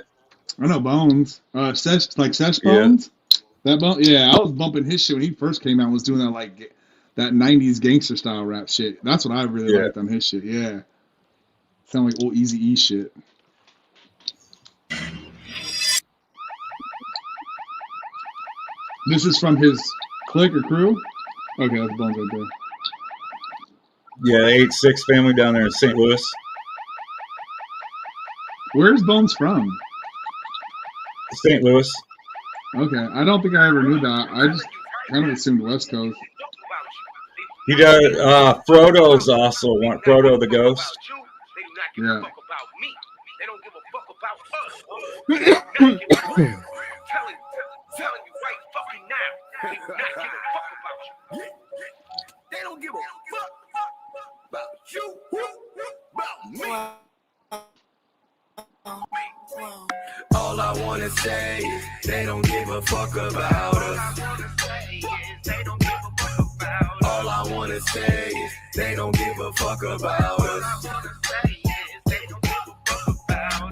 I know Bones. Sesh Bones? Yeah. That Bone? Yeah, I was bumping his shit when he first came out. Was doing that like that 90s gangster style rap shit. That's what I really liked on his shit. Yeah. Sound like old Eazy-E shit. This is from his clique or crew? Okay, that's Bones right there. Yeah, 8-6 family down there in St. Louis. Where's Bones from? St. Louis. Okay, I don't think I ever knew that. I just kind of assumed West Coast. He does. Frodo's also one. Frodo the Ghost. Yeah. All I wanna say is they don't give a fuck about us. All I wanna say is they don't give a fuck about us.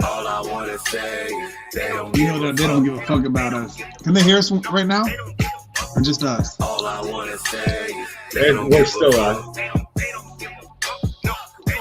All I wanna say is they don't You give know a that they don't give a fuck about us. Can they hear us right now? Or just us? All I wanna say is they don't We're give a still fuck. on.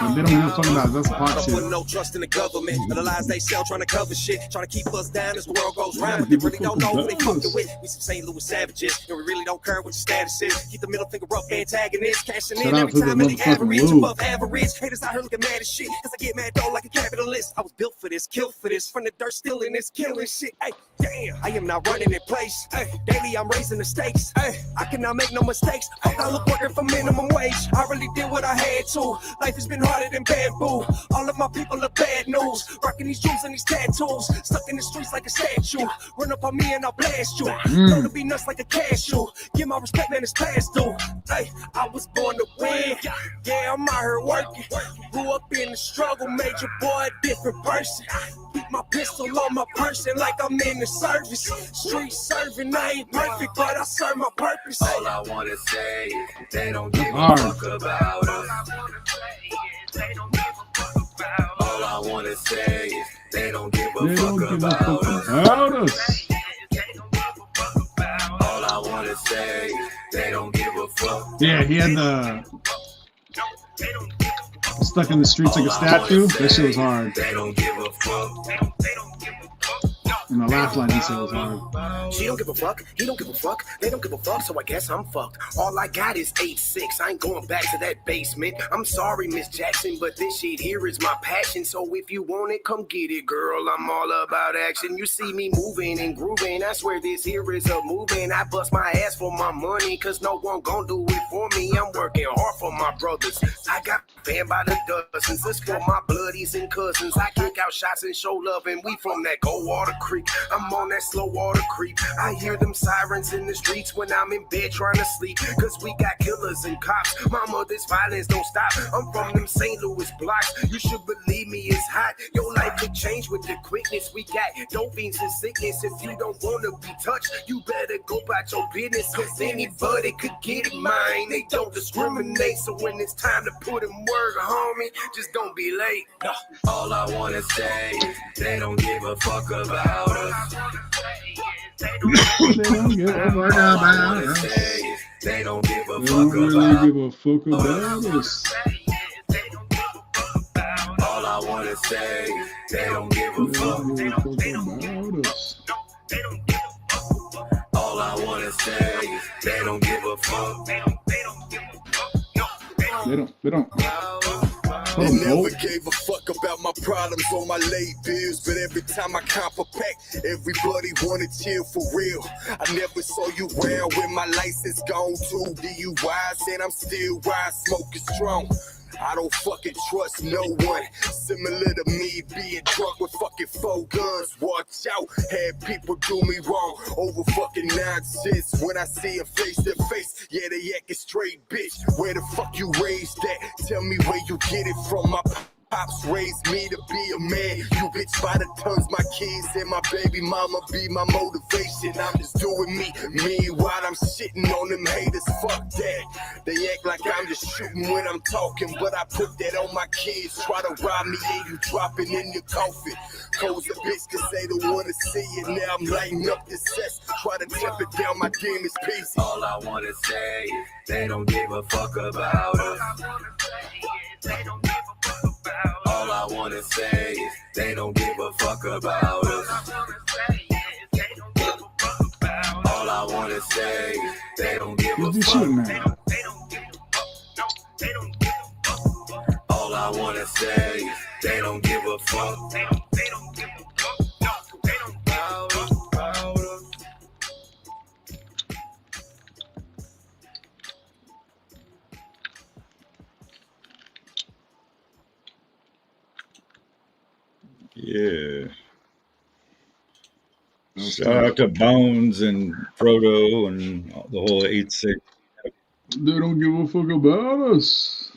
But they don't give a fuck about us. That's I pot don't shit. put no trust in the government or the lies they sell, trying to cover shit, trying to keep us down as the world goes round. But they really don't know who they fucking with. We some St. Louis savages, and we really don't care what your status is. Keep the middle finger up, antagonists, cashing Shout in out every to the time in the motherfucking average, Lou. above average. Haters out here looking mad as shit, cause I get mad though like a capitalist. I was built for this, killed for this, from the dirt still in this killing shit. Hey, damn, I am not running in place. Hey, daily I'm raising the stakes. Hey, I cannot make no mistakes. I look working for minimum wage. I really did what I had to. Life has been harder than bamboo. All of my people are bad news. Rocking these jewels and these tattoos. Stuck in the streets like a statue. Run up on me and I'll blast you. Known to be nuts like a cashew. Give my respect, man, it's past due. Hey, I was born to win. Yeah, I'm out here working. Grew up in the struggle, made your boy a different person. Keep my pistol on my person like I'm in the service. Street serving, I ain't perfect, but I serve my purpose. All I wanna say is they don't give a fuck about us. All I wanna say is they don't give a fuck about us. All I wanna say is they don't give a fuck. Yeah, he had the stuck in the streets like a statue. That shit was hard. They don't give a fuck. And the last line he said was hard. She don't give a fuck, he don't give a fuck, they don't give a fuck, so I guess I'm fucked. All I got is 8'6", I ain't going back to that basement. I'm sorry, Miss Jackson, but this shit here is my passion. So if you want it, come get it, girl, I'm all about action. You see me moving and grooving, I swear this here is a movement. I bust my ass for my money, cause no one gon' do it for me. I'm working hard for my brothers. I got banned by the dozens, this for my bloodies and cousins. I kick out shots and show love, and we from that Goldwater Creek. I'm on that slow water creep. I hear them sirens in the streets when I'm in bed trying to sleep. Cause we got killers and cops. Mama, this violence don't stop. I'm from them St. Louis blocks. You should believe me, it's hot. Your life could change with the quickness. We got dope fiends and sickness. If you don't wanna be touched, you better go about your business. Cause anybody could get it, mine. They don't discriminate. So when it's time to put in work, homie, just don't be late. All I wanna say is they don't give a fuck about us. They don't give a fuck about us. They don't give a They fuck don't really about give a fuck about us. All I wanna say is they don't give a They fuck. don't give a fuck about us. All I wanna say is they don't give a fuck. They don't. I never gave a fuck about my problems or my late bills, but every time I cop a pack, everybody wanna chill for real. I never saw you around with my license gone, 2 DUIs, and I'm still wide, smoking strong. I don't fucking trust no one. Similar to me being drunk with fucking 4 guns. Watch out, had people do me wrong over fucking nonsense. When I see them face to face, yeah, they acting straight, bitch. Where the fuck you raised at? Tell me where you get it from. My pops raised me to be a man. You bitch by the tons, my kids and my baby mama be my motivation. I'm just doing me while I'm shitting on them haters. Fuck that. They act like I'm just shooting when I'm talking, but I put that on my kids. Try to rob me and you dropping in your coffin. Cole's a bitch cause they don't wanna see it. Now I'm lighting up the sets. Try to temper down my demons pieces. All I wanna say is they don't give a fuck about us. All I wanna say is they don't give a fuck about us. All I wanna say is they don't give a Who's he fuck. shooting at? All I wanna say is they don't give a fuck. Yeah. Shout out to Bones and Frodo and the whole 8-6. They don't give a fuck about us.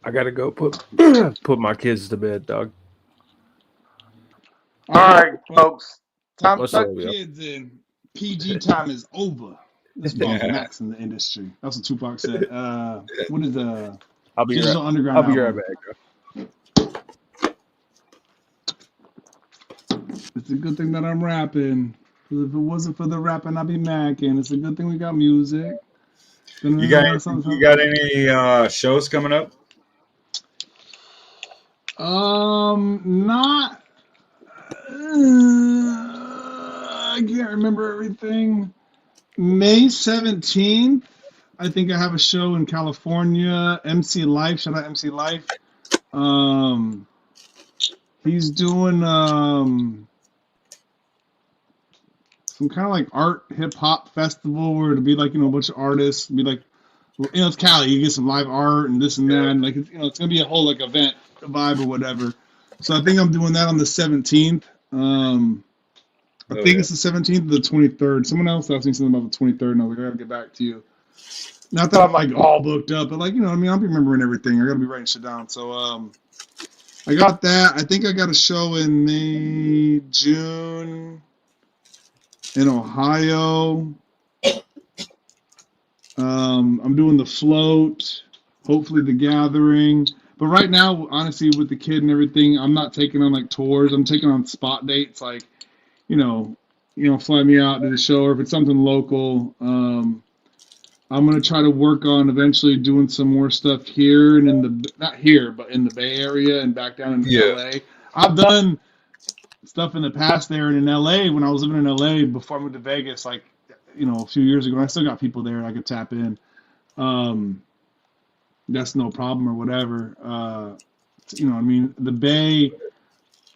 I gotta go put my kids to bed, dog. All right, folks. Time to What's tuck up, yo? Kids in PG time is over. This falls Max in the industry. That's what Tupac said. What is the I'll be Digital right. Underground I'll be right album? back, bro. It's a good thing that I'm rapping. 'Cause if it wasn't for the rapping, I'd be macking. It's a good thing we got music. You got any shows coming up? Not. I can't remember everything. May 17th, I think I have a show in California. MC Life, shout out MC Life. He's doing some kind of like art hip hop festival where it'll be like, a bunch of artists, be like, it's Cali, you get some live art and this and that, and like, it's gonna be a whole like event vibe or whatever. So I think I'm doing that on the 17th. I think it's the 17th or the 23rd. Someone else asked me something about the 23rd, and I was like, I gotta get back to you. Not that I'm like all booked up, but like, I'll be remembering everything. I gotta be writing shit down. So I got that. I think I got a show in May, June in Ohio. I'm doing the float, hopefully the gathering. But right now, honestly, with the kid and everything, I'm not taking on like tours. I'm taking on spot dates, like, fly me out to the show, or if it's something local. I'm gonna try to work on eventually doing some more stuff here and not here, but in the Bay Area and back down in LA. I've done stuff in the past there and in LA when I was living in LA before I moved to Vegas, like, a few years ago. I still got people there I could tap in. That's no problem or whatever. The Bay,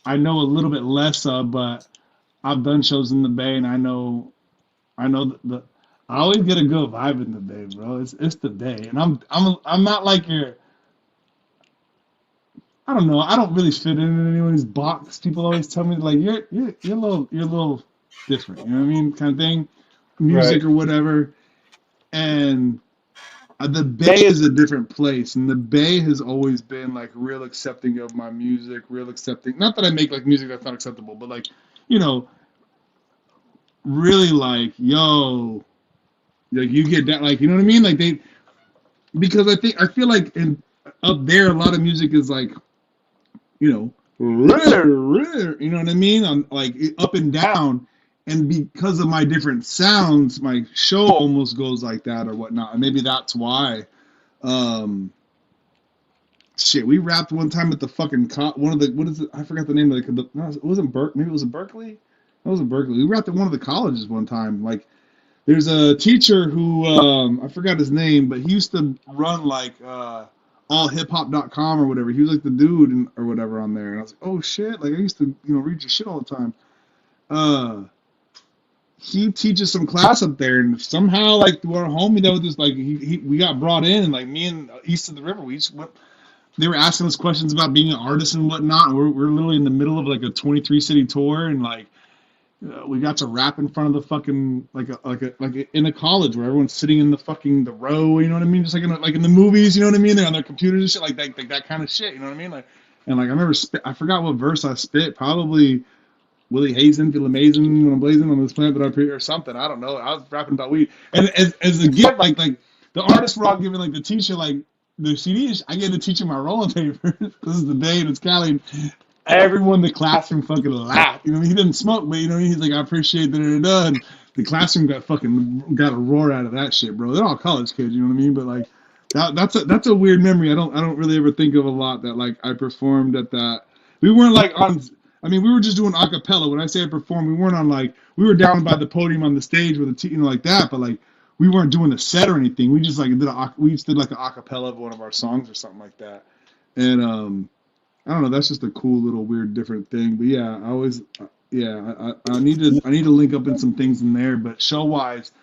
I know a little bit less of, but I've done shows in the Bay, and I know I always get a good vibe in the Bay, bro. It's the Bay, and I'm not like your. I don't know. I don't really fit in anyone's box. People always tell me like you're a little different. You know what I mean? Kind of thing, music or whatever. And the Bay is a different place, and the Bay has always been like real accepting of my music, real accepting. Not that I make like music that's not acceptable, but like, really like, yo, like you get that, like, you know what I mean? Like because I feel like up there a lot of music is like, you know what I mean? On like up and down, and because of my different sounds, my show almost goes like that or whatnot, and maybe that's why. Shit, we rapped one time at the fucking one of the, what is it? I forgot the name of the no, it wasn't Maybe it was in Berkeley. It wasn't Berkeley. We rapped at one of the colleges one time. Like, there's a teacher who I forgot his name, but he used to run like allhiphop.com or whatever. He was like the dude or whatever on there. And I was like, oh shit! Like, I used to read your shit all the time. He teaches some class up there, and somehow like our homie that was just like we got brought in, and like me and east of the river, we just went. They were asking us questions about being an artist and whatnot. And we're literally in the middle of like a 23 city tour, and like we got to rap in front of the fucking like in a college where everyone's sitting in the row. You know what I mean? Just like in the movies. You know what I mean? They're on their computers and shit, like that kind of shit. You know what I mean? Like, and like I remember I forgot what verse I spit. Probably WIL E HAZE, feel amazing when I'm blazing on this plant that I pre or something. I don't know. I was rapping about weed, and as a gift, like the artists were all giving like the teacher like the CDs. I gave the teacher my rolling paper. This is the day, and it's Cali. And everyone in the classroom fucking laughed. You know, he didn't smoke, but he's like, I appreciate that it done. The classroom got a roar out of that shit, bro. They're all college kids, you know what I mean? But like that's a weird memory. I don't really ever think of a lot that like I performed at that. We weren't like on. I mean, we were just doing a cappella. When I say I performed, we weren't on like we were down by the podium on the stage with the like that, but like we weren't doing a set or anything. We just like did like an a cappella of one of our songs or something like that. And I don't know. That's just a cool little weird different thing. But yeah, I always I need to link up in some things in there. But show wise,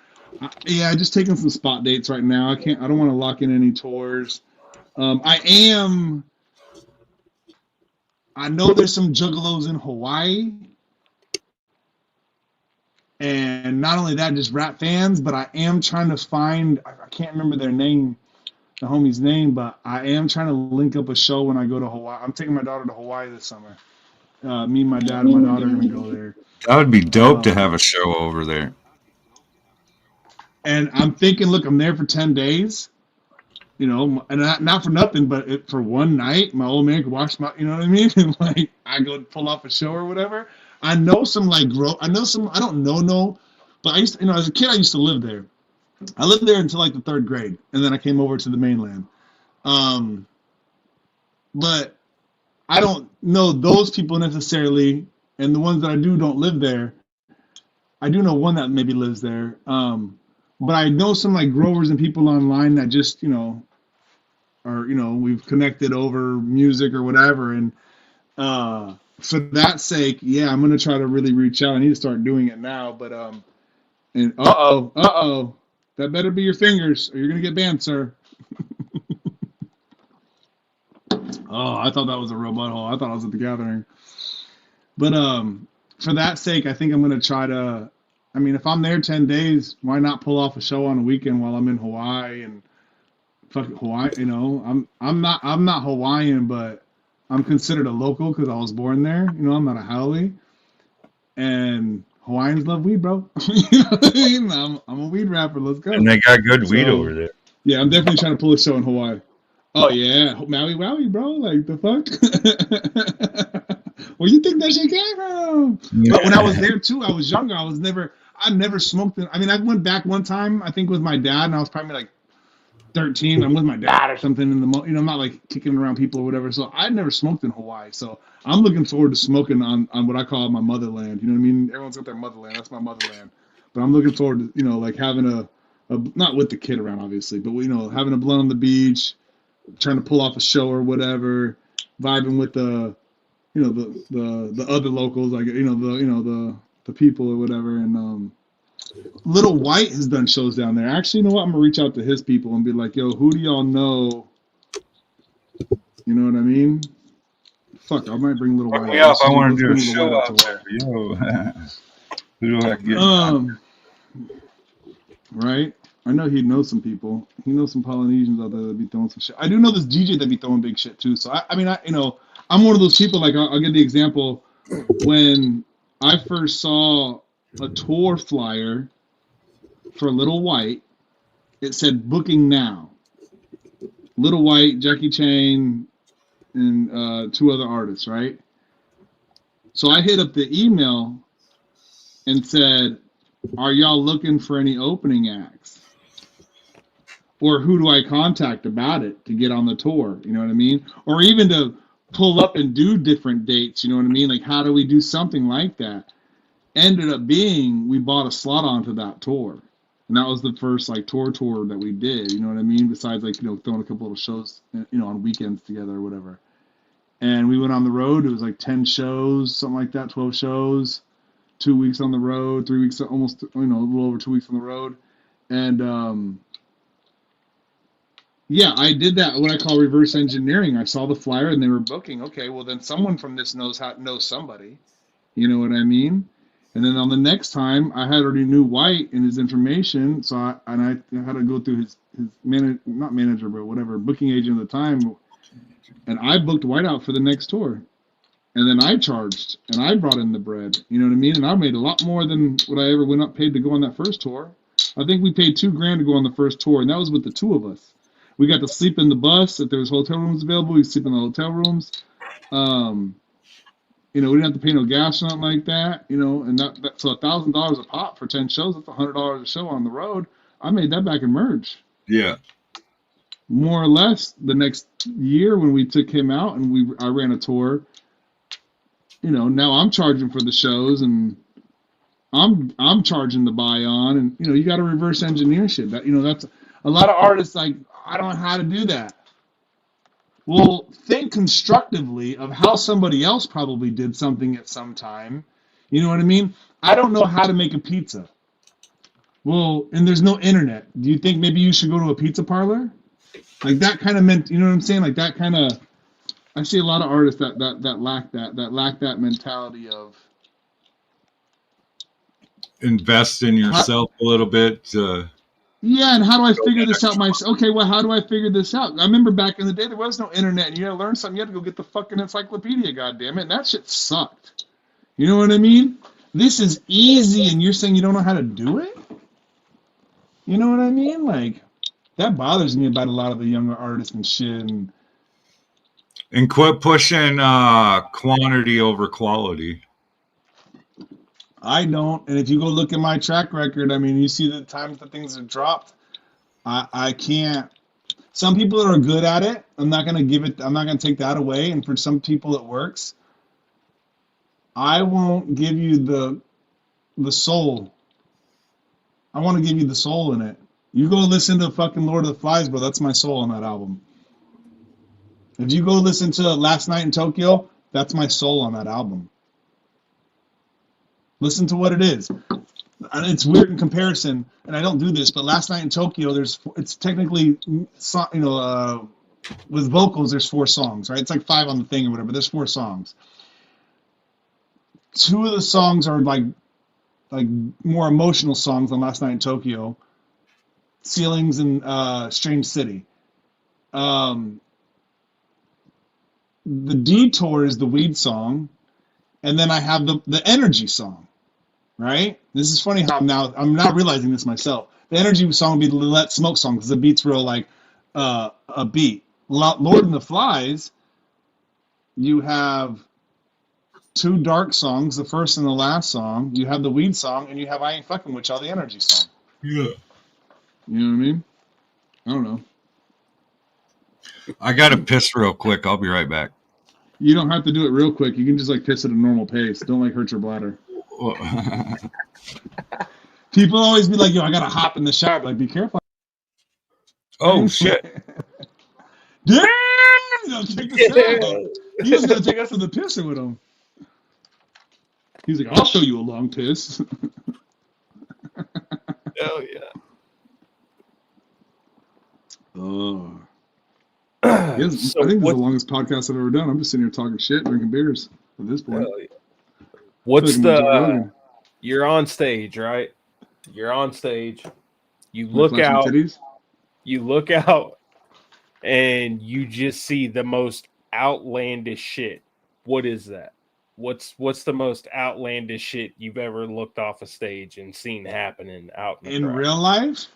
just taking some spot dates right now. I don't want to lock in any tours. I know there's some juggalos in Hawaii. And not only that, just rap fans, but I am trying to find, I can't remember their name, the homie's name, but I am trying to link up a show when I go to Hawaii. I'm taking my daughter to Hawaii this summer. Me, my dad, and my daughter are gonna go there. That would be dope to have a show over there. And I'm thinking, look, I'm there for 10 days, you know, and not for nothing, but for one night, my old man could watch my, you know what I mean? And like, I go pull off a show or whatever. I know some I don't know, but I used to, you know, as a kid, I used to live there. I lived there until like the 3rd grade, and then I came over to the mainland. But I don't know those people necessarily, and the ones that I do don't live there. I do know one that maybe lives there. But I know some like growers and people online that just, you know, are, you know, we've connected over music or whatever. And for that sake, yeah, I'm gonna try to really reach out. I need to start doing it now. But and that better be your fingers, or you're gonna get banned, sir. Oh, I thought that was a real butthole. I thought I was at the gathering. But for that sake, I think I'm gonna try to. I mean, if I'm there 10 days, why not pull off a show on a weekend while I'm in Hawaii and fuck Hawaii? You know, I'm not Hawaiian, but I'm considered a local because I was born there. You know, I'm not a haole, and Hawaiians love weed, bro. You know what I mean? I'm a weed rapper. Let's go. And they got good weed over there. Yeah, I'm definitely trying to pull a show in Hawaii. Oh yeah, Maui Wowie, bro. Like the fuck. Where you think that shit came from? Yeah. But when I was there too, I was younger. I never smoked it. I mean, I went back one time, I think with my dad, and I was probably like 13. I'm with my dad or something in the, you know, I'm not like kicking around people or whatever. So I never smoked in Hawaii. So I'm looking forward to smoking on what I call my motherland. You know what I mean? Everyone's got their motherland. That's my motherland. But I'm looking forward to, you know, like having a not with the kid around, obviously, but, you know, having a blunt on the beach, trying to pull off a show or whatever, vibing with the, you know, the other locals, like, you know, the people or whatever. And Little White has done shows down there. Actually, you know what? I'm gonna reach out to his people and be like, yo, who do y'all know? You know what I mean? Fuck, I might bring Little White. Yeah, if I want to do a show out there, yo. Who do I get? Right? I know he knows some people. He knows some Polynesians out there that be throwing some shit. I do know this DJ that be throwing big shit too. So I mean, you know, I'm one of those people. Like I'll give the example when I first saw a tour flyer for Little White. It said booking now. Little White, Jackie Chan, and 2 other artists, right? So I hit up the email and said, are y'all looking for any opening acts? Or who do I contact about it to get on the tour? You know what I mean? Or even to pull up and do different dates, you know what I mean? Like, how do we do something like that? Ended up being, we bought a slot onto that tour. And that was the first, like, tour that we did, you know what I mean? Besides, like, you know, throwing a couple little shows, you know, on weekends together or whatever. And we went on the road. It was like 10 shows, something like that, 12 shows. 2 weeks on the road, 3 weeks, almost, you know, a little over 2 weeks on the road. And, yeah, I did that, what I call reverse engineering. I saw the flyer and they were booking. Okay, well, then someone from this knows somebody. You know what I mean? And then on the next time, I had already knew White and his information, so I had to go through his not manager, but whatever, booking agent at the time. And I booked White out for the next tour. And then I charged, and I brought in the bread. You know what I mean? And I made a lot more than what I ever went up paid to go on that first tour. I think we paid $2,000 to go on the first tour, and that was with the 2 of us. We got to sleep in the bus. If there was hotel rooms available, we sleep in the hotel rooms. You know, we didn't have to pay no gas or nothing like that. You know, and so $1,000 a pop for 10 shows. That's $100 a show on the road. I made that back in merch. Yeah. More or less, the next year when we took him out and I ran a tour. You know, now I'm charging for the shows and I'm charging the buy on, and you know, you got to reverse engineer shit. That, you know, that's a lot of artists like, I don't know how to do that. Well, think constructively of how somebody else probably did something at some time. You know what I mean? I don't know how to make a pizza. Well, and there's no internet. Do you think maybe you should go to a pizza parlor? Like that kind of meant, you know what I'm saying? Like that kind of, I see a lot of artists that lack that mentality of invest in yourself a little bit. Yeah, and how do I figure this out myself? Okay, well, how do I figure this out? I remember back in the day, there was no internet, and you had to learn something. You had to go get the fucking encyclopedia, goddammit, and that shit sucked. You know what I mean? This is easy, and you're saying you don't know how to do it? You know what I mean? Like, that bothers me about a lot of the younger artists and shit. And quit pushing quantity over quality. I don't. And if you go look at my track record, I mean, you see the times that things have dropped. I can't. Some people are good at it. I'm not gonna take that away. And for some people it works. I won't give you the soul. I want to give you the soul in it. You go listen to fucking Lord of the Flies, bro. That's my soul on that album. If you go listen to Last Night in Tokyo, that's my soul on that album. Listen to what it is. And it's weird in comparison, and I don't do this, but Last Night in Tokyo, it's technically, with vocals, there's 4 songs, right? It's like 5 on the thing or whatever. There's 4 songs. 2 of the songs are like more emotional songs on Last Night in Tokyo. Ceilings and Strange City. The Detour is the weed song, and then I have the energy song. Right? This is funny how I'm not realizing this myself. The energy song would be the Let Smoke song because the beat's real like a beat. Lord and the Flies, you have 2 dark songs, the first and the last song. You have the weed song, and you have I Ain't Fucking With Y'all, the energy song. Yeah. You know what I mean? I don't know. I gotta piss real quick. I'll be right back. You don't have to do it real quick. You can just like piss at a normal pace. Don't like hurt your bladder. People always be like, yo, I gotta hop in the shower. Like, be careful. Oh shit. Damn! Check this out. He was gonna take us to the pisser with him. He's like, I'll show you a long piss. Hell yeah. Oh. Yes, so I think this is the longest podcast I've ever done. I'm just sitting here talking shit, drinking beers at this point. Yeah. What's the you're on stage, right? You're on stage. You look out. You look out and you just see the most outlandish shit. What is that? What's the most outlandish shit you've ever looked off a stage and seen happening out in real life?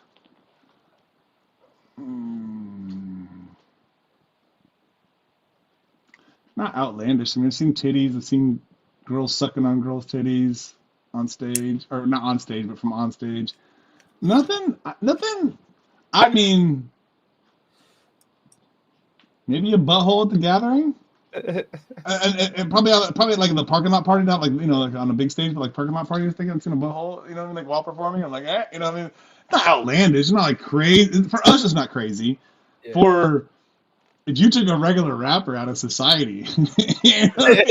Not outlandish. I mean, I've seen titties. I've seen girls sucking on girls' titties on stage, or not on stage, but from on stage. Nothing. I mean, maybe a butthole at the gathering, and probably like in the parking lot party, not like like on a big stage, but like parking lot party. I was thinking I've seen a butthole, like while performing. I'm like, you know what I mean? Not outlandish. It's not like crazy. For us, it's not crazy. Yeah. If you took a regular rapper out of society, you'd be like,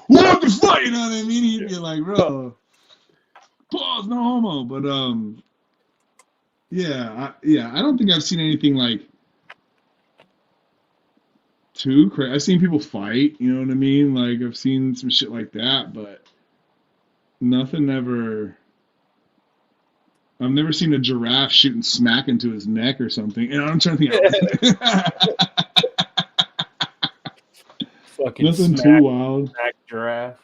what the fuck? You know what I mean? He'd be like, bro, pause, no homo. But I don't think I've seen anything like too crazy. I've seen people fight, you know what I mean? Like I've seen some shit like that, but nothing ever. I've never seen a giraffe shooting smack into his neck or something. I'm trying to think. Fucking nothing too wild. Smack giraffe.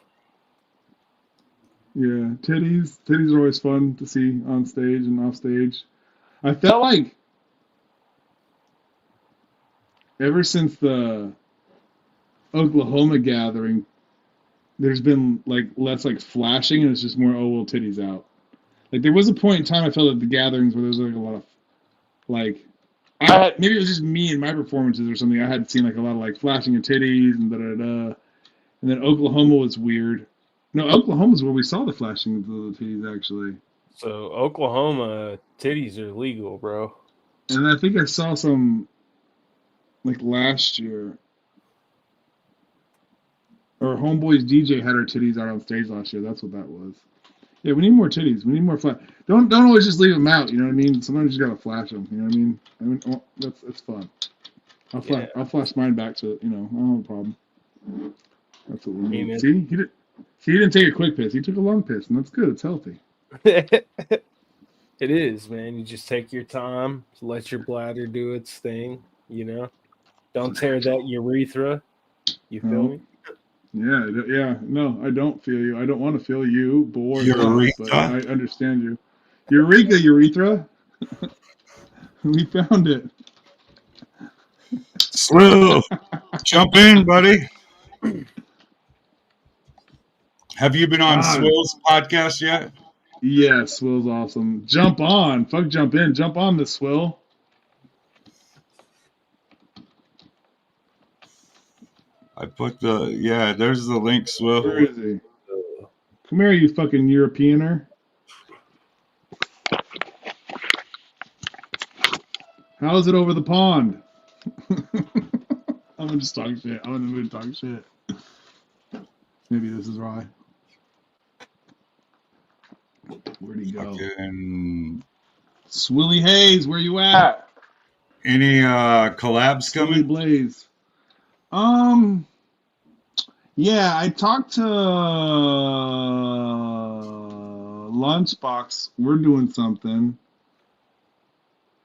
Yeah, titties are always fun to see on stage and off stage. I felt like ever since the Oklahoma gathering, there's been like less like flashing, and it's just more titties out. Like there was a point in time I felt at the gatherings where there was like a lot of like maybe it was just me and my performances or something. I had seen like a lot of like flashing of titties and and then Oklahoma was weird. No, Oklahoma's where we saw the flashing of the titties actually. So Oklahoma titties are legal, bro. And I think I saw some like last year. Or Homeboy's DJ had her titties out on stage last year. That's what that was. Yeah, we need more titties. We need more flash. Don't always just leave them out. You know what I mean? Sometimes you just gotta flash them. You know what I mean? That's fun. I'll flash mine back to I don't have a problem. That's what we need. See, he didn't take a quick piss. He took a long piss, and that's good. It's healthy. It It is, man. You just take your time, let your bladder do its thing, you know. Don't tear that urethra. You feel No. me? Yeah. No, I don't feel you. I don't want to feel you, but Urethra? I understand you. Urethra. We found it. Swill, jump in, buddy. Have you been on God. Swill's podcast yet? Yeah, Swill's awesome. Jump on. Fuck jump in. Jump on the Swill. I put there's the link, Swill. Where is he? Come here, you fucking Europeaner. How is it over the pond? I'm just talking shit. I'm in the mood to talk shit. Maybe this is why. Where'd he go? Fucking... Swilly Hayes, where you at? Any collabs Swilly coming? Blaze. Yeah, I talked to Lunchbox. We're doing something.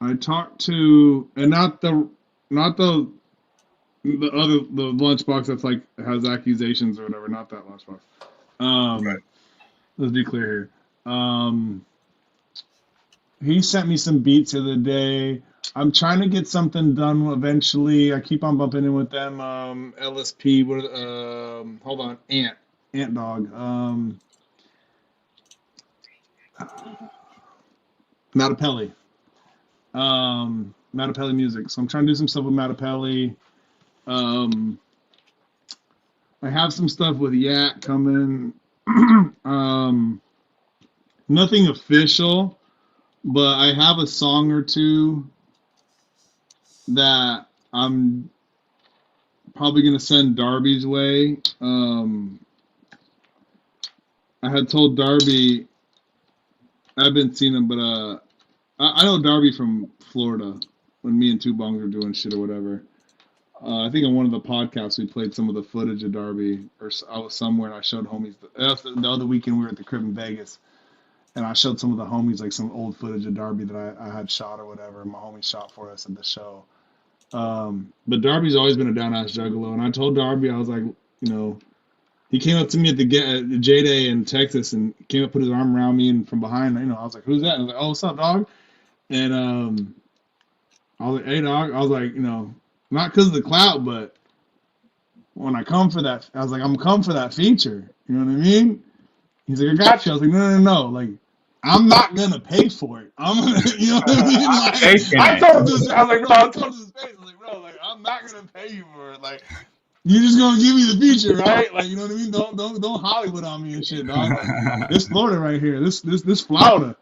I talked to, and not the Lunchbox that's like has accusations or whatever. Not that Lunchbox. Right. Let's be clear here. He sent me some beats the other day. I'm trying to get something done eventually. I keep on bumping in with them. LSP. Hold on. Ant Dog. Matapelli. Matapelli Music. So I'm trying to do some stuff with Matapelli. I have some stuff with Yak coming. Nothing official, but I have a song or two that I'm probably going to send Darby's way. I had told Darby, I've been seeing him, but I know Darby from Florida when me and Two Bongs were doing shit or whatever. I think on one of the podcasts we played some of the footage of Darby, or I was somewhere and I showed homies. The other weekend we were at the crib in Vegas, and I showed some of the homies like some old footage of Darby that I had shot or whatever. My homie shot for us at the show. But Darby's always been a down-ass juggalo, and I told Darby, I was like, he came up to me at the J-Day in Texas and came up, put his arm around me, and from behind, I was like, who's that? And I was like, oh, what's up, dog? And I was like, hey, dog. I was like, not because of the clout, but when I come for that, I was like, I'm come for that feature. You know what I mean? He's like, I got you. I was like, no. Like, I'm not gonna pay for it. I'm gonna, you know what I mean? Like, I told him this. I was like, bro, I told him this face. I was like, bro, like, I'm not gonna pay you for it. Like, you're just gonna give me the feature, right? Like, you know what I mean? Don't Hollywood on me and shit, dog. Like, this Florida right here. This Florida.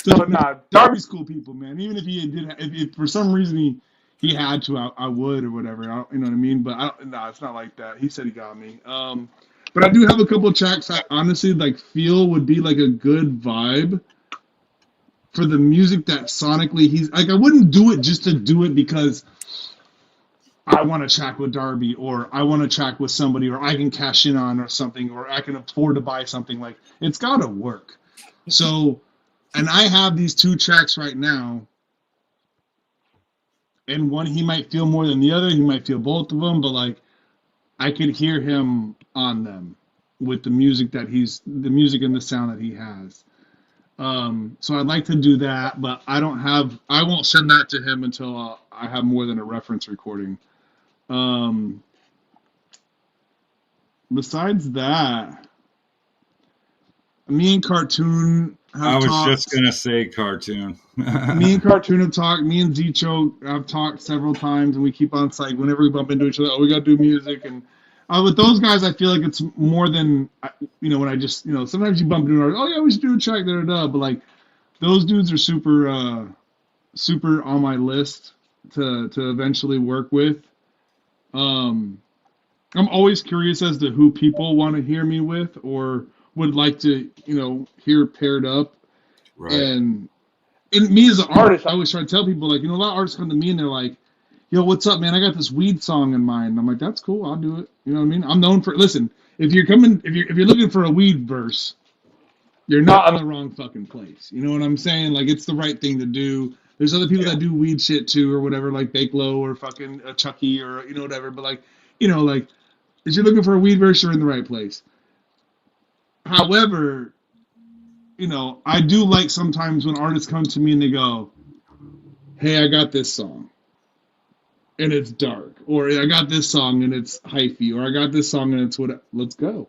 So nah, Darby's cool people, man. Even if he did, if for some reason he had to, I would or whatever. You know what I mean? But it's not like that. He said he got me. But I do have a couple of tracks I honestly feel would be like a good vibe for the music that sonically he's like. I wouldn't do it just to do it because I want to track with Darby or I want to track with somebody or I can cash in on or something or I can afford to buy something. Like, it's got to work. So, and I have these two tracks right now. And one he might feel more than the other. He might feel both of them, but like I could hear him on them with the music and the sound that he has. So I'd like to do that, but I won't send that to him until I have more than a reference recording. Besides that, me and Cartoon have talked. Just going to say Cartoon. Me and Cartoon have talked. Me and Zicho have talked several times, and we keep on like whenever we bump into each other, we got to do music. And with those guys, I feel like it's more than when I just sometimes you bump into we should do a track but like those dudes are super on my list to eventually work with. I'm always curious as to who people want to hear me with or would like to hear paired up. Right. And me as an artist, I always try to tell people, like, a lot of artists come to me and they're like, yo, what's up, man? I got this weed song in mind. I'm like, that's cool. I'll do it. You know what I mean? I'm known for, listen, if you're looking for a weed verse, you're not in the wrong fucking place. You know what I'm saying? Like, it's the right thing to do. There's other people that do weed shit too, or whatever, like Bake Low or fucking Chucky or whatever. But like, like if you're looking for a weed verse, you're in the right place. However, I do like sometimes when artists come to me and they go, "Hey, I got this song, and it's dark," or "I got this song and it's hyphy," or "I got this song and it's what." Let's go.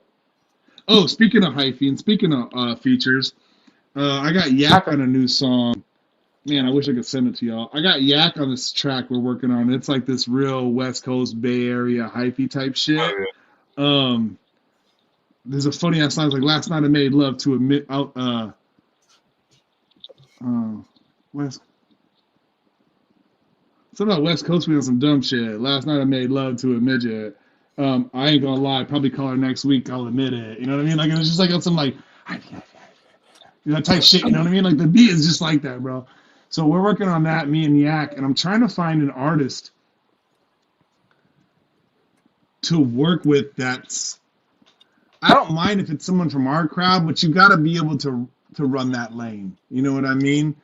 Oh, speaking of hyphy and speaking of features, I got Yak on a new song. Man, I wish I could send it to y'all. I got Yak on this track we're working on. It's like this real West Coast Bay Area hyphy type shit. There's a funny ass line like last night I made love to West. Something about West Coast we on some dumb shit. Last night I made love to a midget. I ain't gonna lie, probably call her next week. I'll admit it. You know what I mean? Like it was just like some like type shit. You know what I mean? Like the beat is just like that, bro. So we're working on that, me and Yak, and I'm trying to find an artist to work with that's. I don't mind if it's someone from our crowd, but you got to be able to run that lane. You know what I mean?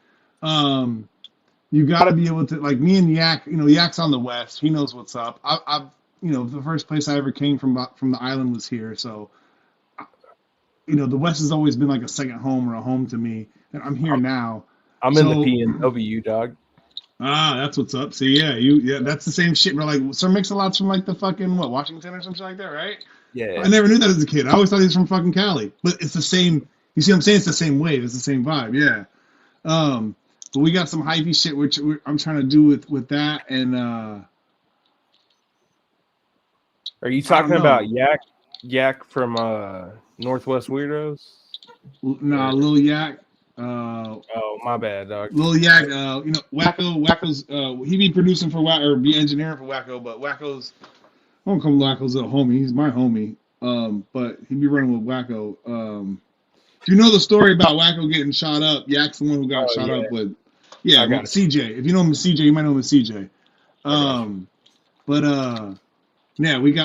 You got to be able to, like me and Yak. Yak's on the West. He knows what's up. I've the first place I ever came from the island was here. So, the West has always been like a second home or a home to me, and I'm here now. I'm in the PNW, dog. Ah, that's what's up. See, yeah, that's the same shit, bro. Like, Sir Mix-a-Lot's from like the fucking Washington or something like that, right? Yeah. I never knew that as a kid. I always thought he was from fucking Cali, but it's the same. You see what I'm saying? It's the same wave. It's the same vibe. Yeah. But we got some hypey shit which I'm trying to do with that, and are you talking about Yak from Northwest Weirdos? Nah, Lil Yak. Oh, my bad, dog. Lil Yak, Wacko's, he be producing for Wacko, or be engineering for Wacko, but Wacko's, I don't call him Wacko's a homie, he's my homie, but he be running with Wacko. If you know the story about Wacko getting shot up, Yak's the one who got shot up with, CJ. If you know him as CJ, you might know him as CJ. Yeah, we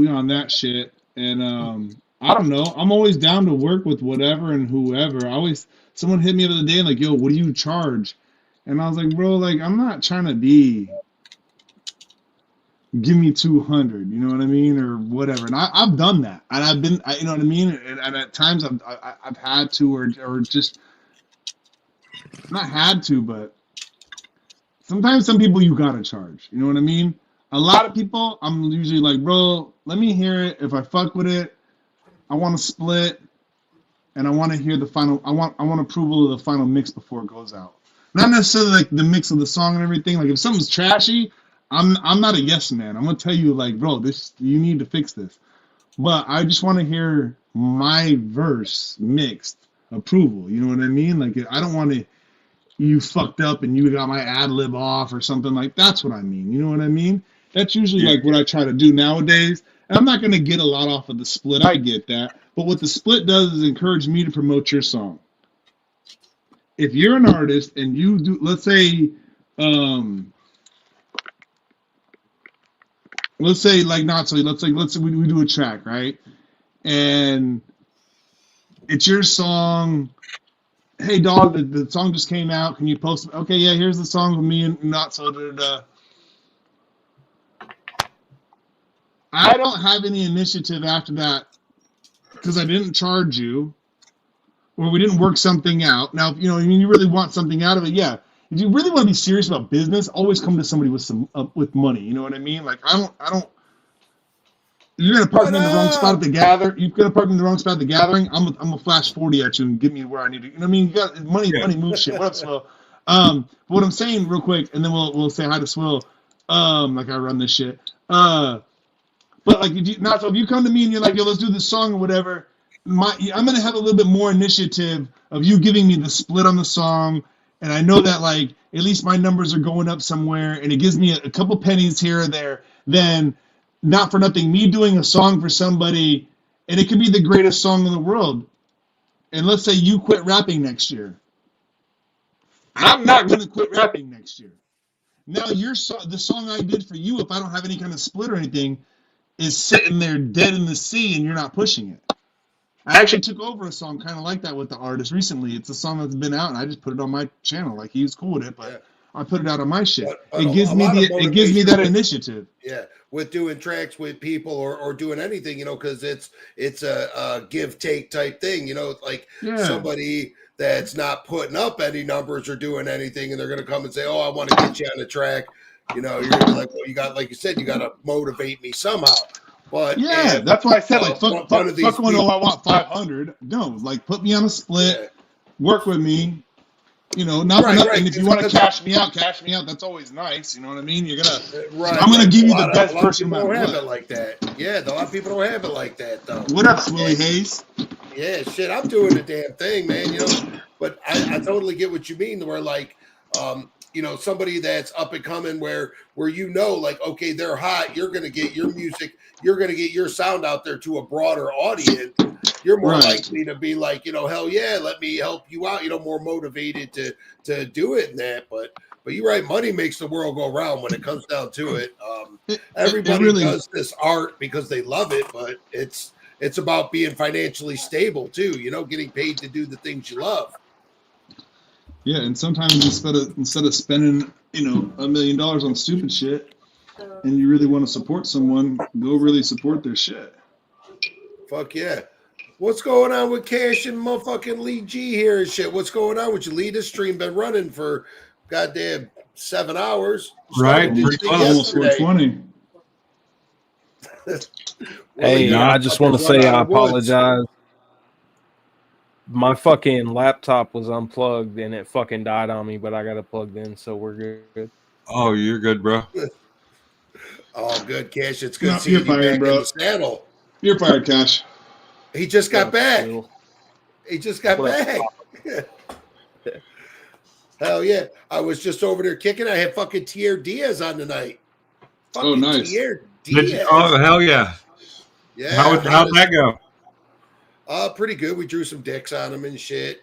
on that shit, and I don't know, I'm always down to work with whatever and whoever. Someone hit me the other day and like, yo, what do you charge? And I was like, bro, like, I'm not trying to give me 200, you know what I mean, or whatever. And I've done that, and I've been, you know what I mean. And at times I've had to, or just not had to, but sometimes some people you gotta charge. You know what I mean? A lot of people, I'm usually like, bro, let me hear it. If I fuck with it, I want to split. And I want to hear the final. I want approval of the final mix before it goes out. Not necessarily like the mix of the song and everything. Like if something's trashy, I'm not a yes man. I'm gonna tell you like, bro, you need to fix this. But I just want to hear my verse mixed approval. You know what I mean? Like I don't want to. You fucked up and you got my ad lib off or something like. That's what I mean. You know what I mean? That's usually like what I try to do nowadays. And I'm not gonna get a lot off of the split. I get that. But what the split does is encourage me to promote your song. If you're an artist and you do, let's say like not so, let's say we do a track, right? And it's your song. Hey dog, the song just came out. Can you post it? Okay, yeah, here's the song with me and not so. I don't have any initiative after that. Because I didn't charge you, or we didn't work something out. Now, you really want something out of it, yeah. If you really want to be serious about business, always come to somebody with with money. You know what I mean? Like I don't. You're gonna park me in the wrong spot at the gather. You're gonna park me in the wrong spot at the gathering. I'm gonna flash 40 at you and get me where I need to. You know what I mean? You got money moves shit. What up, Swill? But what I'm saying real quick, and then we'll say hi to Swill. Like I run this shit. But like if you come to me and you're like, yo, let's do this song or whatever, I'm gonna have a little bit more initiative of you giving me the split on the song, and I know that like at least my numbers are going up somewhere, and it gives me a couple pennies here or there. Then, not for nothing, me doing a song for somebody, and it could be the greatest song in the world. And let's say you quit rapping next year. I'm not gonna quit rapping next year. Now the song I did for you, if I don't have any kind of split or anything, is sitting there dead in the sea and you're not pushing it. I actually took over a song kind of like that with the artist recently. It's a song that's been out, and I just put it on my channel. Like, he's cool with it, but Yeah. I put it out on my shit. But It a gives me lot of it gives me motivation that with- initiative. Yeah, with doing tracks with people or doing anything, you know, because it's a give take type thing, you know, like Yeah. somebody that's not putting up any numbers or doing anything, and they're gonna come and say, "Oh, I want to get you on the track," you know, you're gonna be like, "Well, you got, like you said, you got to motivate me somehow." But Yeah, if, that's why I said, like, fuck one of these when people- I want 500. No, like, put me on a split, Yeah. work with me. You know, not for Right, nothing. right, If you want to because- cash me out. That's always nice. You know what I mean? You're gonna. Right, I'm gonna right. give you A the lot best of person people no don't matter have what. it like that. Yeah, a lot of people don't have it like that though. What up, Willie Hayes? Yeah, shit, I'm doing the damn thing, man. You know, but I totally get what you mean. Where like, you know, somebody that's up and coming, where you know, like, okay, they're hot. You're gonna get your music. You're gonna get your sound out there to a broader audience. You're more Right. likely to be like, you know, hell yeah, let me help you out. You know, more motivated to do it and that. But you're right. Money makes the world go round when it comes down to it. Everybody really- does this art because they love it, but it's about being financially stable too, you know, getting paid to do the things you love. Yeah, and sometimes instead of spending, you know, $1 million on stupid shit, and you really want to support someone, go really support their shit. Fuck yeah. What's going on with Cash and motherfucking Lee G here and shit? What's going on with you, Lee? This stream been running for goddamn 7 hours. Right, Started this pretty thing close. Almost yesterday. 420. Hey, Willie, I just want to run say out I of woods. apologize. My fucking laptop was unplugged and it fucking died on me, but I got it plugged in, so we're good. Oh, you're good, bro. Oh, good, Cash. It's good No, seeing you're you fired, back in bro. the saddle. You're fired, Cash. He just got What up, back. Will? He just got What up, back. Hell yeah. I was just over there kicking. I had fucking Tier Diaz on tonight. Fucking Oh, nice. Tier Did Diaz. you, oh, hell yeah. Yeah. How'd that go? Pretty good. We drew some dicks on him and shit.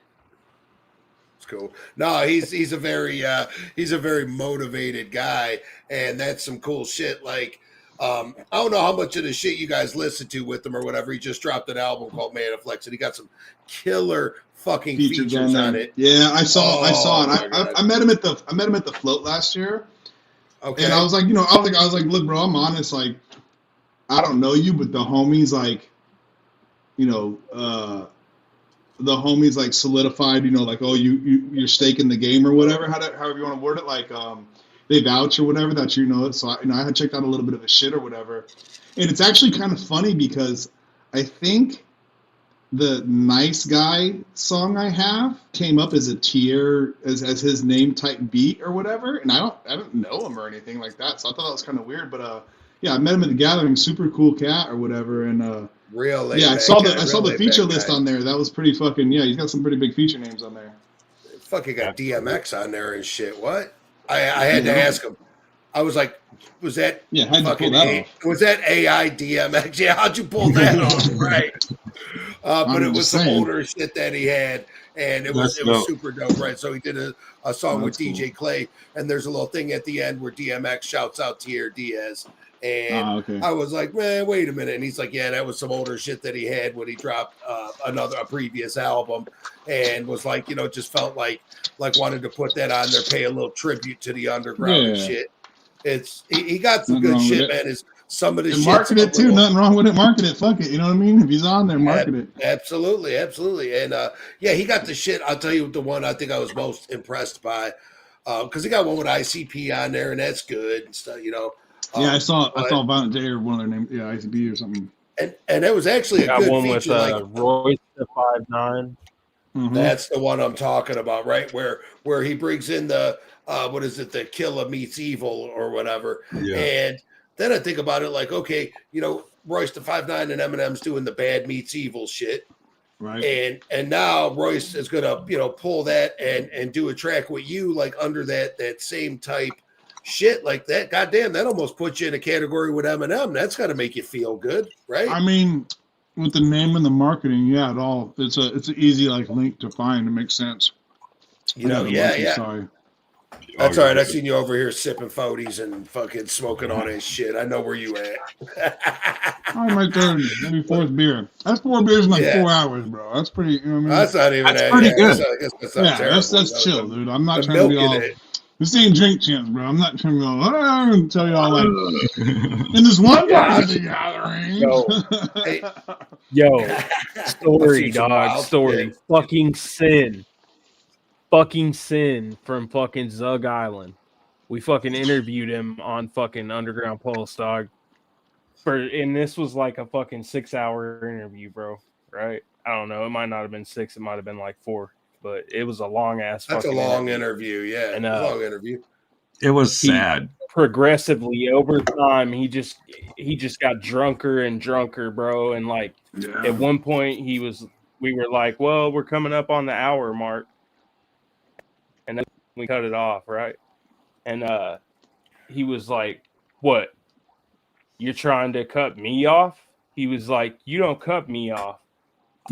It's cool. No, he's a very motivated guy, and that's some cool shit. Like, I don't know how much of the shit you guys listen to with him or whatever. He just dropped an album called Man of Flex, and he got some killer fucking features on it. Yeah, I saw Oh, it. my God. I met him at the float last year, Okay. and I was like, you know, I was like, look, bro, I'm honest. Like, I don't know you, but the homies, like, you know, the homies like solidified, you know, like, oh, you're staking the game or whatever, however you want to word it, like, they vouch or whatever that, you know. So I had checked out a little bit of his shit or whatever, and it's actually kind of funny because I think the Nice Guy song I have came up as a tier as his name type beat or whatever, and I don't know him or anything like that, so I thought that was kind of weird. But yeah, I met him at the gathering, super cool cat or whatever, and Real laid yeah, I back saw guy, the real laid feature back list guy. on there. That was pretty fucking, yeah. He's got some pretty big feature names on there. Fucking got DMX on there and shit. What? I had to ask him. I was like, was that Yeah, how'd you pull fucking that off? was that AI DMX? Yeah, how'd you pull that off? Right. But I'm it was just some saying. older shit that he had, and it was That's dope. super dope, right? So he did a song with That's DJ cool. Clay, and there's a little thing at the end where DMX shouts out Tier Diaz. And Okay. I was like, man, wait a minute. And he's like, yeah, that was some older shit that he had when he dropped a previous album, and was like, you know, just felt like wanted to put that on there, pay a little tribute to the underground and Yeah. shit. It's he got some Nothing good wrong with shit, it. man. Is some of the And shit market it too. Nothing wrong with it. Market it. Fuck it. You know what I mean? If he's on there, market it. Absolutely, absolutely. And yeah, he got the shit. I'll tell you the one I think I was most impressed by, because he got one with ICP on there, and that's good and stuff, you know. Yeah, I saw Violent J or one of their names. Yeah, ICB or something. And it was actually a Got good one feature. with Like Royce the 5'9". Mhm. that's the one I'm talking about, right? Where he brings in the what is it, the Killa meets evil or whatever. Yeah. And then I think about it like, okay, you know, Royce the 5'9" and Eminem's doing the bad meets evil shit. Right. And now Royce is gonna, you know, pull that and do a track with you like under that same type shit like that. Goddamn, that almost puts you in a category with Eminem. That's got to make you feel good, right? I mean, with the name and the marketing, yeah, it's an easy like link to find. It makes sense. You know, I got a yeah, monkey, yeah. Sorry. That's all right. I seen you over here sipping 40s and fucking smoking on his shit. I know where you at. Oh my third, maybe fourth beer. That's 4 beers in like Yeah. 4 hours, bro. That's pretty. You know what I mean? That's not even That's that. pretty Yeah, good. that's not Yeah, terrible. that's chill, dude. I'm not the trying to be milk in all. it. This ain't drink champs, bro. I'm not trying to go. And tell y'all like in this one party gathering. Yo, I've story, seen some dog, wild story. shit. Fucking sin from fucking Zug Island. We fucking interviewed him on fucking Underground Pulse, dog. And this was like a fucking 6-hour interview, bro. Right? I don't know. It might not have been 6. It might have been like 4. But it was a long ass. That's a fucking long interview. Yeah, And, a long interview. It was sad. Progressively over time, he just got drunker and drunker, bro. And like at one point, we were like, well, we're coming up on the hour mark, and then we cut it off, right? And he was like, what? You're trying to cut me off? He was like, you don't cut me off.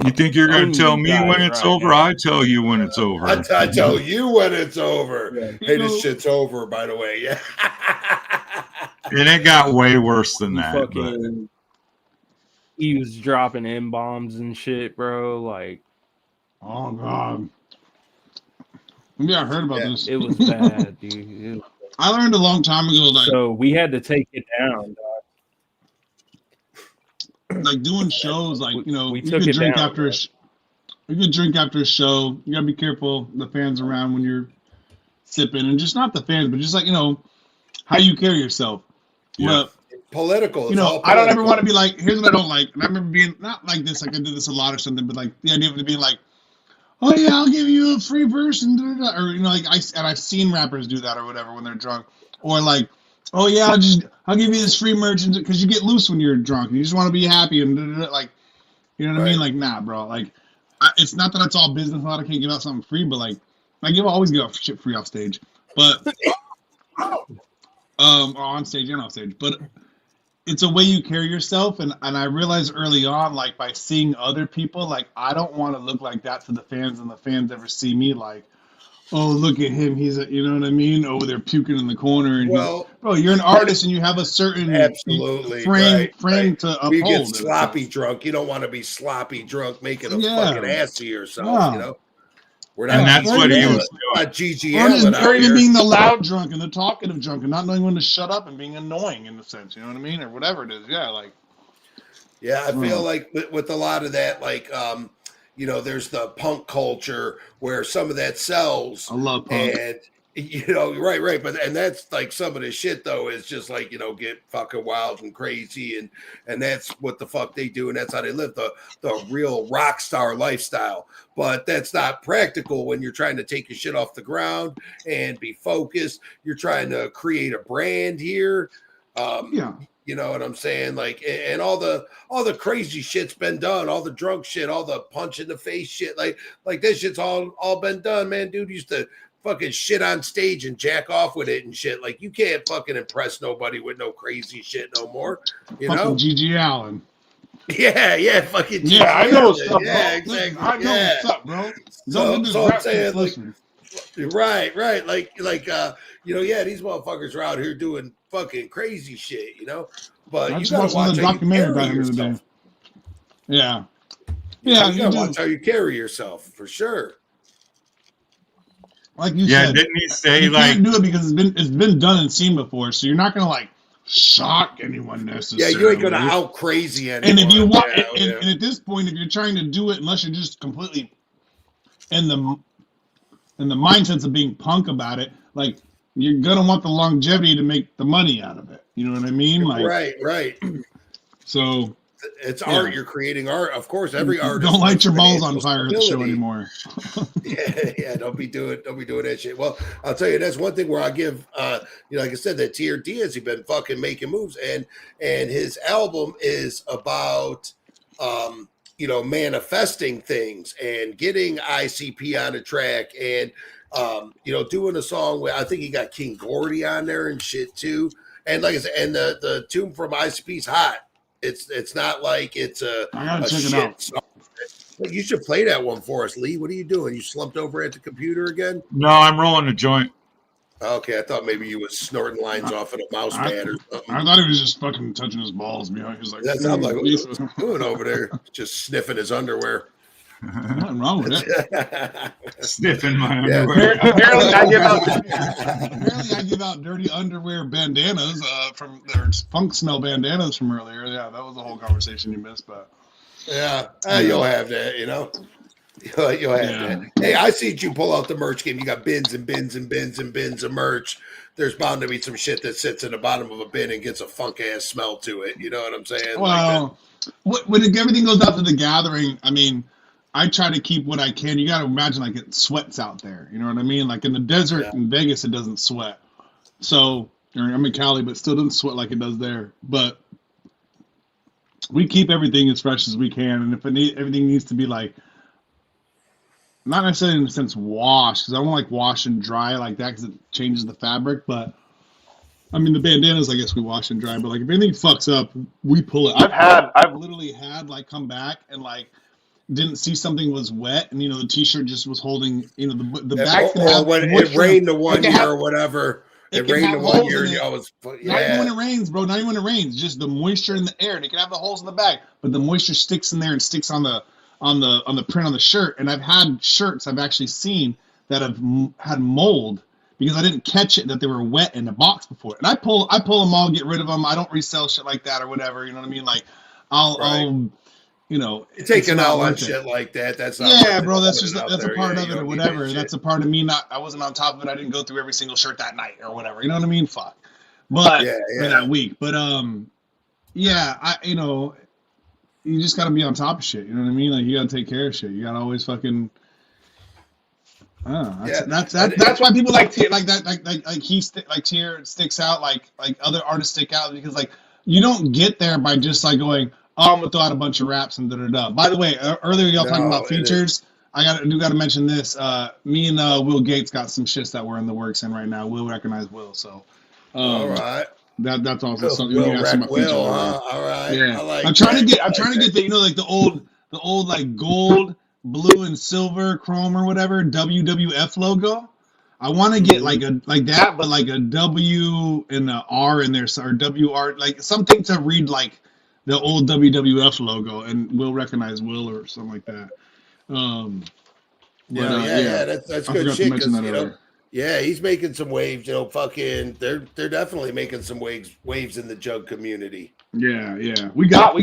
You think you're going to tell me guys when it's right over? now. I tell you when it's over. I tell you when it's over. Yeah. Hey, this shit's over, by the way. Yeah. And it got way worse than that. He was dropping M-bombs and shit, bro. Like, Oh god. Yeah, I heard about this. it was bad, dude. I learned a long time ago, like, So we had to take it down, dog. like doing shows, like, you know, We you took could it drink down, after bro. you could drink after a show. You gotta be careful the fans around when you're sipping, and just not the fans, but just like, you know, how you carry yourself. Yeah. But Political. you It's know, all I don't ever political. want to be like, here's what I don't like. And I remember being not like this, like I did this a lot or something, but like the idea of it being like, oh yeah, I'll give you a free verse and or you know, like I've seen rappers do that or whatever when they're drunk, or like, oh yeah, I'll give you this free merch because you get loose when you're drunk and you just want to be happy and like, you know what I mean? Like, nah, bro, like it's not that it's all business. I can't give out something free, but like I always give out shit free off stage, but or on stage and off stage, but. It's a way you carry yourself, and I realized early on, like by seeing other people, like I don't want to look like that to the fans, and the fans ever see me like, oh look at him, he's a, you know what I mean? Over there puking in the corner, and Well, bro, you're an artist, and you have a certain absolutely frame right. to You uphold. get sloppy drunk. You don't want to be sloppy drunk, making a Yeah. fucking ass of yourself. No. You know, we're And that's what he was not GG Or just Allen out or even here. being the loud drunk and the talkative drunk and not knowing when to shut up and being annoying in a sense, you know what I mean, or whatever it is. Yeah, like. Yeah, I feel like with a lot of that, like, you know, there's the punk culture where some of that sells. I love punk. And, you know, right. But, and that's like some of the shit, though, is just like, you know, get fucking wild and crazy. And that's what the fuck they do. And that's how they live the real rock star lifestyle. But that's not practical when you're trying to take your shit off the ground and be focused. You're trying to create a brand here. Yeah. You know what I'm saying? Like, and all the crazy shit's been done, all the drunk shit, all the punch in the face shit, like this shit's all been done, man. Dude used to fucking shit on stage and jack off with it and shit. Like, you can't fucking impress nobody with no crazy shit no more. You know? GG Allen. Yeah, fucking GG Yeah, I know what's Allen. up, bro. Yeah, exactly. I know what's up, bro. So I'm saying, like, right. Like, you know, yeah, these motherfuckers are out here doing fucking crazy shit, you know. But I you just gotta watched watch another how you documentary carry about him the other yourself. day. Yeah. Yeah, Yeah, you gotta watch how you carry yourself for sure. Like you Yeah, said, didn't he say you like can't do it because it's been done and seen before, so you're not gonna like shock anyone Yeah, necessarily. you ain't gonna out crazy anyone. And if you want, yeah. and at this point, if you're trying to do it, unless you're just completely in the mindsets of being punk about it, like you're gonna want the longevity to make the money out of it. You know what I mean? Like, right. So it's art. You're creating art. Of course, every artist. Don't light your balls financial on fire at the show stability. anymore. yeah. Don't be doing that shit. Well, I'll tell you, that's one thing where I give, you know, like I said, that Tier D has been fucking making moves, and his album is about, you know, manifesting things and getting ICP on a track, and you know, doing a song where I think he got King Gordy on there and shit too. And like I said, and the tune from ICP's hot. It's not like it's a check shit it out. song. You should play that one for us, Lee. What are you doing? You slumped over at the computer again? No, I'm rolling a joint. Okay, I thought maybe you was snorting lines off of a mouse pad or something. I thought he was just fucking touching his balls. He was like, That sounds like what he's doing over there, just sniffing his underwear. Nothing wrong with it. Sniffing my underwear. Apparently, I give out dirty underwear bandanas from their funk smell bandanas from earlier. Yeah, that was the whole conversation you missed, but yeah, you'll have that, you know. You'll have that. Hey, I see you pull out the merch game. You got bins and bins and bins and bins of merch. There's bound to be some shit that sits in the bottom of a bin and gets a funk ass smell to it. You know what I'm saying? Well, when everything goes out to the gathering, I mean, I try to keep what I can. You got to imagine like it sweats out there. You know what I mean? Like in the desert in Vegas, it doesn't sweat. So I'm in Cali, but it still doesn't sweat like it does there. But we keep everything as fresh as we can, and if everything needs to be like, not necessarily in the sense wash, because I don't like wash and dry like that because it changes the fabric. But I mean, the bandanas, I guess we wash and dry. But like if anything fucks up, we pull it. I've literally had like come back and like didn't see something was wet, and the t-shirt just was holding the back. Or when it rained the one year or whatever. It rained the 1 year. Not even when it rains, bro. Not even when it rains. Just the moisture in the air. And it can have the holes in the back, but the moisture sticks in there and sticks on the print on the shirt. And I've had shirts I've actually seen that have had mold because I didn't catch it that they were wet in the box before. And I pull them all, get rid of them. I don't resell shit like that or whatever. You know what I mean? Like I'll taking out on shit like that. That's not bro. That's a part of it or whatever. That's a part of me. I wasn't on top of it. I didn't go through every single shirt that night or whatever. You know what I mean? Fuck. But for that week. But you just gotta be on top of shit. You know what I mean? Like you gotta take care of shit. You gotta always fucking. I don't know. That's why people like Tier, like that, like Tier sticks out, like other artists stick out because like you don't get there by just like going, oh, I'm gonna throw out a bunch of raps and da. By the way, earlier y'all talking about features. I do gotta mention this. Me and Will Gates got some shits that we're in the works in right now. We'll recognize Will, so. All right. That's also something you can ask about features. All right. Yeah. Like I'm trying to get the like the old like gold, blue, and silver chrome or whatever WWF logo. I want to get like that, but like a W and a R in there, or WR, like something to read like the old WWF logo, and we'll recognize Will or something like that. That's good shit. Yeah, he's making some waves. Fucking, they're definitely making some waves in the jug community. Yeah. We got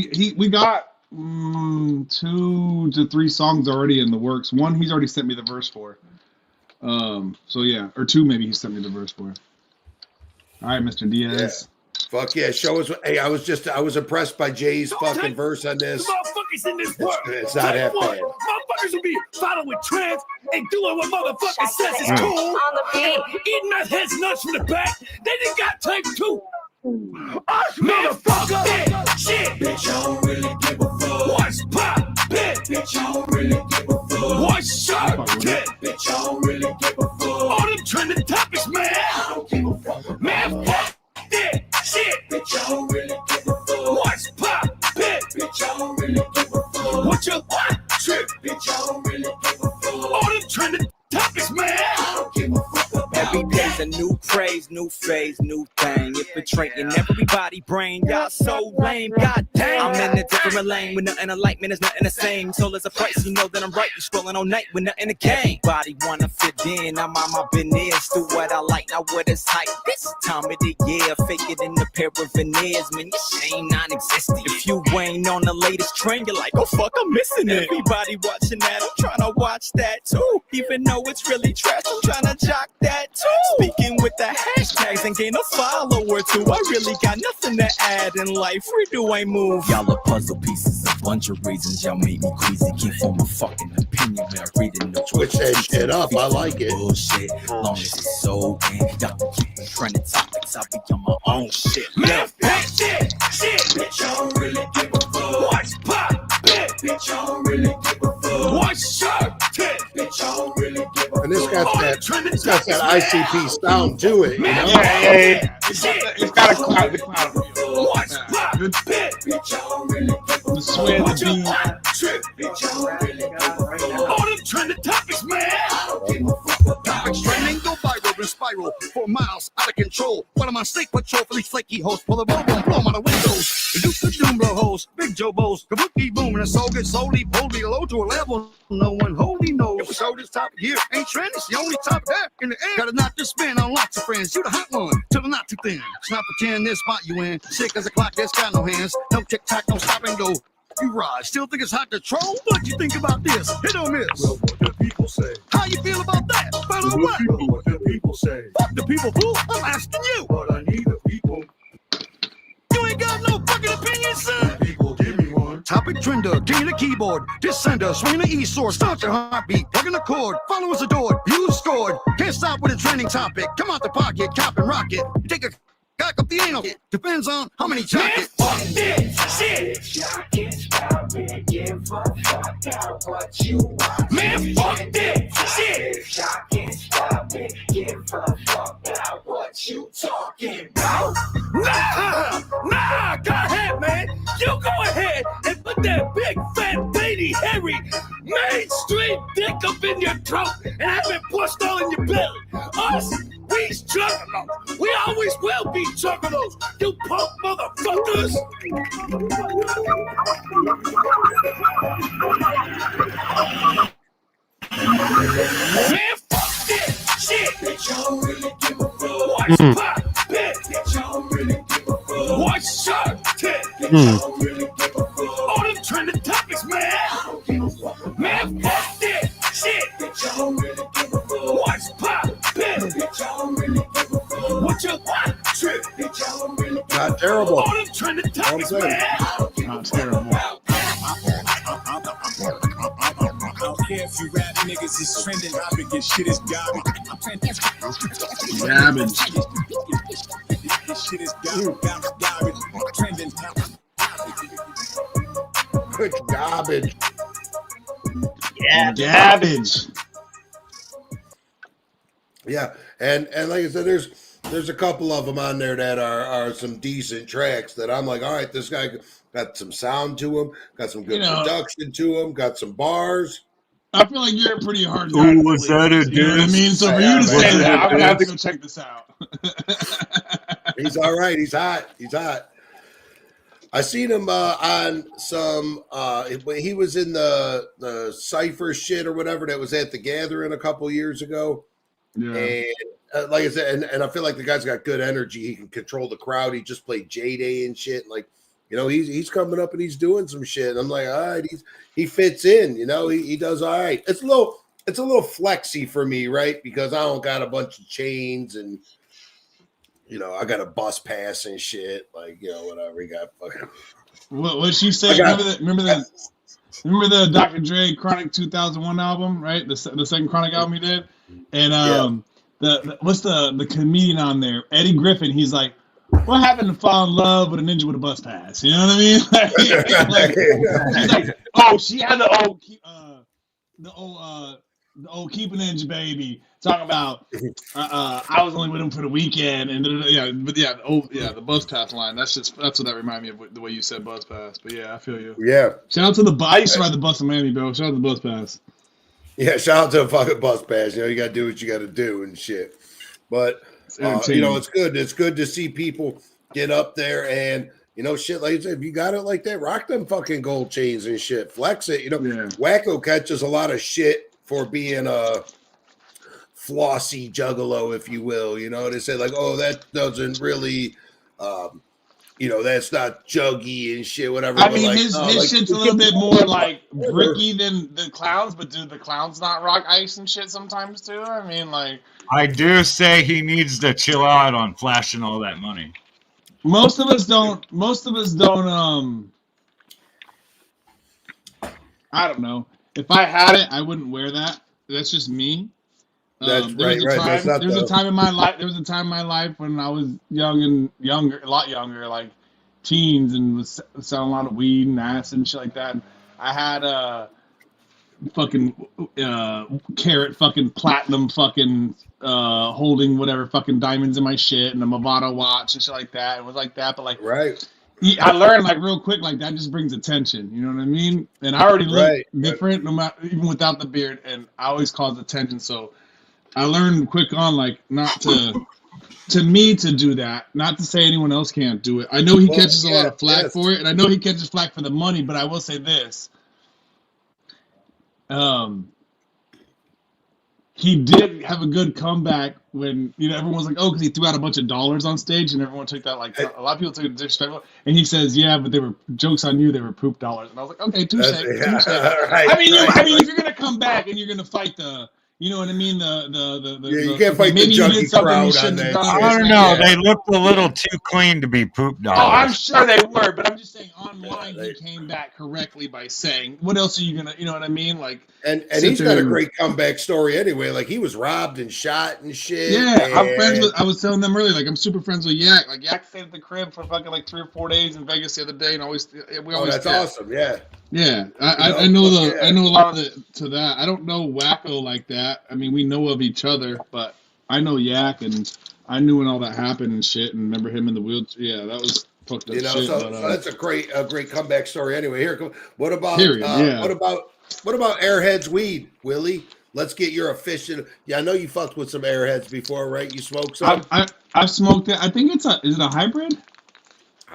2 to 3 songs already in the works. One he's already sent me the verse for. So yeah, or 2 maybe he sent me the verse for. All right, Mr. Diaz. Yeah. Fuck yeah, show us. Hey, I was impressed by Jay's fucking verse on this. Motherfuckers in this world. It's not that bad. Motherfuckers will be following trends and doing what motherfuckers says is cool. Eating my heads nuts from the back. They done got type 2. Motherfucker, shit. Bitch, I don't really give a fuck. What's pop? Bitch, I don't really give a fuck. What's sharp? Bitch, I don't really give a fuck. All them trending topics, man. I don't give a fuck. Man, fuck that shit. Bitch, I don't really give a fuck. What's pop? Bitch, I don't really give a fuck. What you what? Trip. Bitch, I don't really give a fuck. All them trending topics, man. I don't give a fuck. Every day's a new craze, new phase, new thing. Infiltrating everybody brain, y'all so lame. God damn, I'm in a different lane with nothing alike, man. There's nothing the same. So there's a price, you know that I'm right. You scrolling all night with nothing to gain. Body wanna fit in, I'm on my business. Do what I like, not what is hype. This time of the year, fake it in a pair of veneers, man. Your shame non-existent. If you ain't on the latest trend, you're like, oh fuck, I'm missing it. Everybody watching that, I'm trying to watch that too. Even though it's really trash, I'm trying to jock that too. Speaking with the hashtags and gain a follower too. I really got nothing to add in life. Where do I move? Y'all are puzzle pieces, a bunch of reasons y'all made me queasy. Keep on my fucking opinion when I read it. No switch that shit up. I like it. Bullshit. Long as it's so in. Y'all can keep trending topics. I'll be on my own shit. Man, shit. Bitch, I don't really give a fuck. What's pop? Bitch, I don't really give a fuck. What's sharp? Bitch, I don't really give a fuck. And it's got that ICP sound to it, you know? Yeah. It's got a cloud. The cloud. What's pop? Bitch, I don't really give a fuck. The sway of the beat. Bitch, I don't really give a fuck. All them trending topics, man. I don't give a fuck. Topics trending go viral. spiral for miles out of control. What am I state patrol for these flaky hosts? Pull the rope and blow them out the windows. The Duke the Doom blow hoes, big Jobos, kabuki boom, and the soul gets solely pulled below to a level no one wholly knows. If we show this topic here ain't trend, it's the only topic there in the air. Gotta knock this spin on lots of friends. You the hot one till the not too thin. Let's not pretend this spot you in. Sick as a clock that's got no hands. No tick tock, no stop and go. You Raj, still think it's hot to troll? What you think about this? Hit or miss? Well, what the people say. How you feel about that? Better what? Well, what the people say. Fuck the people, fool. I'm asking you. But I need the people. You ain't got no fucking opinion, son. People, give me one. Topic trender, king of the keyboard. Dissender, swing the E-sword. Start your heartbeat, plug in the cord. Followers adored, you scored. Can't stop with a trending topic. Come out the pocket, cap and rock it. Take a cock up the anal. Depends on how many jackets. Fuck this shit. Y'all can't stop it. Give a fuck about what you want. Man, fuck this shit. Y'all can't stop it. Give a fuck about what you talking about. Nah, go ahead, man. You go ahead and put that big, fat, veiny, hairy, mainstream dick up in your throat and have it pushed all in your belly. Us, we's juggalos. We always will be juggalos. You punk motherfuckers. Man, fuck this shit. Bitch, y'all really give a fuck. What's poppin'? Bitch, y'all really give a fuck. What's shortin'? Bitch, y'all really give a fuck. All them trending topics, man. I don't give a fuck. Man, fuck this shit. Bitch, y'all really give a fuck. What's poppin'? Bitch, y'all really give a fuck. What you want? Trip. Bitch, y'all really give a fuck. Not terrible. All them trending topics, man. I don't give Not terrible. I don't care if you rap niggas is trending topic, this shit is garbage. I'm fantastic. Garbage. This shit is garbage. Trending topic. Good garbage. Yeah. Garbage. Yeah, and like I said, there's a couple of them on there that are some decent tracks that I'm like, all right, this guy got some sound to him, got some good production to him, got some bars. I feel like you're a pretty hard guy. Ooh, was that a You know what I mean? So for you to say that, I'm gonna have to go check this out. He's all right. He's hot. He's hot. I seen him on some. He was in the Cypher shit or whatever that was at the Gathering a couple years ago. Yeah. And like I said, and I feel like the guy's got good energy. He can control the crowd. He just played J-Day and shit. Like, you know, he's coming up and he's doing some shit. And I'm like, all right, he fits in. You know, he does all right. It's a little flexy for me, right? Because I don't got a bunch of chains and, you know, I got a bus pass and shit. Like, you know, whatever. He got fucking. What she said? Remember the Dr. Dre Chronic 2001 album, right? The second Chronic album he did, and what's the comedian on there? Eddie Griffin. He's like, what happened to fall in love with a ninja with a bus pass? You know what I mean? He's like, oh, she had the old keep an inch baby. Talking about I was only with him for the weekend, and the bus pass line. That's what that reminded me of, the way you said bus pass. But yeah, I feel you. Yeah. Shout out to the I used to ride the bus in Miami, bro. Shout out to the bus pass. Yeah, shout out to the fucking bus pass. You know, you got to do what you got to do and shit. But you know, it's good. It's good to see people get up there and, you know, shit like I said, if you got it like that, rock them fucking gold chains and shit. Flex it. You know, Wacko catches a lot of shit for being a flossy juggalo, if you will. You know, they say like, oh, that doesn't really, you know, that's not juggy and shit, whatever. I mean, his shit's a little bit more like bricky than the clowns, but do the clowns not rock ice and shit sometimes too? I mean, like, I do say he needs to chill out on flashing all that money. Most of us don't. I don't know. If I had it, I wouldn't wear that. That's just me. That's there was a time in my life when I was a lot younger, like teens, and was selling a lot of weed and acid and shit like that. And I had fucking carat fucking platinum fucking holding whatever fucking diamonds in my shit and a Movado watch and shit like that. It was like that, but like I learned like real quick, like that just brings attention. You know what I mean? And I already look different, no matter even without the beard, and I always cause attention. So I learned quick on like not to me to do that, not to say anyone else can't do it. I know he catches a lot of flack for it, and I know he catches flack for the money, but I will say this. He did have a good comeback when, you know, everyone was like, oh, because he threw out a bunch of dollars on stage, and everyone took that like, a lot of people took it disrespectful. And he says, yeah, but they were jokes on you, they were poop dollars. And I was like, okay, touche. Right, I mean, if you're gonna come back and you're gonna fight the, you know what I mean, you can't fight the junkie crowd on that. I don't know. They looked a little too clean to be poop dollars. Oh, I'm sure they were, but I'm just saying online he came back correctly by saying, what else are you gonna, you know what I mean? Like, and he's got a great comeback story anyway. Like he was robbed and shot and shit. Yeah, I'm friends with. I was telling them earlier, like I'm super friends with Yak. Like Yak stayed at the crib for fucking like 3 or 4 days in Vegas the other day, and we always. That's awesome. Yeah. Yeah, I know I know a lot of to that. I don't know Wacko like that. I mean, we know of each other, but I know Yak, and I knew when all that happened and shit, and remember him in the wheelchair. Yeah, that was fucked up shit. So that's a great comeback story. Anyway, here, what about what about Airheads weed, Willie? Let's get your efficient. Yeah, I know you fucked with some Airheads before, right? You smoked some. I've smoked it. I think is it a hybrid?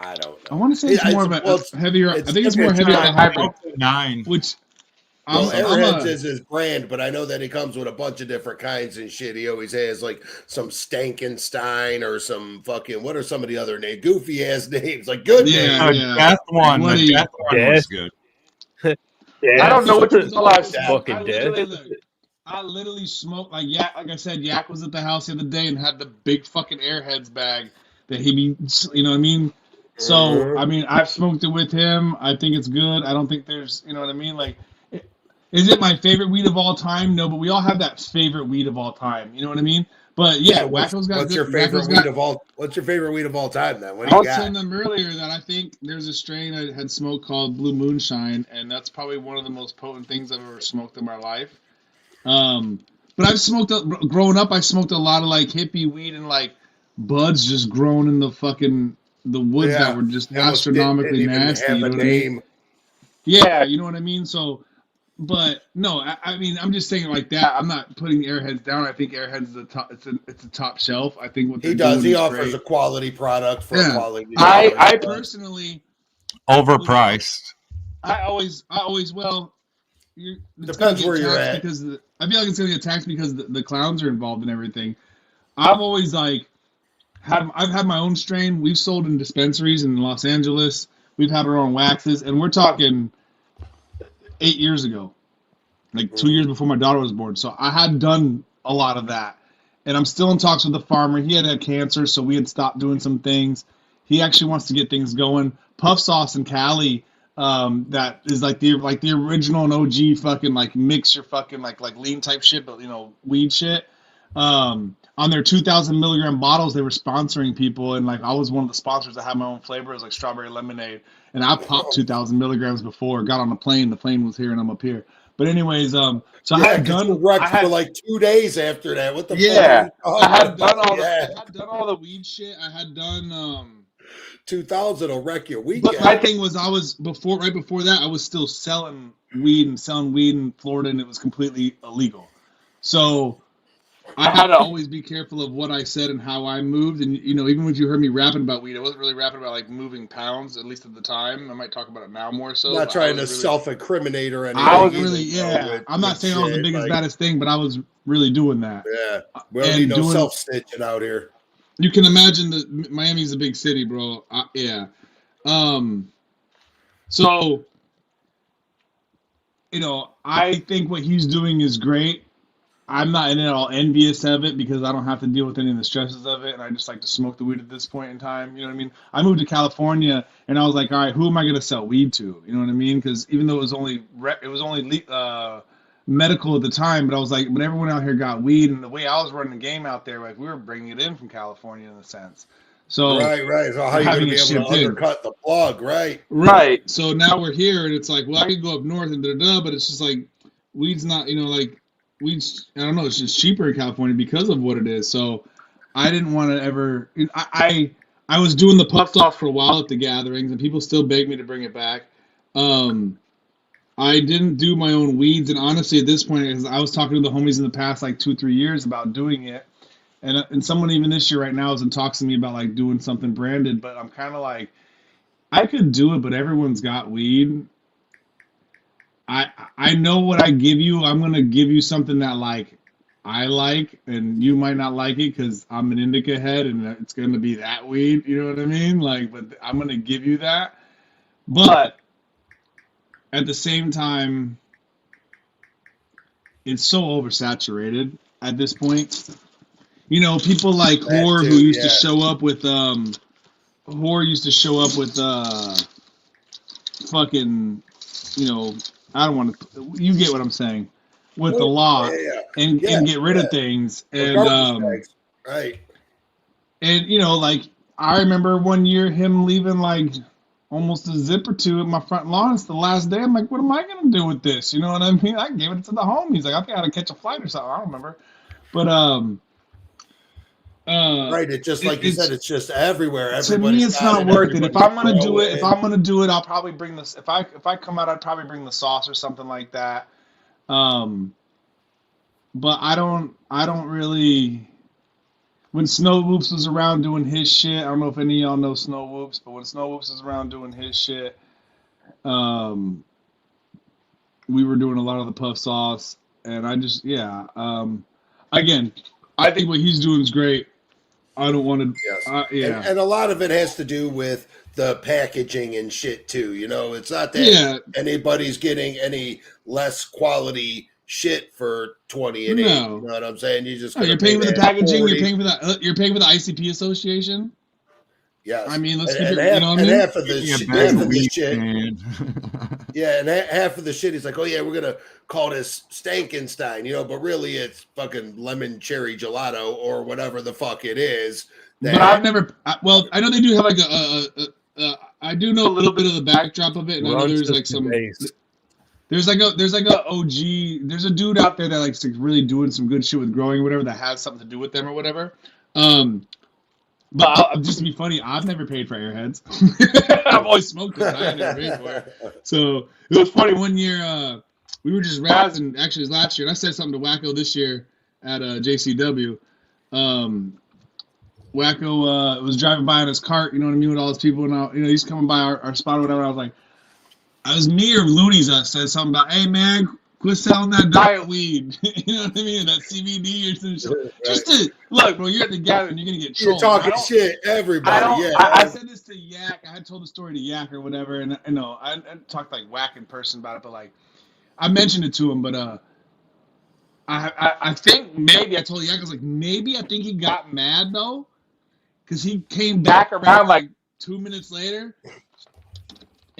I don't know. I want to say it's more of a heavier. I think it's more heavy on the hybrid. 9. Which Airheads is his brand, but I know that he comes with a bunch of different kinds and shit. He always has like some Stankenstein or some fucking, what are some of the other names? Goofy ass names, like good names. The death one was good. I don't know what to call out fucking dead. I literally smoked like Yak. Like I said, Yak was at the house the other day and had the big fucking Airheads bag that he be, you know what I mean? So, I mean, I've smoked it with him. I think it's good. I don't think there's, you know what I mean? Like, is it my favorite weed of all time? No, but we all have that favorite weed of all time. You know what I mean? But yeah, Wacko's got. What's your favorite weed of all? What's your favorite weed of all time? Then I was telling them earlier that I think there's a strain I had smoked called Blue Moonshine, and that's probably one of the most potent things I've ever smoked in my life. But I've smoked growing up. I smoked a lot of like hippie weed and like buds just grown in the fucking the woods that were just astronomically nasty. You know what I mean? Yeah, you know what I mean. So, but no, I mean, I'm just saying like that. I'm not putting Airheads down. I think Airheads is the top. It's a top shelf. I think what he does, he offers a quality product for a quality. I personally overpriced. I always well. Depends where you're at. Because I feel like it's going to get taxed because the clowns are involved in everything. I've always like I've had my own strain. We've sold in dispensaries in Los Angeles. We've had our own waxes, and we're talking 8 years ago, like 2 years before my daughter was born. So I had done a lot of that, and I'm still in talks with the farmer. He had cancer, so we had stopped doing some things. He actually wants to get things going. Puff Sauce in Cali. That is like the original and OG fucking like mix your fucking like lean type shit, but you know, weed shit. On their 2,000 milligram bottles, they were sponsoring people, and like I was one of the sponsors that had my own flavor. It was like strawberry lemonade, and I popped 2,000 milligrams before. Got on the plane was here, and I'm up here. But anyways, so I had done for like 2 days after that. What the fuck? I had done all the weed shit. I had done 2,000 will wreck your weekend. But my thing was, right before that, I was still selling weed in Florida, and it was completely illegal. So I had to always be careful of what I said and how I moved. And you know, even when you heard me rapping about weed, I wasn't really rapping about like moving pounds, at least at the time. I might talk about it now more so. Not trying to self-incriminate or anything. I was really, I'm not saying I was the biggest, baddest thing, but I was really doing that. Yeah, we don't need no self-stitching out here. You can imagine that Miami's a big city, bro. So, you know, I think what he's doing is great. I'm not at all envious of it because I don't have to deal with any of the stresses of it, and I just like to smoke the weed at this point in time. You know what I mean? I moved to California, and I was like, all right, who am I going to sell weed to? You know what I mean? Because even though it was only medical at the time, but I was like, but everyone out here got weed, and the way I was running the game out there, like we were bringing it in from California in a sense. So right. So how are you going to be able to undercut the plug, right? Right. So now we're here, and it's like, well, I could go up north and but it's just like weed's not, you know, like weed's, I don't know, it's just cheaper in California because of what it is. So I didn't want to ever. I was doing the puff off for a while at the gatherings, and people still begged me to bring it back. I didn't do my own weeds, and honestly, at this point, because I was talking to the homies in the past like 2-3 years about doing it, and someone even this year right now is in talks to me about like doing something branded, but I'm kind of like, I could do it, but everyone's got weed. I know what I give you. I'm gonna give you something that like I like, and you might not like it because I'm an indica head, and it's gonna be that weed. You know what I mean? Like, but I'm gonna give you that. But at the same time, it's so oversaturated at this point. You know, people like Whore who used to show up with Whore used to show up with fucking, you know, I don't want to. You get what I'm saying? With the law and get rid of things and right. And you know, like I remember one year him leaving like almost a zip or two at my front lawn. It's the last day. I'm like, what am I gonna do with this? You know what I mean? I gave it to the homies. Like I think I had to catch a flight or something. I don't remember, but right. It just like you said, it's just everywhere. To me, it's not worth it. If I'm gonna do it, I'll probably bring this. If I come out, I'd probably bring the sauce or something like that. But I don't really. When Snow Whoops was around doing his shit, I don't know if any of y'all know Snow Whoops, but when Snow Whoops was around doing his shit, we were doing a lot of the puff sauce, and I just again, I think what he's doing is great. I don't want to. Yes. And a lot of it has to do with the packaging and shit too. You know, it's not that anybody's getting any less quality shit for 20 and 8. You know what I'm saying? You just you're paying for the packaging. 40. You're paying for that. You're paying for the ICP Association. Yes. I mean, let's keep it. You know what I mean? Half of the shit. Yeah, and half of the shit. He's like, oh yeah, we're gonna call this Stankenstein, you know, but really it's fucking lemon cherry gelato or whatever the fuck it is. But I've never. Well, I know they do have like I do know a little bit of the backdrop of it, and I know there's like some. There's like a OG. There's a dude out there that likes to really doing some good shit with growing or whatever that has something to do with them or whatever. But just to be funny, I've never paid for Airheads. I've always smoked it, but I never paid for it. So it was funny. One year we were just razzing. Actually, it was last year, and I said something to Wacko this year at JCW. Wacko was driving by in his cart, you know what I mean, with all his people, and he's coming by our spot or whatever. I was like, it was me or Looney's that said something about, hey man, quit selling that diet weed. You know what I mean? That CBD or some shit. Right. Just to look, bro, you're at the gathering, you're gonna get trolled. You're talking shit, everybody. I said this to Yak. I had told the story to Yak or whatever, and I talked like Whack in person about it, but like I mentioned it to him, but I think maybe I told Yak, I was like, maybe I think he got mad though, because he came back around like 2 minutes later.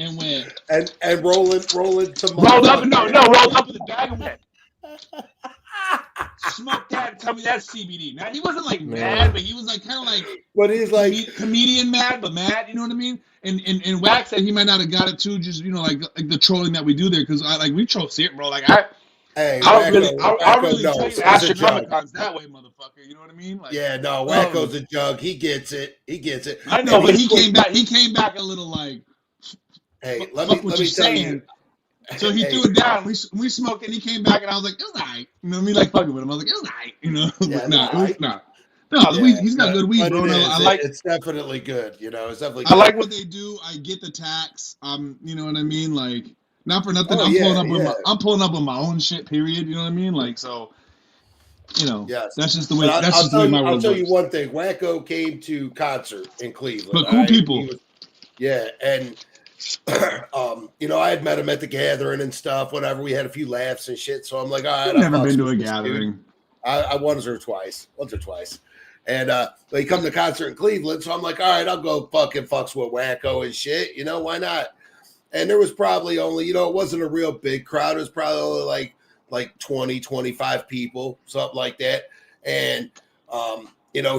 And went and rolling to rolled up with the bag and went smoke that and tell me that's CBD. Now he wasn't like mad, but he was like kind of like, but he's like comedian mad, but mad. You know what I mean? And Wax said he might not have got it too, just like the trolling that we do there, because we troll shit, bro. Like I'll really tell you Astronomicons that way, motherfucker. You know what I mean? Like, yeah, no, Wacko's a jug. He gets it. I know, but he came back a little like. Hey, let me tell you. So he threw it down. We smoked and he came back and I was like, it was alright. You know what I mean? Like fucking with him. I was like, it was alright. You know? He's got good weed, bro. It's definitely good. You know, it's definitely good. I like what they do. I get the tax. You know what I mean? Like, not for nothing. I'm pulling up with my own shit, period. You know what I mean? Like, so that's just the way my world works. I'll tell you one thing. Wacko came to concert in Cleveland. But cool people. And I had met him at the gathering and stuff, whatever. We had a few laughs and shit. So I'm like, all right. I've never been to a gathering. I once or twice. And they come to concert in Cleveland. So I'm like, all right, I'll go fucks with Wacko and shit. You know, why not? And there was probably only, it wasn't a real big crowd. It was probably only like 20, 25 people, something like that. And,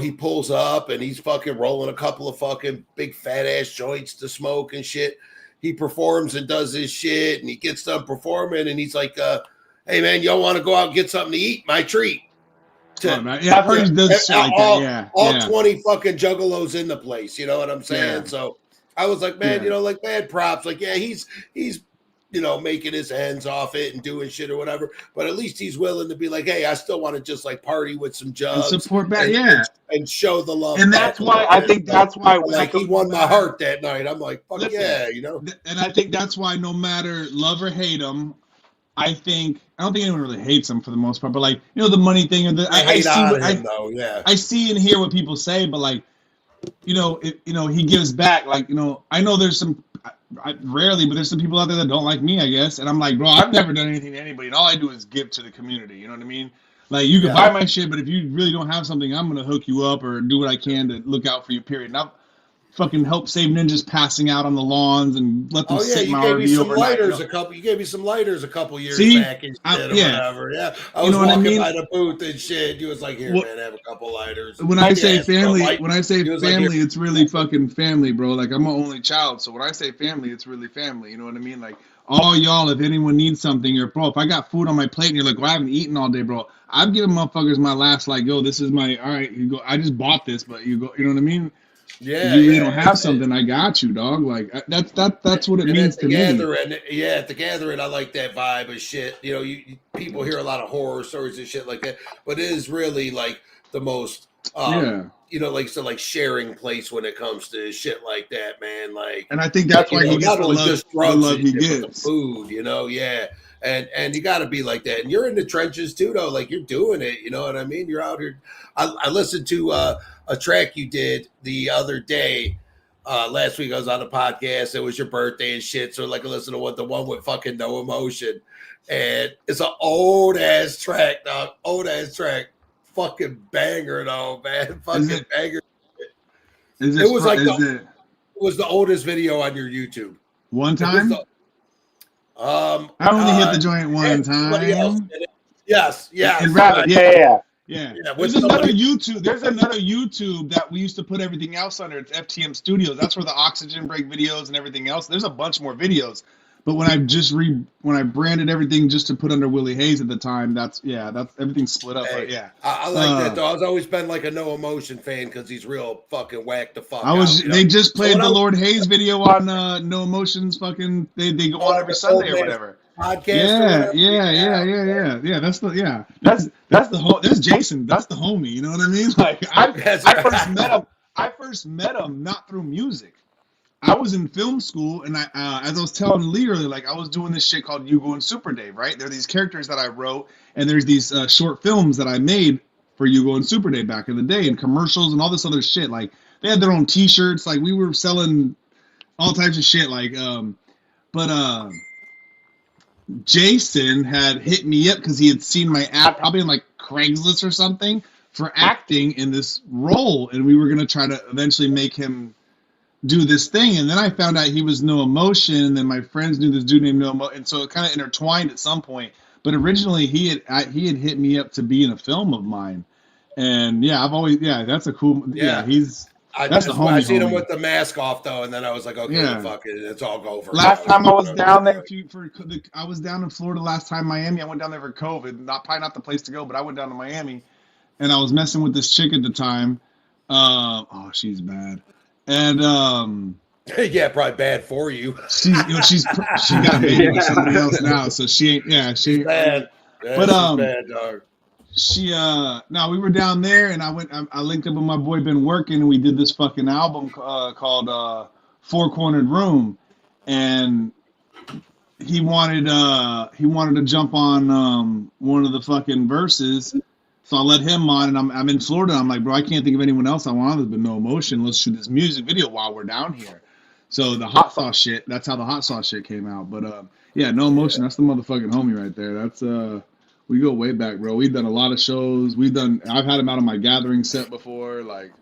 he pulls up and he's fucking rolling a couple of fucking big fat ass joints to smoke and shit. He performs and does his shit and he gets done performing and he's like, hey man, y'all want to go out and get something to eat? My treat. I've heard he does shit like that. All 20 fucking juggalos in the place. You know what I'm saying? Yeah. So I was like, man, mad props. Like, yeah, he's making his hands off it and doing shit or whatever. But at least he's willing to be like, hey, I still want to just like party with some jugs and support back, and show the love. And that's why I think that's why like he won my heart that night. I'm like, fuck yeah, And I think that's why no matter love or hate him, I don't think anyone really hates him for the most part. But like the money thing or I see and hear what people say, but like he gives back. Like I know there's some. Rarely, but there's some people out there that don't like me, I guess. And I'm like, bro, I've never done anything to anybody. And all I do is give to the community. You know what I mean? Like, you can buy my shit, but if you really don't have something, I'm going to hook you up or do what I can to look out for you, period. And I've fucking helped save ninjas passing out on the lawns and let them sit in my RV overnight. You gave me some lighters a couple years back and shit or whatever. Yeah. I was walking by the booth and shit. He was like, here, man, have a couple lighters. When I say family, it's really fucking family, bro. Like, I'm an only child. So when I say family, it's really family. You know what I mean? Like, all y'all, if anyone needs something, or bro, if I got food on my plate and you're like, well, I haven't eaten all day, bro, I'm giving motherfuckers my last, like, yo, this is my, all right, you go, I just bought this, but you go, you know what I mean? Yeah, you really don't have something. I got you, dog. Like that's what it means to me. At the gathering, I like that vibe of shit. People hear a lot of horror stories and shit like that, but it is really like the most, like sharing place when it comes to shit like that, man. Like, and I think that's why he gets the love he gets. Food, yeah. And you got to be like that. And you're in the trenches too, though. Like you're doing it. You know what I mean? You're out here. I listened to a track you did the other day. Last week I was on a podcast. It was your birthday and shit. So like I listened to the one with fucking No Emotion. And it's an old ass track, dog. Old ass track. Fucking banger though, man. Fucking banger. It was the oldest video on your YouTube. One time? I only hit the joint one time. Yes. And rather, yeah. There's another YouTube that we used to put everything else under. It's FTM Studios. That's where the oxygen break videos and everything else. There's a bunch more videos. But when I branded everything just to put under Willie Hayes at the time, that's everything's split up. Hey, but yeah, I like that though. I've always been like a No Emotion fan because he's real fucking whack the fuck. They just played the Lord Hayes video on No Emotions. Fucking they go on every Sunday or whatever. Podcast. Yeah. That's Jason. That's the homie. You know what I mean? Like I first met him not through music. I was in film school, and as I was telling Lee earlier, like I was doing this shit called Hugo and Super Dave, right? There are these characters that I wrote, and there's these short films that I made for Hugo and Super Dave back in the day, and commercials and all this other shit. Like they had their own T-shirts, like we were selling all types of shit. Like, but Jason had hit me up because he had seen my ad probably in like Craigslist or something for acting in this role, and we were gonna try to eventually make him do this thing. And then I found out he was No Emotion, and then my friends knew this dude named No Emotion, and so it kind of intertwined at some point. But originally he had hit me up to be in a film of mine, and that's a cool that's the homie. I seen him with the mask off though, and then I was like, okay, fuck it, it's all go for. Last time I was down there I was down in Florida last time, Miami. I went down there for COVID. Probably not the place to go, but I went down to Miami, and I was messing with this chick at the time. She's bad. And probably bad for you. She got a baby with somebody else now, so she ain't. She's bad. Yeah, but she's bad, dog. We were down there, and I linked up with my boy Ben Working, and we did this fucking album called Four Cornered Room, and he wanted to jump on one of the fucking verses. So I let him on, and I'm in Florida. I'm like, bro, I can't think of anyone else I want. There's been No Emotion. Let's shoot this music video while we're down here. So the hot sauce shit. That's how the hot sauce shit came out. But No Emotion. That's the motherfucking homie right there. That's we go way back, bro. We've done a lot of shows. I've had him out on my gathering set before. Like,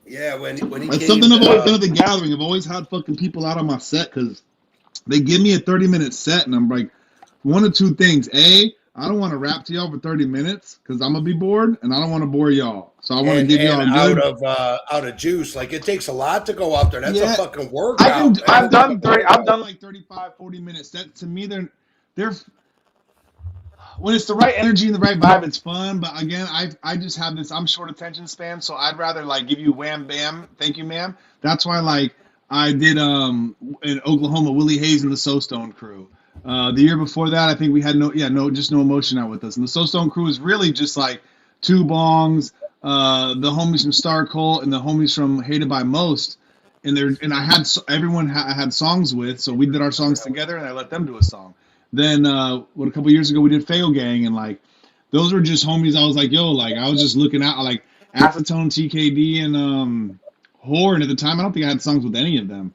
yeah, when he that's something I've always done at the gathering. I've always had fucking people out on my set because they give me a 30-minute set, and I'm like, one of two things: A, I don't want to rap to y'all for 30 minutes because I'm gonna be bored, and I don't want to bore y'all. So I want to give y'all out of juice. Like it takes a lot to go out there. That's a fucking workout. I've done like 35, 40-minute sets. To me, they're when it's the right energy and the right vibe, it's fun. But again, I just have this. I'm short attention span, so I'd rather like give you wham bam, thank you, ma'am. That's why like I did in Oklahoma, WIL E HAZE and the So Stone crew. The year before that, I think we had no emotion out with us. And the So Stone crew is really just like Two Bongs, the homies from Star Cult, and the homies from Hated by Most. And I had everyone I had songs with, so we did our songs together, and I let them do a song. Then a couple years ago we did Fail Gang, and like those were just homies. I was like, yo, like I was just looking out, like Acetone, TKD, and Horn at the time. I don't think I had songs with any of them.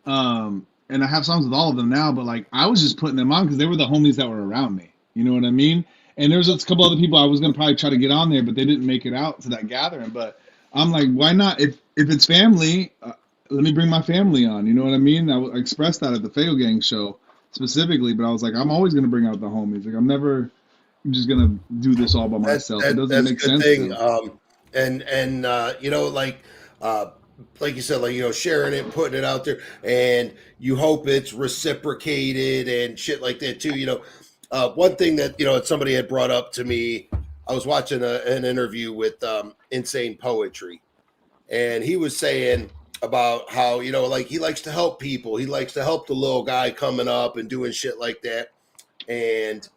And I have songs with all of them now, but like I was just putting them on because they were the homies that were around me. You know what I mean? And there's a couple other people I was gonna probably try to get on there, but they didn't make it out to that gathering. But I'm like, why not? If it's family, let me bring my family on. You know what I mean? I expressed that at the Fail Gang show specifically, but I was like, I'm always gonna bring out the homies. Like I'm never just gonna do this all by myself. It doesn't make sense. Thing. And you know, like you said, like, you know, sharing it, putting it out there, and you hope it's reciprocated and shit like that too. You know, one thing that, you know, somebody had brought up to me, I was watching an interview with Insane Poetry, and he was saying about how, you know, like he likes to help people. He likes to help the little guy coming up and doing shit like that. And,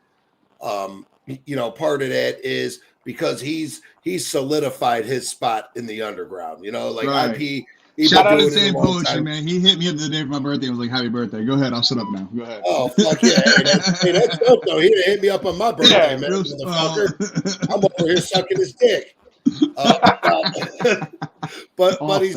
you know, part of that is because he's solidified his spot in the underground, you know, like right. IP. Shout out to Insane Poetry, man. He hit me up the day for my birthday and was like, happy birthday. Go ahead. I'll shut up now. Go ahead. Oh, fuck yeah. Hey, that's dope, though. He didn't hit me up on my birthday, man. Motherfucker. I'm over here sucking his dick. But he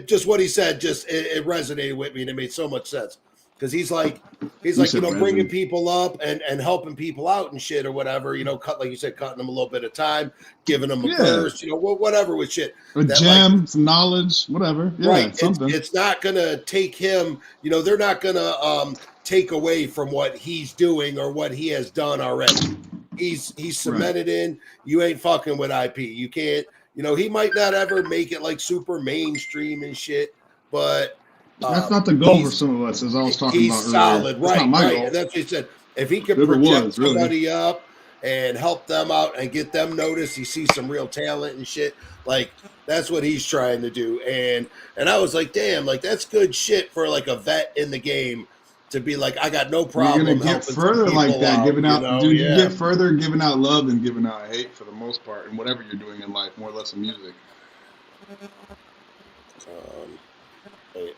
just what he said, just it resonated with me, and it made so much sense. Because he's like, you know, bringing people up and helping people out and shit or whatever, you know, like you said, cutting them a little bit of time, giving them a verse, you know, whatever with shit. A gem, some knowledge, whatever. Yeah, right. something. It's not going to take him, you know, they're not going to take away from what he's doing or what he has done already. He's cemented in. You ain't fucking with IP. You can't, you know, he might not ever make it like super mainstream and shit, but that's not the goal for some of us, as I was talking about earlier. He's solid, right? Not my goal. And that's what he said. If he can project somebody up and help them out and get them noticed, he sees some real talent and shit. Like that's what he's trying to do. And I was like, damn, like that's good shit for like a vet in the game to be like, I got no problem. You're gonna get further like that, giving out, you know? Dude. You get further giving out love than giving out hate for the most part, in whatever you're doing in life, more or less in music.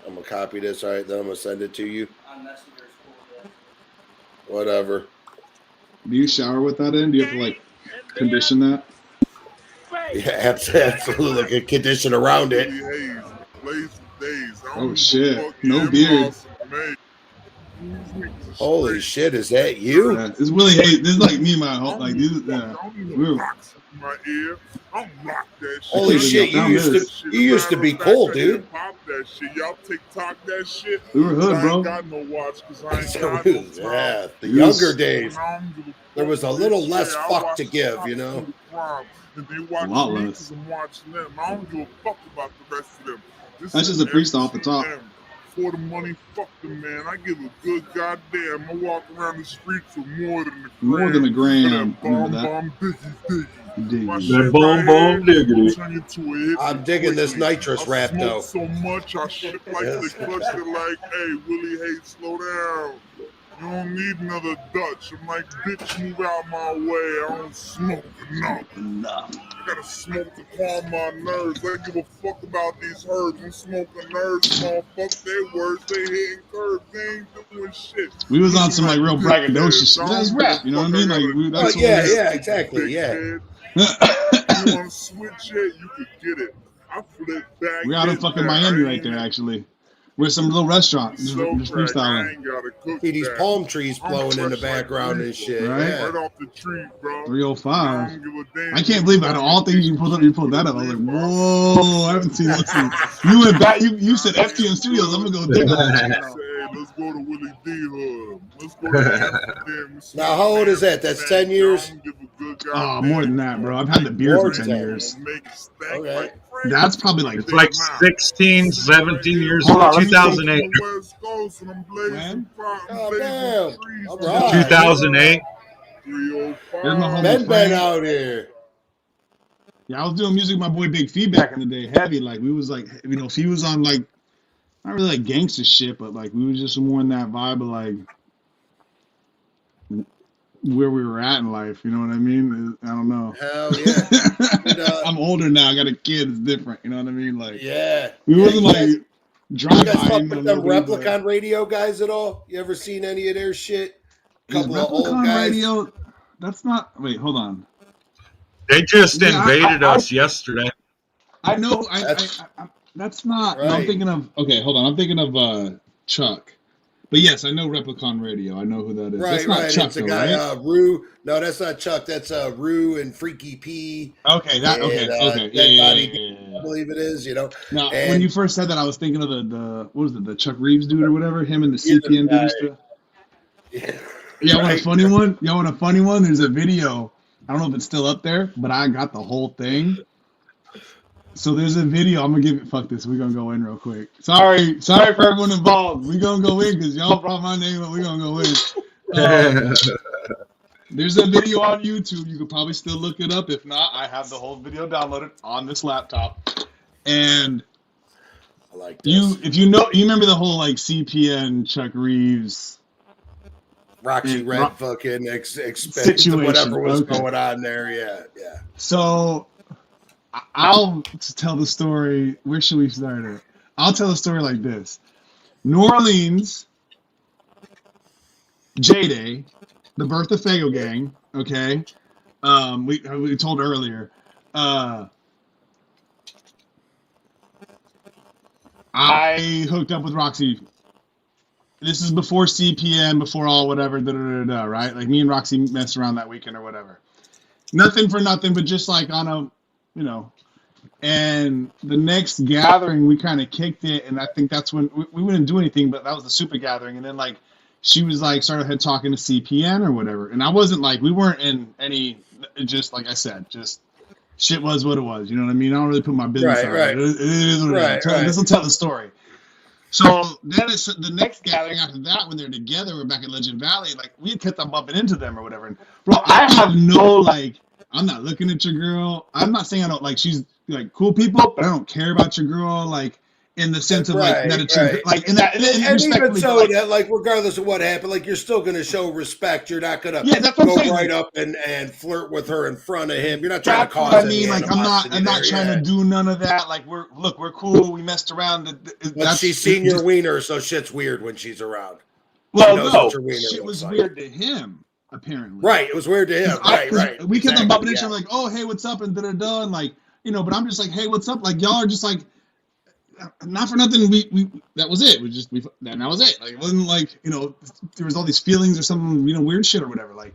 I'm gonna copy this. All right, then I'm gonna send it to you. Whatever. Do you shower with that in? Do you have to like condition that? Yeah, absolutely. Like a condition around it. Oh shit! No beard. Holy shit! Is that you? Yeah, it's Willie Hayes. This is like me, my whole like these. My ear, I'm rock that shit. Holy shit! You used to be cool, dude. Pop that shit. Y'all TikTok that shit. We were hood, bro. I ain't got no watch because I ain't got no time. Yeah, the younger days. There was a little less fuck to give, you know. And they watch me because I'm watching them. I don't give a fuck about the rest of them. That's just a freestyle off the top. For the money, fuck them, man. I give a good goddamn. I walk around the streets with more than a gram. More than a gram. Bomb diggy. I'm digging this nitrous rap though. So much I shit like the cluster, like, hey, Willie Hayes, slow down. You don't need another Dutch. I'm like, bitch, move out my way. I don't smoke enough. I gotta smoke to calm my nerves. I don't give a fuck about these herbs. I'm smoking nerves, motherfuck their words. They hitting curves. They ain't doing shit. We was on some like real braggadocious shit. That's rap, you know what I mean? Like, yeah, exactly, yeah. You want to switch it? You could get it. I flip back. We're out of fucking Miami right there, actually. We're some little restaurant. Just freestyling. See these palm trees blowing in the background and shit. Right? Yeah. Right off the tree, bro. 305. I can't believe out of all things you pulled that up. I was like, whoa, I haven't seen that. You went back. You said FTM Studios. I'm gonna go dig that. Let's go to Willie D Hub. Let's go to Now, how old is that? That's 10 years? Oh, more than that, bro. I've had the beer for 10 years. Okay. That's probably like... It's like 16, 17 years old, 2008. When? Oh, damn. All right. 2008. Ben out here. Yeah, I was doing music with my boy Big Fee back in the day, heavy. Like, we was like, you know, if he was on like not really like gangster shit, but like we were just more in that vibe of like where we were at in life. You know what I mean? I don't know. Hell yeah. I'm older now. I got a kid. It's different. You know what I mean? Like Yeah. we wasn't you like guys drive-by. fuck with them Replicon radio guys at all? You ever seen any of their shit? Couple of old Replicon guys. radio. That's not. Wait, hold on. They just invaded us yesterday. I know. I that's not. Right. No, I'm thinking of. Okay, hold on. I'm thinking of Chuck. But yes, I know Replicon Radio. I know who that is. Right, that's not right. Chuck, It's a though, guy, right? Rue. No, that's not Chuck. That's Rue and Freaky P. Okay, that. And, Okay, okay. Dead Yeah, Body yeah. I believe it is. You know. Now, And- when you first said that, I was thinking of the what was it, the Chuck Reeves dude or whatever. Him and the CPN dude used to. Yeah. Yeah, want a Right. funny one? Y'all want a funny one? There's a video. I don't know if it's still up there, but I got the whole thing. So there's a video. I'm gonna give it. Fuck this. We're gonna go in real quick. Sorry for everyone involved. We're gonna go in because y'all brought my name up. We're gonna go in. There's a video on YouTube. You could probably still look it up. If not, I have the whole video downloaded on this laptop. And I like this. you remember the whole like CPN Chuck Reeves. Roxy Red fucking Situation, whatever was okay. going on there. Yeah, yeah. So I'll tell the story. Where should we start it? I'll tell the story like this. New Orleans, J-Day, the birth of Fago Gang, okay? We told earlier. I hooked up with Roxy. This is before CPN, before all whatever, right? Like me and Roxy messed around that weekend or whatever. Nothing for nothing, but just like on a, you know. And the next gathering, we kind of kicked it, and I think that's when we wouldn't do anything, but that was the super gathering. And then like she was like started talking to CPN or whatever, and I wasn't like, we weren't in any, just like I said, just shit was what it was. You know what I mean? I don't really put my business out. Right. It is what it is. This will tell the story. So then it's the next gathering after that, when they're together, we're back at Legend Valley. Like we had kept on bumping into them or whatever. And bro, I have no like. I'm not looking at your girl. I'm not saying I don't like. She's like cool people, but I don't care about your girl. Like in the sense of like that. It's like in that. And even so, that like regardless of what happened, like you're still going to show respect. You're not going to go right up and flirt with her in front of him. You're not trying to cause. I mean, like I'm not trying to do none of that. Like we're cool. We messed around. But she's seen your wiener, so shit's weird when she's around. Well, no, shit was weird to him. Apparently, right? It was weird to him. Right. We kept on bumping into him like, oh, hey, what's up, and and like, you know. But I'm just like, hey, what's up? Like, y'all are just like, not for nothing. We that was it. That was it. Like, it wasn't like, you know, there was all these feelings or some, you know, weird shit or whatever. Like,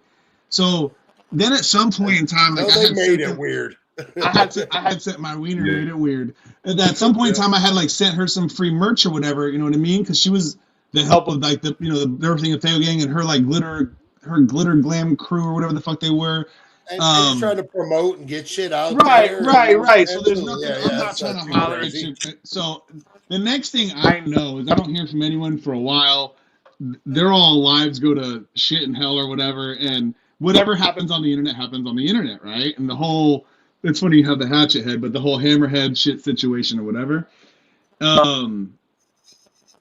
so then at some point in time, like, they made it weird. I had sent my wiener, made it weird. And at some point in time, I had like sent her some free merch or whatever. You know what I mean? Because she was the help of like the, you know, the everything of Fago Gang and her like glitter glam crew or whatever the fuck they were. And she's trying to promote and get shit out there. Right. So there's nothing. nothing. I'm not trying to holler at you. So the next thing I know is I don't hear from anyone for a while. Their all lives go to shit and hell or whatever, and whatever happens on the internet happens on the internet, right? And the whole, it's funny you have the hatchet head, but the whole hammerhead shit situation or whatever.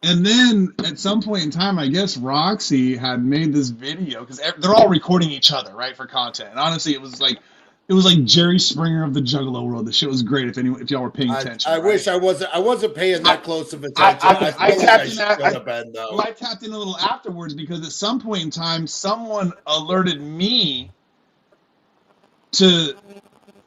And then at some point in time, I guess Roxy had made this video because they're all recording each other, right, for content. And honestly, it was like Jerry Springer of the Juggalo world. The shit was great if y'all were paying attention. I wish I wasn't paying that close of attention. I tapped in a little afterwards because at some point in time, someone alerted me to,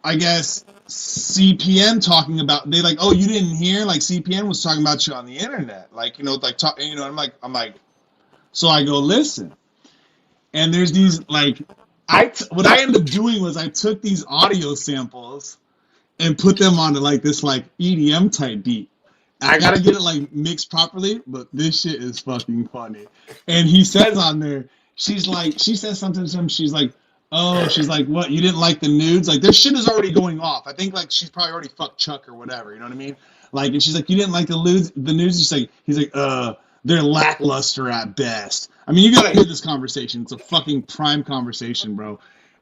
I guess, CPN talking about, they like, oh, you didn't hear, like CPN was talking about you on the internet, like, you know, like talk, you know, I'm like, so I go listen, and there's these like, what I ended up doing was I took these audio samples and put them onto like this like EDM type beat. I gotta get it like mixed properly, but this shit is fucking funny. And he says on there, she says something to him, she's like, oh, she's like, what, you didn't like the nudes? Like, their shit is already going off. I think, like, she's probably already fucked Chuck or whatever, you know what I mean? Like, and she's like, you didn't like the nudes? He's like, they're lackluster at best. I mean, you gotta hear this conversation. It's a fucking prime conversation, bro.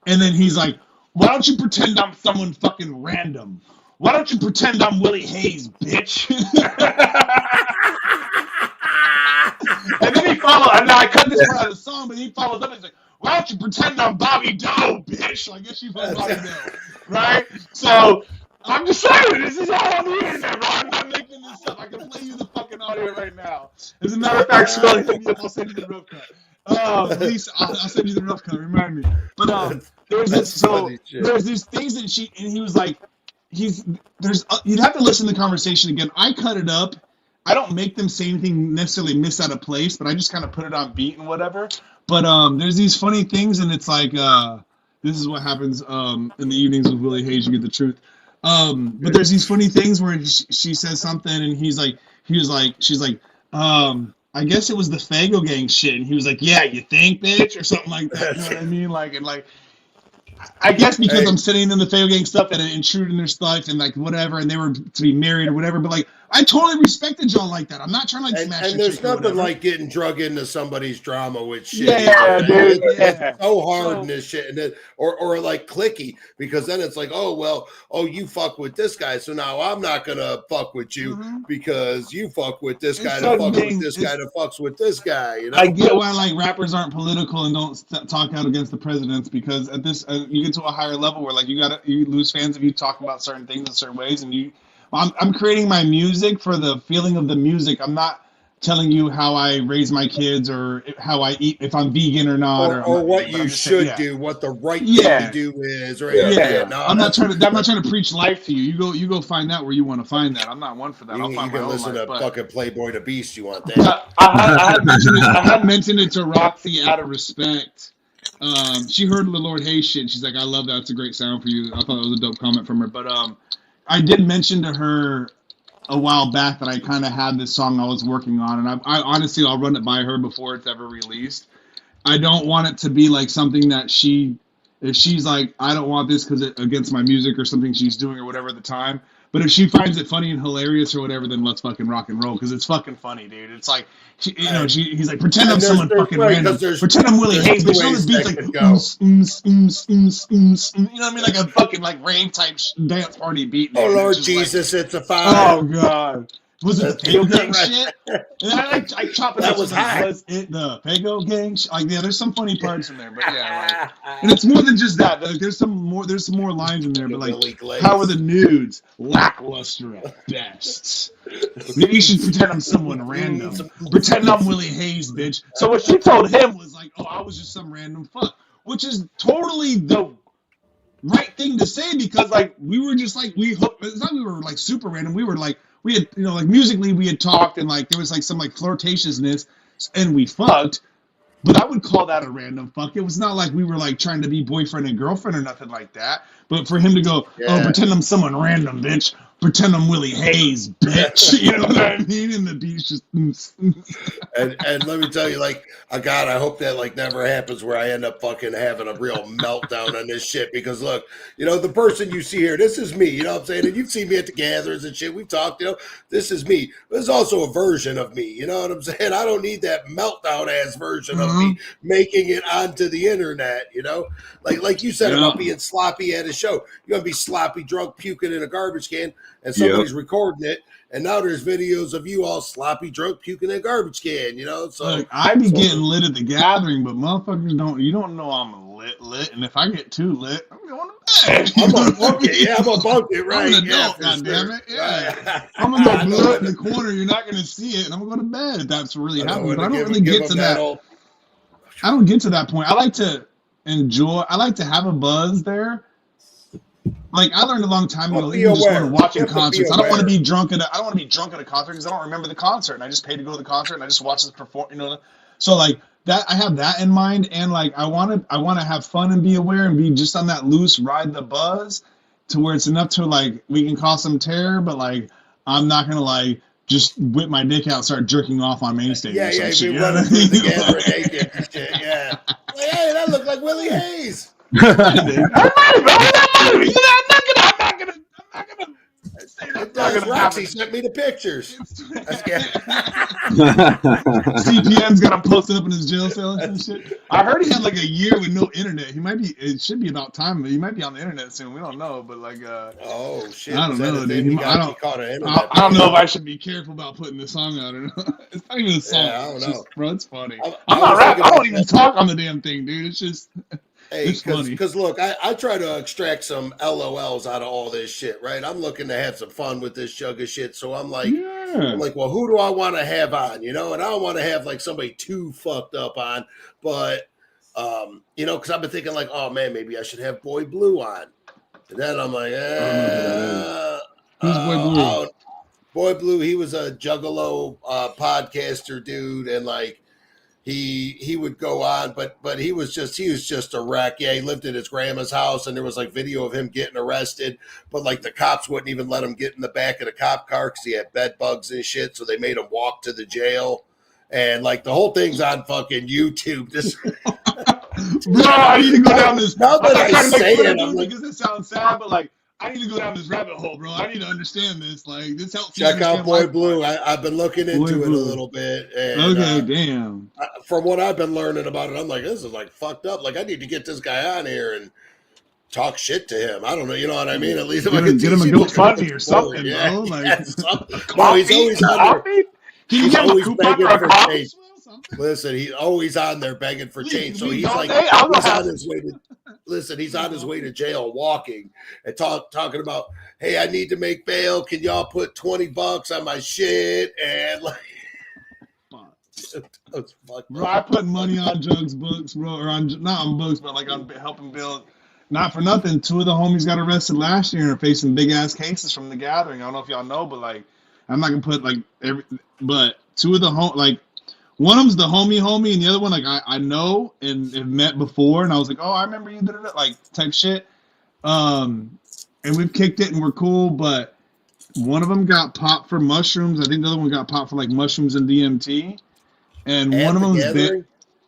And then he's like, why don't you pretend I'm someone fucking random? Why don't you pretend I'm WIL E HAZE, bitch? and I cut this part out of the song, but he follows up and he's like, why don't you pretend I'm Bobby Doe, bitch? I guess you from Bobby Doe, right? So I'm just saying, this is all on the internet, bro. I'm not making this up. I can play you the fucking audio right now. As a matter of fact, Swell, hit me up. I'll send you the rough cut. At least I'll send you the rough cut. Remind me. But there's this. So there's these things that he was like, you'd have to listen to the conversation again. I cut it up. I don't make them say anything necessarily miss out of place, but I just kind of put it on beat and whatever. But there's these funny things, and it's like this is what happens in the evenings with Willie Hayes. You get the truth. But there's these funny things where she says something, and she's like, I guess it was the Fago Gang shit, and he was like, yeah, you think, bitch, or something like that. You know what I mean? I guess because I'm sitting in the Fago Gang stuff and it intruded in their stuff and like whatever, and they were to be married or whatever. But like, I totally respected y'all like that. I'm not trying to like smash. And there's nothing like getting drug into somebody's drama with shit. Yeah, dude. It's so hard in this shit, and then or like clicky, because then it's like, you fuck with this guy, so now I'm not gonna fuck with you because you fuck with this guy to fuck with this guy to fucks with this guy. You know, I get why like rappers aren't political and don't talk out against the presidents, because at this you get to a higher level where like you lose fans if you talk about certain things in certain ways, and I'm creating my music for the feeling of the music. I'm not telling you how I raise my kids or how I eat, if I'm vegan or not, or what you should do, what the right thing to do is. Or no, I'm not trying to preach life to you. You go find out where you want to find that. I'm not one for that. I'll find my own listen life, to fucking Playboy the Beast. You want that? I had mentioned it to Roxy out of respect. She heard the Lord Hayes shit. And she's like, I love that. It's a great sound for you. I thought it was a dope comment from her. But I did mention to her a while back that I kind of had this song I was working on, and I honestly, I'll run it by her before it's ever released. I don't want it to be like something that if she's like, I don't want this because it's against my music or something she's doing or whatever at the time. But if she finds it funny and hilarious or whatever, then let's fucking rock and roll, because it's fucking funny, dude. It's like, he's like, pretend I'm someone fucking random. Pretend I'm Willie Hayes, but she always beats like, you know what I mean? Like a fucking like rave type dance party beat. Oh, Lord Jesus, it's a fire. Oh, God. Was it the Fago Gang shit? And I chop it up. That was hot. Was it the Fago Gang? Like, yeah, there's some funny parts in there, but yeah, like, and it's more than just that. Like, there's some more lines in there, but like, how are the nudes? Lackluster at best. Maybe you should pretend I'm someone random. Pretend I'm Willie Hayes, bitch. So what she told him was like, oh, I was just some random fuck, which is totally the right thing to say, because like we were just like it's not we were like super random. We were like, we had, like musically we had talked, and like there was like some like flirtatiousness, and we fucked, but I would call that a random fuck. It was not like we were like trying to be boyfriend and girlfriend or nothing like that. But for him to go, oh, pretend I'm someone random, bitch. Pretend I'm Willie Hayes, bitch. You know what I mean? And the beat's just and let me tell you, like, God, I hope that like never happens where I end up fucking having a real meltdown on this shit. Because look, the person you see here, this is me. You know what I'm saying? And you've seen me at the gatherings and shit. We've talked. This is me. There's also a version of me. You know what I'm saying? I don't need that meltdown ass version of me making it onto the internet. Like you said about being sloppy at a show. You're gonna be sloppy, drunk, puking in a garbage can, and somebody's recording it, and now there's videos of you all sloppy, drunk, puking in a garbage can, So look, I be getting lit at the gathering, but motherfuckers don't know I'm lit, and if I get too lit, I'm going to bed. I'm gonna bunk it, I'm gonna bunk it, right? I'm an adult, goddammit, yeah. I'm gonna go blow it in the corner, you're not gonna see it, and I'm gonna go to bed if that's what really happens. But I don't really get to that. I don't get to that point. I like to enjoy. I like to have a buzz there. Like I learned a long time ago, even just going to watching concerts. I don't want to be drunk at a concert because I don't remember the concert, and I just paid to go to the concert and I just watch this perform. So like that, I have that in mind, and like I want to have fun and be aware and be just on that loose ride the buzz to where it's enough to like we can cause some terror, but like I'm not gonna like just whip my dick out and start jerking off on main stage. Yeah, be running through the gathering naked and shit. Yeah, like, hey, that looked like Willie Hayes. I'm not gonna say that. gonna Roxy happen. sent me the pictures. CPN's got him posted up in his jail cell and some shit. I heard he had like a year with no internet. He might be. It should be about time. He might be on the internet soon. We don't know, but like, oh shit, I don't know, dude. He caught an internet. I don't know if I should be careful about putting the song out or not. It's not even a song. Yeah, I don't know. Bro, it's funny. I'm not rapping. I don't even talk on the damn thing, dude. It's just. Hey, it's funny. Because look, I try to extract some LOLs out of all this shit, right? I'm looking to have some fun with this jug of shit, so I'm like, well, who do I want to have on, you know? And I don't want to have like somebody too fucked up on, but you know, because I've been thinking like, oh man, maybe I should have Boy Blue on, and then I'm like, who's Boy Blue? Boy Blue, he was a Juggalo podcaster dude, and like. He would go on, but he was just a wreck. Yeah, he lived at his grandma's house, and there was like video of him getting arrested, but like the cops wouldn't even let him get in the back of the cop car because he had bed bugs and shit. So they made him walk to the jail, and like the whole thing's on fucking YouTube. Just bro, I need to go down this. Now that I say it, I'm like, because it sounds sad, but like. I need to go down this rabbit hole, bro. I need to understand this. Like, this helps. Check out Boy Blue. I've been looking into it a little bit. And, okay, damn. From what I've been learning about it, I'm like, this is like fucked up. Like, I need to get this guy on here and talk shit to him. I don't know. You know what I mean? At least if I can get him a GoFundMe or something, bro. Like, no, he's always on there. He's always begging for change. Listen, he's always on there begging for change. So he's like, he's on his way to. Listen, he's on his way to jail walking and talking about, hey, I need to make bail. Can y'all put $20 on my shit? And like, bro, I put money on Jugs books, bro, or on not on books, but like on helping build. Not for nothing, 2 of the homies got arrested last year and are facing big ass cases from the gathering. I don't know if y'all know, but like, I'm not gonna put like but 2 of the like. One of them's the homie, and the other one, like, I know and have met before, and I was like, oh, I remember you, like, type shit. And we've kicked it, and we're cool, but one of them got popped for mushrooms. I think the other one got popped for, like, mushrooms and DMT. And one of them was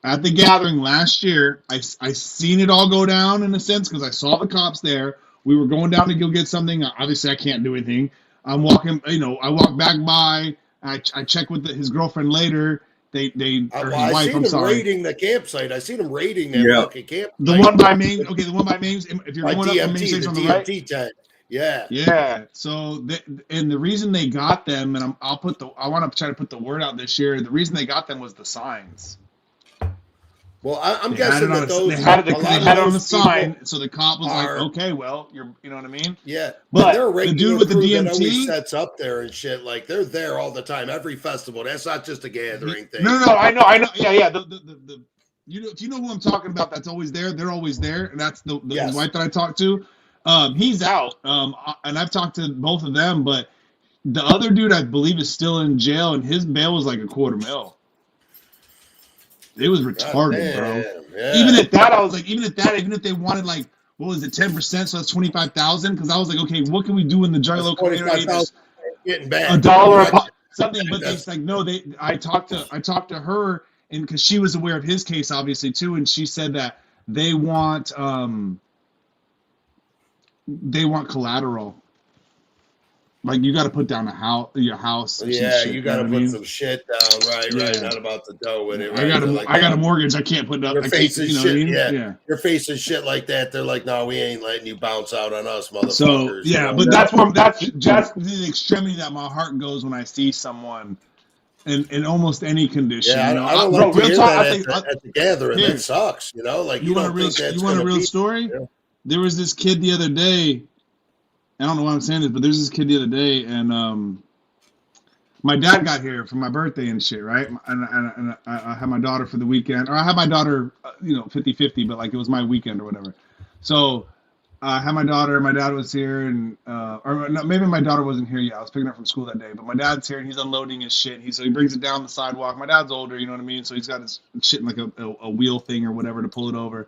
at the gathering last year. I seen it all go down, in a sense, because I saw the cops there. We were going down to go get something. Obviously, I can't do anything. I'm walking, you know, I walk back by. I check with his girlfriend later. They or his wife, I'm sorry. Raiding the campsite. I seen him raiding that fucking camp. The one by Main. Okay, the one by Main. If you're going up from Main Station on the right. Tent. Yeah. Yeah. So and the reason they got them, and I want to try to put the word out this year. The reason they got them was the signs. Well, I'm guessing that those they had it on the sign, so the cop was like, "Okay, well, you know what I mean?" Yeah, but they're the dude with the DMT that always sets up there and shit. Like they're there all the time, every festival. That's not just a gathering thing. No, I know. Yeah. The you know who I'm talking about? That's always there. They're always there, and that's the wife that I talked to. He's out. And I've talked to both of them, but the other dude I believe is still in jail, and his bail was like $250,000. It was retarded, bro. Yeah. Even at that, I was like, even if they wanted like, what was it, 10%? So that's $25,000. Because I was like, okay, what can we do in the Juggalo community? Getting bad. $1 something, but it's like, no. I talked to her, and because she was aware of his case, obviously too, and she said that they want collateral. Like you got to put down your house. Yeah, you got to put some shit down, right? Not about the dough with it. Right? I got a mortgage. I can't put it up. You're facing shit. Yeah, you're facing shit like that. They're like, no, we ain't letting you bounce out on us, motherfuckers. So yeah, but that's just the extremity that my heart goes when I see someone in almost any condition. Yeah, I don't like to hear that at the gathering. That sucks. You know, like you want a real story? Yeah. There was this kid the other day. I don't know why I'm saying this, but there's this kid the other day, and my dad got here for my birthday and shit, right? And I had my daughter for the weekend, or I had my daughter, 50-50, but like it was my weekend or whatever. So I had my daughter, my dad was here, and or no, maybe my daughter wasn't here yet. I was picking her up from school that day, but my dad's here, and he's unloading his shit. So he brings it down the sidewalk. My dad's older, you know what I mean? So he's got his shit in like a wheel thing or whatever to pull it over.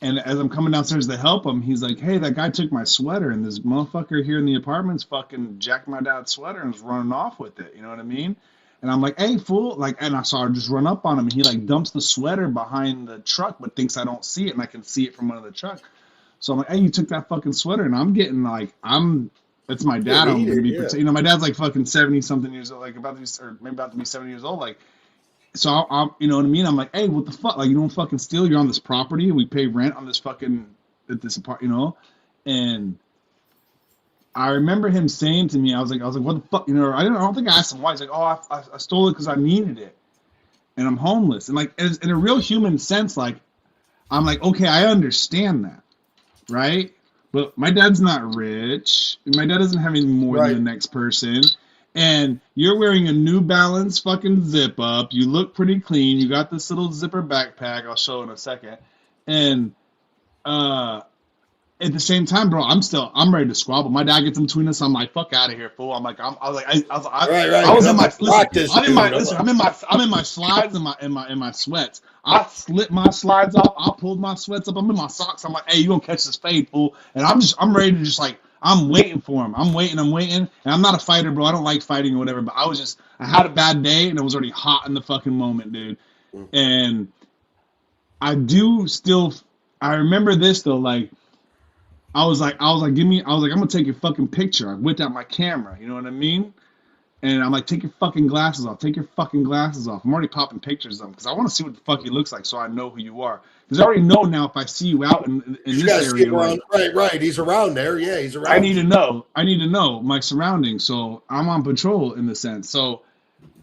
And as I'm coming downstairs to help him, he's like, hey, that guy took my sweater, and this motherfucker here in the apartment's fucking jacked my dad's sweater and was running off with it. You know what I mean? And I'm like, hey, fool. Like, and I saw her just run up on him, and he like dumps the sweater behind the truck, but thinks I don't see it, and I can see it from under the truck. So I'm like, hey, you took that fucking sweater. And I'm getting like, I'm It's my Yeah, dad. I'm he gonna be, did, yeah. you know, my dad's like fucking 70 something years old, like about to be, or maybe about to be 70 years old. Like, so I'm, you know what I mean? I'm like, hey, what the fuck? Like, you don't fucking steal. You're on this property. We pay rent on this fucking at this apartment, you know. And I remember him saying to me, I was like, what the fuck? You know, I don't think I asked him why. He's like, oh, I stole it because I needed it, and I'm homeless. And like, in a real human sense, like, I'm like, okay, I understand that, right? But my dad's not rich. My dad doesn't have any more than the next person. And you're wearing a New Balance fucking zip up. You look pretty clean. You got this little zipper backpack. I'll show in a second. And at the same time, bro, I'm ready to squabble. My dad gets in between us. I'm like, fuck out of here, fool. I'm like, I was in my I'm in my slides and my sweats. I slipped my slides off. I pulled my sweats up. I'm in my socks. I'm like, hey, you gonna catch this fade, fool? And I'm ready to just like, I'm waiting for him. I'm waiting. And I'm not a fighter, bro. I don't like fighting or whatever. But I had a bad day and it was already hot in the fucking moment, dude. And I remember this though, like. I was like, I'm gonna take your fucking picture. I whipped out my camera, you know what I mean? And I'm like, take your fucking glasses off. Take your fucking glasses off. I'm already popping pictures of him because I want to see what the fuck he looks like so I know who you are. Because I already know now if I see you out in this area. Right. He's around there. Yeah, he's around. I need to know my surroundings. So I'm on patrol in the sense. So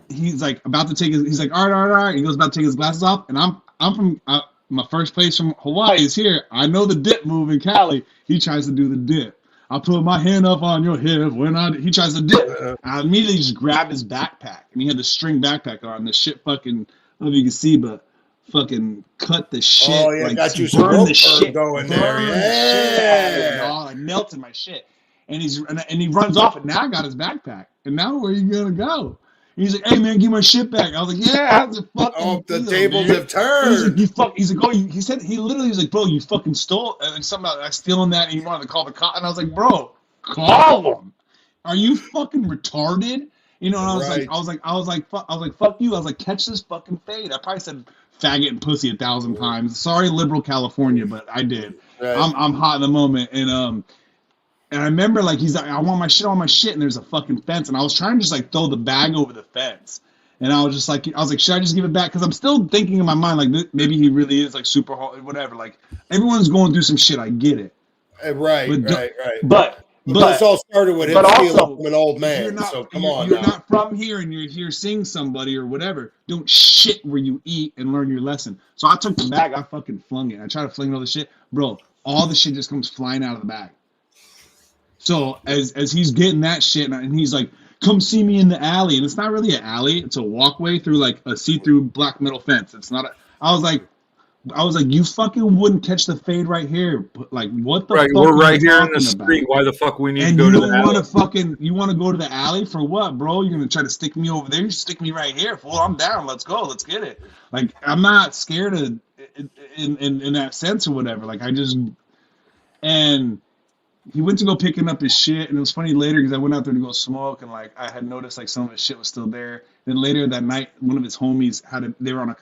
he's like about to take he's like, all right. He goes about to take his glasses off. And I'm from my first place from Hawaii is here. I know the dip move in Cali. He tries to do the dip. I put my hand up on your hip he tries to dip. I immediately just grab his backpack, and he had the string backpack on. The shit fucking, I don't know if you can see, but fucking cut the shit. Oh yeah, like, got you some rope burn going there. Yeah, I melted my shit, and he runs off, and now I got his backpack, and now where you gonna go? He's like, hey man, give my shit back. I was like, yeah, how's it fucking? Oh, the tables have turned. He's like, oh, he said he literally was like, bro, you fucking stole and something about stealing that, and he wanted to call the cop, and I was like, bro, call him. Are you fucking retarded? You know, and I was like, fuck you. I was like, catch this fucking fade. I probably said faggot and pussy 1,000 times. Sorry, liberal California, but I did. Right. I'm hot in the moment, and I remember, like, he's like, I want my shit, and there's a fucking fence. And I was trying to just, like, throw the bag over the fence. And I was like, should I just give it back? Because I'm still thinking in my mind, like, maybe he really is, like, super hard, whatever. Like, everyone's going through some shit. I get it. Right. But this all started with him stealing from an old man. You're not from here, and you're here seeing somebody or whatever. Don't shit where you eat and learn your lesson. So I took the bag. I fucking flung it. I tried to fling all the shit. Bro, all the shit just comes flying out of the bag. So as he's getting that shit, and he's like, come see me in the alley. And it's not really an alley. It's a walkway through, like, a see-through black metal fence. It's not I was like, you fucking wouldn't catch the fade right here. Like, what the fuck? We're right here in the street. Why the fuck we need and to go to the alley? You want to go to the alley for what, bro? You're going to try to stick me over there? You stick me right here, fool. I'm down. Let's go. Let's get it. Like, I'm not scared of in that sense or whatever. Like, and he went to go picking up his shit, and it was funny later because I went out there to go smoke, and like I had noticed like some of his shit was still there. Then later that night, one of his homies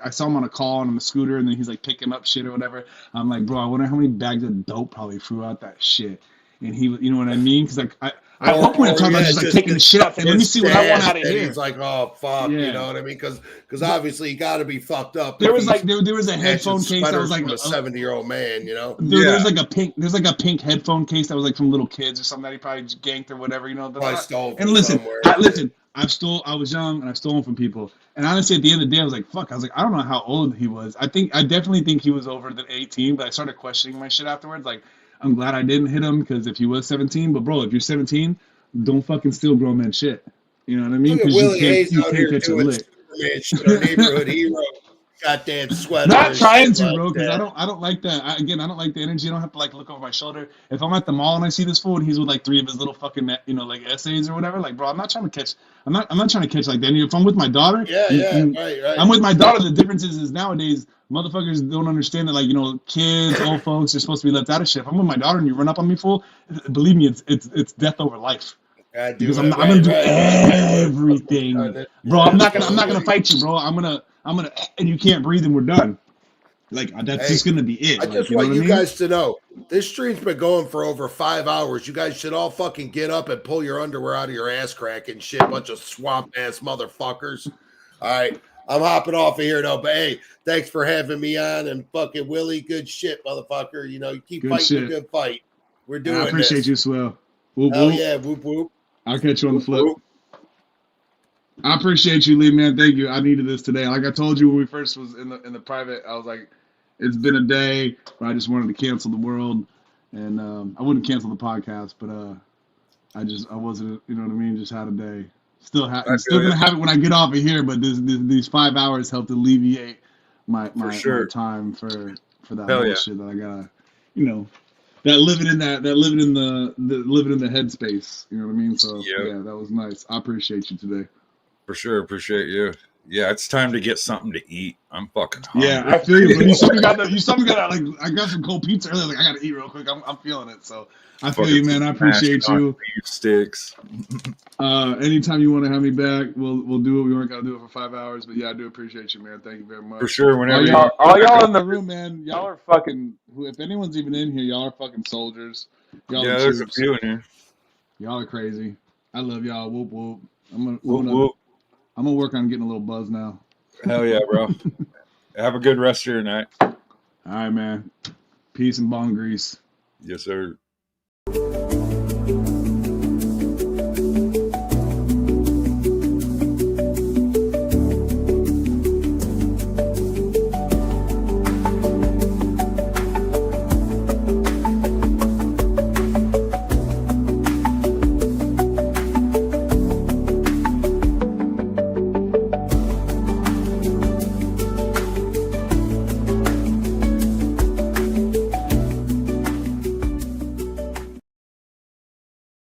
I saw him on a call on a scooter, and then he's like picking up shit or whatever. I'm like, bro, I wonder how many bags of dope probably threw out that shit. And he, you know what I mean? Because like at one point in time, I was just like taking the shit out. Let me see what I want out of here. He's like, oh fuck, you know what I mean? Because obviously you got to be fucked up. There was like there was a headphone case that was like a 70-year-old man, you know. There's like a pink headphone case that was like from little kids or something that he probably ganked or whatever, you know. Probably stole. And listen, I was young and I've stolen from people. And honestly, at the end of the day, I was like, fuck. I was like, I don't know how old he was. I definitely think he was over than 18, but I started questioning my shit afterwards. Like, I'm glad I didn't hit him because if he was 17, but bro, if you're 17, don't fucking steal grown man shit. You know what I mean? Look at Willie Hayes out here doing Superman shit, our neighborhood hero. Goddamn sweater. Not trying to, bro, because I don't like that. I don't like the energy. I don't have to like look over my shoulder. If I'm at the mall and I see this fool and he's with like 3 of his little fucking like essays or whatever, like bro, I'm not trying to catch. I'm not trying to catch like that. If I'm with my daughter, right. I'm with my daughter. The difference is nowadays motherfuckers don't understand that like kids, old folks are supposed to be left out of shit. If I'm with my daughter and you run up on me, fool, believe me, it's death over life. Because I'm gonna do everything, bro. I'm not gonna fight you, bro. I'm gonna, and you can't breathe, and we're done. Like that's Hey, just gonna be it. I Like, just you know want what you I mean? guys to know this stream's been going for over 5 hours. You guys should all fucking get up and pull your underwear out of your ass crack and shit. Bunch of swamp ass motherfuckers. All right. I'm hopping off of here though. But hey, thanks for having me on. And fucking Willie, good shit, motherfucker. You know, you keep Good fighting shit. a good fight. We're And doing I appreciate this. you, Swell. Whoop, Hell whoop. yeah, whoop whoop. I'll catch you on the Whoop, flip. whoop. I appreciate you, Lee, man. Thank you. I needed this today. Like I told you when we first was in the private, I was like, it's been a day, but I just wanted to cancel the world, and I wouldn't cancel the podcast, but I wasn't, you know what I mean? Just had a day. Still gonna have it when I get off of here, but these 5 hours helped alleviate my time for that Hell yeah. bullshit that I gotta, you know, that living in the headspace. You know what I mean? So yeah, that was nice. I appreciate you today. For sure, appreciate you. Yeah, it's time to get something to eat. I'm fucking hungry. Yeah, I feel you. But you saw me got like I got some cold pizza earlier. Like I gotta eat real quick. I'm feeling it. So I feel you, man. I appreciate you. Beef sticks. Anytime you want to have me back, we'll do it. We weren't gonna do it for 5 hours, but yeah, I do appreciate you, man. Thank you very much. For sure. Whenever all y'all in the room, man. Y'all are fucking. If anyone's even in here, y'all are fucking soldiers. Y'all yeah, are there's troops. a few in here. Y'all are crazy. I love y'all. Whoop whoop. I'm Whoop. gonna work on getting a little buzz now. Hell yeah, bro. Have a good rest of your night. All right, man. Peace and bong grease. Yes, sir.